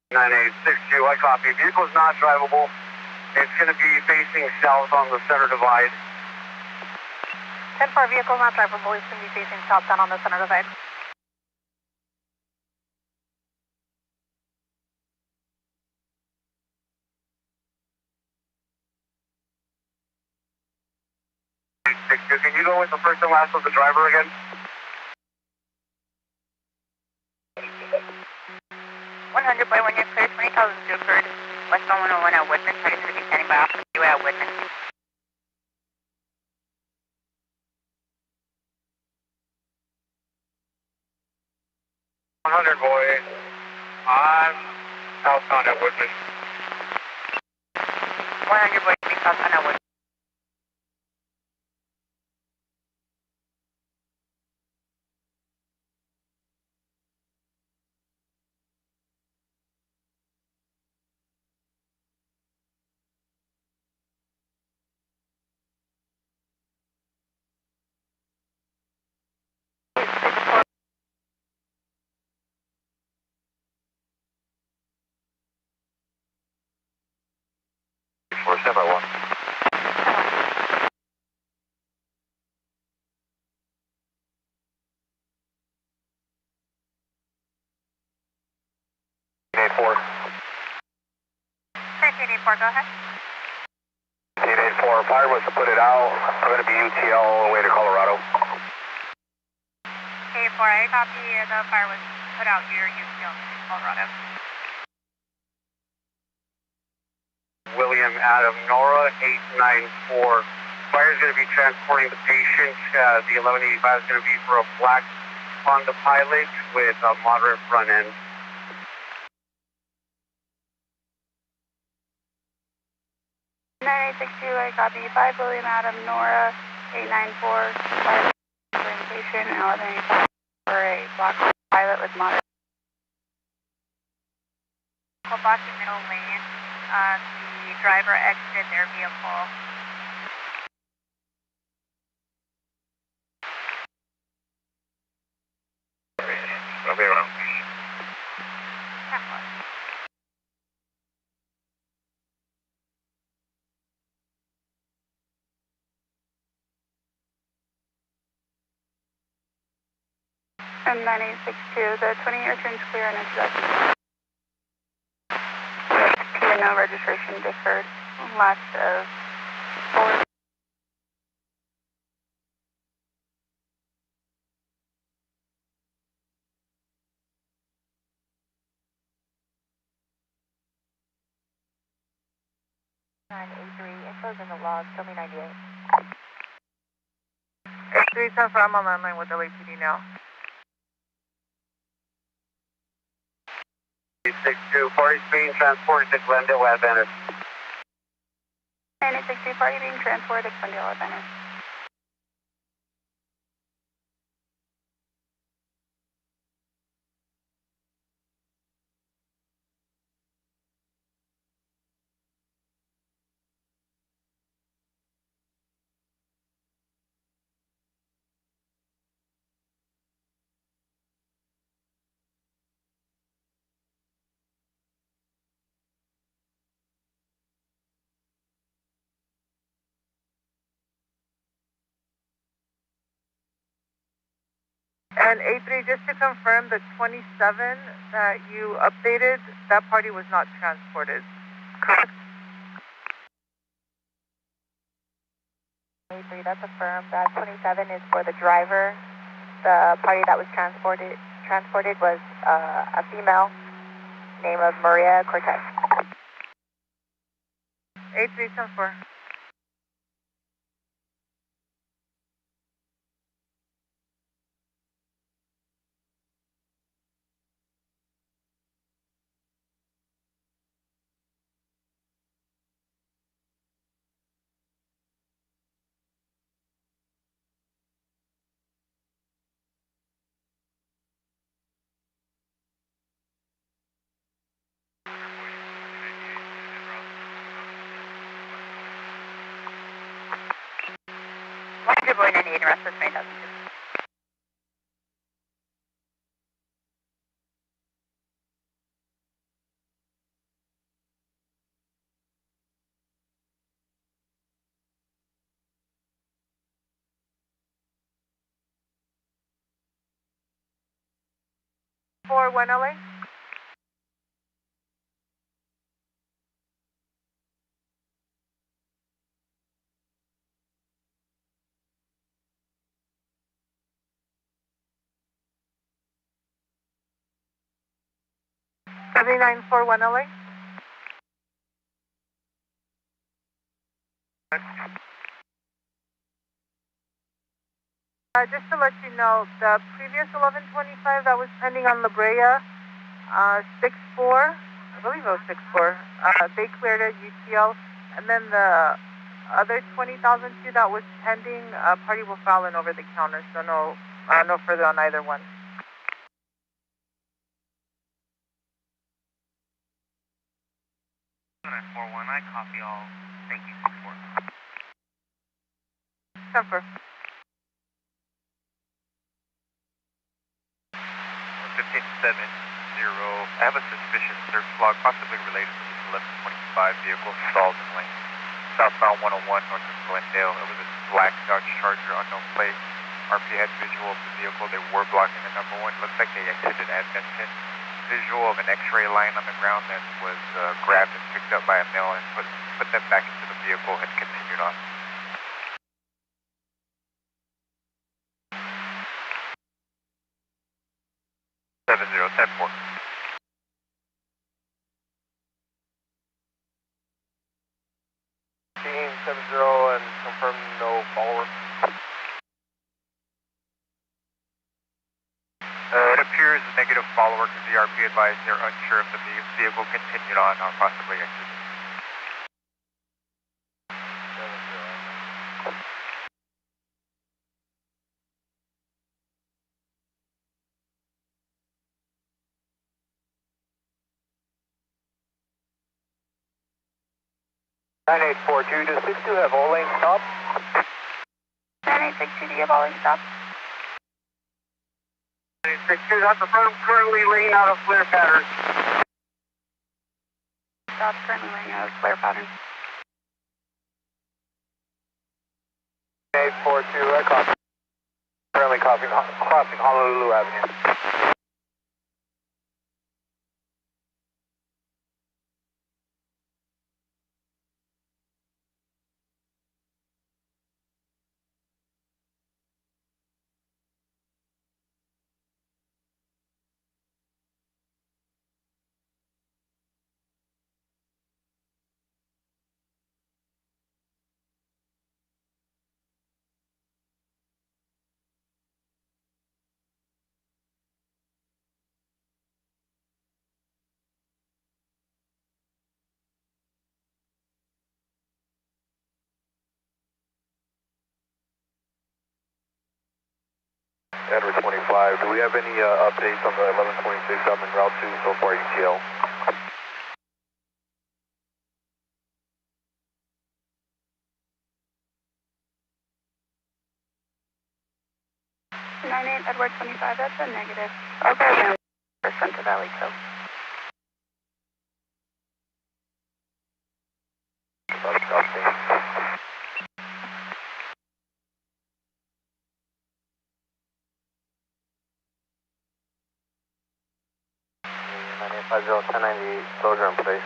9862, I copy. Vehicle's not drivable. It's going to be facing south on the center divide. 10-4, vehicle not drivable. It's going to be facing southbound on the center divide. Can you go with the first and last of the driver again? 100 by 1, you're clear, 20,000 Duford, westbound 101 at Woodman, target to be standing by off the freeway at Woodman. Boy, I'm southbound at Woodman. 100 boy, being southbound at Woodman. Stand by 1. Four. 1384, go ahead. 1884, fire was to put it out. I'm going to be UTL all the way to Colorado. 84, I copy. The fire was put out here, UCL, Colorado. William Adam Nora 894. Fire is going to be transporting the patient. The 1185 is going to be for a black Honda Pilot with a moderate front end. 9862, I copy. 5 William Adam Nora 894, fire orientation, and 1185 for a black Pilot with moderate. Blocking middle lane. The driver exited their vehicle. I'll be around. And 9862, the 20-year turn's clear and introduction. No registration deferred. Last of 4. Info's in the log, tell me 98. 83, transfer, I'm on line with LAPD now. 862, party's being transported to Glendale at Venice. 9862, party being transported to Glendale at Venice. And A3, just to confirm, the 27 that you updated, that party was not transported. Correct. A3, that's affirmed. That 27 is for the driver. The party that was transported was a female, name of Maria Cortez. A3, 10-4. Boy 98 arrest was made. For 1 LA? $79 for 1 LA? Just to let you know, the previous 1125 that was pending on La Brea, 6-4, I believe it was 6-4, they cleared it, UTL, and then the other 20,002 that was pending, party will file in over the counter, so no further on either one. I copy all. Thank you, 6-4. 10-4. 1570. I have a suspicious search log, possibly related to this 1125 vehicle stalled in lane. Southbound 101 north of Glendale. It was a black Dodge Charger, unknown plate. RP had visual of the vehicle. They were blocking the number one. Looks like they exited Adventon. Visual of an X-ray line on the ground that was grabbed and picked up by a male and put them back into the vehicle and continued on. Seven zero 10-4. Team 70 and confirm no follower. It appears a negative follower because the RP advised they're unsure if the vehicle continued on or possibly exited. 9842, does 62 have all lanes stopped? 9862, do you have all lanes stopped? 9862, that's affirmed, currently laying out of flare pattern. Stop, currently laying out of flare pattern. 9842, I copy. Currently crossing Honolulu Avenue. Edward 25, do we have any updates on the 1126 up in Route 2 so far ETL? Edward 25, that's a negative. Okay, percent to Valley Coast. 1098, closure in place.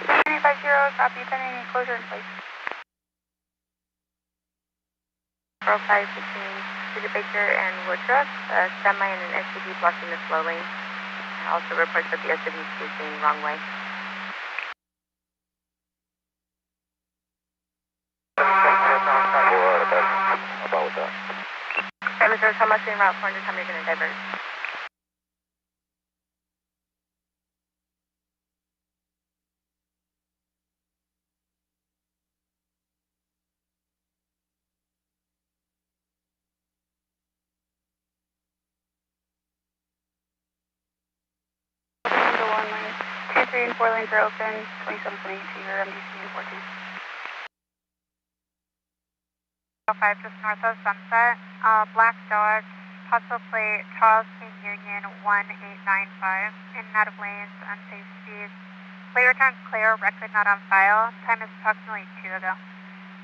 950, copy, 1098, closure in place. 405 between Studebaker and Woodruff, semi and an SUV blocking the slow lane. Also reports that the SUV is facing wrong way. Mr. Thomas in route 400, time you're going to divert. Into 1 lane. 2, 3, and 4 lanes are open. 27.8 to your MDC and 14. 5 just north of Sunset. Black Dodge, Hustle plate, Charles King Union 1895. In and out of lanes, unsafe speeds. Plate returns clear, record not on file. Time is approximately 2 ago.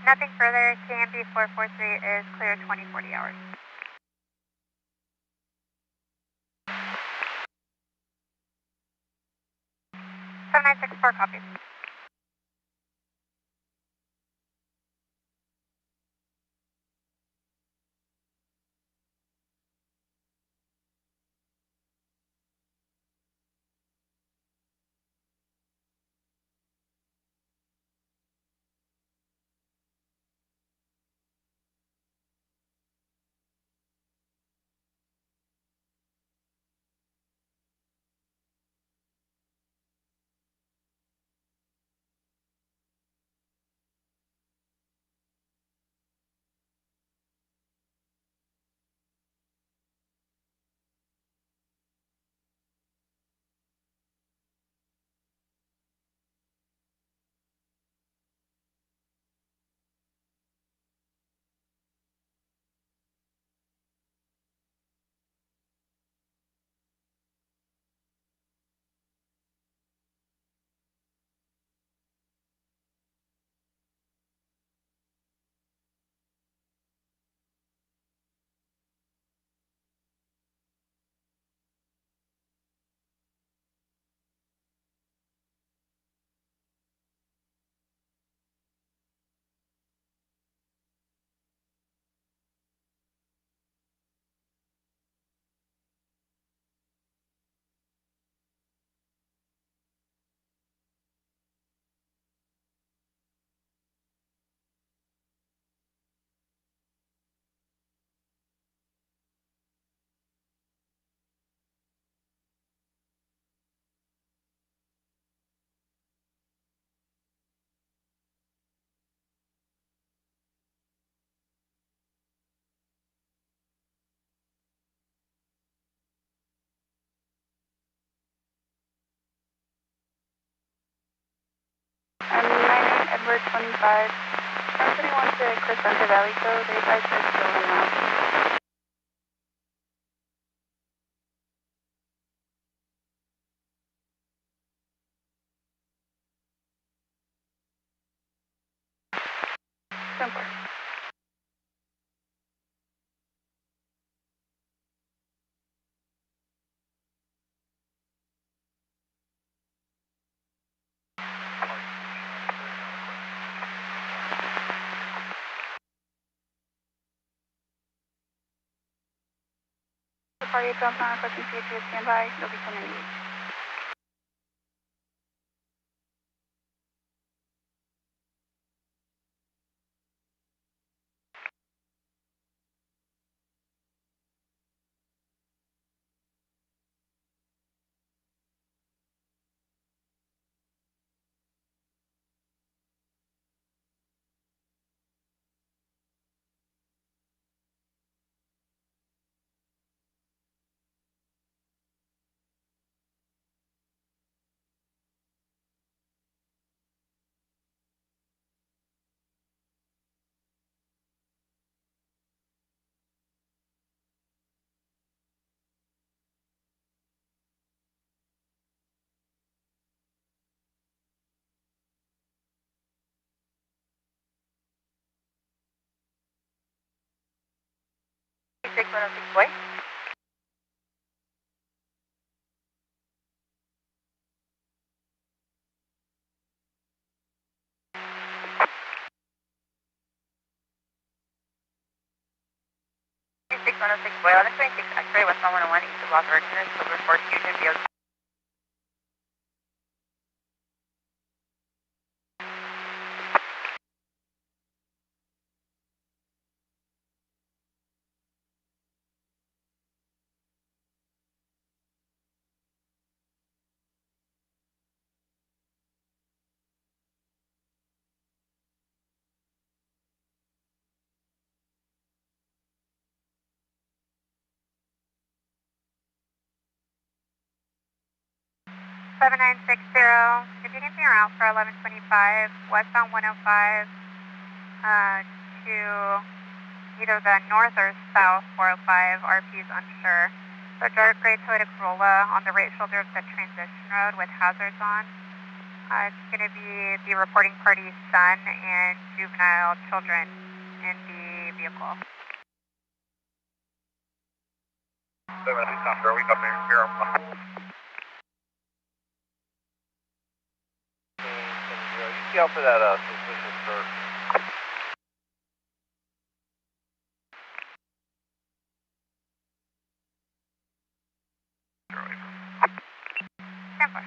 Nothing further. KMB 443 is clear 2040 hours. 7964 copies. I'm 98 Edward 25. Somebody wants to Crescenta Valley Code. They guys are still in now. Simple. Party jump on approaching CHP, standby. They'll be coming in. Boy. 106 Boy, 1126 X-ray, westbound 101, east of Los Verdes, over Fort Fusion, BO. Seven 7960, continuing your route for 1125, westbound 105 to either the north or south 405, RP is unsure. The dark gray Toyota Corolla on the right shoulder of the transition road with hazards on. It's going to be the reporting party's son and juvenile children in the vehicle. 7 we got there. You out for that suspicious search. Stand by.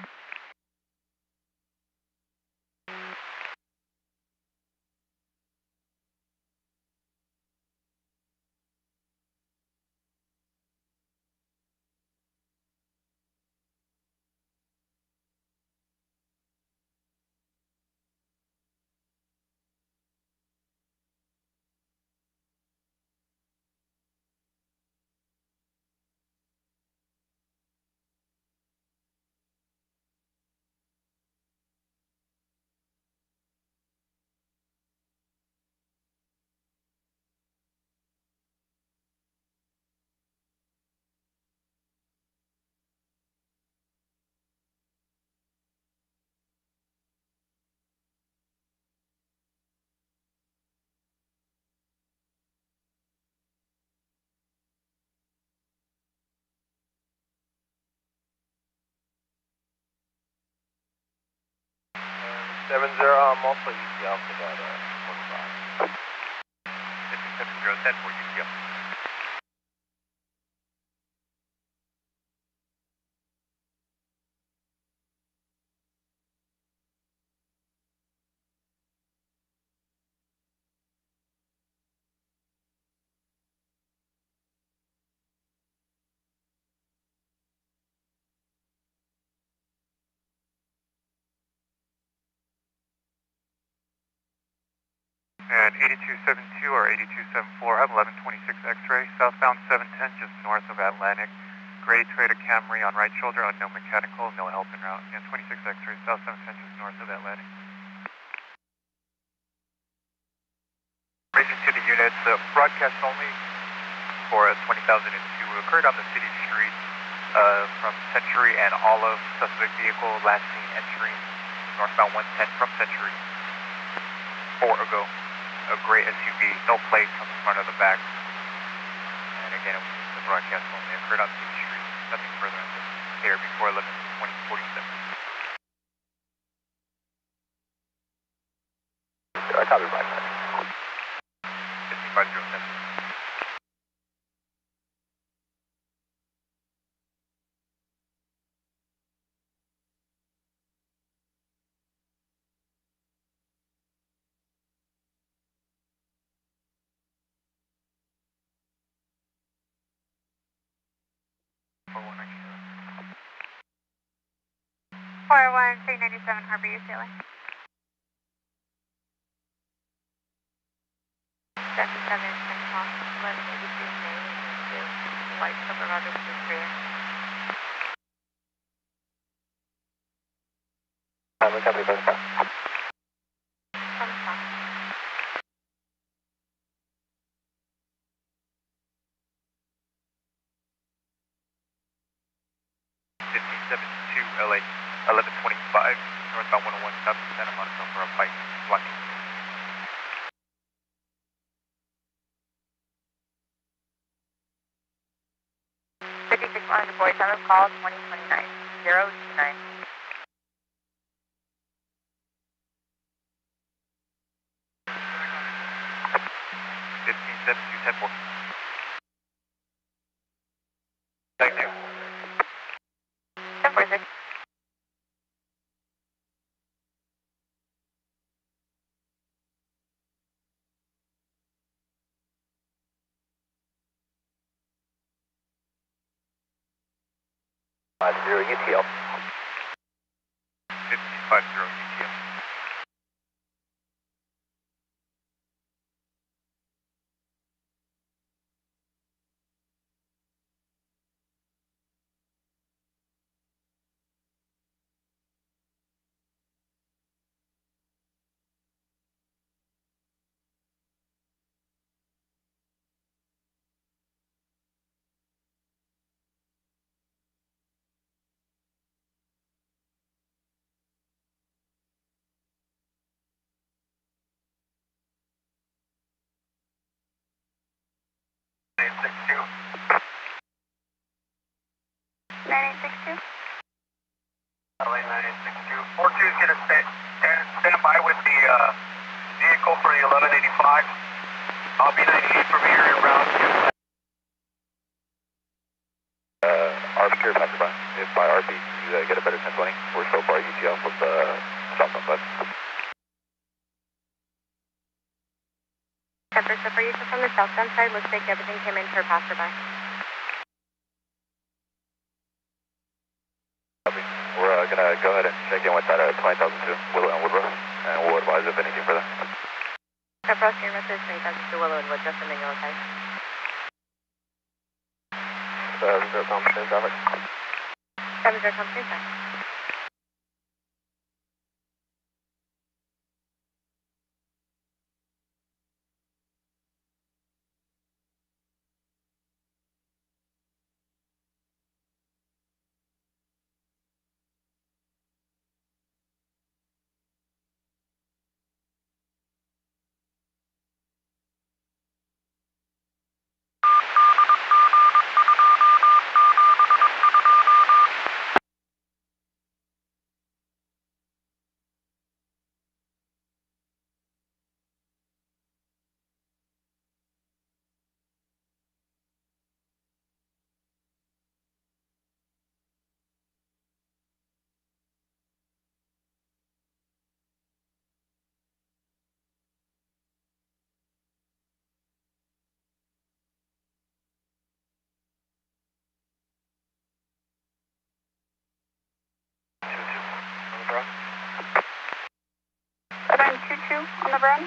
I'm also UCL for that 45. 5710 for UCL. And 8272 or 8274, have 1126 X-ray, southbound 710, just north of Atlantic. Gray Toyota Camry on right shoulder, unknown mechanical, no help en route. And 26 X-ray, south 710, just north of Atlantic. Racing to the units, broadcast only for 20,002 occurred on the city street from Century and Olive. Suspect vehicle last seen entering northbound 110 from Century 4 ago. A gray SUV, no plates on the front or the back. And again, it was just the broadcast only occurred on city street. Nothing further in this here before 11:20:47. I copy right now. 5507. Four one 397 Harbor, UCLA. 77 Central, 1183 May, White Silverado 23. Copy, first stop. From stop. 1572 LA 1125 northbound 101 south of Santa Monica for a bike blocking. Boy, time of call 2029 029. 1572 10-4. UTL. 5050 UTL. Stand by with the vehicle for the 1185. I'll be 98 from here en route. RP clear, passer by. If by RP you get a better 1020, we're so far UTL with the southbound side. Pepper separation from the southbound side. Looks like everything came in for passerby. We're gonna go ahead and check in with that 20,002 Willow and Woodrow, and we'll advise if anything further. Pepper, your message 20,002 Willow and Wood, just sending you okay. Zero company traffic. 70 company time. Southern 22 on the run.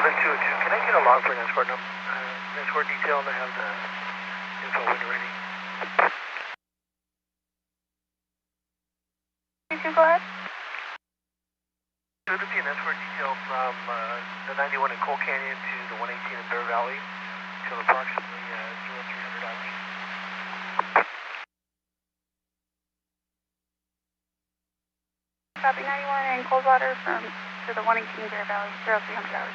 202, can I get a log for an escort number? Escort detail, and I have the info when you're ready. 22, go ahead. There would be an escort detail from the 91 in Coal Canyon to the 118 in Bear Valley till approximately 0300 hours. Copy 91 in Coldwater to the 118 Bear Valley, 0300 hours.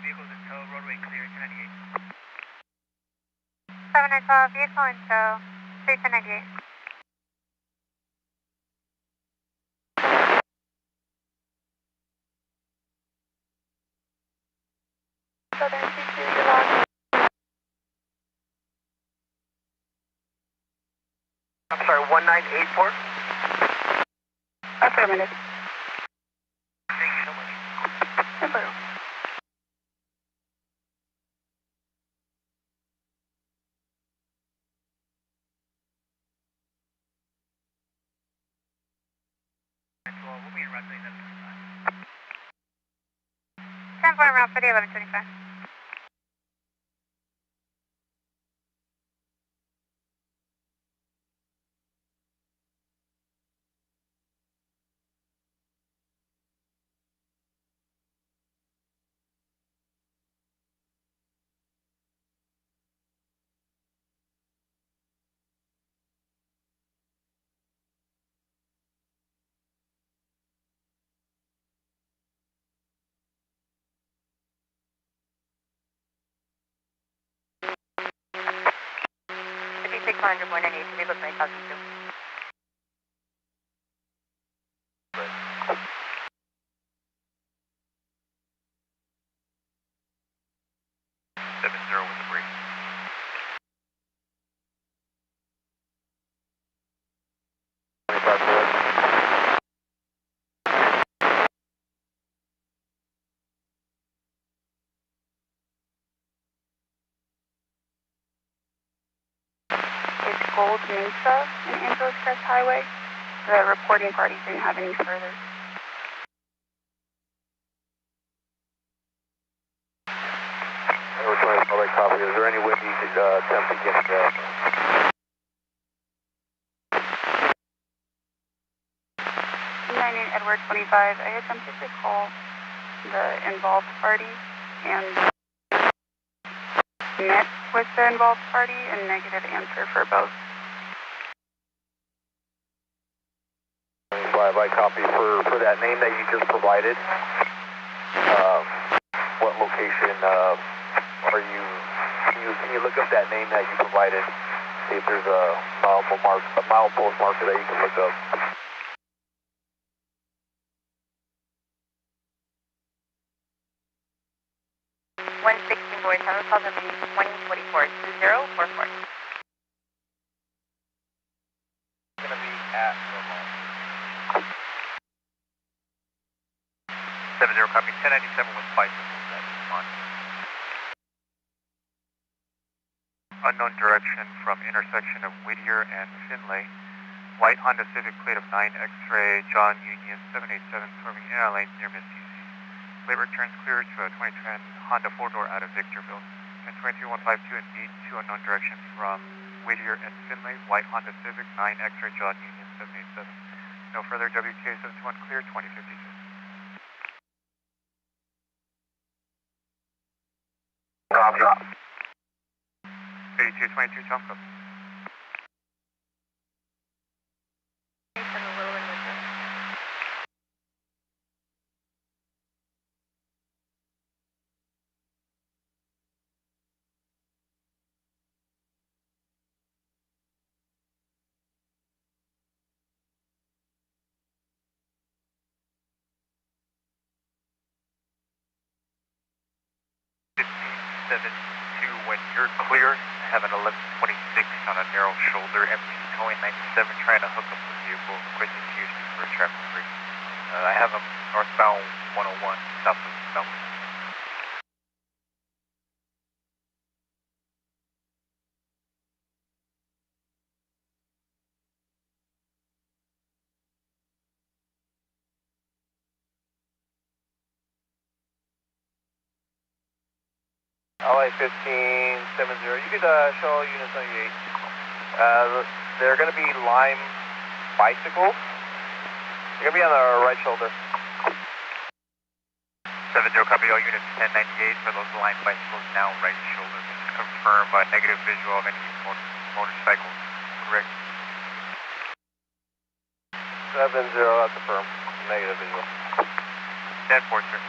Vehicles in tow, roadway clear, 1098. 712, vehicle in tow, 398. Southern 22, you're locked. I'm sorry, 1984? Affirmative. Thank you so much. No problem. We'll be in route 37. 10 point route for the 1125. Decline your 198 to vehicle 20,002. with debris. It's Gold Mesa and Angeles Crest Highway. The reporting party didn't have any further. Copy. Is there any way you could attempt to get 98 Edward 25. I attempted to call the involved party and met with the involved party and negative answer for both. 25, I copy for that name that you just provided. What location are you? Can you look up that name that you provided? See if there's a milepost marker that you can look up. 116 boy, tower call the 124 2044. Going to be at Vermont. 70 copy, 1097 with bicycles at Vermont. Unknown direction from intersection of Whittier and Finlay. White Honda Civic plate of 9 X-ray, John Union 787 swerving in our lane near Miss TC. Plate returns clear to a 2010 Honda 4-door out of Victorville. And 22152 and beat to unknown direction from Whittier and Finlay. White Honda Civic 9 X-ray, John Union 787. No further WK 71 clear 2052. Copy. 8222 Tom Cook. When you're clear, have an 1126 on a narrow shoulder, MC towing 97, trying to hook up the vehicle, requesting CHP for a traffic break. I have them northbound 101, south of Belmont. LA 1570, you could show units 98. They're going to be Lime bicycles. They're going to be on the right shoulder. 70 copy, all units 1098 for those line bicycles now right shoulder. Just confirm negative visual of any motorcycles. Correct. 70, that's confirmed. Negative visual. 10-4, sir.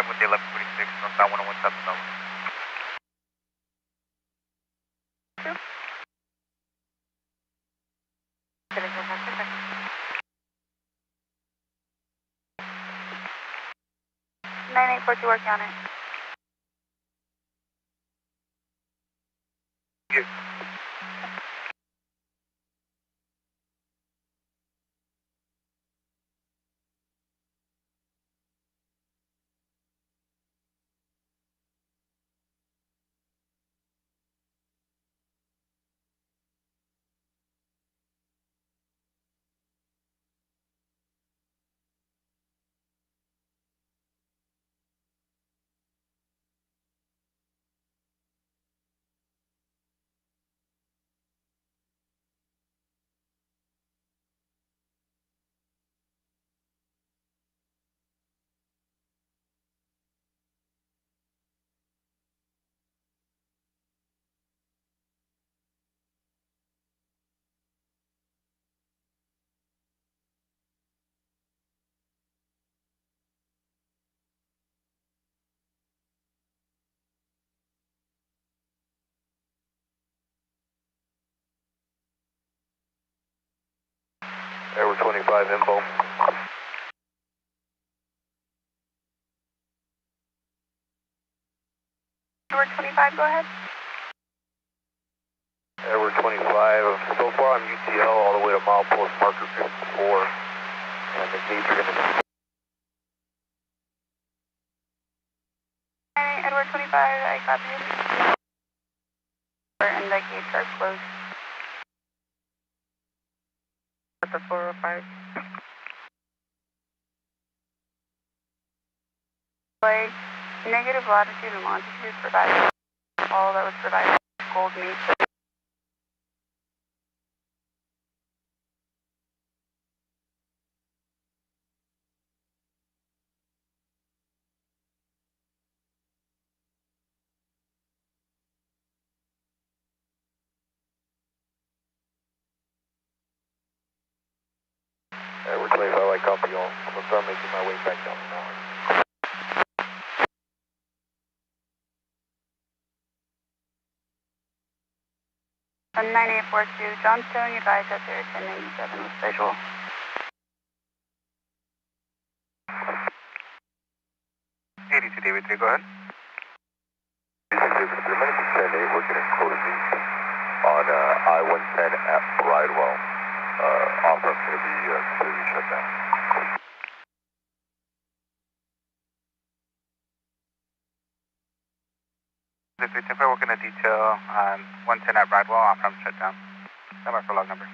With the 1126, northbound 101 south of Belmont. Nine 842, work on it. 25 info. Edward 25, go ahead. Edward 25, so far I'm UTL all the way to milepost marker 54, and the gates are going to be... Edward 25, I copy you. And the gates are closed. At the 405. Like, negative latitude and longitude provided. All that was provided gold mesa. Edward 25, I copy y'all. I'm going to start making my way back down the mountain. 9842, Johnstone, you advise that there 1097 with visual. David 3, go ahead. This is David 3, minutes 10-8, working in closing on I-110 at Bridewell. Off-road's going to be completely shut down. David 3, working a detail on 110 at Bridewell, off-ramp shut down. Number for log number.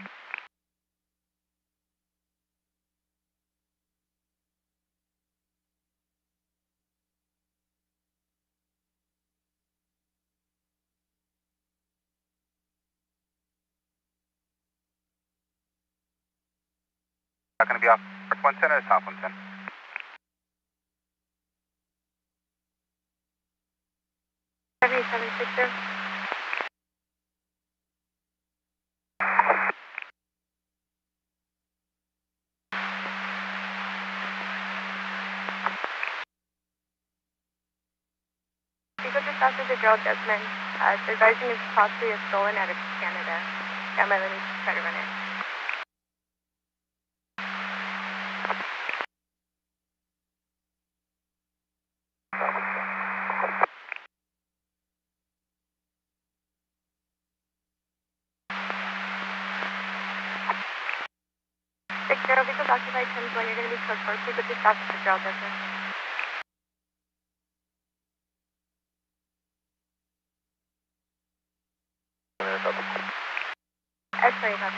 Not going to be off 110 or south 110? Heavy 760. You could just talk to the drill Desmond. It's advising it's possibly a stolen out of Canada. Yeah, let me try to run it. Vehicles occupied 10-1, you're going to be code 4, so you could just talk to the drill Desmond. X-ray, copy.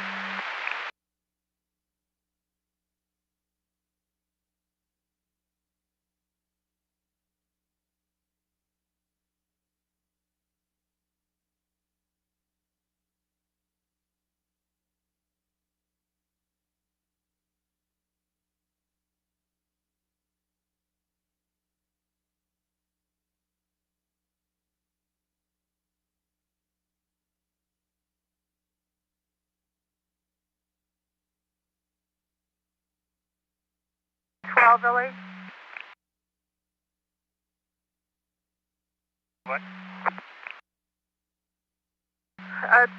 LA? What?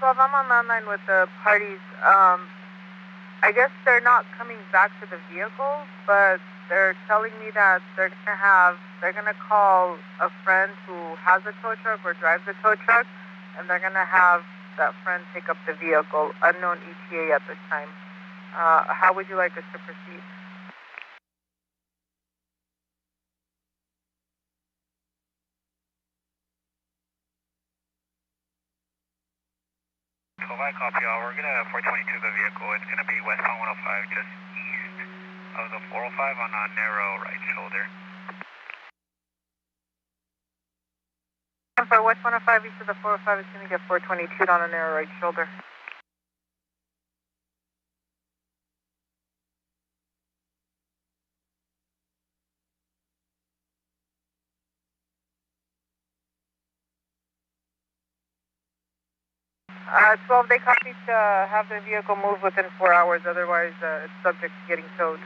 12, I'm on landline with the parties. I guess they're not coming back to the vehicle, but they're telling me that they're gonna call a friend who has a tow truck or drives a tow truck, and they're gonna have that friend pick up the vehicle. Unknown ETA at this time. How would you like us to proceed? I copy all. We're going to 422 the vehicle. It's going to be westbound 105, just east of the 405 on a narrow right shoulder. For West 105 east of the 405, it's going to get 422 on a narrow right shoulder. Uh, 12, they copy to have the vehicle move within 4 hours, otherwise it's subject to getting towed.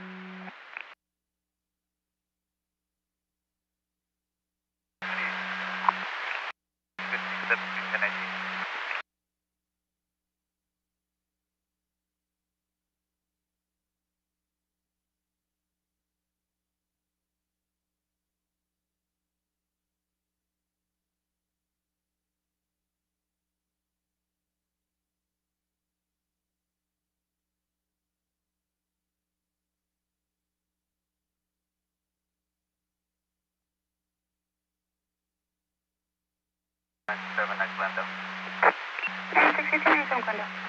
97 at Glendale. 6297 Glendale.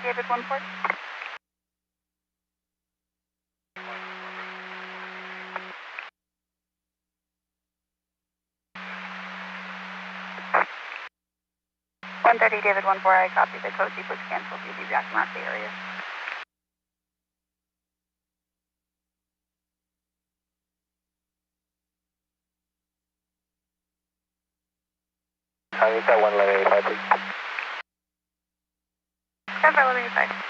David 14. 130 David 14, I copy. The code deep was canceled. You'll be back from the area. Can you set 11185, please? 1185.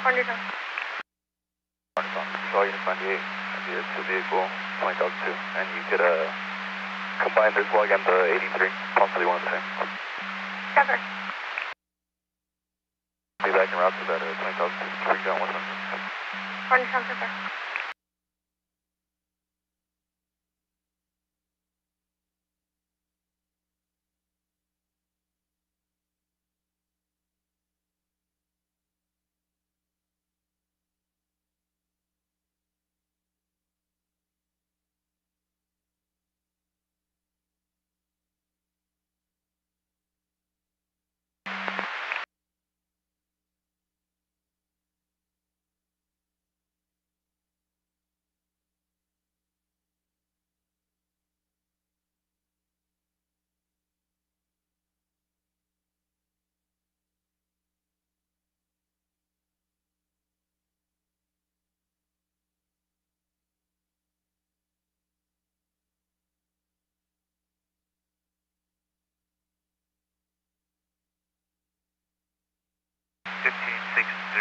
Wonderful. Control Unit 98, it's the vehicle, point out 2, and you could combine this log and the 83, possibly one of the same. Cover. Be back in route to that 20,000, bring down 100. Wonderful, cover.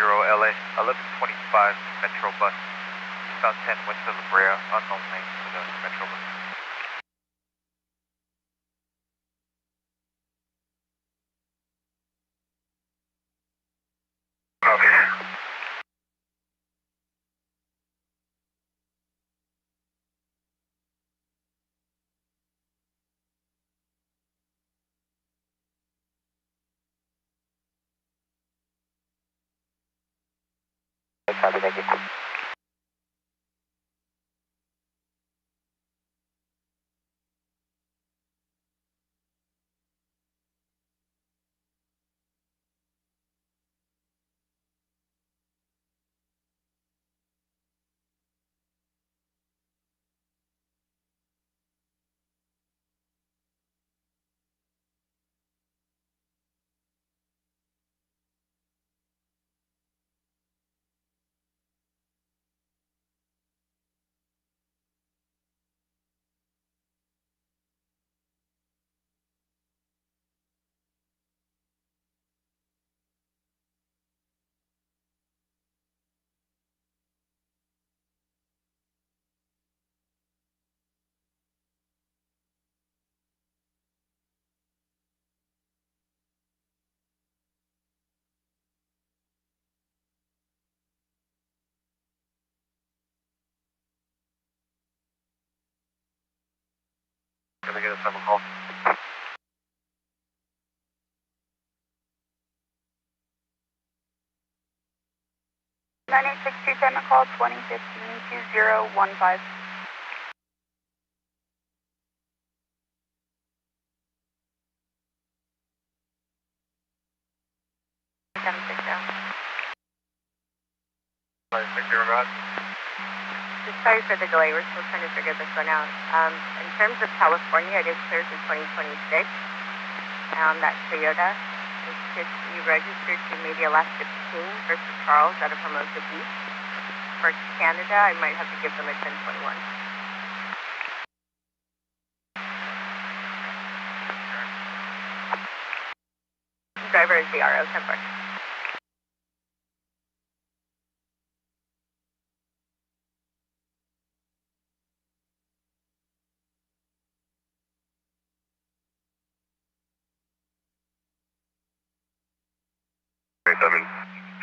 LA, 1125 Metro Bus, eastbound 10 west of La Brea, unknown lane for the Metro Bus. Okay. Copy, thank you. Can I get a 7 call? Nine eight six two ten call 2015 2015. Just sorry for the delay. We're still trying to figure this one out. In terms of California, it is clear through 2026. That Toyota is should be registered to maybe a last 15 versus Charles out of Hermosa Beach. For Canada, I might have to give them a 1021. Driver is the RO 10-4.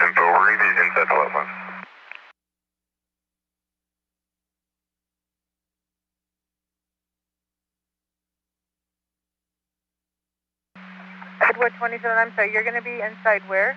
Info, read these inside telephone. Edward 27, I'm sorry, you're going to be inside where?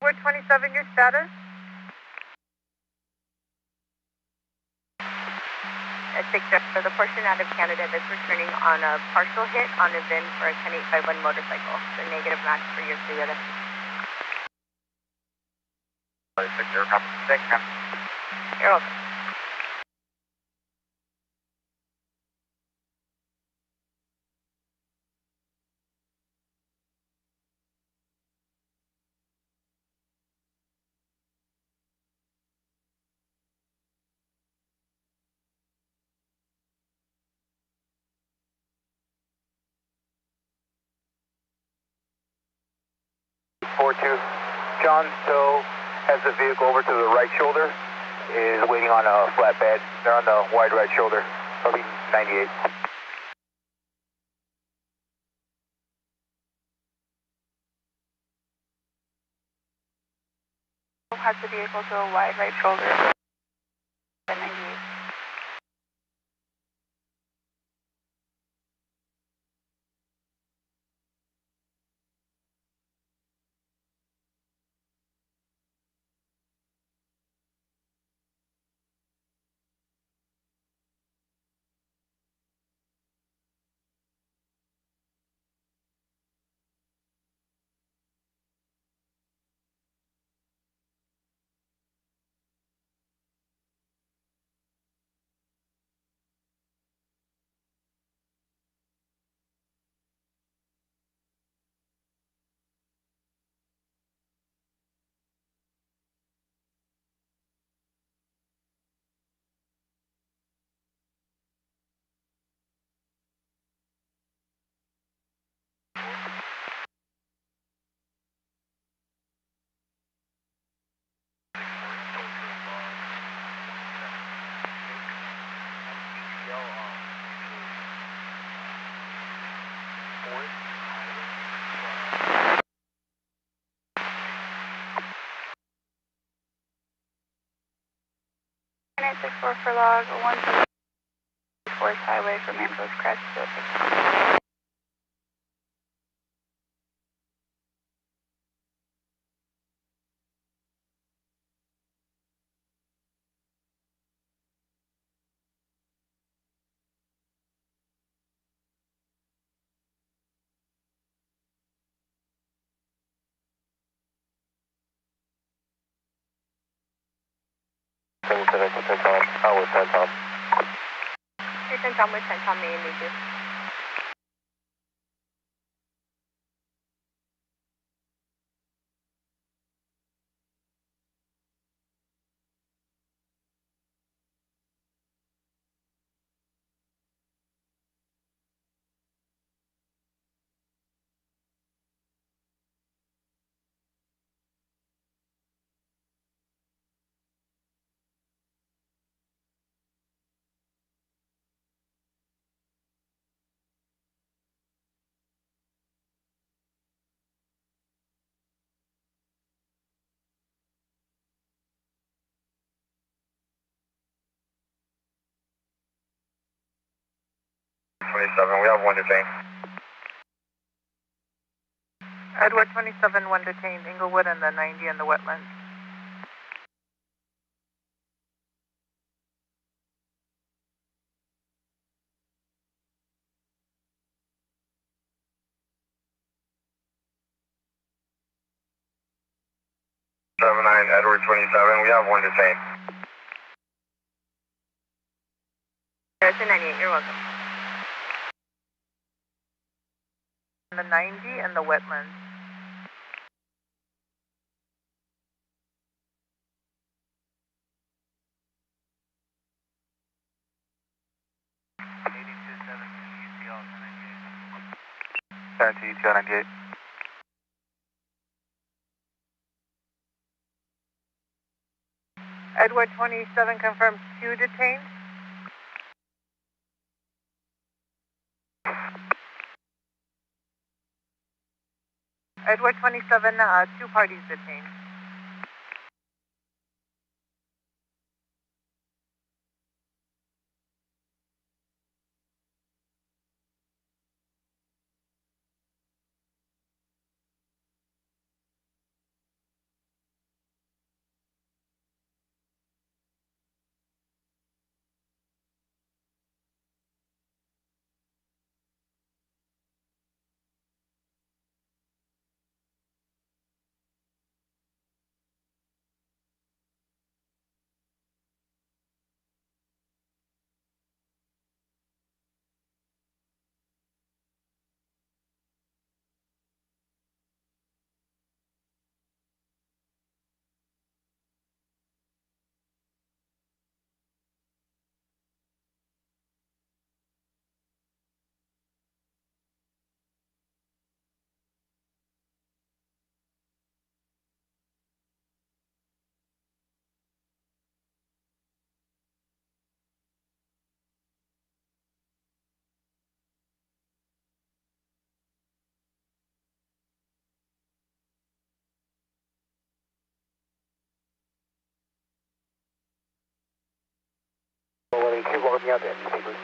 Edward 27, your status? A 6 for the portion out of Canada that's returning on a partial hit on a VIN for a 10851 motorcycle. The negative match for your Toyota. 6 copy. Thanks, ma'am. You're welcome. John Stowe has the vehicle over to the right shoulder, is waiting on a flatbed. They're on the wide right shoulder, probably 98. has the vehicle to a wide right shoulder. 98. For log 1 Forest Highway from Ambrose Crest to 6. With 10 Tom. Hey, 10 Tom, with 10 Tom, may I need you? We have one detained. Edward 27, 1 detained, Inglewood and the 90 in the wetlands. Edward 27, we have one detained. It's a 98, you're welcome. The 90 and the wetlands. UTL 98. Edward 27 confirms 2 detained. Edward 27, 2 parties detained. Charlie, keep loading out the engine, please.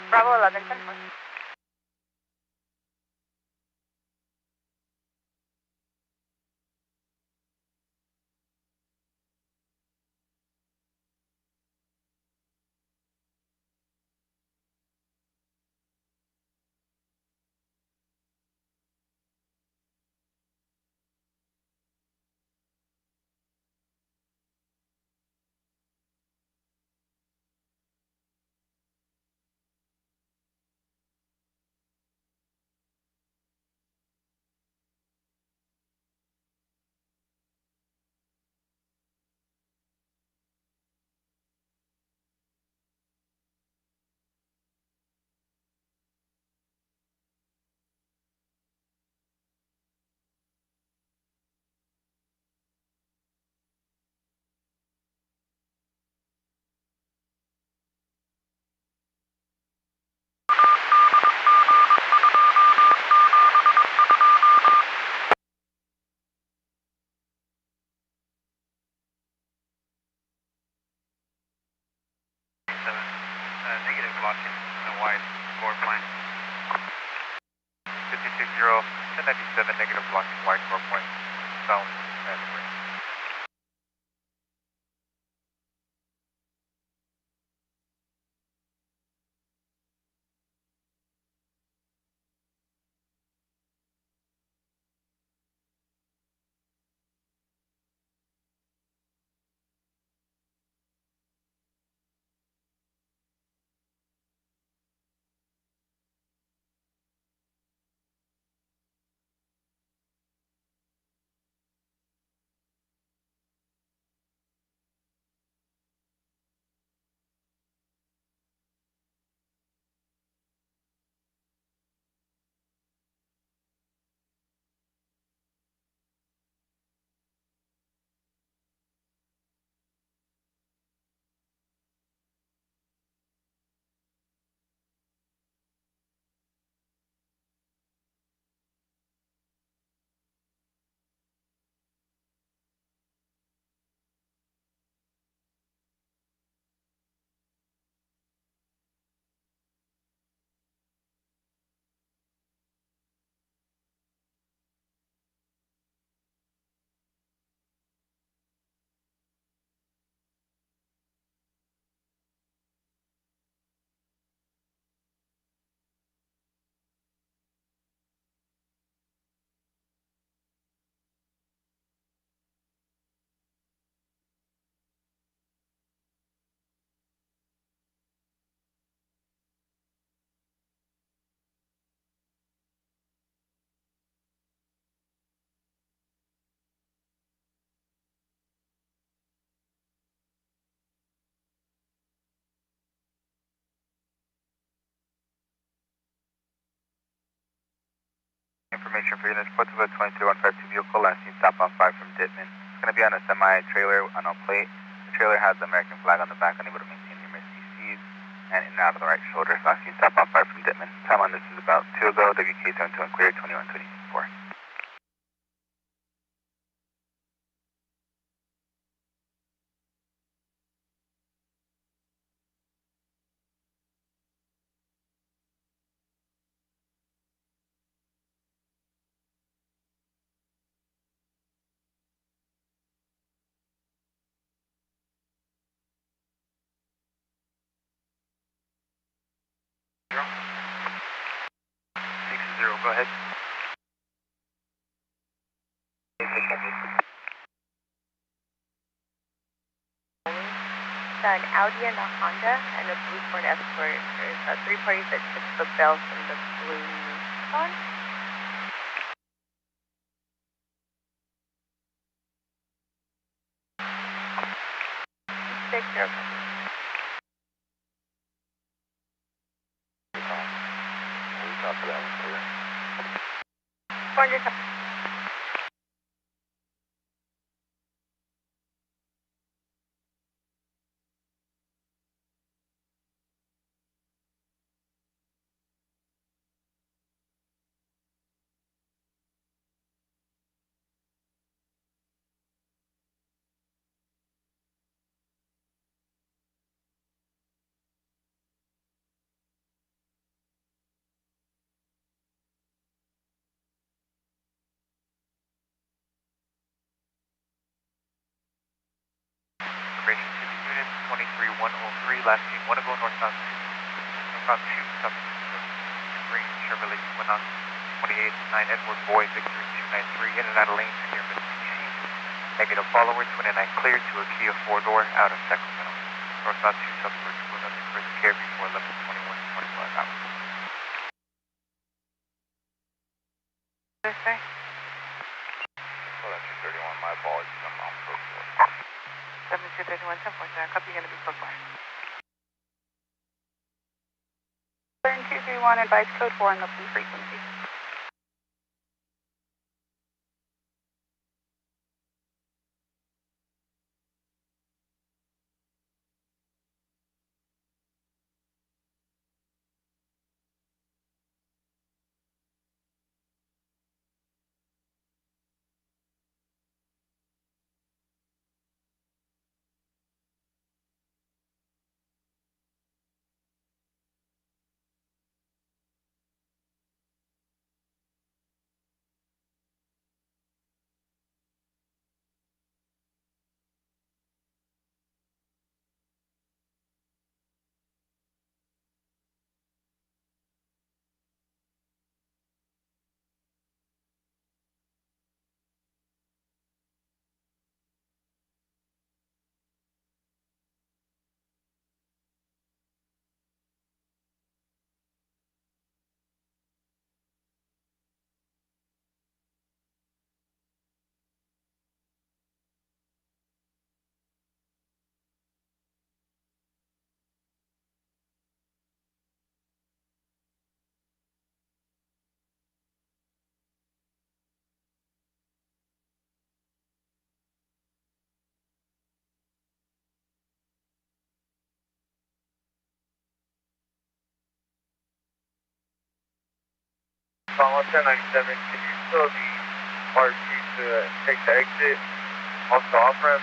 Bravo 11, 10 4. Negative blocking the wide floor plan. 560, 1097, negative blocking wide floor point. South and west. Information for units, Portable 23152 vehicle, last seen southbound 5 from Dittman. It's going to be on a semi-trailer on a plate. The trailer has the American flag on the back, unable to maintain numerous CCs, and in and out of the right shoulder. Last seen southbound 5 from Dittman. Time on this is about 2 ago, WK72 and clear, 2124. Go ahead. An Audi and a Honda and a blue Ford Escort. There's 3 parties that took the bell from the blue Nissan. Six zero. We talked to that one clear. 400. Celebration to the units, 23103, last team, want to go northbound 2, substitute Green Chevrolet Equinox, 28-9 Edward Boy, Victory 293, in and out of lanes near Middle PC. Negative follower, 29 cleared to a Kia 4-door out of Sacramento. Northbound 2, substitute will nothing further care before 11:21:25 hours. This way. Well, that's 231, my apologies, I'm on code 4. 7231, 10.7, copy, you're going to be code 4. Turn 231, advise code 4 on the blue frequency. On 1097, can you fill the RP to take the exit off the off-ramp?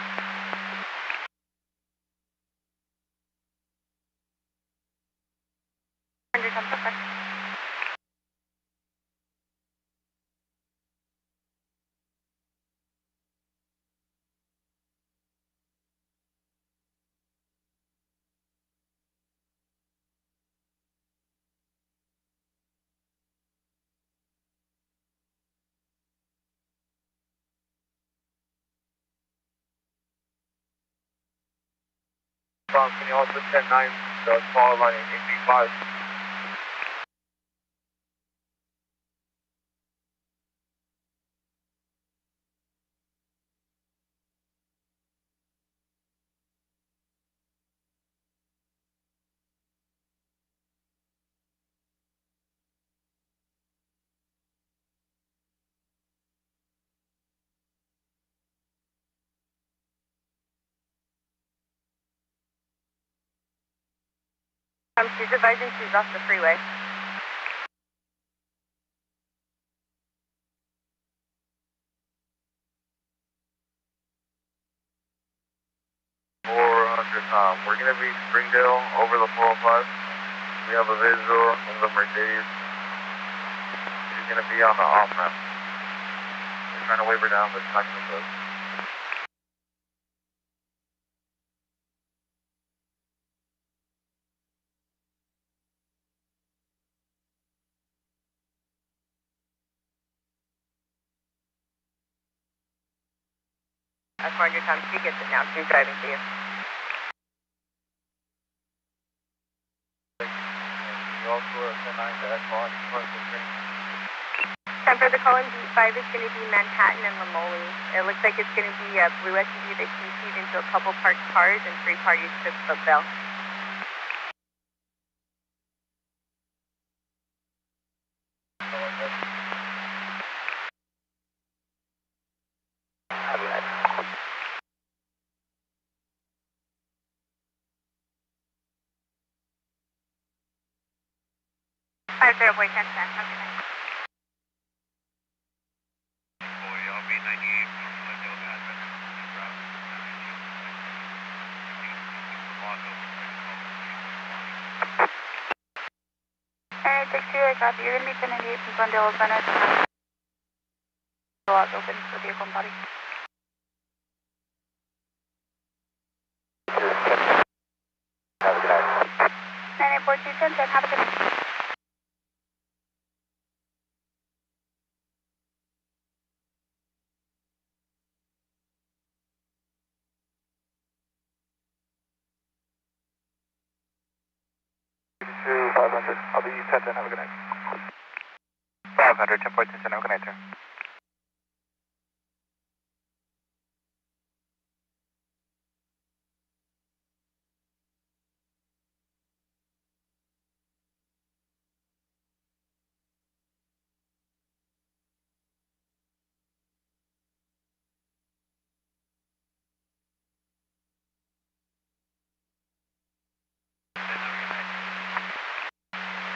Can you also 10-9 the call line in 85? She's advising she's off the freeway. We're going to be Springdale over the 405. We have a visual of the Mercedes. She's going to be on the off-ramp. We're trying to wave her down, but it's not going to close. As far as your time, she gets it now. She's driving to you. You also are 10-9 to Equinox. Time for the call in B5 is going to be Manhattan and Lamoli. It looks like it's going to be a blue SUV that keyed into a couple parked cars and 3 parties took the bell. Boy, 10-10. Okay. Alright, 6-2, I copy. You're going to be 1098 from Glendale, Venice. Lots open for vehicle and body. 4210, have a good night. To 500, I'll be 1010, have a good night. 500, 10.10, have a good night, sir.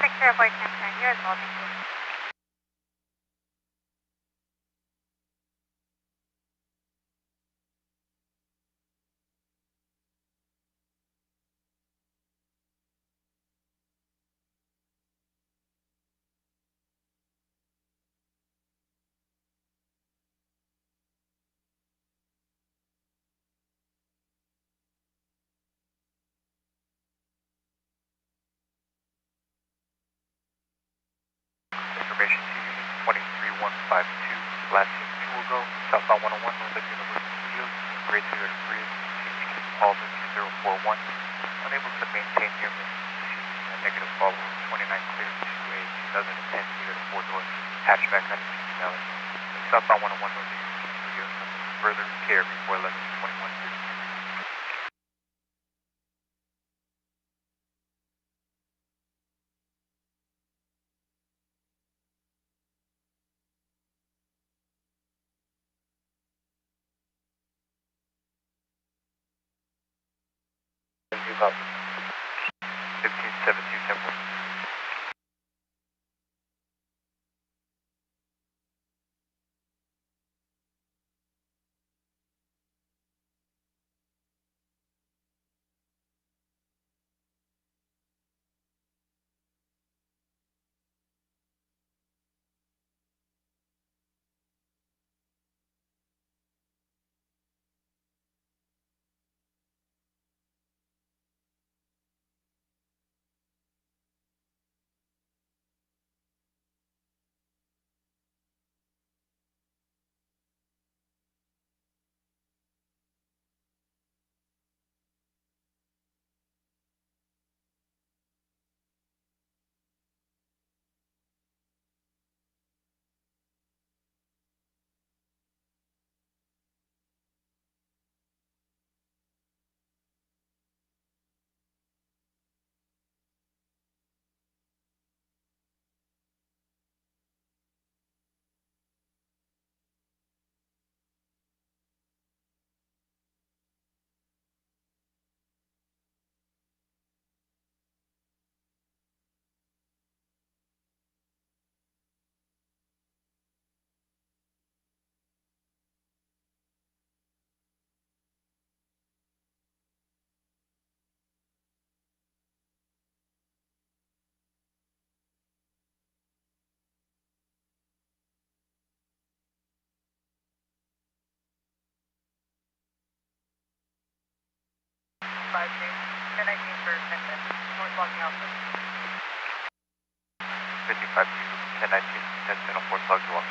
Take care of White 1010. You as well, thank you. Information to Unit 23152, last team 2 will go, southbound 101, north of University Studios, grade 2 to 3, Alden 2041, unable to maintain near miss, negative follow, 29 clear to a 2010 Toyota 4-door, hatchback 96 Valley, southbound 101, north of University Studios, further care before 11:21. You copy. 1517 Temple. Five James, 1019 for 1010. North logging out. 55 1019, 1010 on 4 plug you up.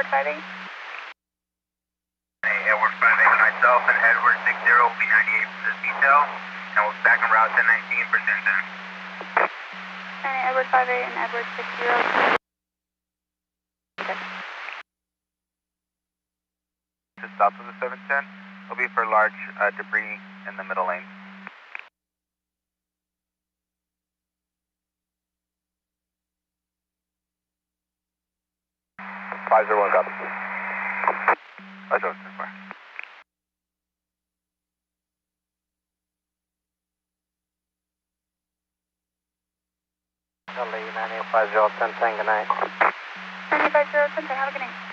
5A. Edward 5A, myself and Edward 60 will be 98 for this detail, and we'll back en route 1019 for 1010. Edward 5A and Edward 60. Just south of the 710 will be for large debris in the middle lane. Five zero one, copy. Let's go so far. LA 9850 good night. 950 have a good night.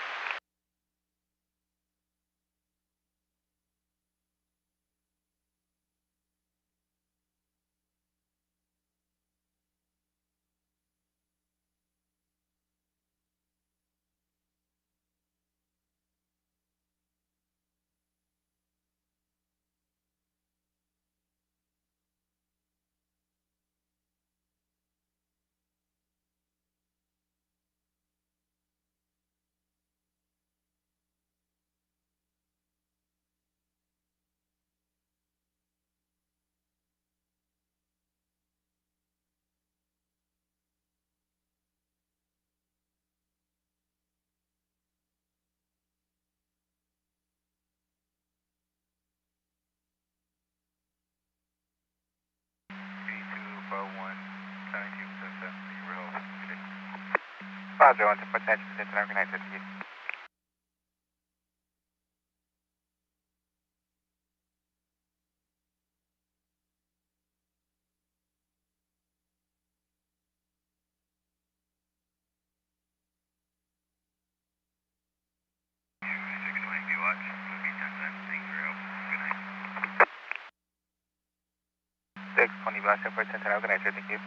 Roger, on to potential center, organized to you. Six 20 Boston for center, organized, thank you.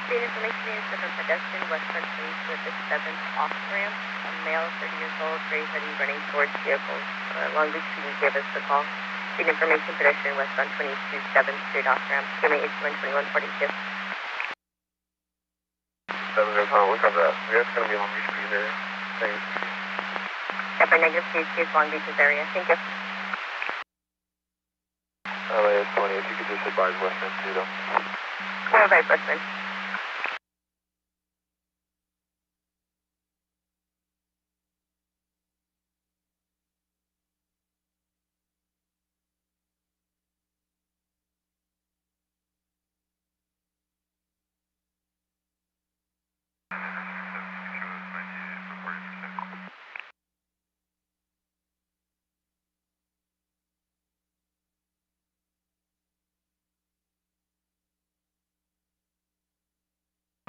State information is of a pedestrian westbound trains with the 7th off ramp. A male, 30 years old, gray hoodie, running towards vehicles. Long Beach PD gave us the call. State information, pedestrian westbound 22 7th straight off ramp. KMA 812142. 7 Air Power, look at that. That's going to be Long Beach PD there. Thanks. Yep, our negative CHP is Long Beach's area. Thank you. LAS 20, if you could just advise Western too, though. We'll advise Western.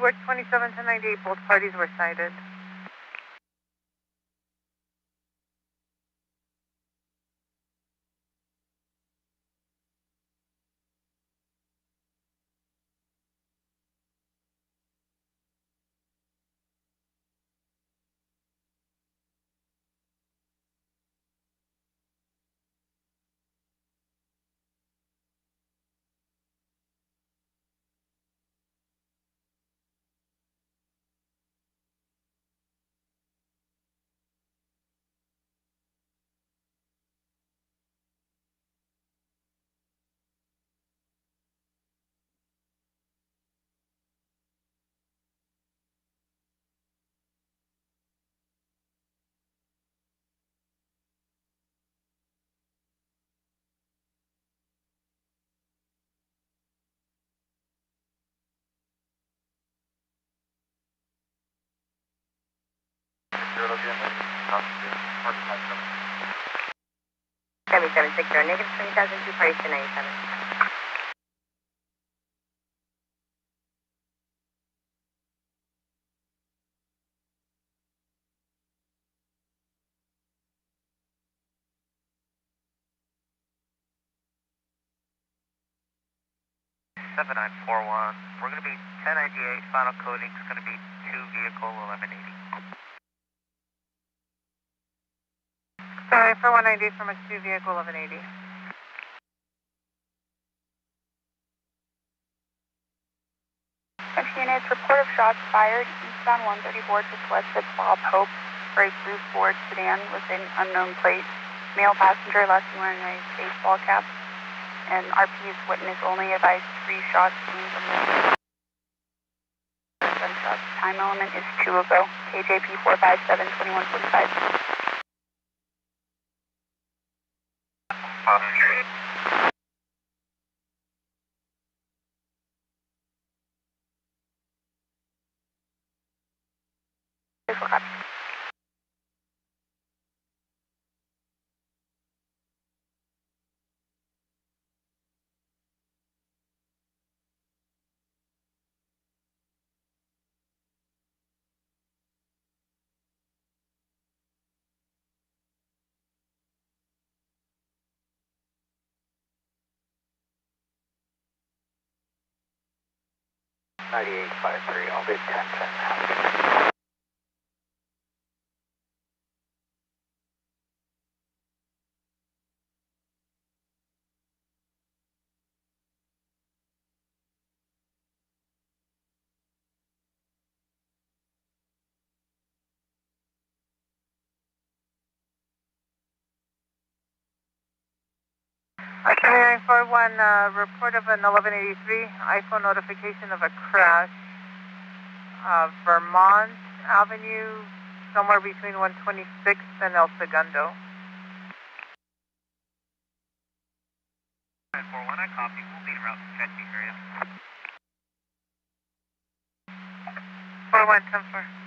We're 27 to 98, both parties were cited. Seventy 760, negative 20,000, two parties to 97. Seven 941. We're going to be 1098. Final coding is going to be 2 vehicle 1180. Sorry, for 190 from a 2 vehicle 1180. Units, report of shots fired eastbound 134 just west of Bob Hope for a blue Ford sedan with an unknown plate. Male passenger last seen wearing a baseball cap. And RP's witness only advised 3 shots came from the gunshots. Time element is 2 ago. KJP 457 2145. Copy. I'll be 1010. Artillery 941, report of an 1183, iPhone notification of a crash. Vermont Avenue, somewhere between 126th and El Segundo. 941, I copy. We'll be around the CHP area. 4110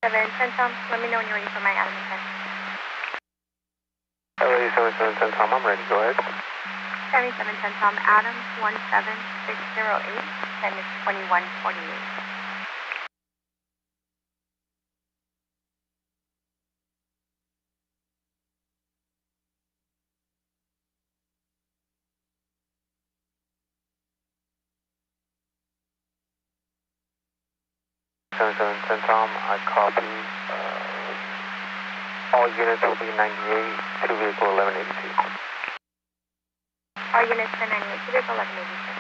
7710 Tom, let me know when you're ready for my Adam and 10. LA 7710 Tom, I'm ready, go ahead. 7710 Tom, Adam 17608, time is 2148. Tom, I copy. All units will be 98 to vehicle 1182. All units to 98 to vehicle 1182.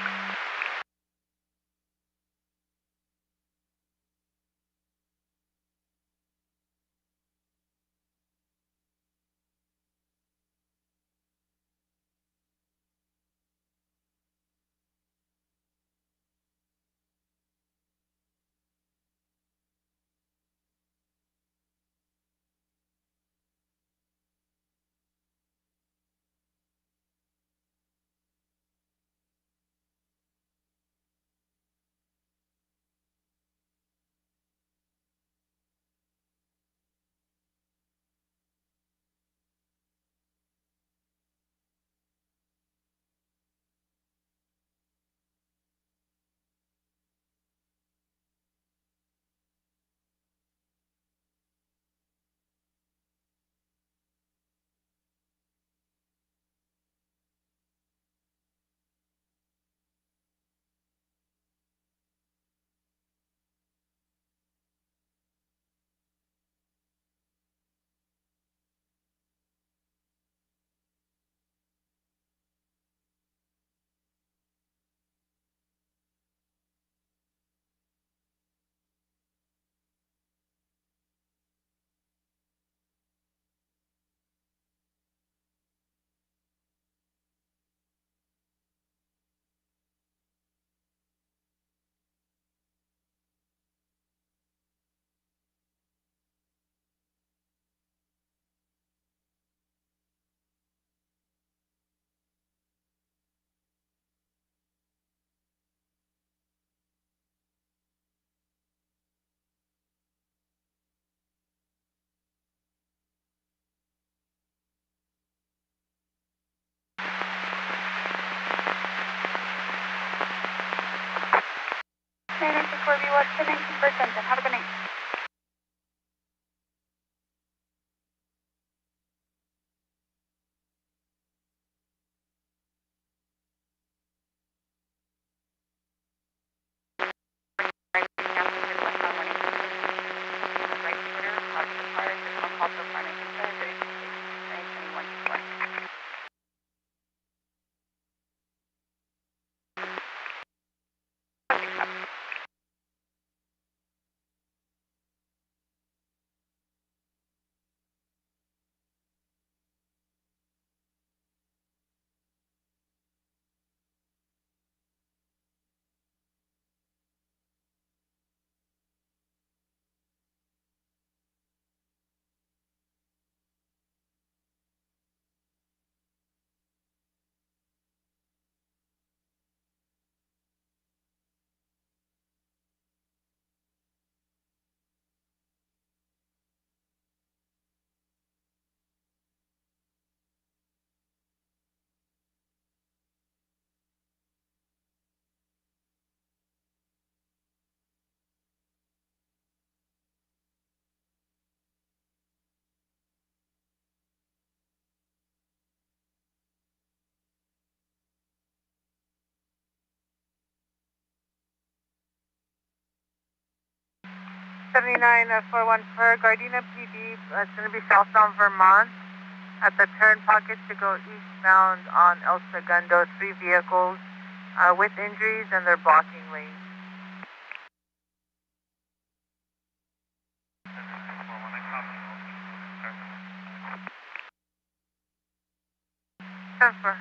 What's the 19%? Have a good night. '79 41 per Gardena PD. It's going to be southbound Vermont at the turn pocket to go eastbound on El Segundo. 3 vehicles with injuries and they're blocking lanes. Transfer.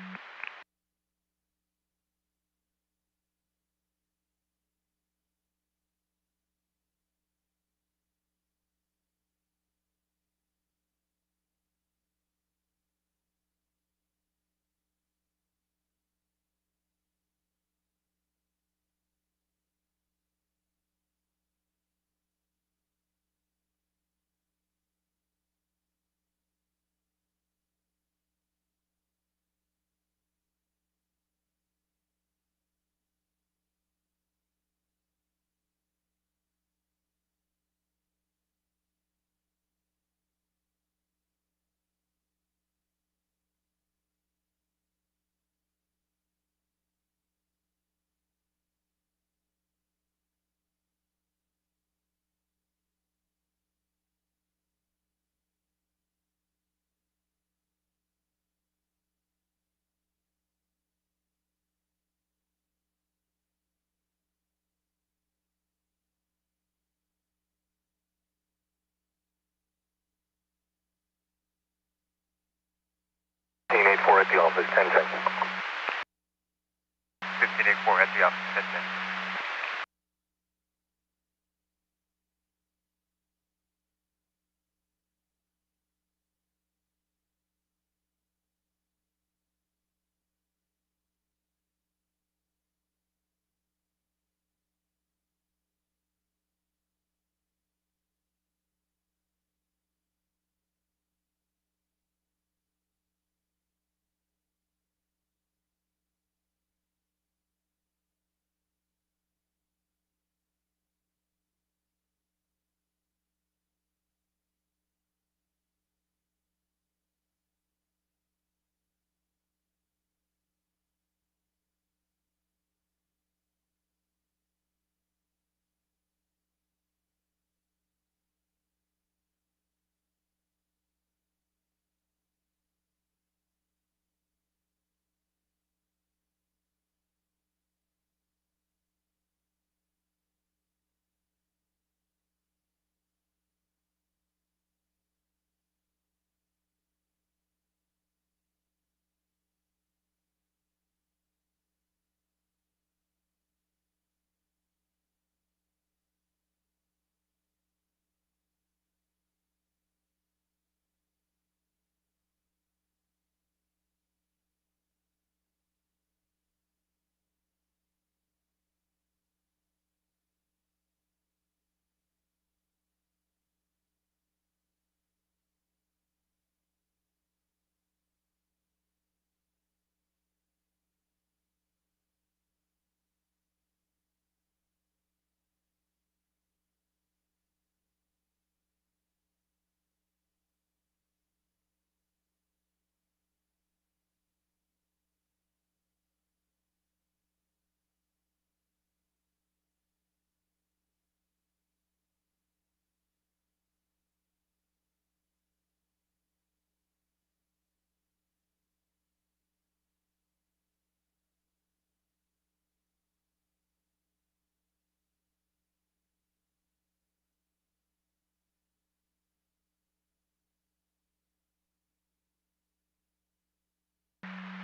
1584 at the office, 1010. 1584 at the office, 1010.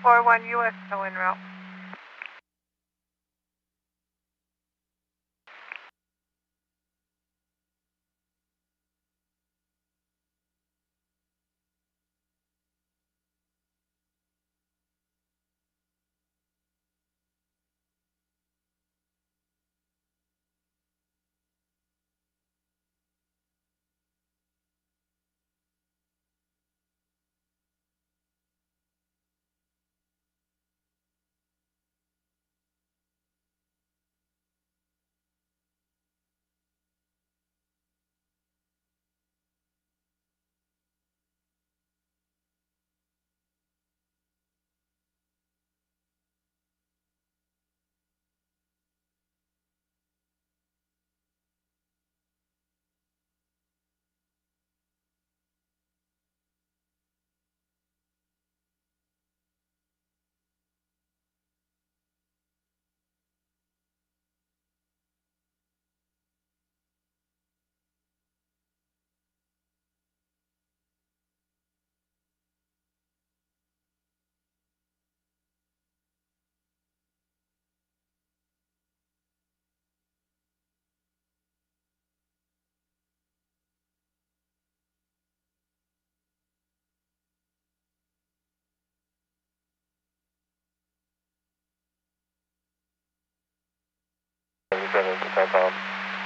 Four one US tow en route.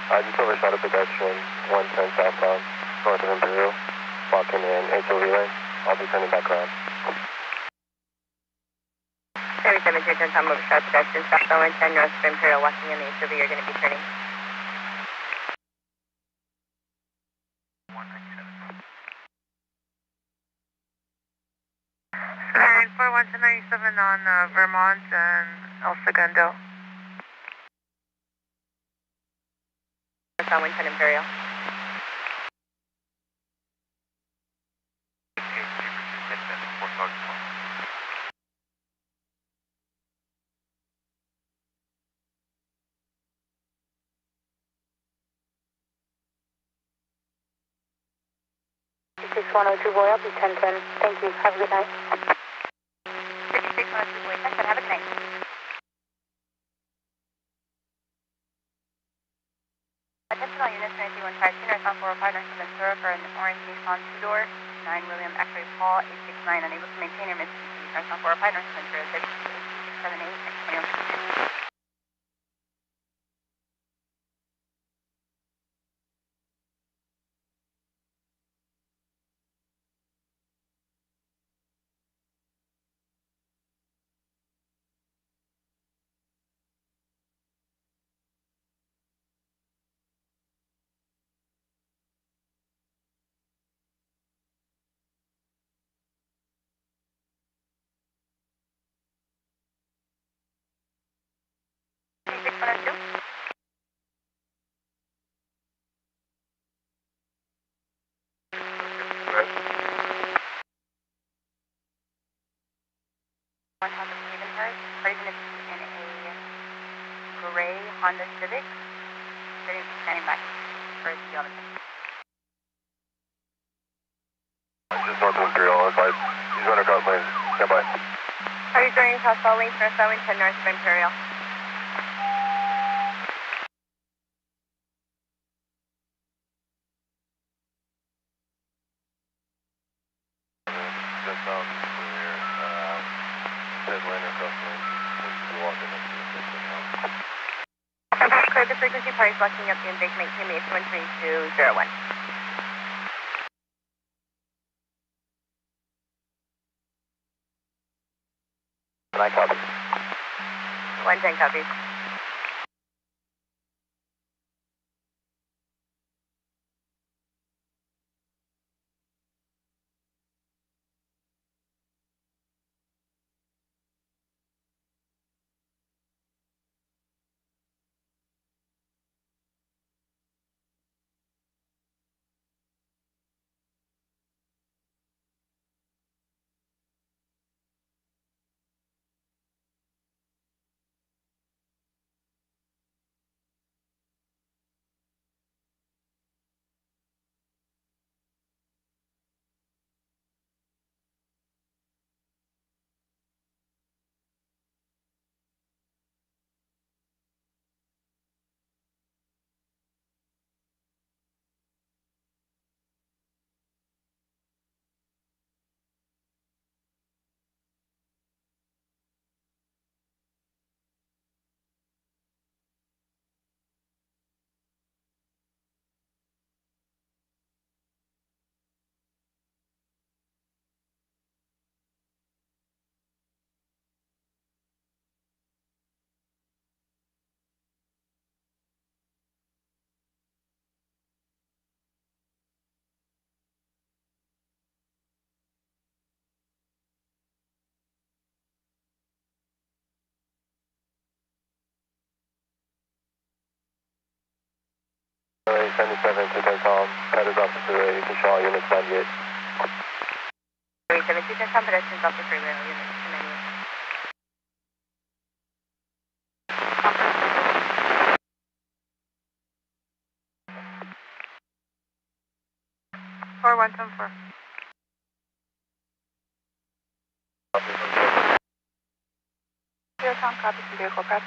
I just overshot a pedestrian, 110 southbound, north of Imperial, walking in HOV lane. I'll be turning back around. 772, time overshot pedestrian, southbound 110, north of Imperial, walking in the HOV, you're going to be turning. 941 to 97 on Vermont and El Segundo. Southbound 110 Imperial. Six 102 boy, I'll be 1010. Thank you. Have a good night. Chanel units 93152 northbound 405 north of Ventura for an orange Nissan two-door, 9 William X-ray Paul 869, unable to maintain your Mitsubishi northbound 405 north of Ventura, W8678, X21. Gray Honda Civic, standing by for the geometry. Just north of Imperial, advise. He's on a cross lane. Stand by. Are you joining Southbound Lane, northbound 10 north of Imperial? Just south clear. Dead lane or cross lane. Seems to be walking up to the station now. Clear the frequency price, locking up the intake, maintain me 13201. Can I copy? 110 copies. LA 77 to Tom, headed off the freeway, to Shaw, units 98. 372 Tom, pedestrians off the freeway, units 298. 4174. Zero Tom, copy from vehicle prep.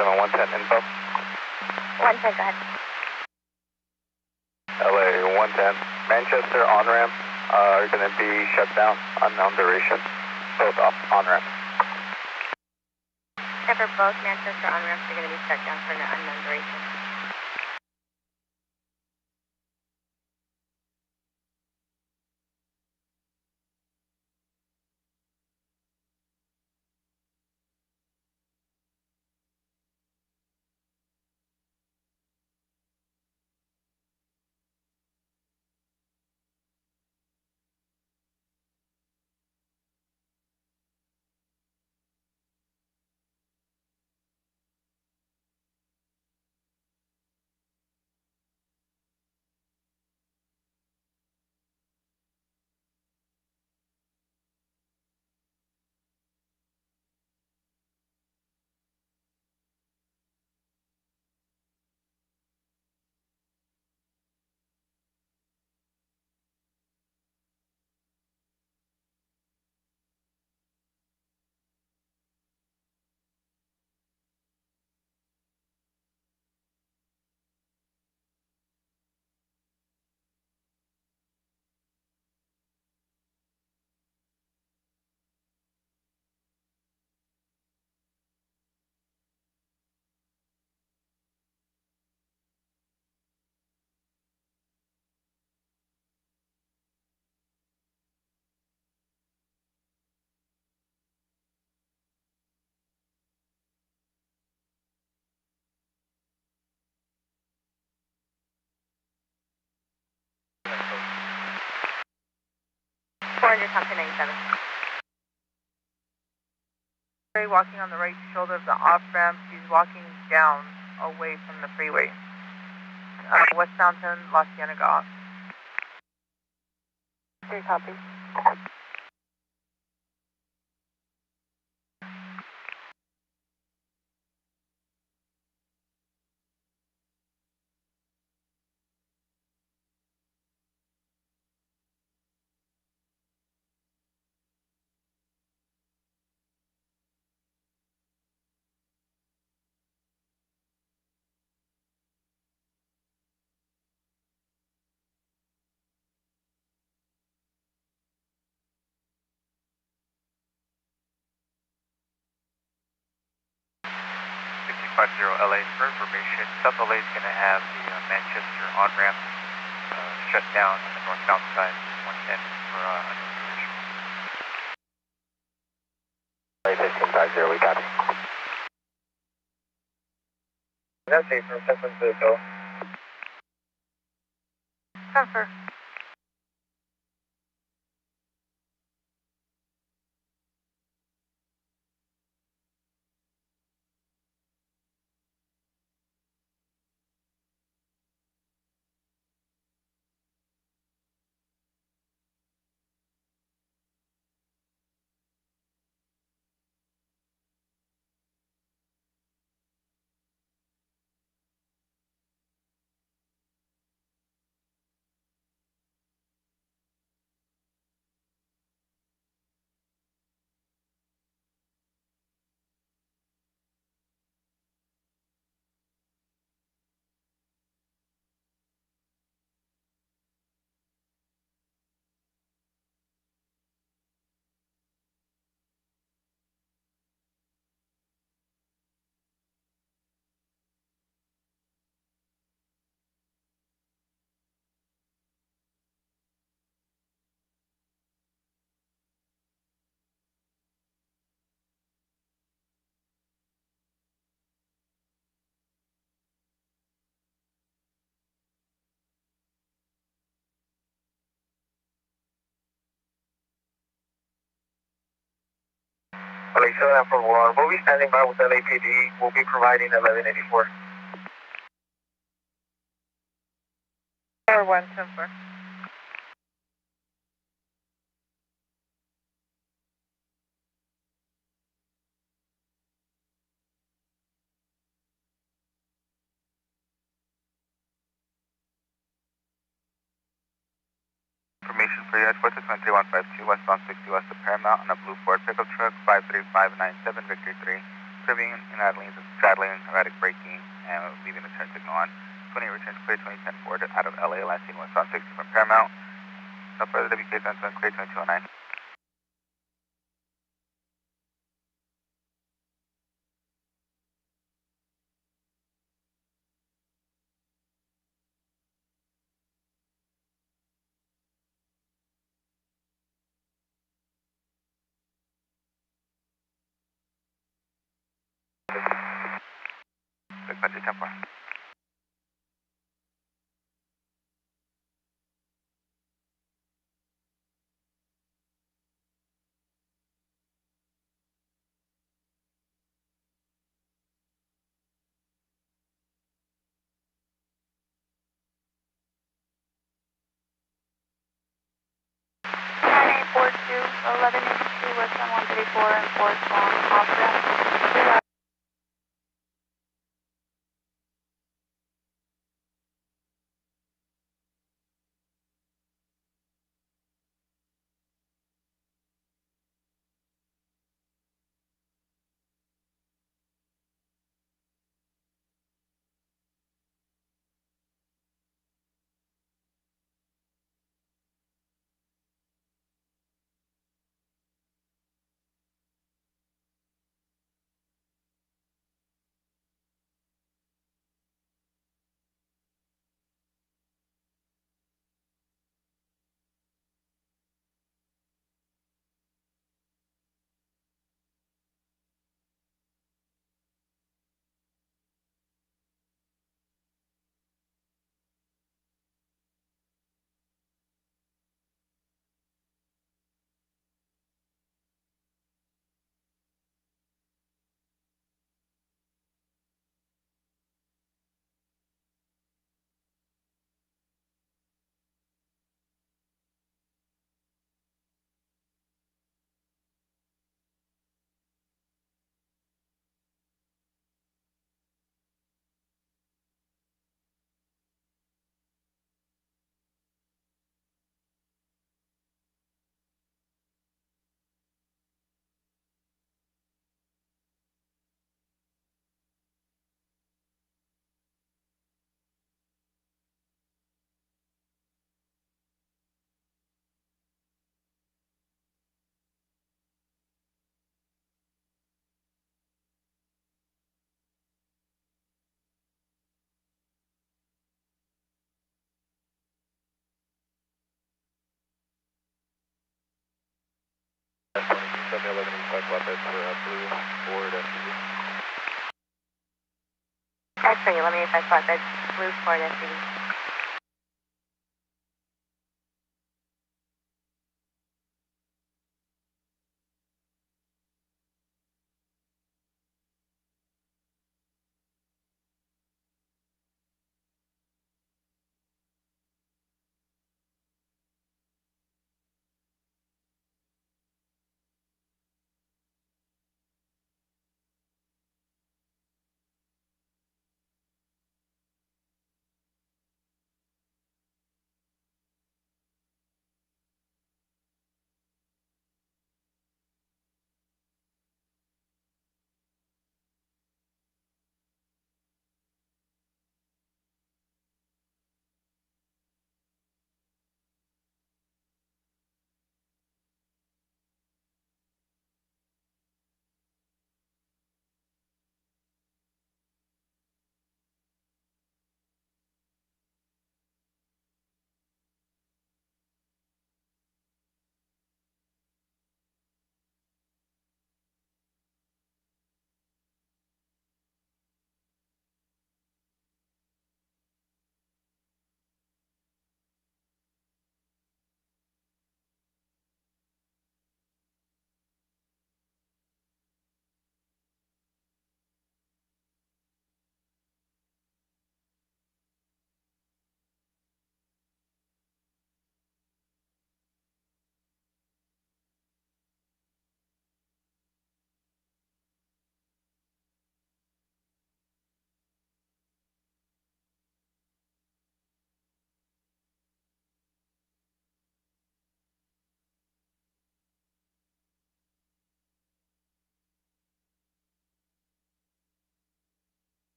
On 110 info. 110, go ahead. LA 110. Manchester on-ramp are going to be shut down, unknown duration. Both off on-ramp. And for both Manchester on-ramps, are going to be shut down for an unknown duration. 400 Tom 1097. Walking on the right shoulder of the off-ramp. She's walking down away from the freeway. Westbound 10, La Cienega off. Okay, copy. LA for information. South LA is going to have the Manchester on-ramp shut down on the northbound side, 110 for LA 1550, we got it. That's safe from San Francisco. Confirm. LA 741, we'll be standing by with LAPD. We'll be providing 1184. Tower 1, confirm. information for you. Express 23152 westbound 60 west of Paramount on a blue Ford pickup truck 53597 Victory 3. Curving in out lanes and straddling, erratic braking, and leaving the turn signal on. 20 returns clear 2010 Ford out of LA, last seen westbound 60 from Paramount. No further WK 7 clear 2209. Country 10 4. West on 134 and 4 long off-ramp. That's 1185 flatbed for blue Ford SUV. X-ray 1185 flatbed, blue Ford SUV.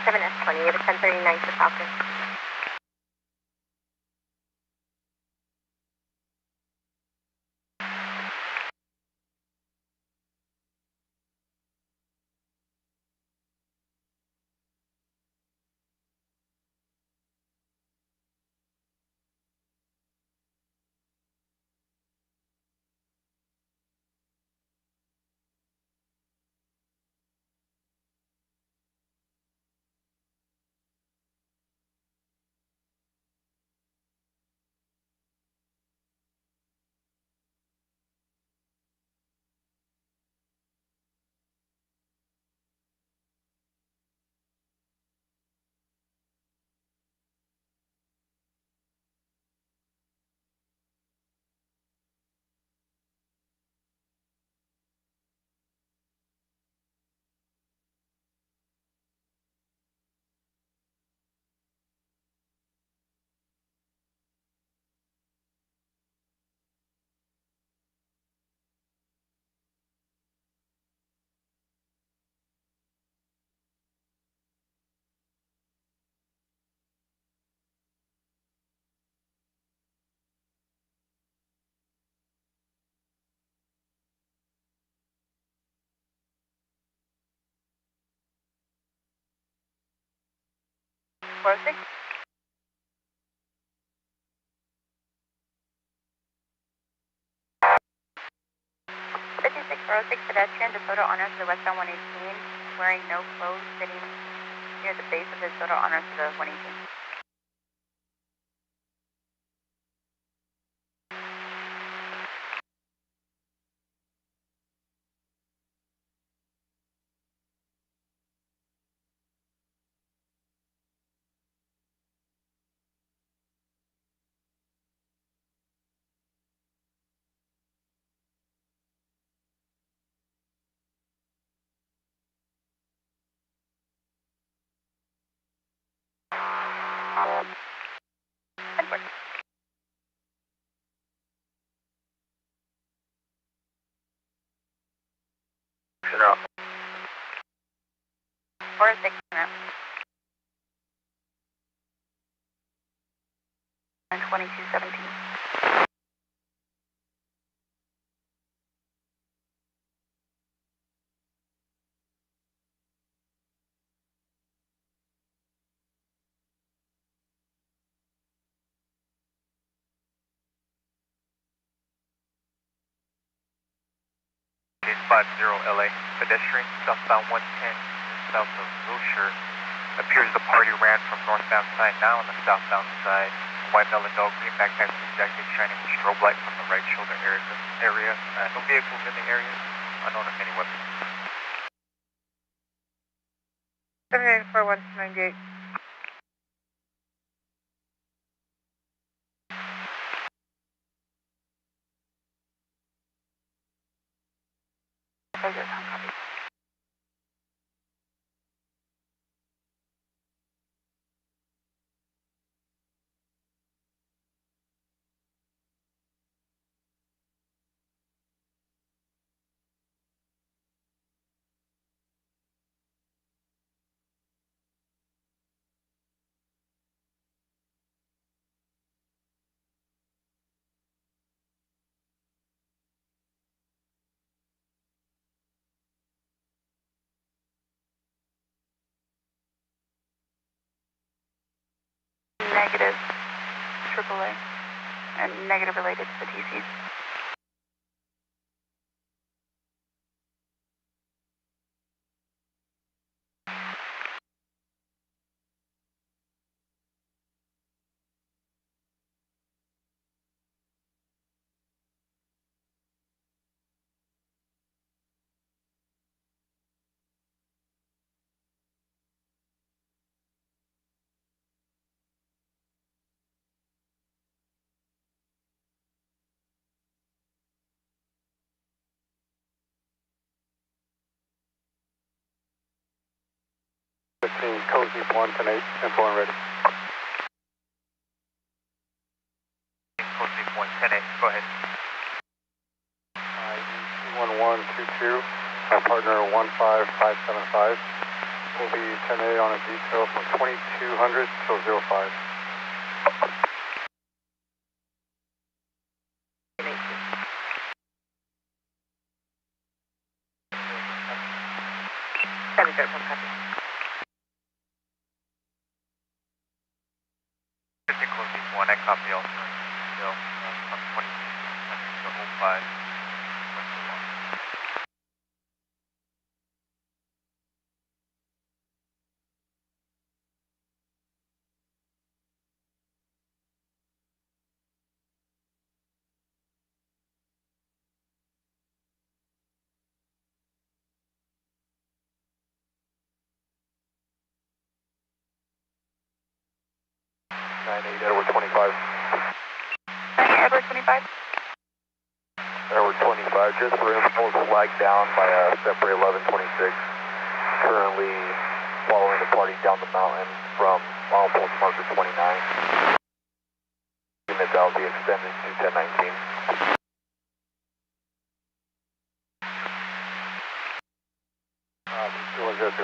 Seven S20, we have a 1039 for Falcon. Four six. 5646 pedestrian, DeSoto honors to the westbound 118, wearing no clothes, sitting near the base of the DeSoto honors to the 118. Or 6 minutes. And 2217. LA, pedestrian, southbound 110, south of Wilshire. Appears the party ran from northbound side, now on the southbound side. White Meladog, green backpack, jacket, shining with strobe light from the right shoulder area. No vehicles in the area, unknown if any weapons. 794-198. Copy. Negative AAA and negative related to the TCs. Cozy 110-8, info and ready. Cozy 110-8, go ahead. 1122, my partner 15575. Will be 10-8 on a detail from 2200 till 05. I copy also. Still, from 2200 to 05. Edward 25. Edward 25. Edward 25, just for info, flagged down by a separate 1126. Currently following the party down the mountain from milepost marker 29. Unit that will be extended to 1019.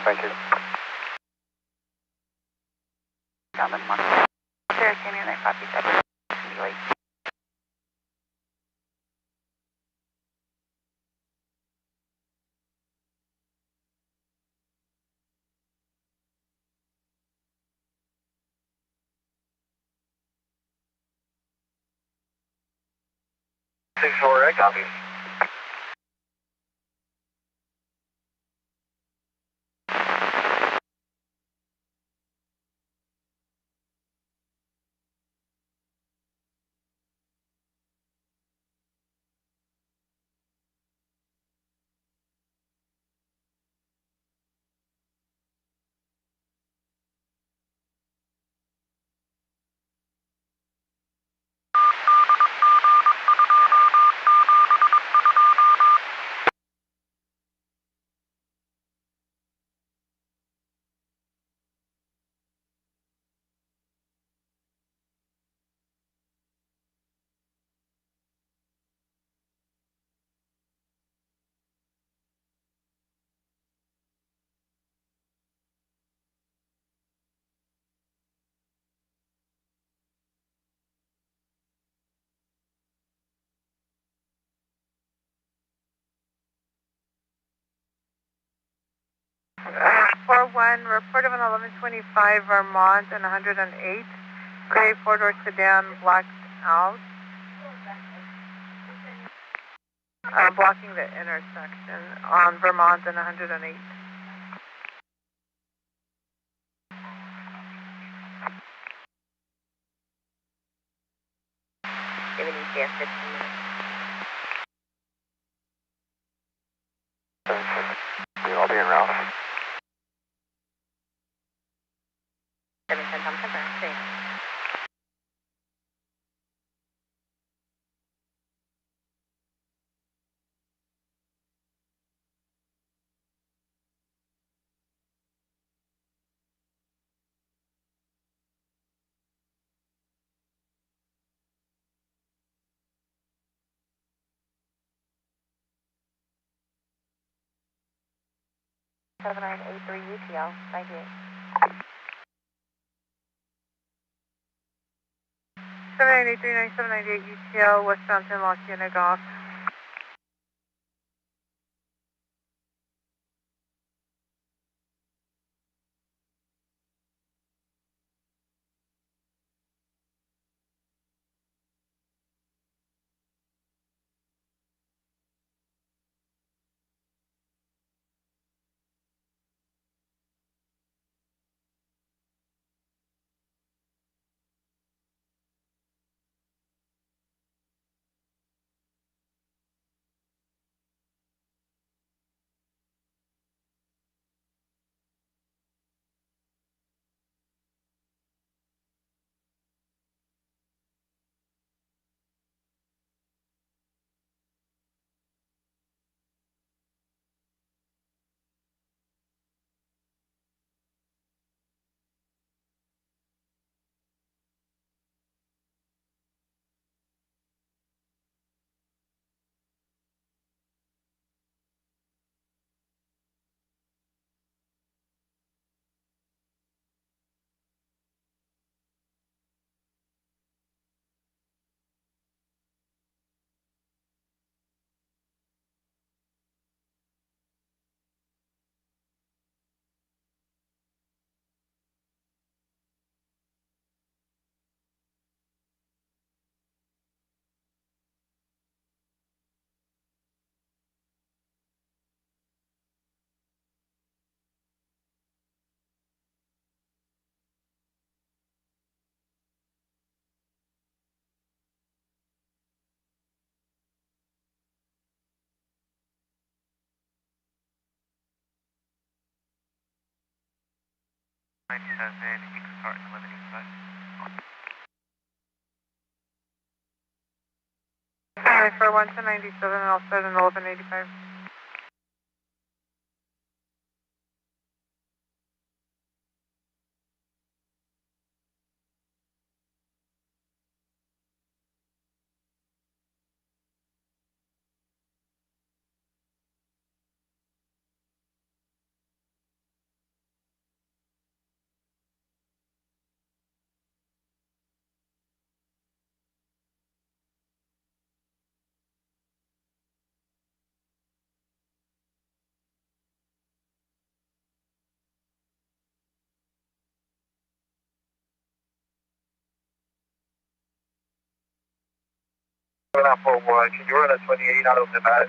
Thank you. Down the mountain. There came in, I copied that. Anyway. I copy. 7941, report of an 1125 Vermont and 108. Gray four-door sedan blacked out. Blocking the intersection on Vermont and 108. Giving ETA 15 minutes. I'll be en route. 710 Thompson, see. Seven 983 UTL 98. 7983 9798 UTL westbound 10 Los Unit Golf. For 1 to 97, I'll set an 1185. Not 41, can you run a 28 out of Nevada?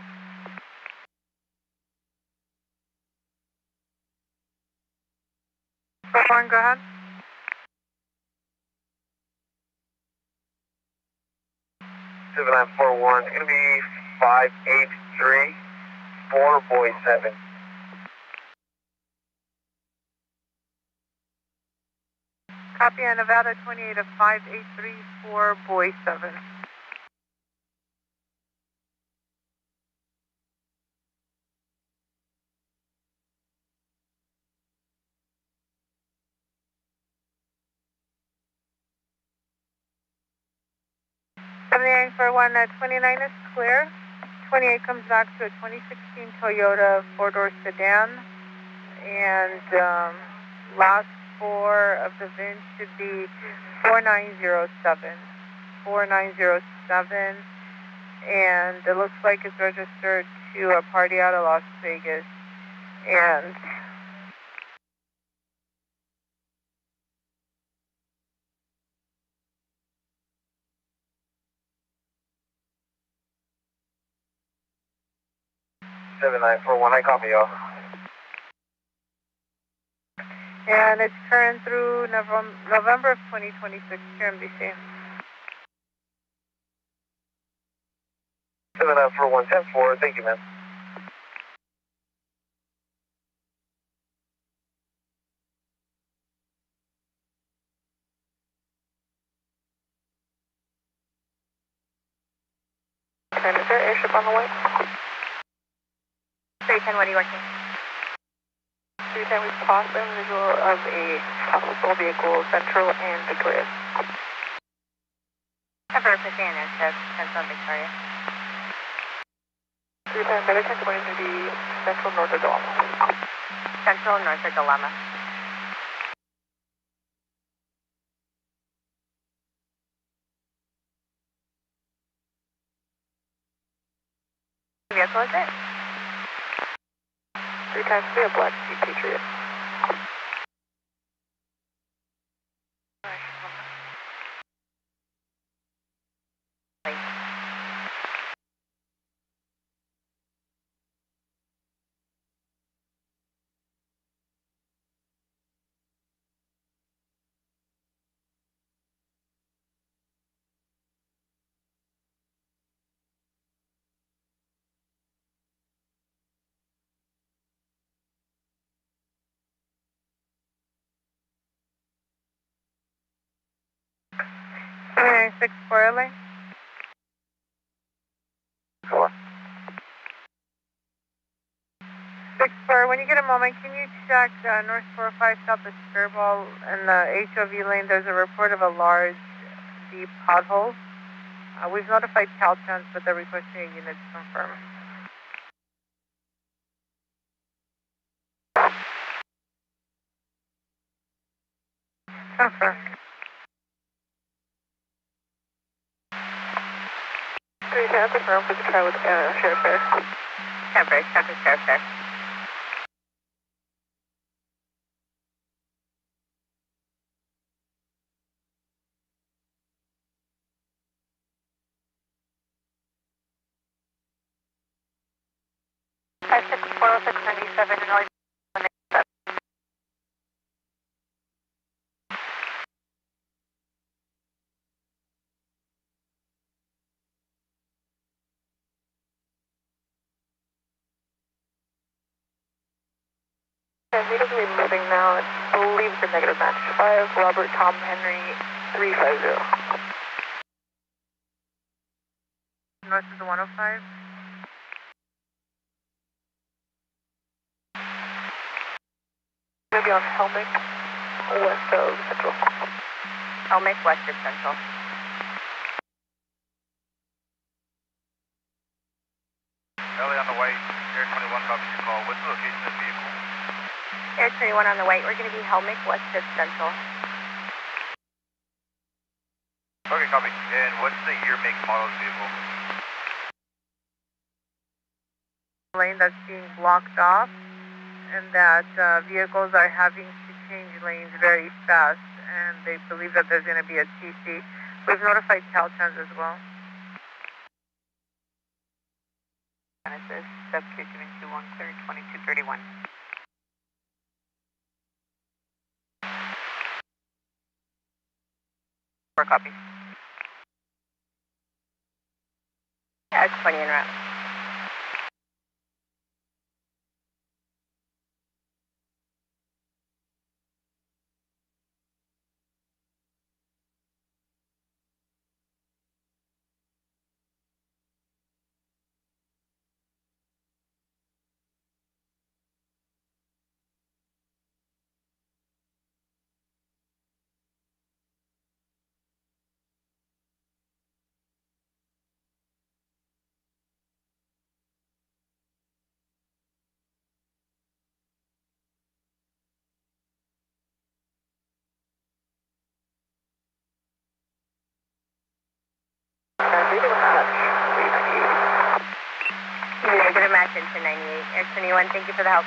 Go ahead. 7941, it's going to be 583, 4 boy 7. Copy on Nevada 28 of 5834 Boy 7. For 129 is clear. 28 comes back to a 2016 Toyota four-door sedan, and last four of the VIN should be 4907. 4907, and it looks like it's registered to a party out of Las Vegas. And 7941, I copy y'all. And it's current through November of 2026, QMDC. 7941, 10-4, thank you, man. And is there airship on the way? 310, what are you working? 310, we've tossed them visual of a possible vehicle, Central and Victoria. Cover 15 into Central and Victoria. 310, better check going to the Central north of Dilemma. Central north of Dilemma. What vehicle is it? 310, we have Black Sea Patriot. Six for LA. Sure. 6-4, when you get a moment, can you check North 405 South the Skirball in the HOV lane? There's a report of a large, deep pothole. We've notified Caltrans, but they're requesting a unit to confirm. Confirm. 310, confirm for the try with Sheriff Fair. Cover, check with Sheriff there. North. And we don't be moving now. I believe it's a negative match. 5, Robert Tom Henry 350. North is the 105. Maybe on Helmick, west of Central. Helmick, west of Central. LA on the white, Air 21 copies your call. What's the location of the vehicle? Air 21 on the white, we're going to be Helmick, west of Central. Okay, copy. And what's the year, make, model of the vehicle? Lane that's being blocked off, and that vehicles are having to change lanes very fast, and they believe that there's going to be a TC. We've notified Caltrans as well. Genesis, sub-Q721, clear 2231. For copy. Yeah, it's 20 en route. Negative match into 98. Air 21, thank you for the help.